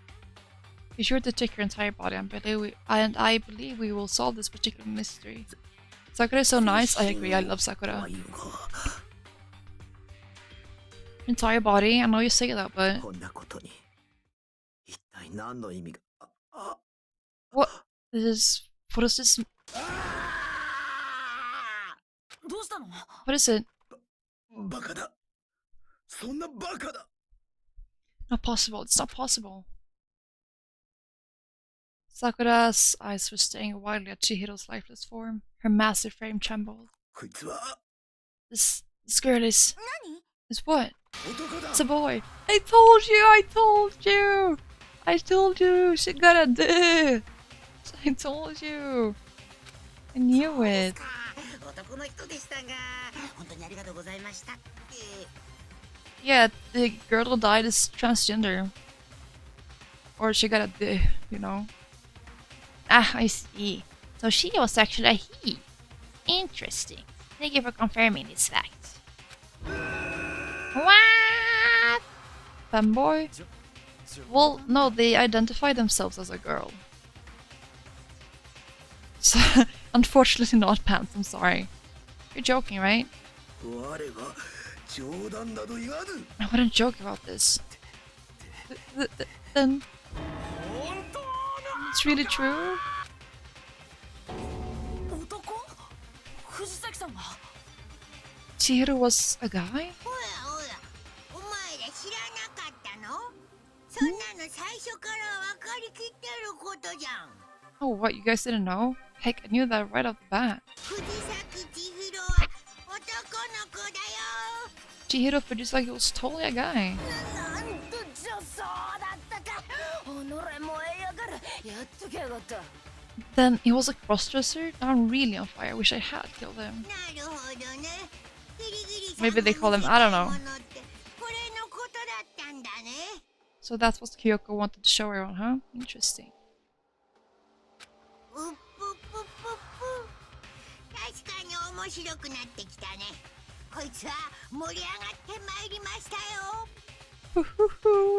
Be sure to check her entire body, and I believe we will solve this particular mystery. Sakura is so nice. I agree. I love Sakura. Entire body. I know you say that, but こんなことに一体何の意味が what? What is this? どうしたの？ What is it? バカだそんなバカだ Not possible. It's not possible. Sakura's eyes were staring wildly at Chihiro's lifeless form. Her massive frame trembled. こいつは This girl is 何？ is what? 男だ It's a boy. I told you. I told you. I told you. She gotta do. I told you. I knew it. 男の人でしたが本当にありがとうございましたって Yeah, the girl who died is transgender. Or she got a D, you know. Ah, I see. So she was actually a he. Interesting. Thank you for confirming this fact. What? Femboy? Well, no, they identify themselves as a girl. So, unfortunately not pants, I'm sorry. You're joking, right? 我が冗談など言わぬ I wouldn't joke about this. Then... It's really true? 男？藤崎さんが？ Chihiro was a guy? おやおやお前ら知らなかったのそんなの最初から分かりきってることじゃん Oh, what, you guys didn't know? Heck, I knew that right off the bat. 藤崎千尋は男の子だよ Chihiro Fujisaki was totally a guy. なんと女装だったか。己燃えやがる。やっときやがった。 Then he was a crossdresser? Now I'm really on fire. I wish I had killed him. なるほどねギリギリ Maybe they call him, I don't know. これのことだったんだね So that's what Kyoko wanted to show everyone, huh? Interesting. うっぷっぷっぷっぷ確かに面白くなってきたねこいつは盛り上がってまいりましたよ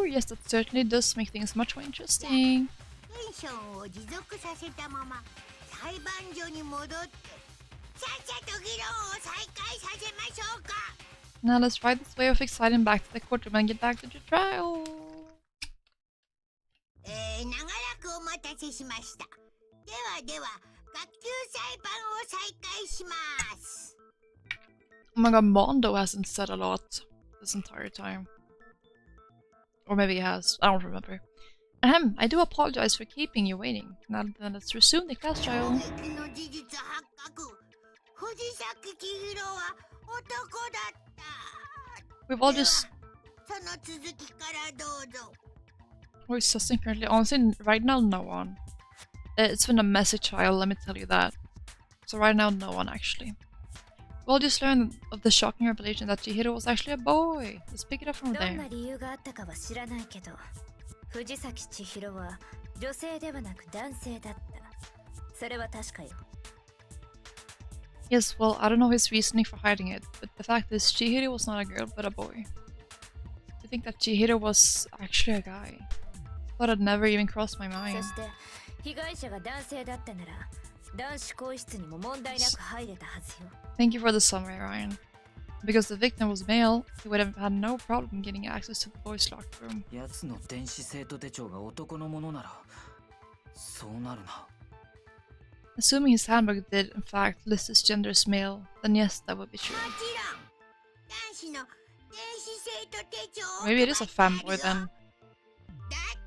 Yes, that certainly does make things much more interesting. テンションを持続させたまま裁判所に戻ってさっさと議論を再開させましょうか Now let's ride this wave of exciting back to the courtroom and get back to the trial. 長らくお待たせしましたではでは学級裁判を再開します Oh my god, Mondo hasn't said a lot this entire time. Or maybe he has. I don't remember. Ahem, I do apologize for keeping you waiting. Now then, let's resume the class trial. 衝撃の事実発覚藤崎千尋は男だった We've all just... その続きからどうぞ We're sussing currently. Honestly, right now, no one. It's been a messy trial, let me tell you that. So right now, no one actually. We'll just learn of the shocking revelation that Chihiro was actually a boy. Let's pick it up from どんな there. 理由があったかは知らないけど、藤崎千尋は女性ではなく男性だった。それは確かよ。Yes, well, I don't know his reasoning for hiding it, but the fact is Chihiro was not a girl, but a boy. I think that Chihiro was actually a guy. Thought it never even crossed my そ mind. して被害者が男性だったなら、男子更衣室にも問題なく入れたはずよ。Thank you for the summary, Ryan. Because the victim was male, he would have had no problem getting access to the boys' locker room. 奴の電子生徒手帳が男のものなら、そうなるな。Assuming his handbook did, in fact, list his gender as male, then yes, that would be true. もちろん男子の電子生徒手帳を Maybe it is a fanboy then. だっ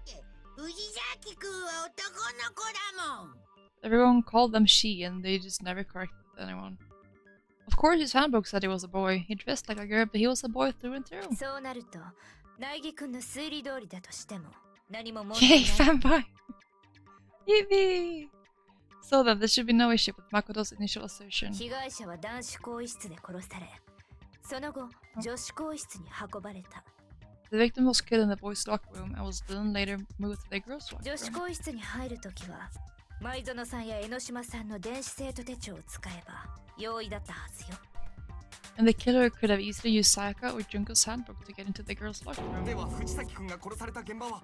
て藤崎くんは男の子だもん。 Everyone called them she, and they just never corrected anyone. Of course, his handbook said he was a boy. He dressed like a girl, but he was a boy through and through. そうなると、苗木君の推理通りだとしても、何も問題ない。 Yay, fanboy! Yippee! So then, there should be no issue with Makoto's initial assertion. 被害者は男子更衣室で殺され、その後、女子更衣室に運ばれた。The victim was killed in the boys' locker room and was then later moved to the girls' locker 女子 room. 更衣室に入るときは、舞園さんや江ノ島さんの電子生徒手帳を使えば容易だったはずよ。And the killer could have easily used Sayaka or Junko's handbook to get into the girls' locker room. では藤崎君が殺された現場は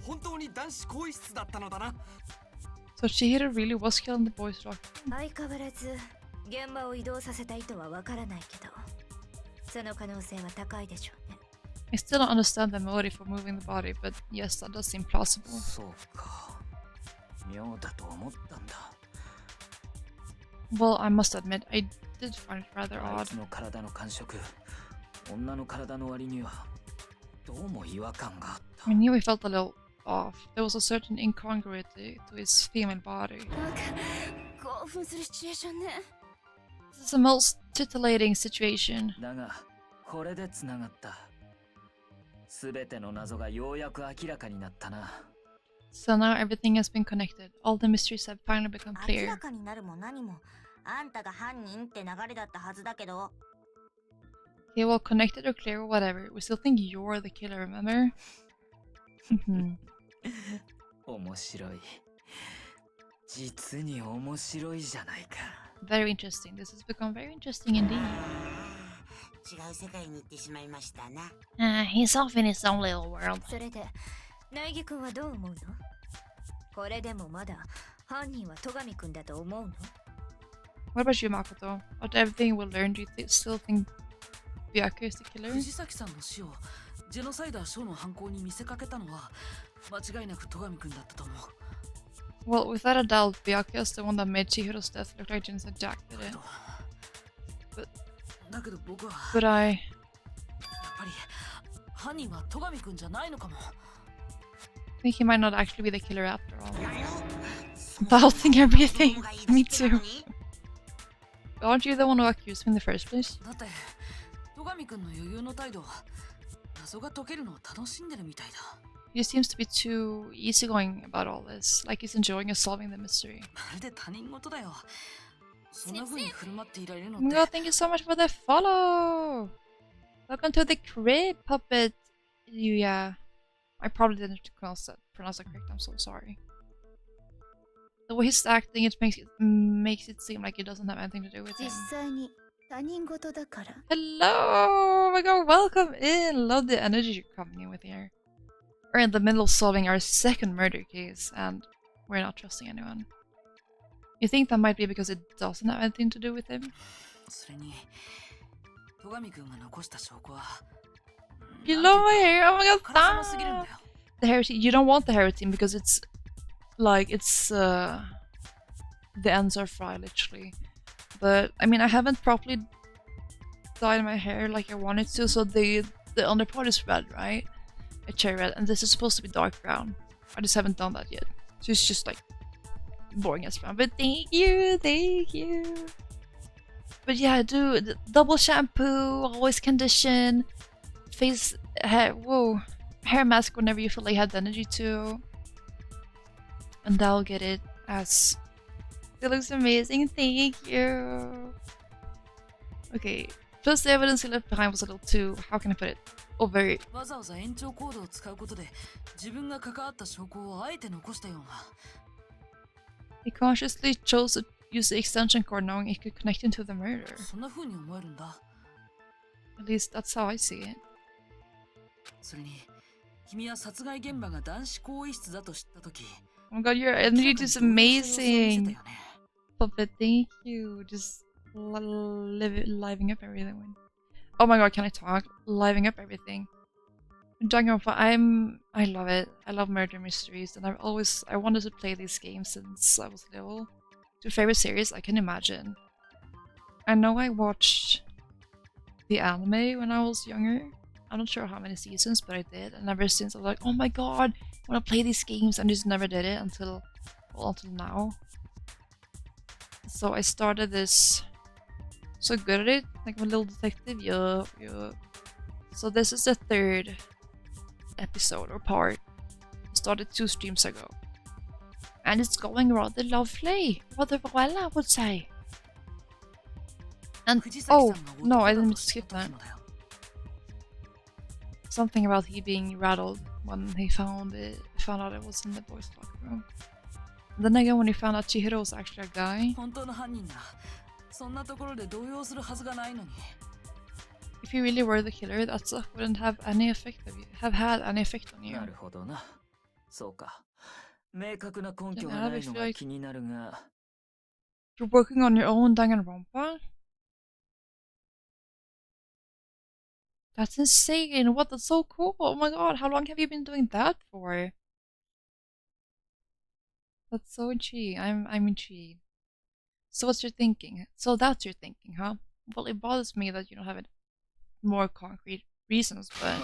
本当に男子更衣室だったのだな。 So Chihiro really was killed in the boys' locker room. 相変わらず現場を移動させた意図はわからないけど、その可能性は高いでしょうね。I still don't understand the motive for moving the body, but yes, that does seem plausible. そうか。妙だと思ったんだ。 Well, I must admit, I did find it rather あい odd. つの体の感触、女の体の割にはどうも違和感があった。 I knew he felt a little off. There was a certain incongruity to his female body. なんか興奮するシチュエーションね。 This is the most titillating situation. だが、これで繋がった。すべての謎がようやく明らかになったな。 So now everything has been connected. All the mysteries have finally become 明 clear. らかになるも何もあんたが犯人って流れだったはずだけど。 Okay, well, connected or clear or whatever, we still think you're the killer, remember? 面白い。実に面白いじゃないか。 Very interesting. This has become very interesting indeed. 違う世界に行ってしまいましたな。He's off in his own little world. それで、苗木君はどう思うの？これでもまだ犯人は戸上君だと思うの？ What about you, Makoto? After everything we learned, do you still think Byaku is the killer? 藤崎さんの死をジェノサイダーショーの犯行に見せかけたのは間違いなく戸上君だったと思う。 Well, without a doubt, Byaku is the one that made Chihiro's death look like Jin's Jack did it. だけど僕は But I... やっぱり犯人は戸上君じゃないのかも。 think he might not actually be the killer after all. Doubting everything. Me too. Aren't you the one who accused me in the first place? だって戸上君の余裕の態度は謎が解けるのを楽しんでるみたいだ。 He seems to be too easygoing about all this, like he's enjoying solving the mystery. まるで他人事だよ。そんな風に振る舞っていられるの Oh っ my て。 god, thank you so much for the follow! Welcome to the crib, puppet! Yeah. I probably didn't pronounce that correct, I'm so sorry. The way he's acting, it makes it seem like it doesn't have anything to do with him. 実際に他人事だから。 Hello! Oh my god, welcome in! Love the energy you're coming in with here. We're in the middle of solving our second murder case, and we're not trusting anyone. You think that might be because it doesn't have anything to do with him? それに戸上君が残した証拠は You love my hair! Oh my god, からさますぎるんだよ。 The hair team. You don't want the hair team because it's like the ends are fried literally. But I mean, I haven't properly dyed my hair like I wanted to, so the underpart is red, right? A cherry red, and this is supposed to be dark brown. I just haven't done that yet, so it's just like boring as brown. But thank you, thank you. But yeah, do double shampoo, always condition, face hair. Whoa. Hair mask whenever you feel like you have the energy to, and that'll get it as It looks amazing, thank you. Okay, plus the evidence he left behind was a little too, how can I put it, over. わざわざ延長コードを使うことで自分が関わった証拠をあえて残したような。 He consciously chose to use the extension cord knowing it could connect him to the murder. そんな風に思えるんだ。 At least that's how I see it. それに君は殺害現場が男子更衣室だと知ったとき。 Oh my god, your energy is amazing! Puppet, thank you. Just living up everything. Oh my god, can I talk? Living up everything. Danganronpa, I love it. I love murder mysteries, and I wanted to play these games since I was little. It's your favorite series, I can imagine. I know I watched the anime when I was younger. I'm not sure how many seasons, but I did, and ever since I was like, oh my god, I want to play these games, and just never did it until now. So I started this. So good at it, like my little detective. Yeah. So this is the third episode or part. I started 2 streams ago, and it's going rather lovely, rather well, I would say. And oh no, I didn't mean to skip that. Something about he being rattled when he found out it was in the boys' locker room. And then again, when he found out Chihiro was actually a guy. 本当の犯人だ。そんなところで動揺するはずがないのに。 If you really were the killer, that wouldn't have had any effect on you. なるほどな。そうか。明確な根拠がないのが気になるが。You're working on your own Danganronpa? That's insane! What? That's so cool! Oh my god, how long have you been doing that for? That's so intriguing. I'm intrigued. So what's your thinking? So that's your thinking, huh? Well, it bothers me that you don't have it more concrete reasons, but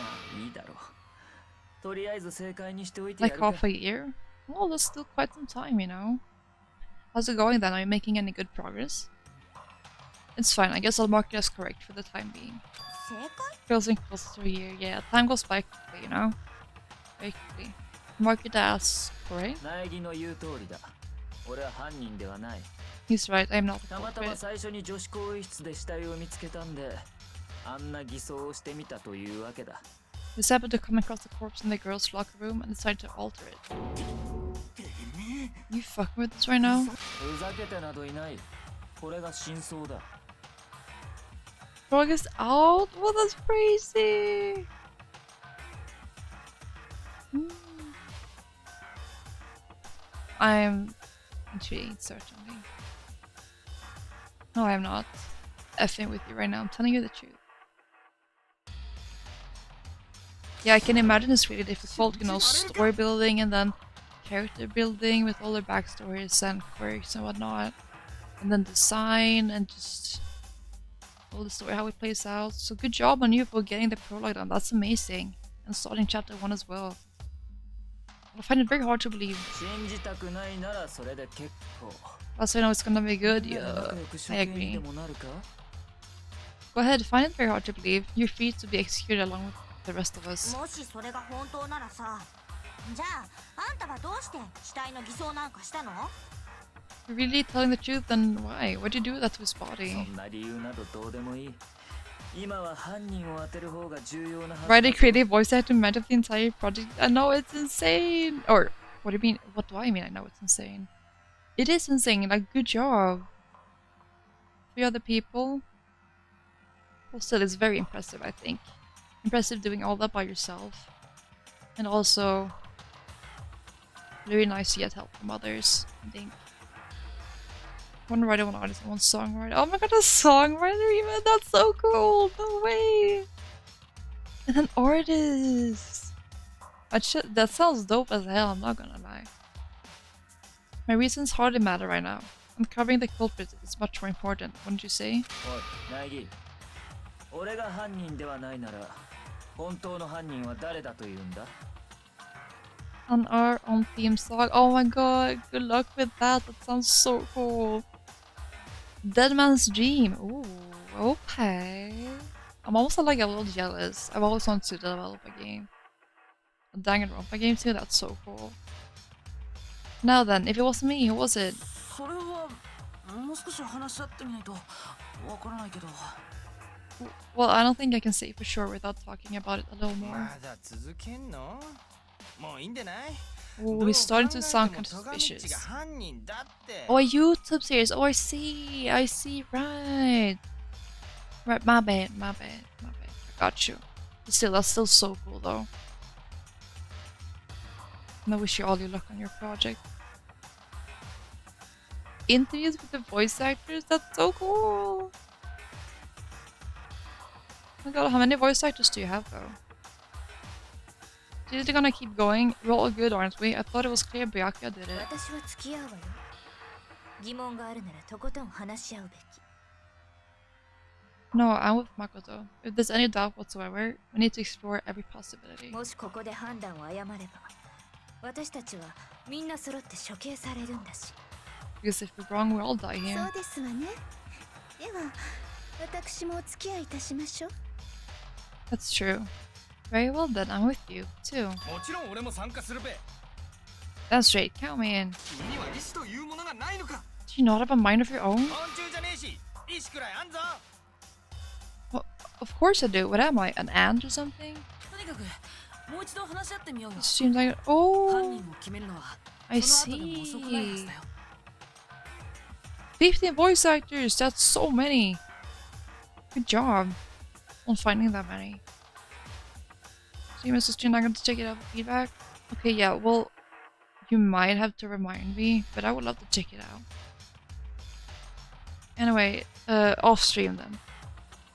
like half a year? Well, that's still quite some time, you know. How's it going then? Are you making any good progress? It's fine, I guess I'll mark it as correct for the time being. Closing close to a year, yeah. Time goes by quickly, you know? Very quickly. Mark it as correct. He's right, I'm not a culprit. This happened to come across the corpse in the girls' locker room and decided to alter it. You fucking with this right now? Frog is out? Well, that's crazy! I'm intrigued, certainly. No, I'm not effing with you right now. I'm telling you the truth. Yeah, I can imagine it's really difficult, you know, story building and then character building with all their backstories and quirks and whatnot. And then design and just all the story, how it plays out. So good job on you for getting the prologue done. That's amazing. And starting chapter 1 as well. I find it very hard to believe. Also, I know it's gonna be good. Yeah, I agree. Go ahead, find it very hard to believe. You're free to be executed along with the rest of us. You're really telling the truth, then why? Why'd you do that to his body? Write a creative voice actor match of the entire project. I know it's insane! Or, what do you mean? What do I mean? I know it's insane. It is insane, like, good job. 3 other people. Well, still, it's very impressive, I think. Impressive doing all that by yourself. And also, very nice to get help from others, I think. One writer, one artist, and one songwriter. Oh my god, a songwriter even? That's so cool! No way! And an artist! That sounds dope as hell, I'm not gonna lie. My reasons hardly matter right now. Uncovering the culprit is much more important, wouldn't you say? On our own theme song. Oh my god, good luck with that. That sounds so cool. Dead Man's Dream. Ooh, okay. I'm also like a little jealous. I've always wanted to develop a game. A Danganronpa game too, that's so cool. Now then, if it wasn't me, who was it? もう少し話し合ってみないとわからないけど。 Well, I don't think I can say for sure without talking about it a little more. まだ続けんの？もういいんでない？ Oh, he's starting to sound kind of suspicious. Oh, a YouTube series. Oh, I see. I see. Right. Right. My bad. My bad. My bad. I got you. But still, that's still so cool, though. And I wish you all your luck on your project. Interviews with the voice actors. That's so cool. Oh my god, how many voice actors do you have, though? Is it gonna keep going? We're all good, aren't we? I thought it was clear Byakuya did it. 私は付き合うわよ。疑問があるならとことん話し合うべき。 No, I'm with Makoto. If there's any doubt whatsoever, we need to explore every possibility. もしここで判断を誤れば、私たちはみんな揃って処刑されるんだし。 Because if we're wrong, we'll all die そ here. うですわね。では私もお付き合いいたしましょう。 That's true. Very well then, I'm with you, too. もちろん俺も参加するべ。 That's straight, count me in. 君には意志というものがないのか。 Do you not have a mind of your own? 昆虫じゃねえし、意志くらいあんぞ。 Well, of course I do. What am I, an ant or something? とにかくもう一度話し合ってみようよ。 It seems like... 犯 Oh, 人を決めるのは I その後でも遅くないはず see. だよ。 15 voice actors, that's so many. Good job on finding that many. So you Mrs. Jin, I'm going to check it out for feedback. Okay, yeah, well, you might have to remind me, but I would love to check it out. Anyway, off stream then.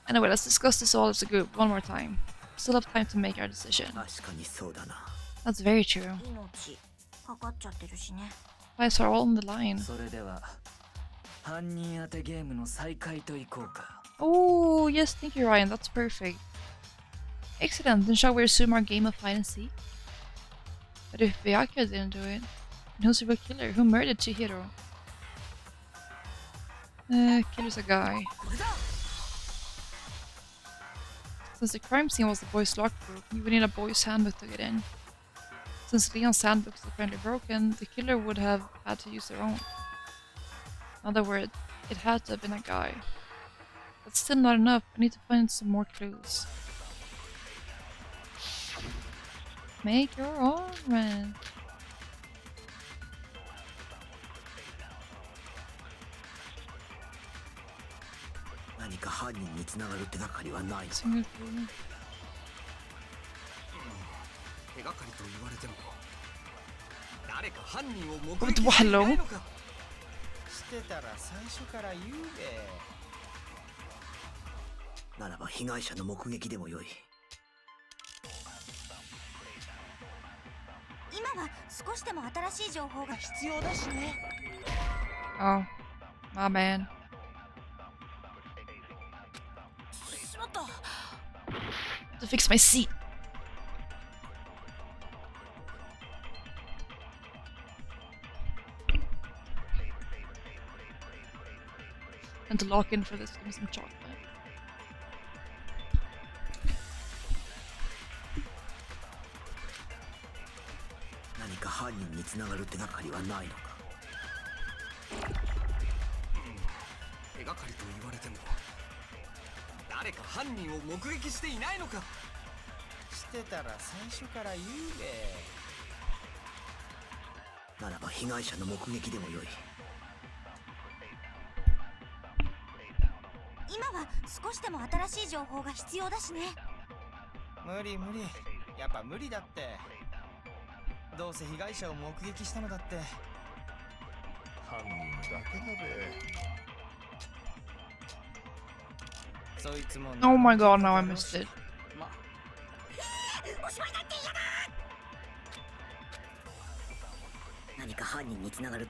Anyway, let's discuss this all as a group one more time. Still have time to make our decision. 確かにそうだな。 That's very true. 命かかっちゃってるしね。 Lives are all on the line. それでは犯人当てゲームの再開といこうか。 Oh, yes, thank you, Ryan. That's perfect. Excellent. Then shall we resume our game of hide and seek? But if Byakuya didn't do it, then who's the real killer? Who murdered Chihiro? Killer's a guy. Since the crime scene was the boys' lockbook, you would need a boys' handbook to get in. Since Leon's handbook is apparently broken, the killer would have had to use their own. In other words, it had to have been a guy. That's still not enough. I need to find some more clues. Make your own, man. 何か犯人に繋がる手がかりはないのか。 Single clue. 手がかりと言われても誰か犯人を目 But 撃していない hello? のか。してたら最初から言うべ。ならば被害者の目撃でもよい。今は少しでも新しい情報が必要だしね。 Oh, my man. しまった。 To fix my seat. And to lock in for this, give me some chocolate. 何か犯人に繋がる手がかりはないのか。手がかりと言われても誰か犯人を目撃していないのか。してたら最初から言うべ。ならば被害者の目撃でもよい。今は少しでも新しい情報が必要だしね。無理無理。やっぱ無理だって。どうせ被害者を目撃したのだって。犯人だけだべ。そいつも。 Oh my god, now I missed it. おしまいだって嫌だ。何か犯人に繋がる。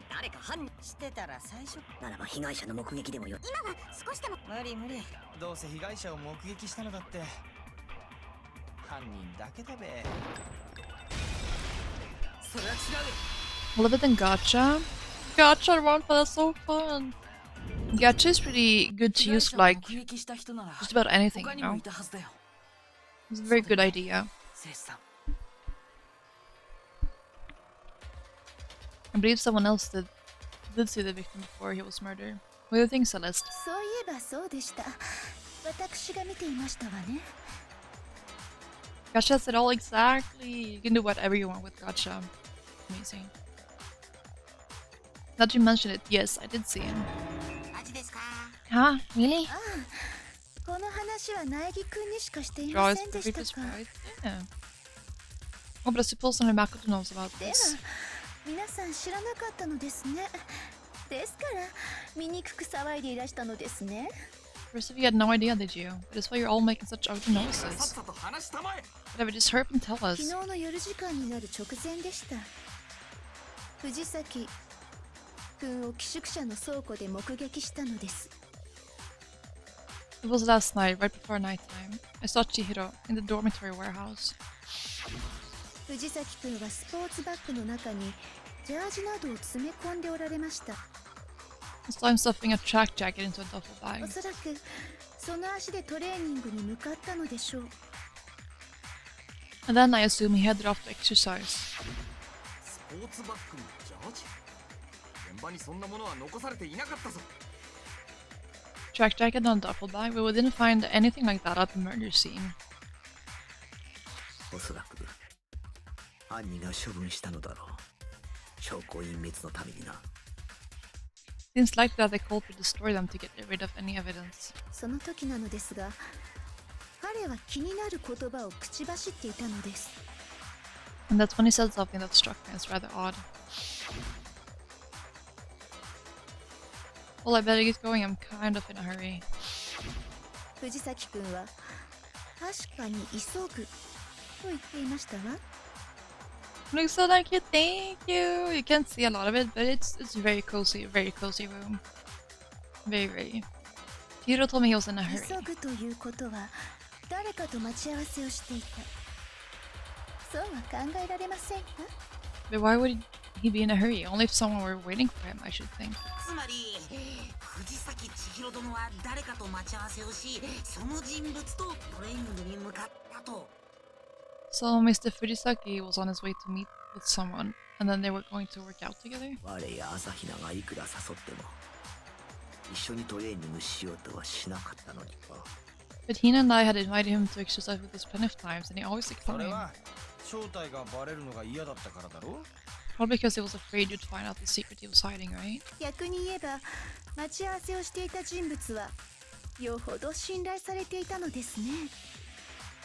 誰か犯人してたら最初。ならば被害者の目撃でもよい。今は少しでも。無理無理。どうせ被害者を目撃したのだって。犯人だけだべ。それは違う。 Live it in Gacha? Gacha Ronpa, that's so fun. Gacha is pretty good to use for like just about anything, you know? It's a very good idea. I believe someone else did did see the victim before he was murdered. What do you think, Celeste? そういえばそうでした。私が見ていましたわね。 Gacha said all exactly. You can do whatever you want with Gacha. Amazing. Now that you mention it, yes, I did see him. Huh? Really? この話は苗木くんにしかしてい Draw ま is せんでした perfect か。 sprite. Yeah. Oh, but I suppose only Makoto knows about では this. 皆さん知らなかったのですね。ですから醜く騒いでいらしたのですね。 First of you had no idea, did you? That is why you're all making such ugly さっ noises. さと話したまえ。 Whatever, just hurry up and tell 昨 us. 日の夜時間になる直前でした。藤崎くんを寄宿舎の倉庫で目撃したのです。 It was last night, right before nighttime. I saw Chihiro in the dormitory warehouse. 藤崎くんはスポーツバッグの中にジャージなどを詰め込んでおられました。 I saw him stuffing a track jacket into a duffel お bag. そらくその足でトレーニングに向かったのでしょう。 And then I assume he headed off to exercise. スポーツバッグにジャージ。現場にそんなものは残されていなかったぞ。 Track jacket and a duffel bag, but we didn't find anything like that at the murder scene. おそらく犯人が処分したのだろう。証拠隠滅のためにな。 Seems likely that the culprit destroyed them to get rid of any evidence. その時なのですが、彼は気になる言葉を口走っていたのです。 And that's when he said something that struck me as rather odd. Well, I better get going, I'm kind of in a hurry. 藤崎くんは確かに急ぐと言っていましたわ。 Looks so like you, thank you! You can't see a lot of it, but it's very cozy room. Very. Hiro told me he was in a hurry. 急ぐということは誰かと待ち合わせをしていた。そうは考えられませんか？ But why would he be in a hurry? Only if someone were waiting for him, I should think. つまり藤崎千尋殿は誰かと待ち合わせをし、その人物とトレーニングに向かったと。 So Mr. Fujisaki was on his way to meet with someone, and then they were going to work out together? 我や朝比奈がいくら誘っても一緒にトレーニングしようとはしなかったのにか。 But Hina and I had invited him to exercise with us plenty of times, and he always それ declined. は正体がバレるのが嫌だったからだろ。 Probably because he was afraid you'd find out the secret he was hiding, right? 逆に言えば待ち合わせをしていた人物はよほど信頼されていたのですね。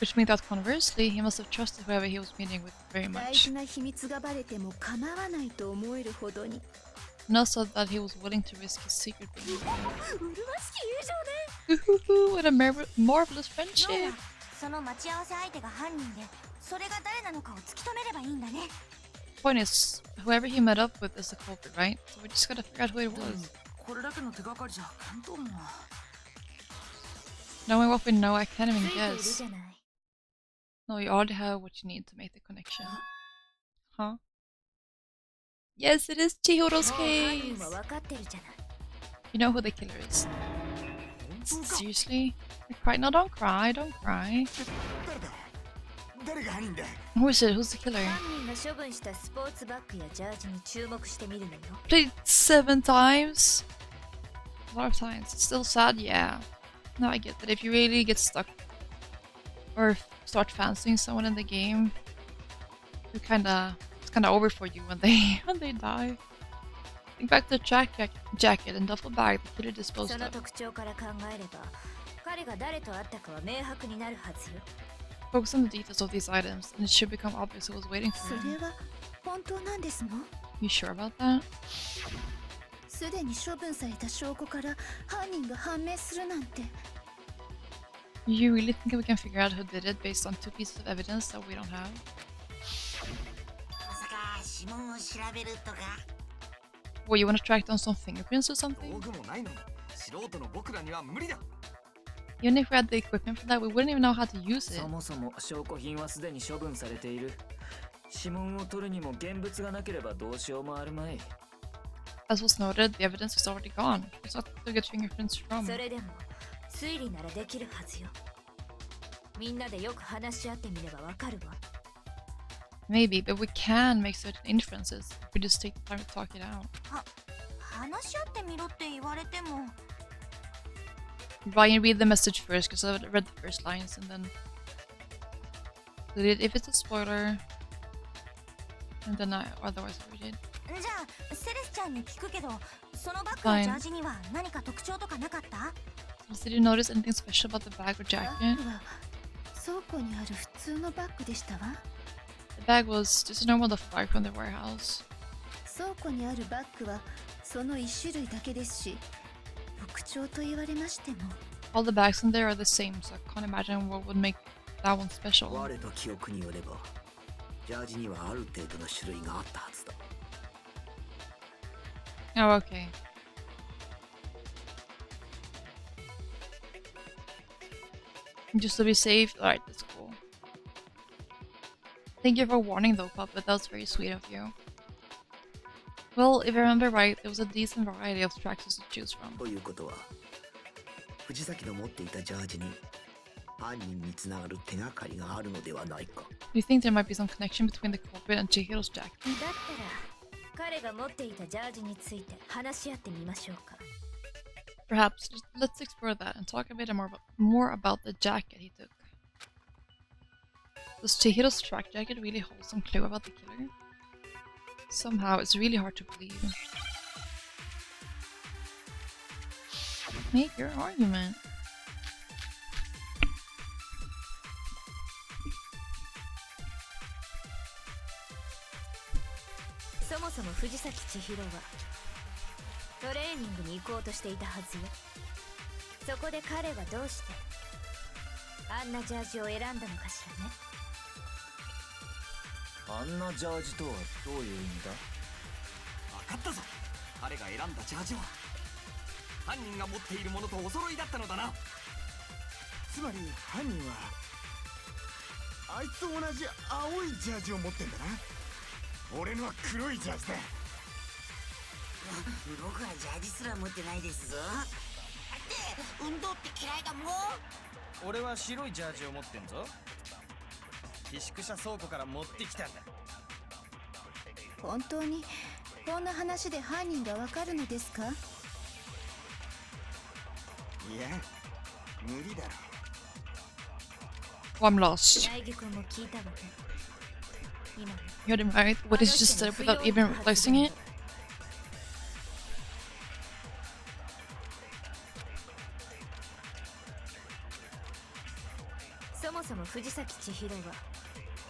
Which means that conversely, he must have trusted whoever he was meeting with very 大 much. 事な秘密がバレても構わないと思えるほどに。 And also that he was willing to risk his secret being 麗しき友情ね。 What a marvelous friendship! その待ち合わせ相手が犯人で、それが誰なのかを突き止めればいいんだね。 Point is, whoever he met up with is the culprit, right? So we just gotta figure out who it でも was. これだけの手がかりじゃ見当も。 Knowing what we know, I can't even ついている guess. じゃない。 No, you already have what you need to make the connection. Huh? Yes, it is Chihiro's もう犯 case! 人は分かってるじゃない。 You know who the killer is. Seriously? You cry? No, don't cry, don't cry. 誰が犯人だ。 Who is it? Who's the killer? 犯人が処分したスポーツバッグやジャージに注目してみるのよ。 Played 7 times? A lot of times. It's still sad, yeah. No, I get that. If you really get stuck or start fancying someone in the game, it's kinda over for you when they die. Think back to the jacket and duffel bag the killer disposed その of. 特徴から考えれば、彼が誰と会ったかは明白になるはずよ。 Focus on the details of these items, and it should become obvious who was waiting そ for れ him. は本当なんですの？ You sure about that? すでに処分された証拠から犯人が判明するなんて。 You really think we can figure out who did it based on 2 pieces of evidence that we don't have? まさか指紋を調べるとか。 What, you want to track down some fingerprints or something? 道具もないのに素人の僕らには無理だ。 Even if we had the equipment for that, we wouldn't even know how to use it. そもそも証拠品はすでに処分されている。指紋を取るにも現物がなければどうしようもあるまい。 As was noted, the evidence was already gone. There's not to get fingerprints from. それでも推理ならできるはずよ。みんなでよく話し合ってみればわかるわ。 Maybe, but we can make certain inferences if we just take the time to talk it out. は話し合ってみろって言われても。 Ryan, read the message first, because I read the first lines and then delete it if it's a spoiler, and then I otherwise read it. じゃあセレスちゃんに聞くけど、そのバッグやジャージには何か特徴とかなかった？ Did you notice anything special about the bag or バッ jacket? グは倉庫にある普通のバッグでしたわ。 The bag was just a normal duffel bag from the warehouse. 倉庫にあるバッグはその一種類だけですし、特徴と言われましても。 All the bags in there are the same, so I can't imagine what would make that one special. 我の記憶によればジャージにはある程度の種類があったはずだ。 Oh, okay. Just to be safe? Alright, that's cool. Thank you for warning though, Puppet. That was very sweet of you. Well, if I remember right, there was a decent variety of tracksuits to choose from. ということは、藤崎の持っていたジャージに犯人につながる手がかりがあるのではないか。 Do you think there might be some connection between the culprit and Chihiro's jacket? だったら彼が持っていたジャージについて話し合ってみましょうか。 Perhaps let's explore that and talk a bit more about the jacket he took. Does Chihiro's track jacket really hold some clue about the killer? Somehow, it's really hard to believe. Make your argument. そもそも藤崎千尋はトレーニングに行こうとしていたはずよ。そこで彼はどうしてあんなジャージを選んだのかしらね。あんなジャージとはどういう意味だ？分かったぞ。彼が選んだジャージは犯人が持っているものとお揃いだったのだな。つまり犯人はあいつと同じ青いジャージを持ってんだな。俺のは黒いジャージだ。僕はジャージすら持ってないですぞ。だって運動って嫌いだもん。俺は白いジャージを持ってんぞ。寄宿舎倉庫から持ってきたんだ。本当にこんな話で犯人がわかるのですか？いや、無理だろ。 Oh, I'm lost. 大義君も聞いたわね。今の You heard him right? What he just said without even realizing it? そもそも藤崎千尋は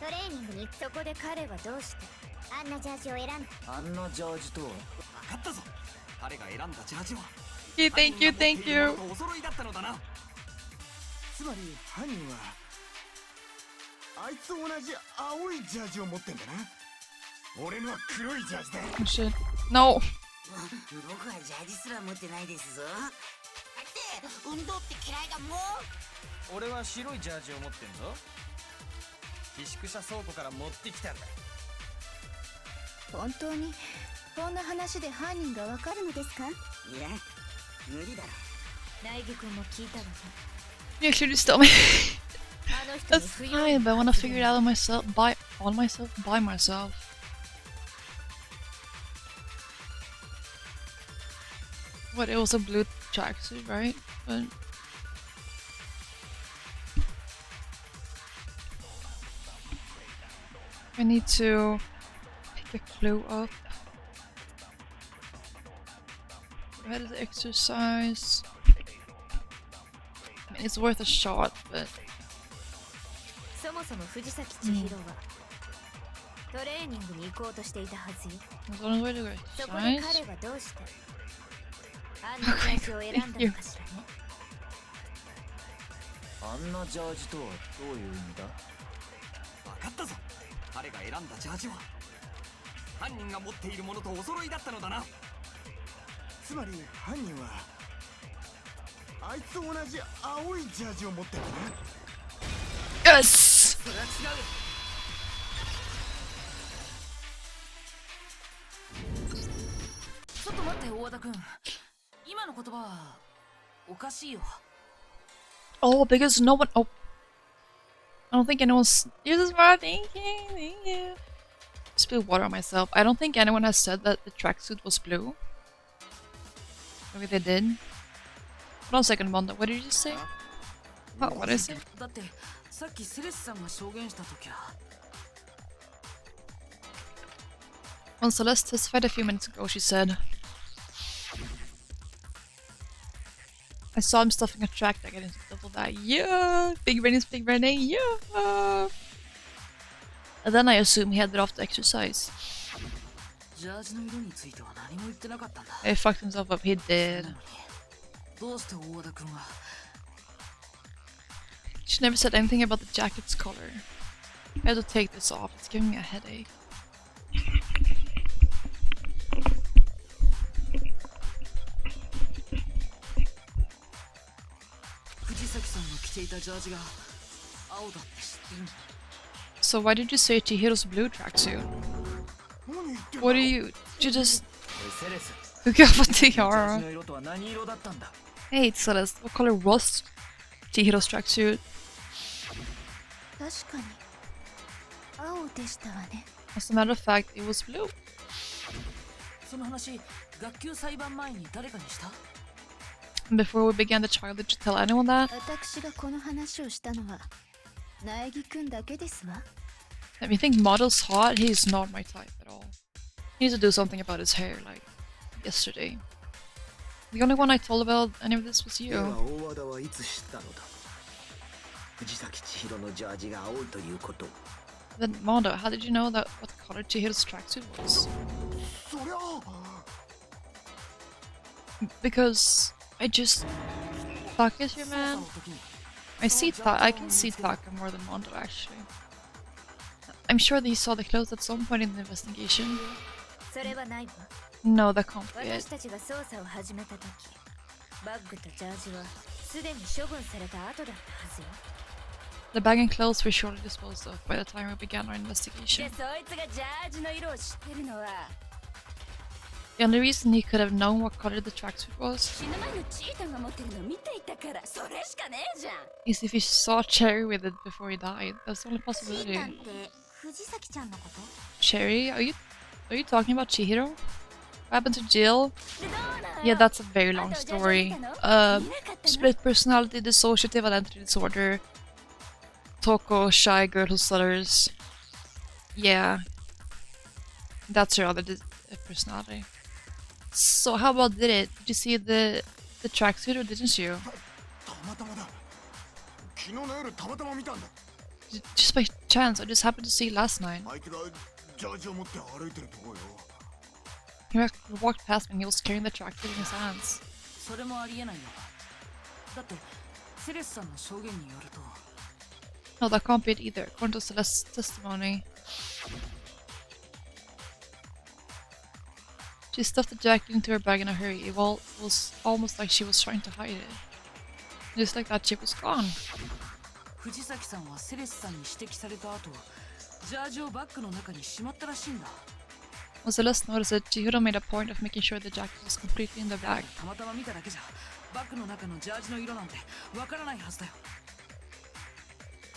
トレーニングにそこで彼はどうしてあんなジャージを選んだ？あんなジャージとは分かったぞ。彼が選んだジャージは Okay, thank you, thank you. お揃いだったのだな。つまり犯人はあいつと同じ青いジャージを持ってんだな。俺のは黒いジャージだ。 Oh shit. No. 僕はジャージすら持ってないですぞ。だって運動って嫌いだもん。俺は白いジャージを持ってんぞ。寄宿舎倉庫から持ってきたんだ。本当にこんな話で犯人がわかるのですか？いや、無理だろ。大義君も聞いたわね。 You actually just told me. あの人に That's 不要 fine, but I wanna figure it out by myself. What, it was a blue tracksuit, right? But I need to pick a clue up. Where is the exercise? I mean, it's worth a shot, but そもそも藤崎千尋はトレーニングに行こうとしていたはずよ。 there's one way to go そこで exercise. 彼はどうしてあんなジャージを選んだのかしらね。あんなジャージとはどういう意味だ？分かったぞ。彼が選んだジャージは犯人が持っているものとお揃いだったのだな。つまり犯人はあいつと同じ青いジャージを持ってんだな。 Yes! それは違う。ちょっと待って大和田君。今の言葉はおかしいよ。 Oh, because no one. Oh, I don't think anyone's. This is my thinking. Thank you. Spilled water on myself. I don't think anyone has said that the tracksuit was blue. Maybe they did. Hold on a second, Mondo. What did you just say? What? What is it? だってさっきセレスさんが証言した時は When Celeste testified a few minutes ago, she said, I saw him stuffing a track deck into double that. Yeah! Big brain is big braining. Yeah! And then I assume he headed off to exercise. ジャージの色については何も言ってなかったんだ He fucked himself up. He did. どうして大和田君は She never said anything about the jacket's color. I have to take this off. It's giving me a headache. 藤崎さんの着ていたジャージが青だって知ってるの So why did you say Chihiro's blue tracksuit? What do you... Did you just... Hook up a tiara? Hey, Celeste, what color was Chihiro's tracksuit? 確かに青でしたわね As a matter of fact, it was blue. その話学級裁判前に誰かにした Before we began the trial, did you tell anyone that? 私がこの話をしたのは苗木くんだけですわ Let me think Model's hot. He's not my type at all. He needs to do something about his hair, like yesterday. The only one I told about any of this was では you. 大和田はいつ知ったのだ藤崎千尋のジャージが青いということ Then Mondo, how did you know that what color Chihiro's tracksuit was? そりゃ Because I just... Taka is your man? I can see Taka more than Mondo actually. I'm sure that he saw the clothes at some point in the investigation. それはないわ No, that can't be 私 it. たちが捜査を始めた時バッグとジャージはすでに処分された後だったはずよ The bag and clothes were surely disposed of by the time we began our で investigation. そいつがジャージの色を知ってるのは The only reason he could have known what color the tracksuit was 死ぬ前のチータンが持ってるの見ていたからそれしかねえじゃん is if he saw Cherry with it before he died. That's the only チー possibility. タンって藤崎ちゃんのこと Cherry? Are you talking about Chihiro? What happened to Jill? Yeah, that's a very long story. Split personality, dissociative identity disorder. Toko, shy girl who stutters. Yeah. That's her other personality. So how about did you see the tracksuit or didn't you? たまたまだ昨日の夜たまたま見たんだ Just by chance, I just happened to see it last night. あいつがジャージを持って歩いてるとこよ He walked past me and he was carrying the tracksuit in his hands. それもありえないよだってセレスさんの証言によると No, that can't be it either, according to Celeste's testimony. She stuffed the jacket into her bag in a hurry. It was almost like she was trying to hide it. Just like that, she was gone. 藤崎さんはセレスさんに指摘された後ジャージをバッグの中にしまったらしいんだ When Celeste noticed it, Chihiro made a point of making sure the jacket was completely in the bag. たまたま見ただけじゃバッグの中のジャージの色なんてわからないはずだよ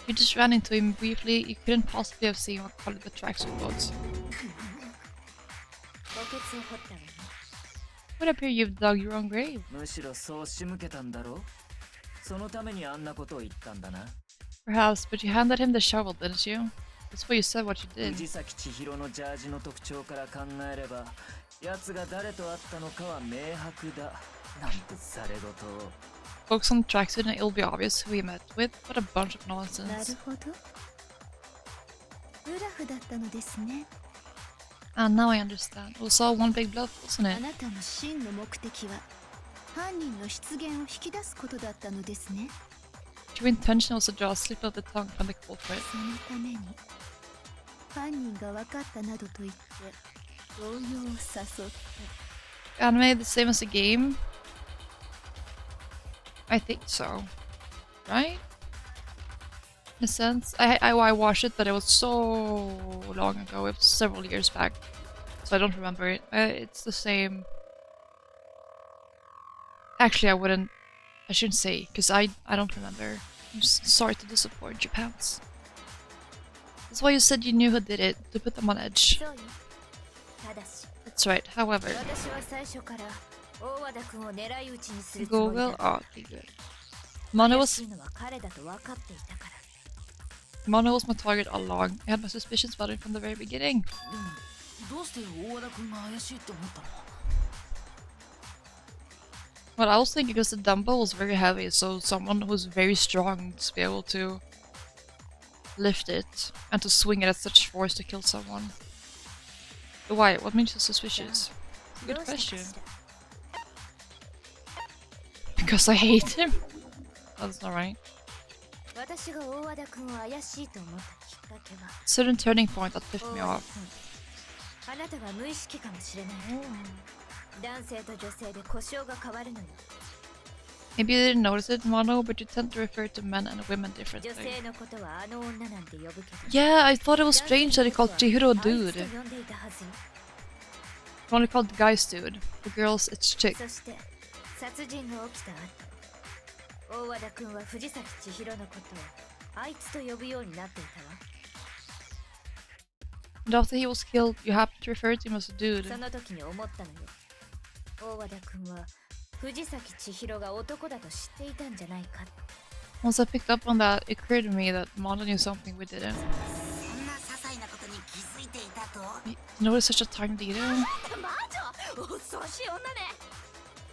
You just ran into him briefly. You couldn't possibly have seen what color the tracksuit was. 墓穴を掘ったわね Would appear you've dug your own grave. むしろそう仕向けたんだろそのためにあんなことを言ったんだな Perhaps, but you handed him the shovel, didn't you? That's what you said what you did. 藤崎千尋のジャージの特徴から考えれば奴が誰と会ったのかは明白だなんてされごとを Focus on the tracksuit and it'll be obvious who he met with. What a bunch of なる nonsense. ほどブラフだったのですね And now I understand. It was all one big bluff, wasn't あ it? なたの真の目的は犯人の出現を引き出すことだったのですね Your intention was to draw a slip of the tongue from the culprit. そのために犯人が分かったなどと言って動揺を誘った Anime the same as the game? I think so. Right? In a sense. I watched it, but it was so long ago. It was several years back. So I don't remember it. It's the same. Actually, I shouldn't say, because I don't remember. I'm sorry to disappoint your pants. That's why you said you knew who did it, to put them on edge. そうよただし That's right, however. 私は最初から大和田君を狙い撃ちにするつもり Google. だ。 Oh, okay, good. Mono 怪 was しいのは彼だと分かっていたから。 Mono was my target all along. I had my suspicions about him from the very beginning. でもどうして大和田君が怪しいって思ったの？ Well, I was thinking because the dumbbell was very heavy, so someone who's very strong to be able to lift it and to swing it at such force to kill someone. Why? What makes you suspicious? Good question. Because I hate him? That's not right. 私が大和田君を怪しいと思ったきっかけは Certain turning point that pissed me 大和 off. 田君、あなたが無意識かもしれない。男性と女性で呼称が変わるのよ。 Maybe you didn't notice it, Mono, but you tend to refer to men and women 女 differently. 性のことはあの女なんて呼ぶけど。 Yeah, I thought it was strange that he called Chihiro a あい dude. つと呼んでいたはずよ。 He only called the guys dude. The girls, it's chick. そして殺人が起きた後、大和田君は藤崎千尋のことをあいつと呼ぶようになっていたわ。 And after he was killed, you happened to refer to him as a dude. その時に思ったのよ。大和田君は藤崎千尋が男だと知っていたんじゃないかって。 Once I picked up on that, it occurred to me that Mono knew something we didn't. そんな些細なことに気づいていたと？ You notice such a tiny detail? 魔女、恐ろしい女ね。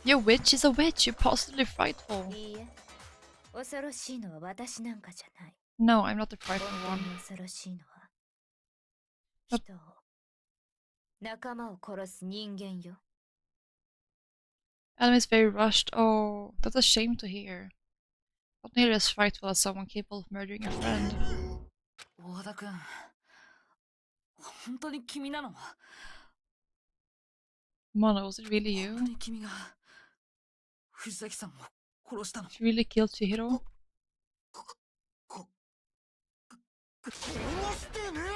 You're a witch, she's a witch, you're positively frightful. いいえ、恐ろしいのは私なんかじゃない。 No, I'm not the frightful 本 one. 当に恐ろしいのは人を、仲間を殺す人間よ。 Adam is very rushed. Oh, that's a shame to hear. Not nearly as frightful as someone capable of murdering a friend. 大和田君、本当に君なの？ Mono, was it really you? 本当に君が藤崎さんを殺したの？ Did you really kill Chihiro?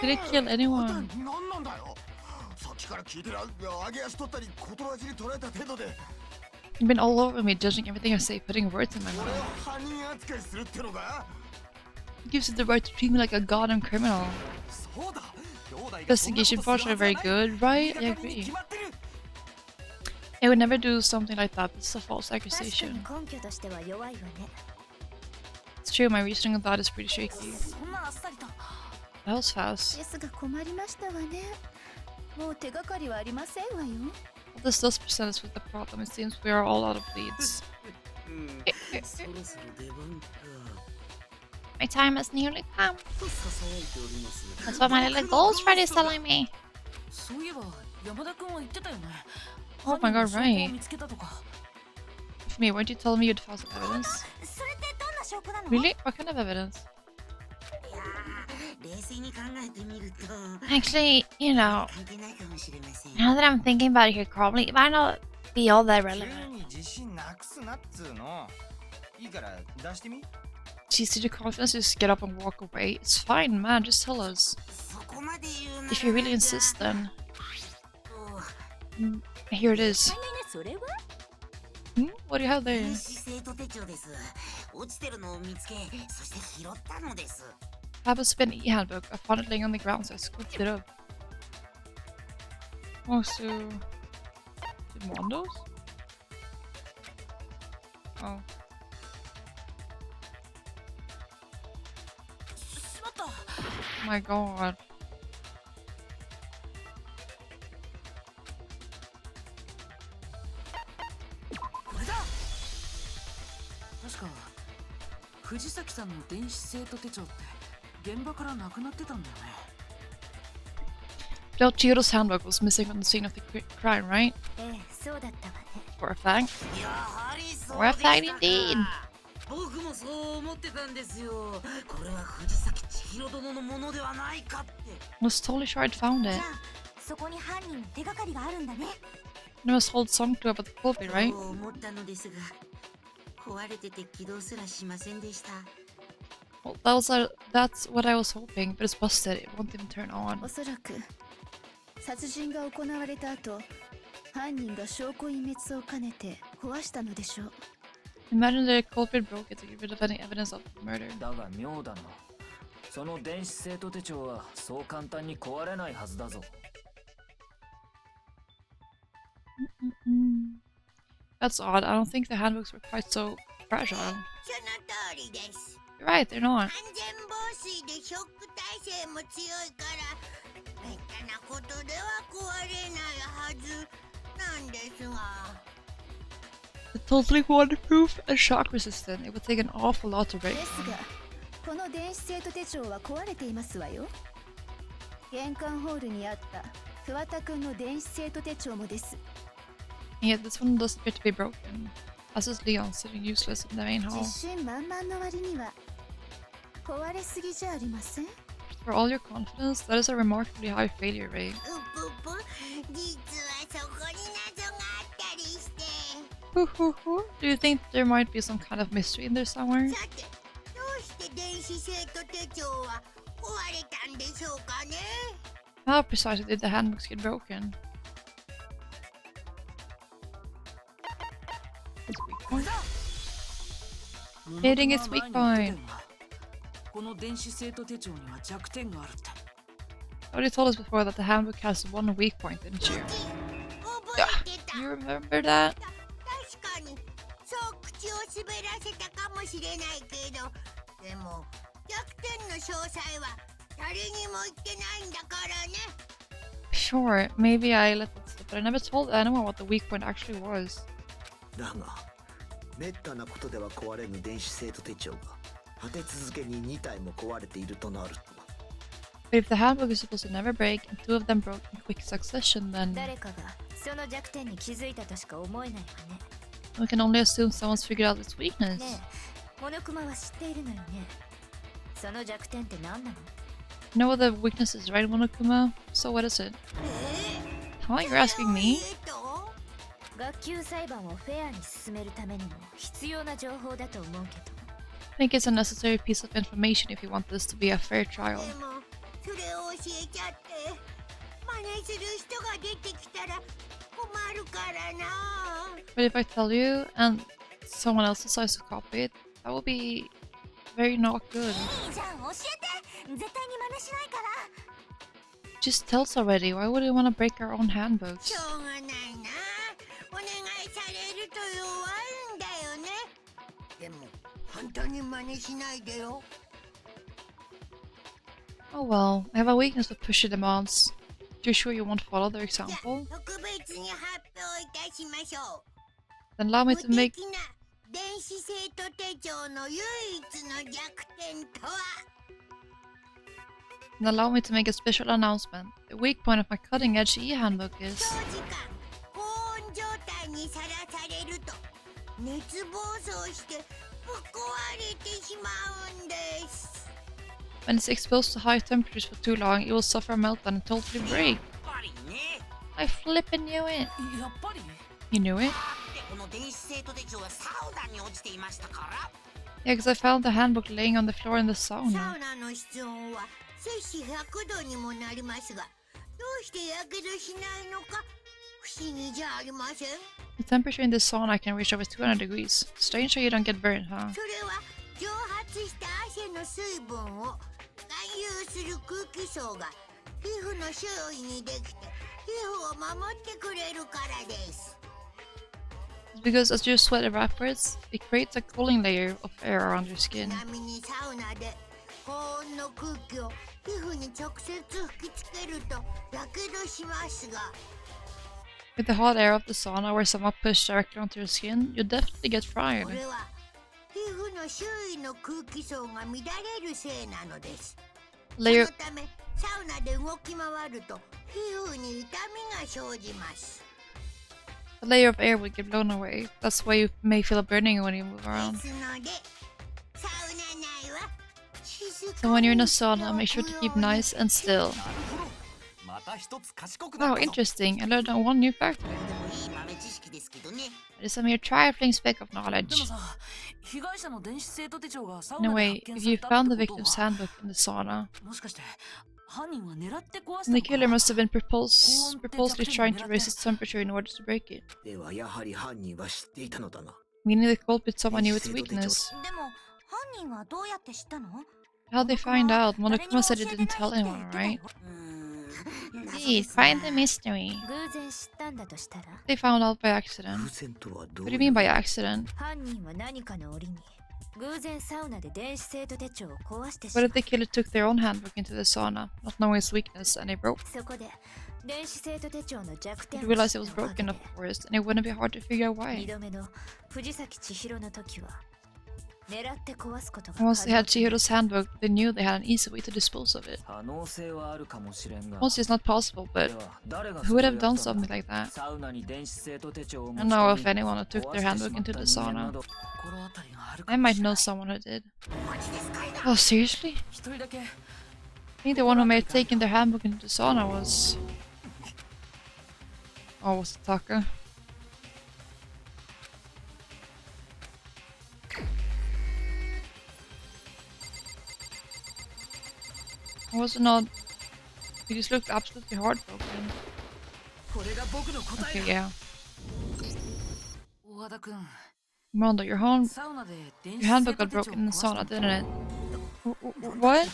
Did it kill anyone? 何なんだよ。さっきから聞いてる上げ足取ったり言葉尻取られた程度で。 You've been all over me, judging everything I say, putting words in my 俺を mouth. 犯人扱いするってのか？ It gives you the right to treat me like a goddamn criminal. そうだ。兄弟が Investigation parts are very good, right? I agree. I would never do something like that. This is a false 確かに accusation. 根拠としては弱いわね。 It's true, my reasoning of that is pretty shaky. そんなあっさりと。 That was fast. ですが困りましたわね。もう手がかりはありませんわよ。Well, this does present us with the problem. It seems we are all out of leads. そろそろ出番か。 My time has nearly come. と囁いております。 That's what my little ghost friend is telling me. そういえば山田君は言ってたよね。 Oh my god, 犯人の証拠を right. 見つけたとか。 Me, weren't you telling me you'd found some evidence? それってどんな証拠なの？ Really? What kind of evidence? いやー、冷静に考えてみると Actually, you know, 関係ないかもしれません。 now that I'm thinking about it here, probably it might not be all that 急 relevant. に自信なくすなっつうの。いいから出してみ。 Geez, did you confidence to just get up and walk away? It's fine, man. Just tell us. そこまで言うなら If you really insist, then と here it is. ねえねえ、それは Hmm? What do you have 電 there? 子生徒手帳です。落ちてるのを見つけ、そして拾ったのです。 Happens to be an e-handbook. I found it laying on the ground, so I scooped it up. Oh, so... Did Mondos? Oh. しまった。 My god. これだ。確か藤崎さんの電子生徒手帳って現場からなくなってたんだよね。 Bill Chihiro's handbook was missing from the scene of the crime, right? ええ、そうだったわね。 For a fact. やはりそう For a でした fact か。 indeed. 僕もそう思ってたんですよ。これは藤崎千尋殿のものではないかって。 I was totally sure I'd found じ it. ゃあそこに犯人の手がかりがあるんだね。 And I was told some clue about the pulpit, right? そう思ったのですが、壊れてて起動すらしませんでした。 Well, that's what I was hoping, but it's busted. It won't even turn on. おそらく殺人が行われた後、犯人が証拠隠滅を兼ねて壊したのでしょう。 Imagine the culprit broke it to get rid of any evidence of the murder. だが妙だな。その電子生徒手帳はそう簡単に壊れないはずだぞ。That's odd. I don't think the handbooks were quite so fragile. その通りです。 You're right, they're not. 安全防水でショック耐性も強いからめったなことでは壊れないはずなんですが。 They're totally waterproof and shock resistant. It would take an awful lot to break です them. がこの電子生徒手帳は壊れていますわよ。玄関ホールにあった桑田くんの電子生徒手帳もです。 And yet this one does appear to be broken, as is Leon sitting useless in the main hall. 自信満々の割には壊れすぎじゃありません？ For all your confidence, that is a remarkably high failure rate. うぷぷ、実はそこに謎があったりして。 Do you think there might be some kind of mystery in there somewhere? さて、どうして電子生徒手帳は壊れたんでしょうかね。 How precisely did the handbooks get broken? That's weak point. Hitting its weak point. この電子生徒手帳には弱点があるって。 Already told us before that the handbook has one weak point, didn't you? You remember that? 確かにそう口を滑らせたかもしれないけど、でも弱点の詳細は誰にも言ってないんだからね。 Sure, maybe I let it slip, but I never told anyone what the weak point actually was. だがめったなことでは壊れぬ電子生徒手帳が立て続けに2体も壊れているとなると。 But if the handbook is supposed to never break and two of them broke in quick succession, then 誰かがその弱点に気づいたとしか思えないわね。 we can only assume someone's figured out its weakness. ねえ、モノクマは知っているのよね。その弱点って何なの？ You know what the weakness is, right, Monokuma? So what is it? Huh? You're asking me? 学級裁判をフェアに進めるためにも必要な情報だと思うけど。 I think it's a necessary piece of information if you want this to be a fair trial. でもそれを教えちゃって真似する人が出てきたら困るからな。 But if I tell you and someone else decides to copy it, that will be very not good. じゃあ教えて。絶対に真似しないから。 Just tell us already. Why would we want to break our own handbooks? しょうがないな。お願いされると弱いんだよね。でも本当に真似しないでよ。 Oh well, I have a weakness with pushy demands. You sure you won't follow their example? 特別に発表いたしましょう。 Then allow me to make 無敵な電子生徒手帳の唯一の弱点とは。 then allow me to make a special announcement. The weak point of my cutting-edge e-handbook is 長時間高温状態にさらされると熱暴走してぶっ壊れてしまうんです。 when it's exposed to high temperatures for too long, it will suffer a meltdown and totally break. I flippin' knew it. やっぱり You knew it? この電子生徒手帳はサウナに落ちていましたから。 Yeah, because I found the handbook laying on the floor in the サ sauna. ウナの室温は摂氏100度にもなりますが、どうしてやけどしないのか不思議じゃありません。 The temperature in this sauna can reach over 200 degrees. Strange how you don't get burned, huh? それは蒸発した汗の水分を含有する空気層が皮膚の周囲にできて皮膚を守ってくれるからです。 It's because as your sweat evaporates, it creates a cooling layer of air around your ち skin. なみにサウナで高温の空気を皮膚に直接吹きつけるとやけどしますが、 With the hot air of the sauna where someone pushed directly onto your skin, you'll definitely get こ fried. れは皮膚の周囲の空気層が乱れるせいなのです。そ Layer のためサウナで動き回ると皮膚に痛みが生じます。 The layer of air would get blown away. That's why you may feel a burning when you move で around. すのでサウナ内は静 So か when you're in に a して sauna, お make sure く to よ keep うに。 nice and still. また一つ賢くな Wow, ったぞ。 interesting. I learned one new fact. でもいい豆知識ですけどね。 It is a mere trifling speck of でも knowledge. さ、被害者の電子生徒手帳がサウナ In で a 発 way, 見 if さ you れたっ found the てこと victim's は、 handbook in the sauna, もしかして犯人は狙って壊し then た the のか killer must have been purposely trying to raise its temperature in order to break it. ではやはり犯人は知っていたのだな。 Meaning the culprit someone knew its weakness. でも犯人はどうやって知ったの？ How they find out? Monokuma said it didn't tell anyone, right? Please, find the mystery. 偶然知ったんだとしたら They found out by accident. 偶然とはど What う do you いう mean by accident? 犯人は何かの折に偶然サウナで電子生徒手帳を壊してし What ま if the killer took their own handbook into the sauna, not knowing its weakness, and they broke? うそこで電子生徒手帳の弱点 They を realized it 知 was ったおかげ broken, で of course, and it wouldn't be hard to figure out 2 why. 度目の藤崎千尋の時は狙って壊すことが Once they had 可能 Chihiro's handbook, they knew they had an easy way to dispose of it. 可能性はあるかもしれんが Mostly it's not possible, but では誰が who would have それをや done ったん something だ like that? サウナに電子生徒手帳を I 持 don't ち know 込 if み anyone who took 壊 their して handbook しまっ into た the 人間な sauna. ど 心当たりがある I might know someone who did. Oh, seriously? 一人だけ I think the one who may have taken their handbook into the sauna was... Oh, was it Taka? Was it not... He just looked absolutely heartbroken. これが僕の答え Okay, だ yeah. 大和田君 Mondo, your サウナで電子 your 生 handbook 徒 got 手帳 broken を in 壊 the した sauna, んだ didn't it? What?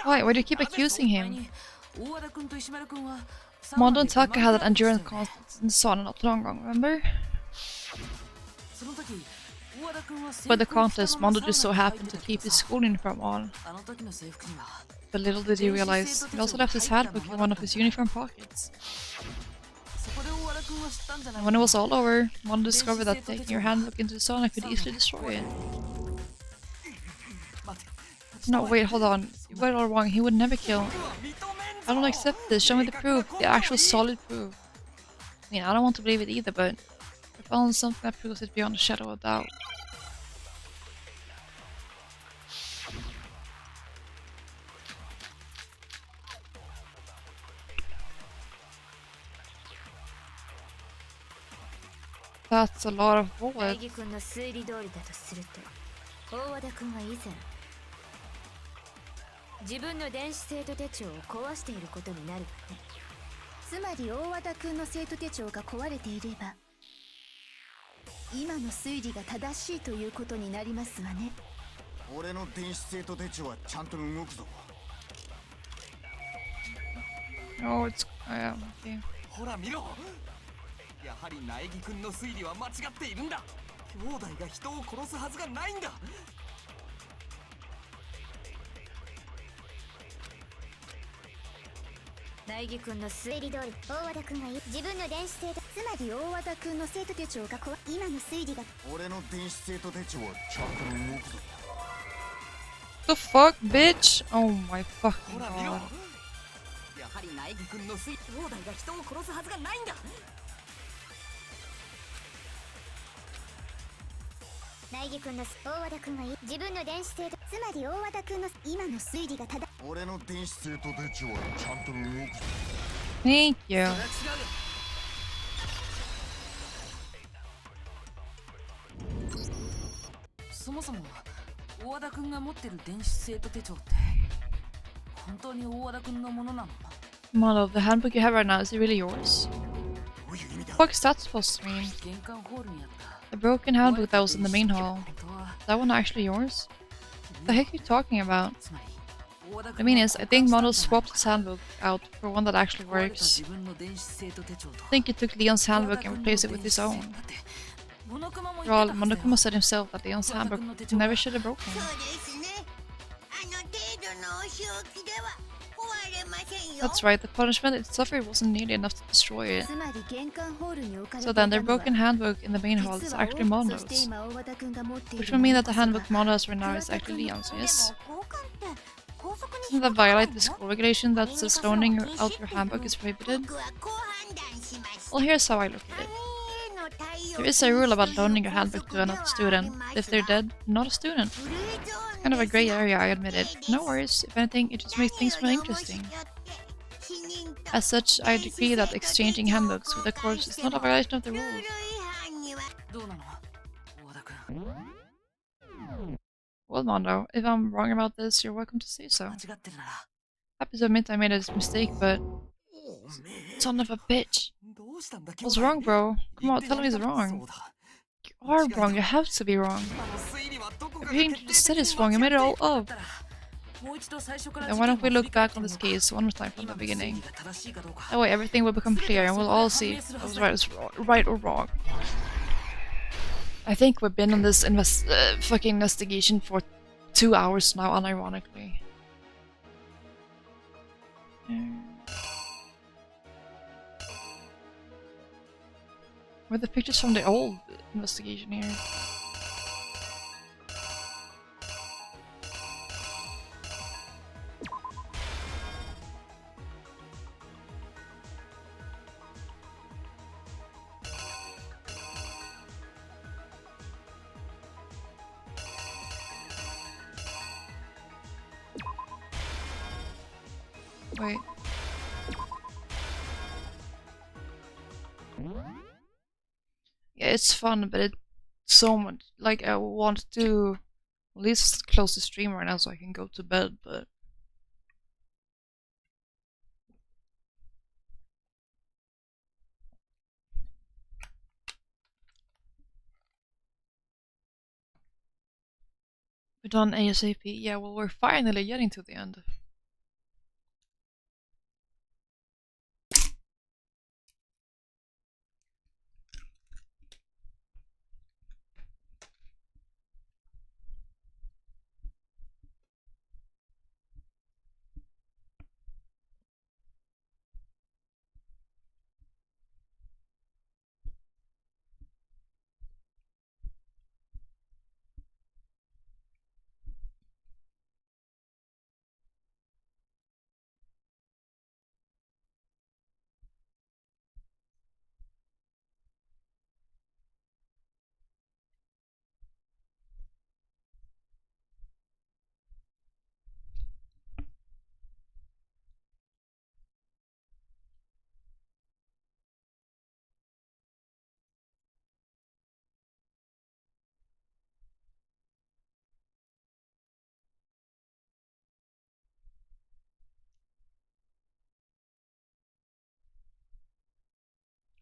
Why? Why do you keep accusing him? 大和田君と石丸君はサウナ Mondo で and Taka had an 出前 endurance contest in the sauna not long ago, remember? その時大和田君は But the 制服を着た contest, まま Mondo just サ so ウナに入っ happened て to た keep けど his さ school uniform on. あの時の制服には But little did he realize, he also left his handbook in one of his uniform pockets. そこで大和田君は知ったんじゃない And when it was all over, Mondo discovered that taking your handbook into the sauna could easily destroy it. No, wait, hold on. You got it all wrong. He would never kill. I don't accept this. Show me the proof. The actual solid proof. I mean, I don't want to believe it either, but I found something that proves it beyond a shadow of doubt. That's a lot of 大 bullets. 義君の推理通りだとすると大和田君は以前自分の電子生徒手帳を壊していることになるわね。つまり大和田くんの生徒手帳が壊れていれば今の推理が正しいということになりますわね。俺の電子生徒手帳はちゃんと動くぞ。 Oh, it's... okay. ほら見ろ、やはり苗木君の推理は間違っているんだ。兄弟が人を殺すはずがないんだ。大義君の推理通り大和田君が自分の電子生徒つまり大和田くんの生徒手帳が今の推理が俺の電子生徒手帳はちゃんと動くぞ。 The fuck, bitch? Oh my fucking ほら見ろ、 god. やはり苗木君の推理、兄弟が人を殺すはずがないんだ。大義君の大和田君が自分の電子生徒つまり大和田くんの今の推理が正俺の電子生徒手帳はちゃんと動くぞ。 Thank you. そもそも大和田君が持ってる電子生徒手帳って本当に大和田君のものなの？ Mondo, the handbook you have right now, is it really yours? どういう意味だ。 What is that supposed to mean? 玄関ホールにあった The broken handbook that was in the main hall. 本当は Is that one actually yours? The heck are you talking about? つまり大和田 The 君 mean は is, I think 交換 Mondo したんじゃない swapped his handbook out for one that actually 壊れた works. 自分の電子生徒手帳と I think he took Leon's 大和 handbook 田 and 君の replaced it with 電 his 子 own. だってモノクマも言 Well, ってたはずだよ。 Monokuma said himself that Leon's handbook never should have broken. そうですね。あの程度のお仕置きでは壊れませんよ。 That's right, the punishment it suffered wasn't nearly enough to destroy it. つまり玄関ホールに置かれて So いた then の their は broken handbook in the main hall is 実は actually そして Mondo's. 今大和田くんが持っている Which would mean that the もの handbook こそが Mondo has right now is actually Leon's, でも yes? 交換って高速に Doesn't that violate the school regulation that says loaning out your handbook is prohibited? 僕はこう判断しました。 Well, here's how I look at it. There is a rule about loaning your handbook to another student. If they're dead, not a student. It's kind of a gray area, I admit it. No worries, if anything, it just makes things more interesting. As such, I agree that exchanging handbooks with a corpse is not a violation of the rule. どうなの大和田君？ Well, Mondo, if I'm wrong about this, you're welcome to say so. 間違ってるなら Happy to admit I made a mistake, but... Son of a bitch. どうしたんだ。 What's wrong, bro? Come on, tell me he's wrong. You are wrong, you have to be wrong. あの推理はどこが Everything you just said is wrong, you made it all up. Then why don't we look back on this case one more time from the beginning? That way everything will become clear and we'll all see if I was right or wrong. I think we've been on this fucking investigation for 2 hours now, unironically. Where are the pictures from the old investigation here? Wait. Yeah, it's fun, but it's so much. Like, I want to at least close the stream right now so I can go to bed, but. We're done ASAP. Yeah, well, we're finally getting to the end.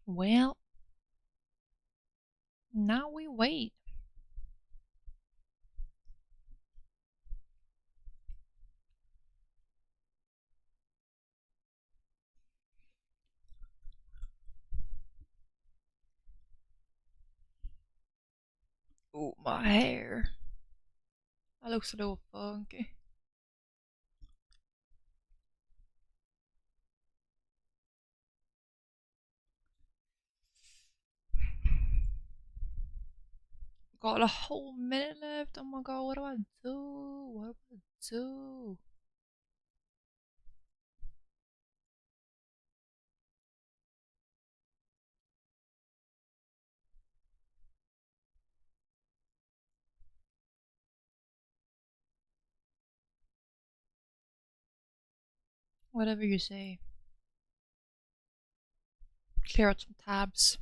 Well, now we wait. Oh, my hair. That looks a little funky. Got a whole minute left. Oh my god, what do I do? What do I do? Whatever you say. Clear out some tabs.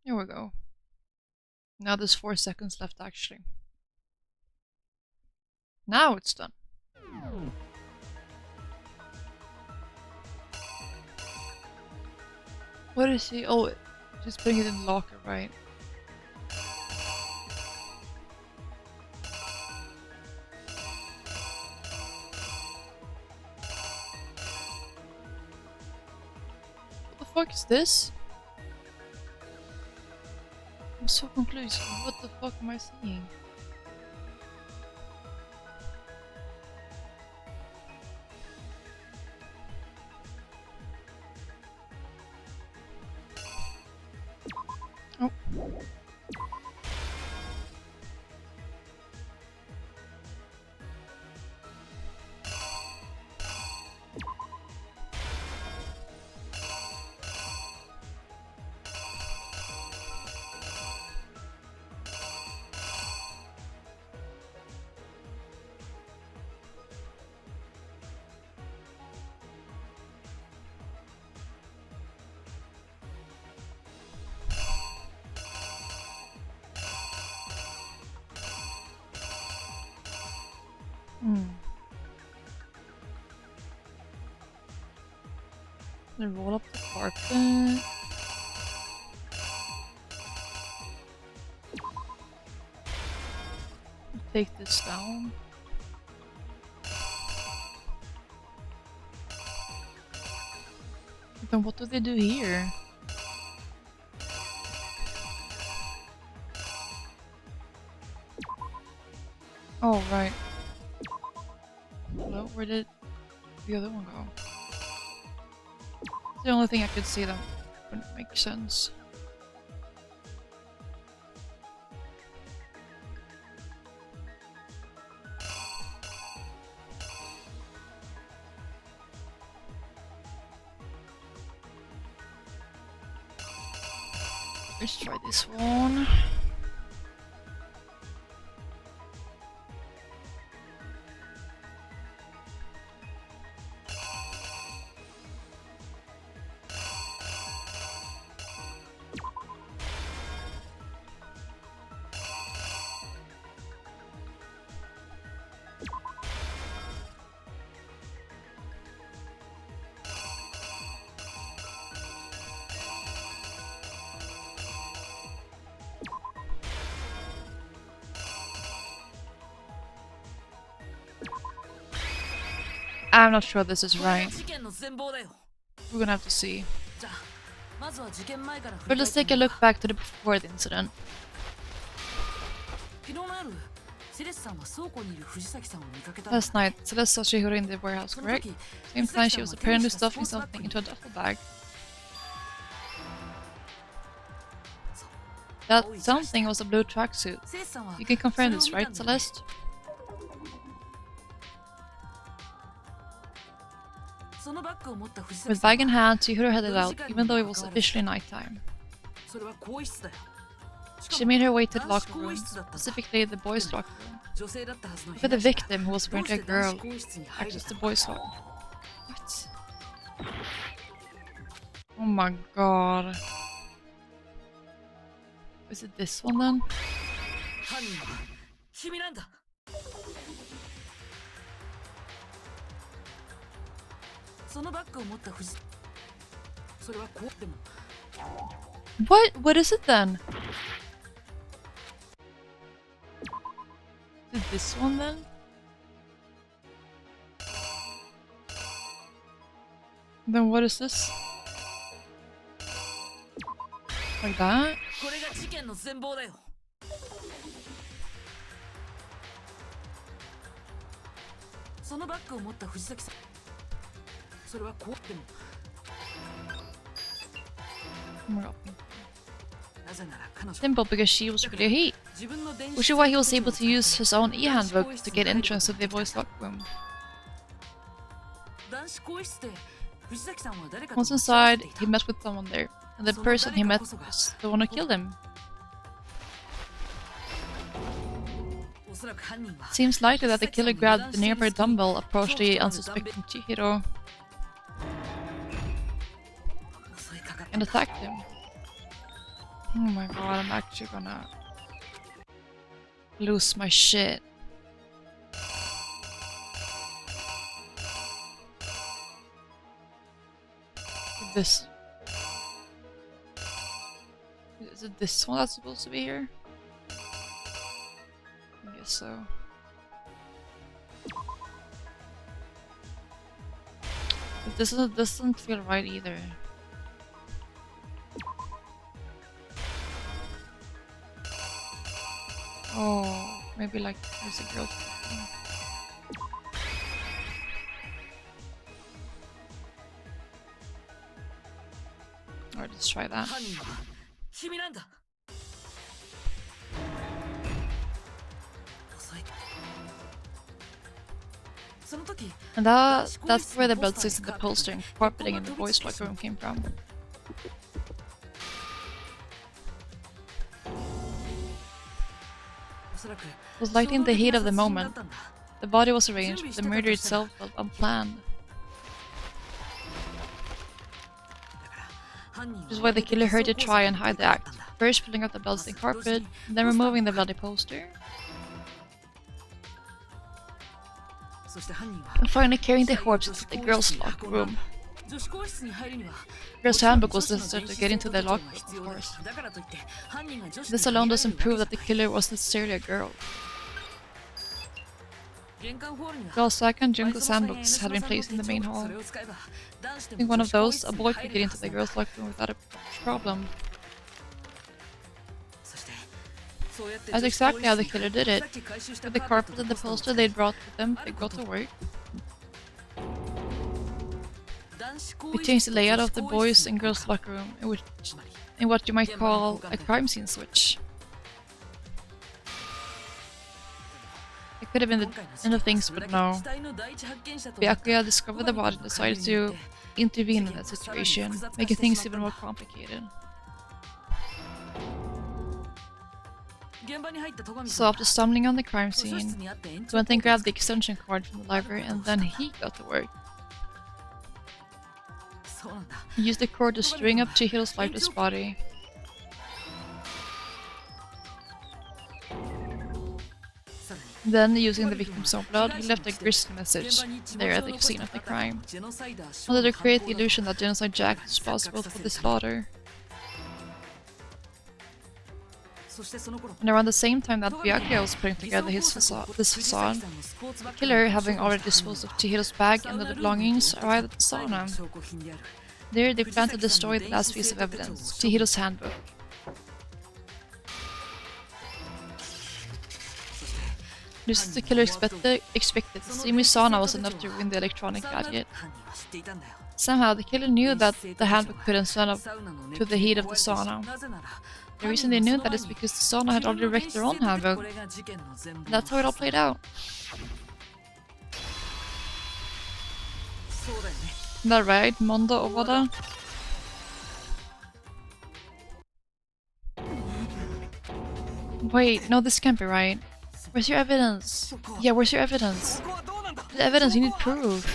Here we go. Now there's 4 seconds left actually. Now it's done. What is he? Oh, just putting it in the locker, right? What the fuck is this? I'm so confused. What the fuck am I seeing? Oh. Then roll up the carpet. Take this down. Then what do they do here? Oh, right. Hello? Where did the other one go? It's the only thing I could see that wouldn't make sense. Let's try this one. I'm not sure this is right. We're gonna have to see. But let's take a look back to the before the incident. Last night, Celeste saw Chihiro in the warehouse, correct? Same time she was apparently stuffing something into a duffel bag. That something was a blue tracksuit. You can confirm this, right, Celeste? With bag in hand, Chihiro headed out, even though it was officially nighttime. She made her way to the locker room, specifically the boys' locker room. But the victim, who was apparently a girl, accessed the boys' locker. What? Oh my god. Is it this one then? What? What is it then? Is it this one then? Then what is this? Like that? Oh my god. Simple, because she was really heat. Which is why he was able to use his own e-handbook to get entrance to the boys' locker room. Once inside, he met with someone there, and the person he met was the one who killed him. Seems likely that the killer grabbed the nearby dumbbell, approached the unsuspecting Chihiro, and attacked him. Oh my god, I'm actually gonna lose my shit. This... Is it this one that's supposed to be here? I guess so. But this doesn't feel right either. Oh, maybe like there's a girl. Alright, let's try that. And that's where the blood stains in the poster incorporating in the boys' locker room came from. It was likely in the heat of the moment. The body was arranged, but the murder itself felt unplanned. Which is why the killer heard to try and hide the act, first pulling out the bloodstained carpet, and then removing the bloody poster. And finally carrying the corpse into the girls' locker room. Girls' handbook was necessary to get into the locker room, of course. This alone doesn't prove that the killer was necessarily a girl. Girls' and Junko's handbooks had been placed in the main hall. In one of those, a boy could get into the girls' locker room without a problem. That's exactly how the killer did it. With the carpet and the poster they'd brought with them, they got to work. We changed the layout of the boys' and girls' locker room in what you might call a crime scene switch. It could have been the end of things, but no. Byakuya discovered the body and decided to intervene in that situation, making things even more complicated. So after stumbling on the crime scene, he went and grabbed the extension cord from the library and then he got to work. He used the cord to string up Chihiro's lifeless body. Then, using the victim's own blood, he left a grisly message there at the scene of the crime. He wanted to create the illusion that Genocide Jack was responsible for the slaughter. And around the same time that Byakuya was putting together this facade, the killer, having already disposed of Chihiro's bag and the belongings, arrived at the sauna. There, they planned to destroy the last piece of evidence, Chihiro's handbook. Just as the killer expected, Simi sauna was enough to ruin the electronic gadget. Somehow, the killer knew that the handbook couldn't stand up to the heat of the sauna. The reason they knew that is because the sauna had already wrecked their own handbook. And that's how it all played out. Isn't that right, Mondo Owada? Wait, no, this can't be right. Where's your evidence? Yeah, where's your evidence? The evidence, you need proof.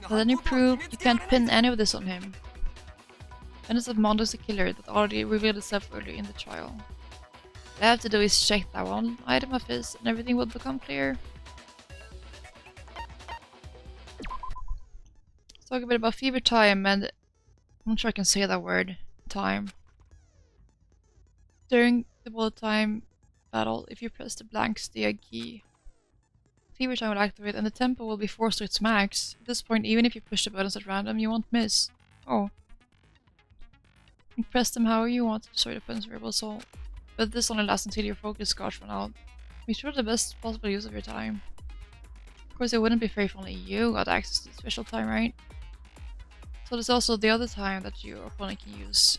Well, then you prove you can't pin any of this on him. Then it's that Mondo's the killer that already revealed itself earlier in the trial. All I have to do is check that one item of his and everything will become clear. Let's talk a bit about fever time and... I'm not sure I can say that word. Time. During the bullet time battle, if you press the blank stag key, fever time will activate and the tempo will be forced to its max. At this point, even if you push the buttons at random, you won't miss. Oh. You can press them however you want to destroy the opponent's variable soul, but this only lasts until your focus cards run out. Make sure the best possible use of your time. Of course, it wouldn't be fair if only you got access to the special time, right? So there's also the other time that your opponent can use.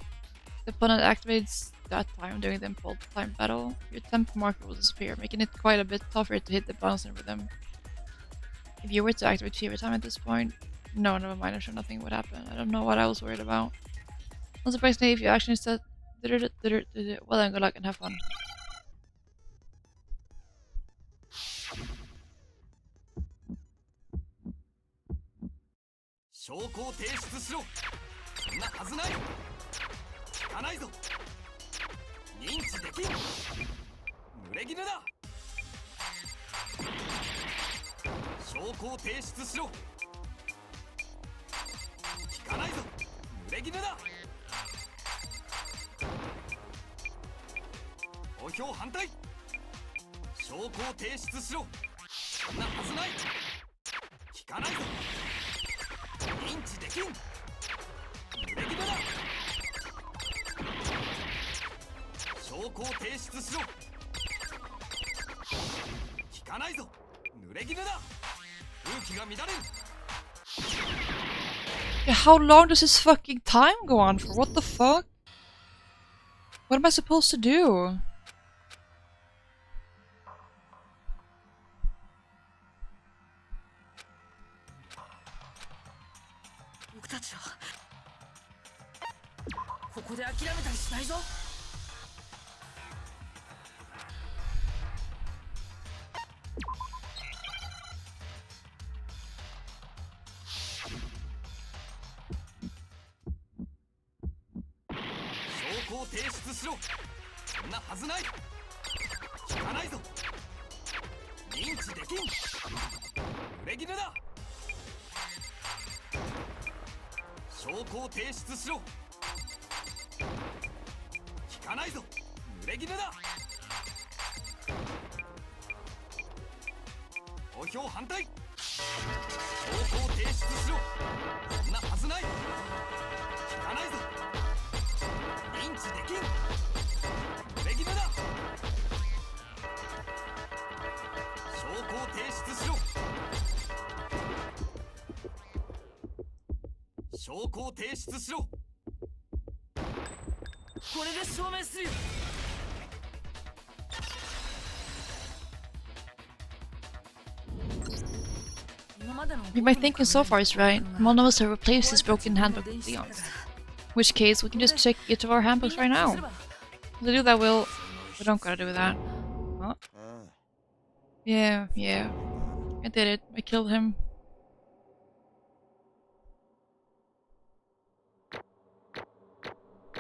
If the opponent activates that time during the impulse time battle, your tempo marker will disappear, making it quite a bit tougher to hit the bouncing rhythm. If you were to activate fever time at this point, no, never mind, I'm sure nothing would happen. I don't know what I was worried about. Unsurprisingly, if you actually said well then, good luck and have fun. Yeah, how long does this fucking time go on for? What the fuck? What am I supposed to do? 濡れ衣だ。証拠を提出しろ。聞かないぞ。濡れ衣だ。投票反対。証拠を提出しろ。そんなはずない。聞かないぞ。認知できん。濡れ衣だ。証拠を提出しろ。証拠を提出しろ。これで証明するよ。My thinking so far is right. One of us have replaced his broken handbook with Leon's. In which case, we can just check each of our handbooks right now. To do that, we don't gotta do that. Huh? Yeah. I did it. I killed him.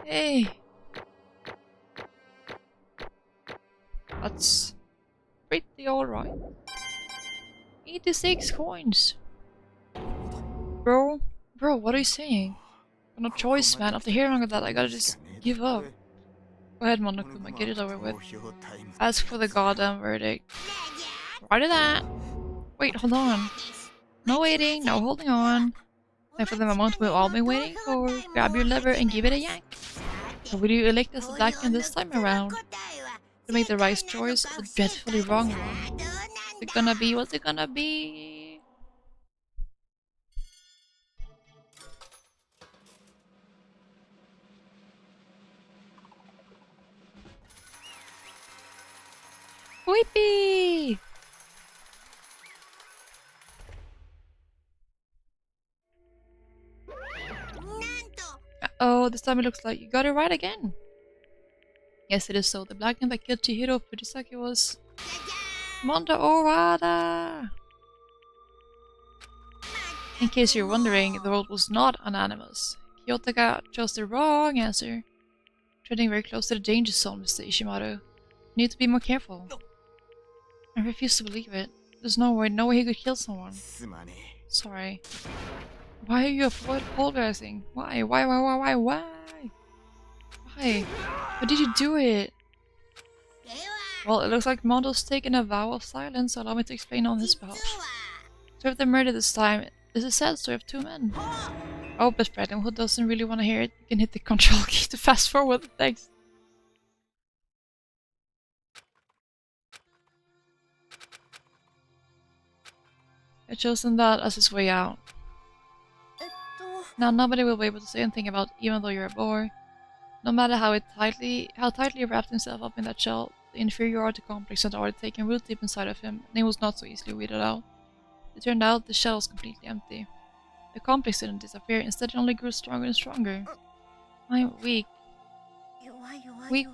Hey! That's pretty alright. 86 coins! Bro, what are you saying? Got no choice, man. After hearing all that, I gotta just give up. Go ahead, Monokuma, get it over with. Ask for the goddamn verdict. Righty that! Wait, hold on. No waiting, no holding on. Time for the moment we've all been waiting for. Grab your lever and give it a yank. Or will you elect us back in this time around? To make the right choice or the dreadfully wrong one? What's it gonna be? What's it gonna be? Weepy! Uh-oh, this time it looks like you got it right again. Yes, it is so. The black man that killed Chihiro Fujisaki was Mondo Owada! In case you're wondering, the vote was not unanimous. Kyotaka chose the wrong answer. Treading very close to the danger zone, Mr. Ishimaru. You need to be more careful. I refuse to believe it. There's no way he could kill someone. Sorry. Why are you apologizing? Why? Why did you do it? Well, it looks like Mondo's taken a vow of silence, so allow me to explain on his behalf. So if the murder this time is a sad story of two men. Oh, but Brethren, who doesn't really want to hear it, you can hit the control key to fast forward the text. I've chosen that as his way out. Now nobody will be able to say anything about even though you're a boy. No matter how tightly he wrapped himself up in that shell, the inferiority complex had already taken root deep inside of him, and he was not so easily weeded out. It turned out the shell was completely empty. The complex didn't disappear, instead it only grew stronger and stronger. I'm weak. Weak.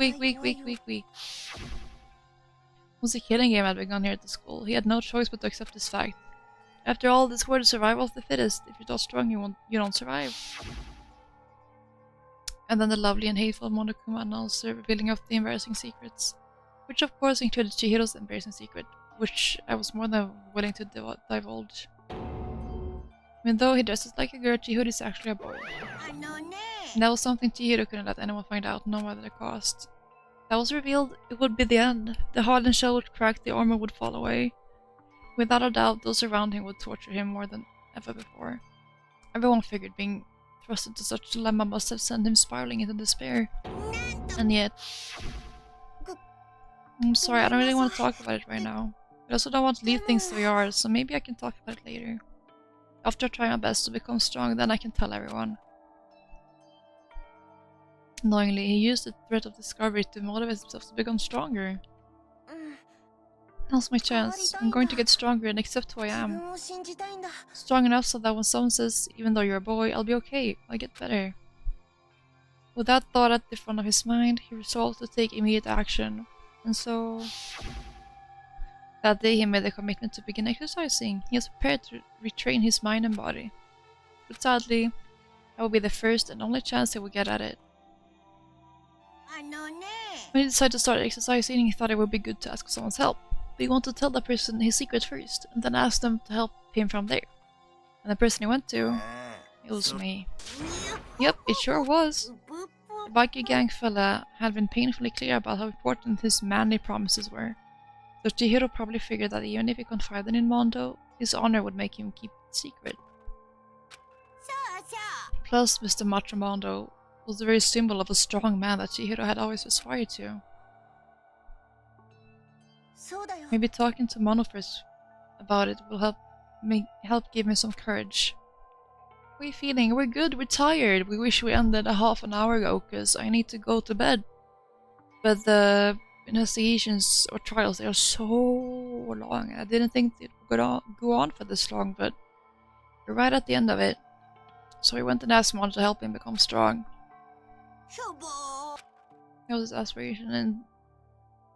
Once the killing game had begun here at the school, he had no choice but to accept this fact. After all, this word is survival of the fittest. If you're not strong, you don't survive. And then the lovely and hateful Monokuma announced the revealing of the embarrassing secrets. Which of course included Chihiro's embarrassing secret, which I was more than willing to divulge. Even though he dresses like a girl, Chihiro is actually a boy. And that was something Chihiro couldn't let anyone find out, no matter the cost. That was revealed, it would be the end. The hardened shell would crack, the armor would fall away. Without a doubt, those around him would torture him more than ever before. Everyone figured being thrust into such a dilemma must have sent him spiraling into despair. And yet... I'm sorry, I don't really want to talk about it right now. I also don't want to leave things the way they are, so maybe I can talk about it later. After I try my best to become strong, then I can tell everyone. Annoyingly, he used the threat of discovery to motivate himself to become stronger. Now's my chance. I'm going to get stronger and accept who I am. Strong enough so that when someone says, even though you're a boy, I'll be okay, I'll get better. With that thought at the front of his mind, he resolved to take immediate action. And so... that day he made a commitment to begin exercising. He was prepared to retrain his mind and body. But sadly, that would be the first and only chance he would get at it. When he decided to start exercising, he thought it would be good to ask for someone's help. But he wanted to tell that person his secret first, and then ask them to help him from there. And the person he went to, it was me. Yep, it sure was. The biker gang fella had been painfully clear about how important his manly promises were. So Chihiro probably figured that even if he confided in Mondo, his honor would make him keep it secret. Plus, Mr. Macho Mondo was the very symbol of a strong man that Chihiro had always aspired to. Maybe talking to Mondo first about it will help give me some courage. How are you feeling? We're good, we're tired. We wish we ended a half an hour ago, cause I need to go to bed. But the investigations or trials, they are so long. I didn't think it would go on for this long, but we're right at the end of it. So we went and asked Mondo to help him become strong. That was his aspiration,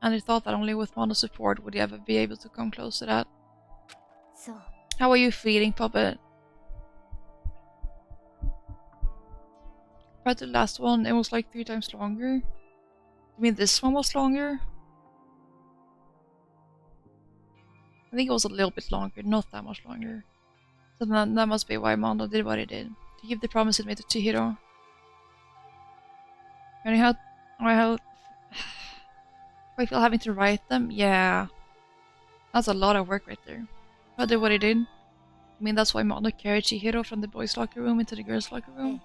and he thought that only with Mondo's support would he ever be able to come close to that. How are you feeling, Puppet? Compared to the last one, it was like 3 times longer. You mean this one was longer? I think it was a little bit longer, not that much longer. So that must be why Mondo did what he did. To keep the promise he made to Chihiro. Anyhow, I feel having to write them? Yeah. That's a lot of work right there. But did what he did. I mean, that's why Mondo carried Chihiro from the boys' locker room into the girls' locker room.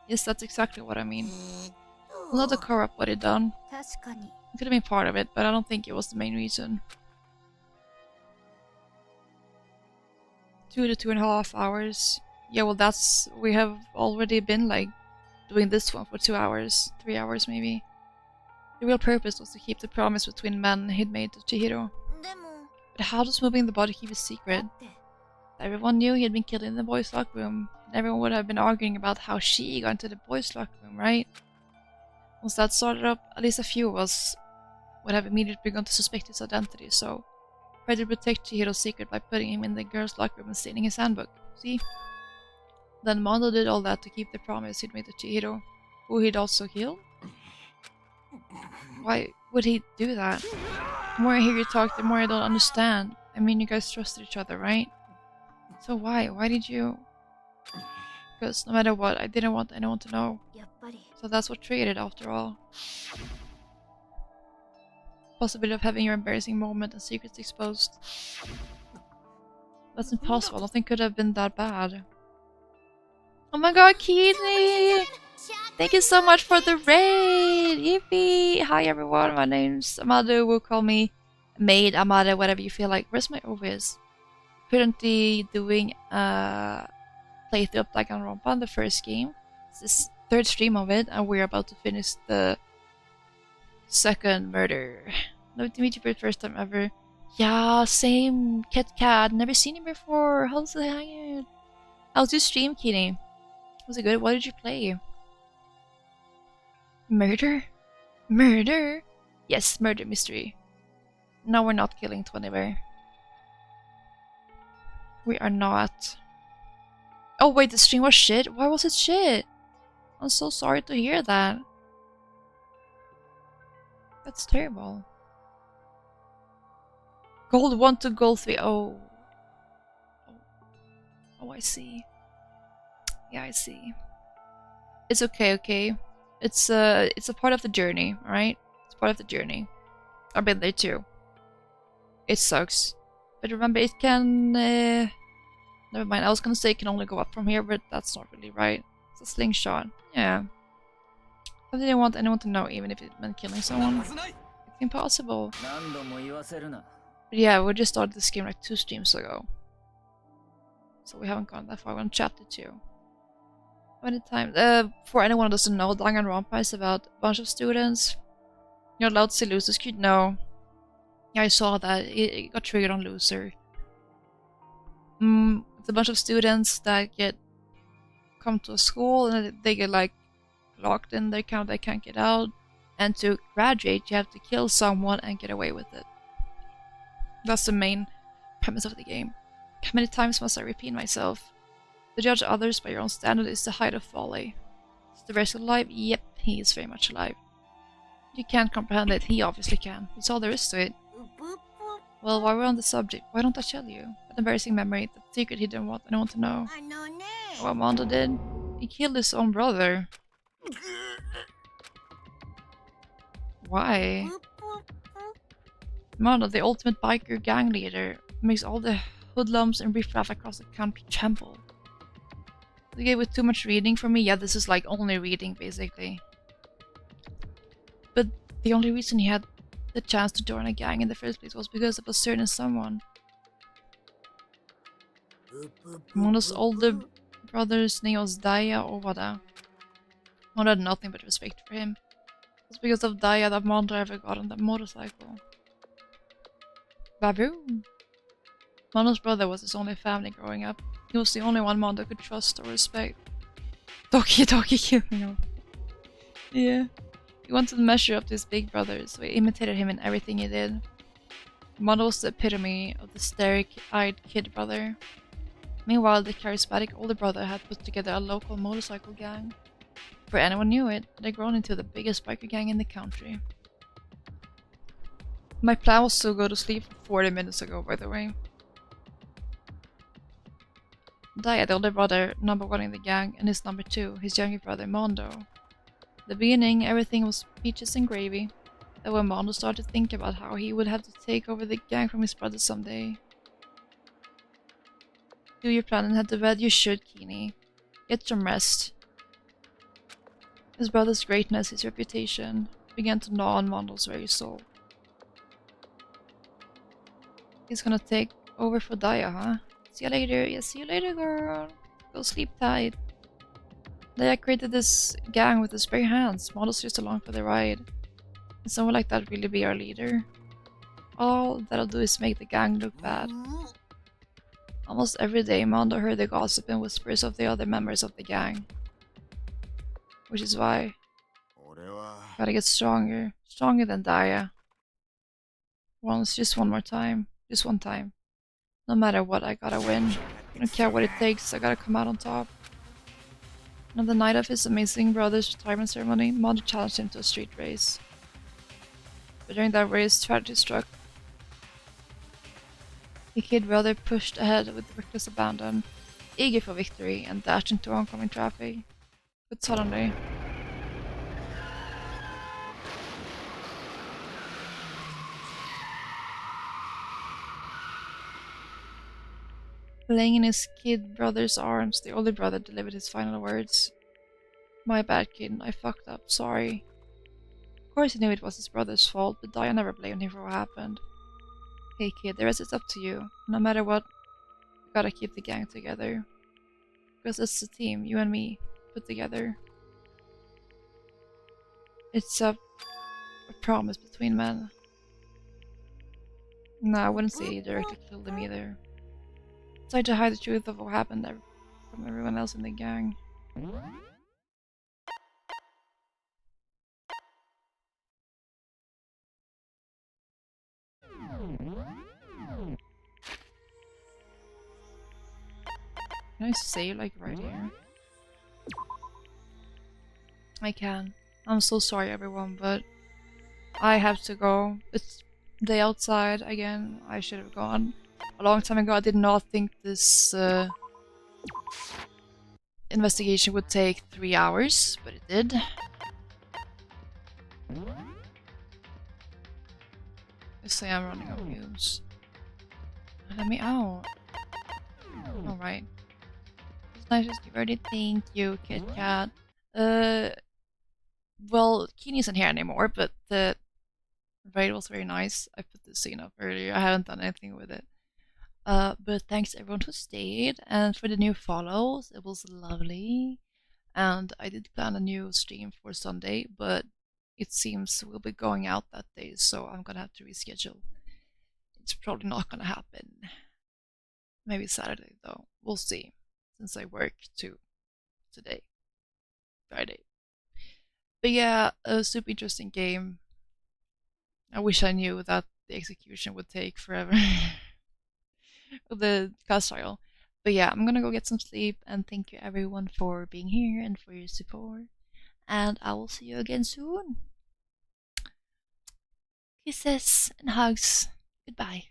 Yes, that's exactly what I mean. Well, not to cover up what he'd done. It could have been part of it, but I don't think it was the main reason. 2 to 2.5 hours. Yeah, well, we have already been like doing this one for 2 hours, 3 hours maybe. The real purpose was to keep the promise between men he'd made to Chihiro. But how does moving the body keep a secret? Everyone knew he had been killed in the boys' locker room, and everyone would have been arguing about how she got into the boys' locker room, right? Once that started up, at least a few of us would have immediately begun to suspect his identity, so I tried to protect Chihiro's secret by putting him in the girls' locker room and stealing his handbook. See? Then Mondo did all that to keep the promise he'd made to Chihiro, who he'd also killed? Why would he do that? The more I hear you talk, the more I don't understand. I mean, you guys trusted each other, right? So why? Why did you? Because no matter what, I didn't want anyone to know. So that's what triggered it after all. Possibility of having your embarrassing moment and secrets exposed. That's impossible. Nothing could have been that bad. Oh my god, Keely! Thank you so much for the raid! Yippee! Hi everyone, my name's Amado. Will call me Maid, Amado, whatever you feel like. Where's my OVs? Currently doing a playthrough of Danganronpa, the first game. This is 3rd stream of it, and we're about to finish the 2nd murder. Lovely to meet you for the first time ever. Yeah, same, Kit Kat. Never seen you before. How's the hanging? How's your stream, Kitty? Was it good? What did you play? Murder? Murder? Yes, murder mystery. No, we're not killing 20 Bear. We are not. Oh wait, the stream was shit? Why was it shit? I'm so sorry to hear that. That's terrible. Gold 1 to gold 3. Oh. Oh, I see. Yeah, I see. It's okay, okay? It's a part of the journey, alright? It's part of the journey. I've been there too. It sucks. But remember, it can... never mind, I was gonna say it can only go up from here, but that's not really right. It's a slingshot. Yeah. I didn't want anyone to know, even if it meant killing someone. It's impossible. But yeah, we just started this game like 2 streams ago. So we haven't gone that far. We're on chapter 2. How many times? For anyone who doesn't know, Danganronpa is about a bunch of students. You're allowed to see losers. No. Yeah, I saw that. It got triggered on loser. It's a bunch of students that come to a school and they get like locked in their account. They can't get out. And to graduate, you have to kill someone and get away with it. That's the main premise of the game. How many times must I repeat myself? To judge others by your own standard is the height of folly. Is the rest alive? Yep, he is very much alive. You can't comprehend it, he obviously can. That's all there is to it. Well, while we're on the subject, why don't I tell you? That embarrassing memory, that secret he didn't want anyone to know. What Mondo did? He killed his own brother. Why? Mondo, the ultimate biker gang leader, makes all the hoodlums and riffraff across the country tremble. Okay, with too much reading for me, yeah, this is like only reading basically. But the only reason he had the chance to join a gang in the first place was because of a certain someone. Mondo's older brother's name was Daya Owada. Mondo had nothing but respect for him. It was because of Daya that Mondo ever got on that motorcycle. Baboon! Mondo's brother was his only family growing up. He was the only one Mondo could trust or respect. Doki killed me off. Yeah. He wanted to measure up to his big brother, so he imitated him in everything he did. Mondo was the epitome of the starry-eyed kid brother. Meanwhile, the charismatic older brother had put together a local motorcycle gang. Before anyone knew it, it had grown into the biggest biker gang in the country. My plan was to go to sleep 40 minutes ago, by the way. Daya, the older brother, number one in the gang, and his number two, his younger brother Mondo. At the beginning, everything was peaches and gravy. Then when Mondo started to think about how he would have to take over the gang from his brother someday. Do your plan and head to bed, you should, Keeney. Get some rest. His brother's greatness, his reputation, began to gnaw on Mondo's very soul. He's gonna take over for Daya, huh? See you later. Yeah, see you later, girl. Go sleep tight. Daya created this gang with his bare hands. Mondo's just along for the ride. Can someone like that really be our leader? All that'll do is make the gang look bad. Almost every day, Mondo heard the gossip and whispers of the other members of the gang. Which is why gotta get stronger. Stronger than Daya. Just one more time. Just one time. No matter what, I gotta win. I don't care what it takes, I gotta come out on top. And on the night of his amazing brother's retirement ceremony, Mondo challenged him to a street race. But during that race, tragedy struck. The kid brother pushed ahead with reckless abandon, eager for victory, and dashed into oncoming traffic. But suddenly, laying in his kid brother's arms, the older brother delivered his final words. My bad, kid. I fucked up. Sorry. Of course he knew it was his brother's fault, but Daya never blamed him for what happened. Hey kid, the rest is up to you. No matter what, we gotta keep the gang together. Because it's a team, you and me, put together. It's a promise between men. No, I wouldn't say he directly killed him either. Tried to hide the truth of what happened from everyone else in the gang. Can I save like right here? I can. I'm so sorry everyone, but I have to go. It's day outside again. I should have gone a long time ago. I did not think this investigation would take 3 hours, but it did. Yes, I am running out of fumes. Let me out. Alright. It's nice to be ready. Thank you, Kit Kat. Well, Keeney isn't here anymore, but the raid was very nice. I put this scene up earlier. I haven't done anything with it. But thanks everyone who stayed, and for the new follows, it was lovely. And I did plan a new stream for Sunday, but it seems we'll be going out that day, so I'm gonna have to reschedule. It's probably not gonna happen. Maybe Saturday though. We'll see. Since I work too today. Friday. But yeah, a super interesting game. I wish I knew that the execution would take forever. The cast trial. But yeah, I'm gonna go get some sleep, and thank you everyone for being here and for your support. And I will see you again soon. Kisses and hugs. Goodbye.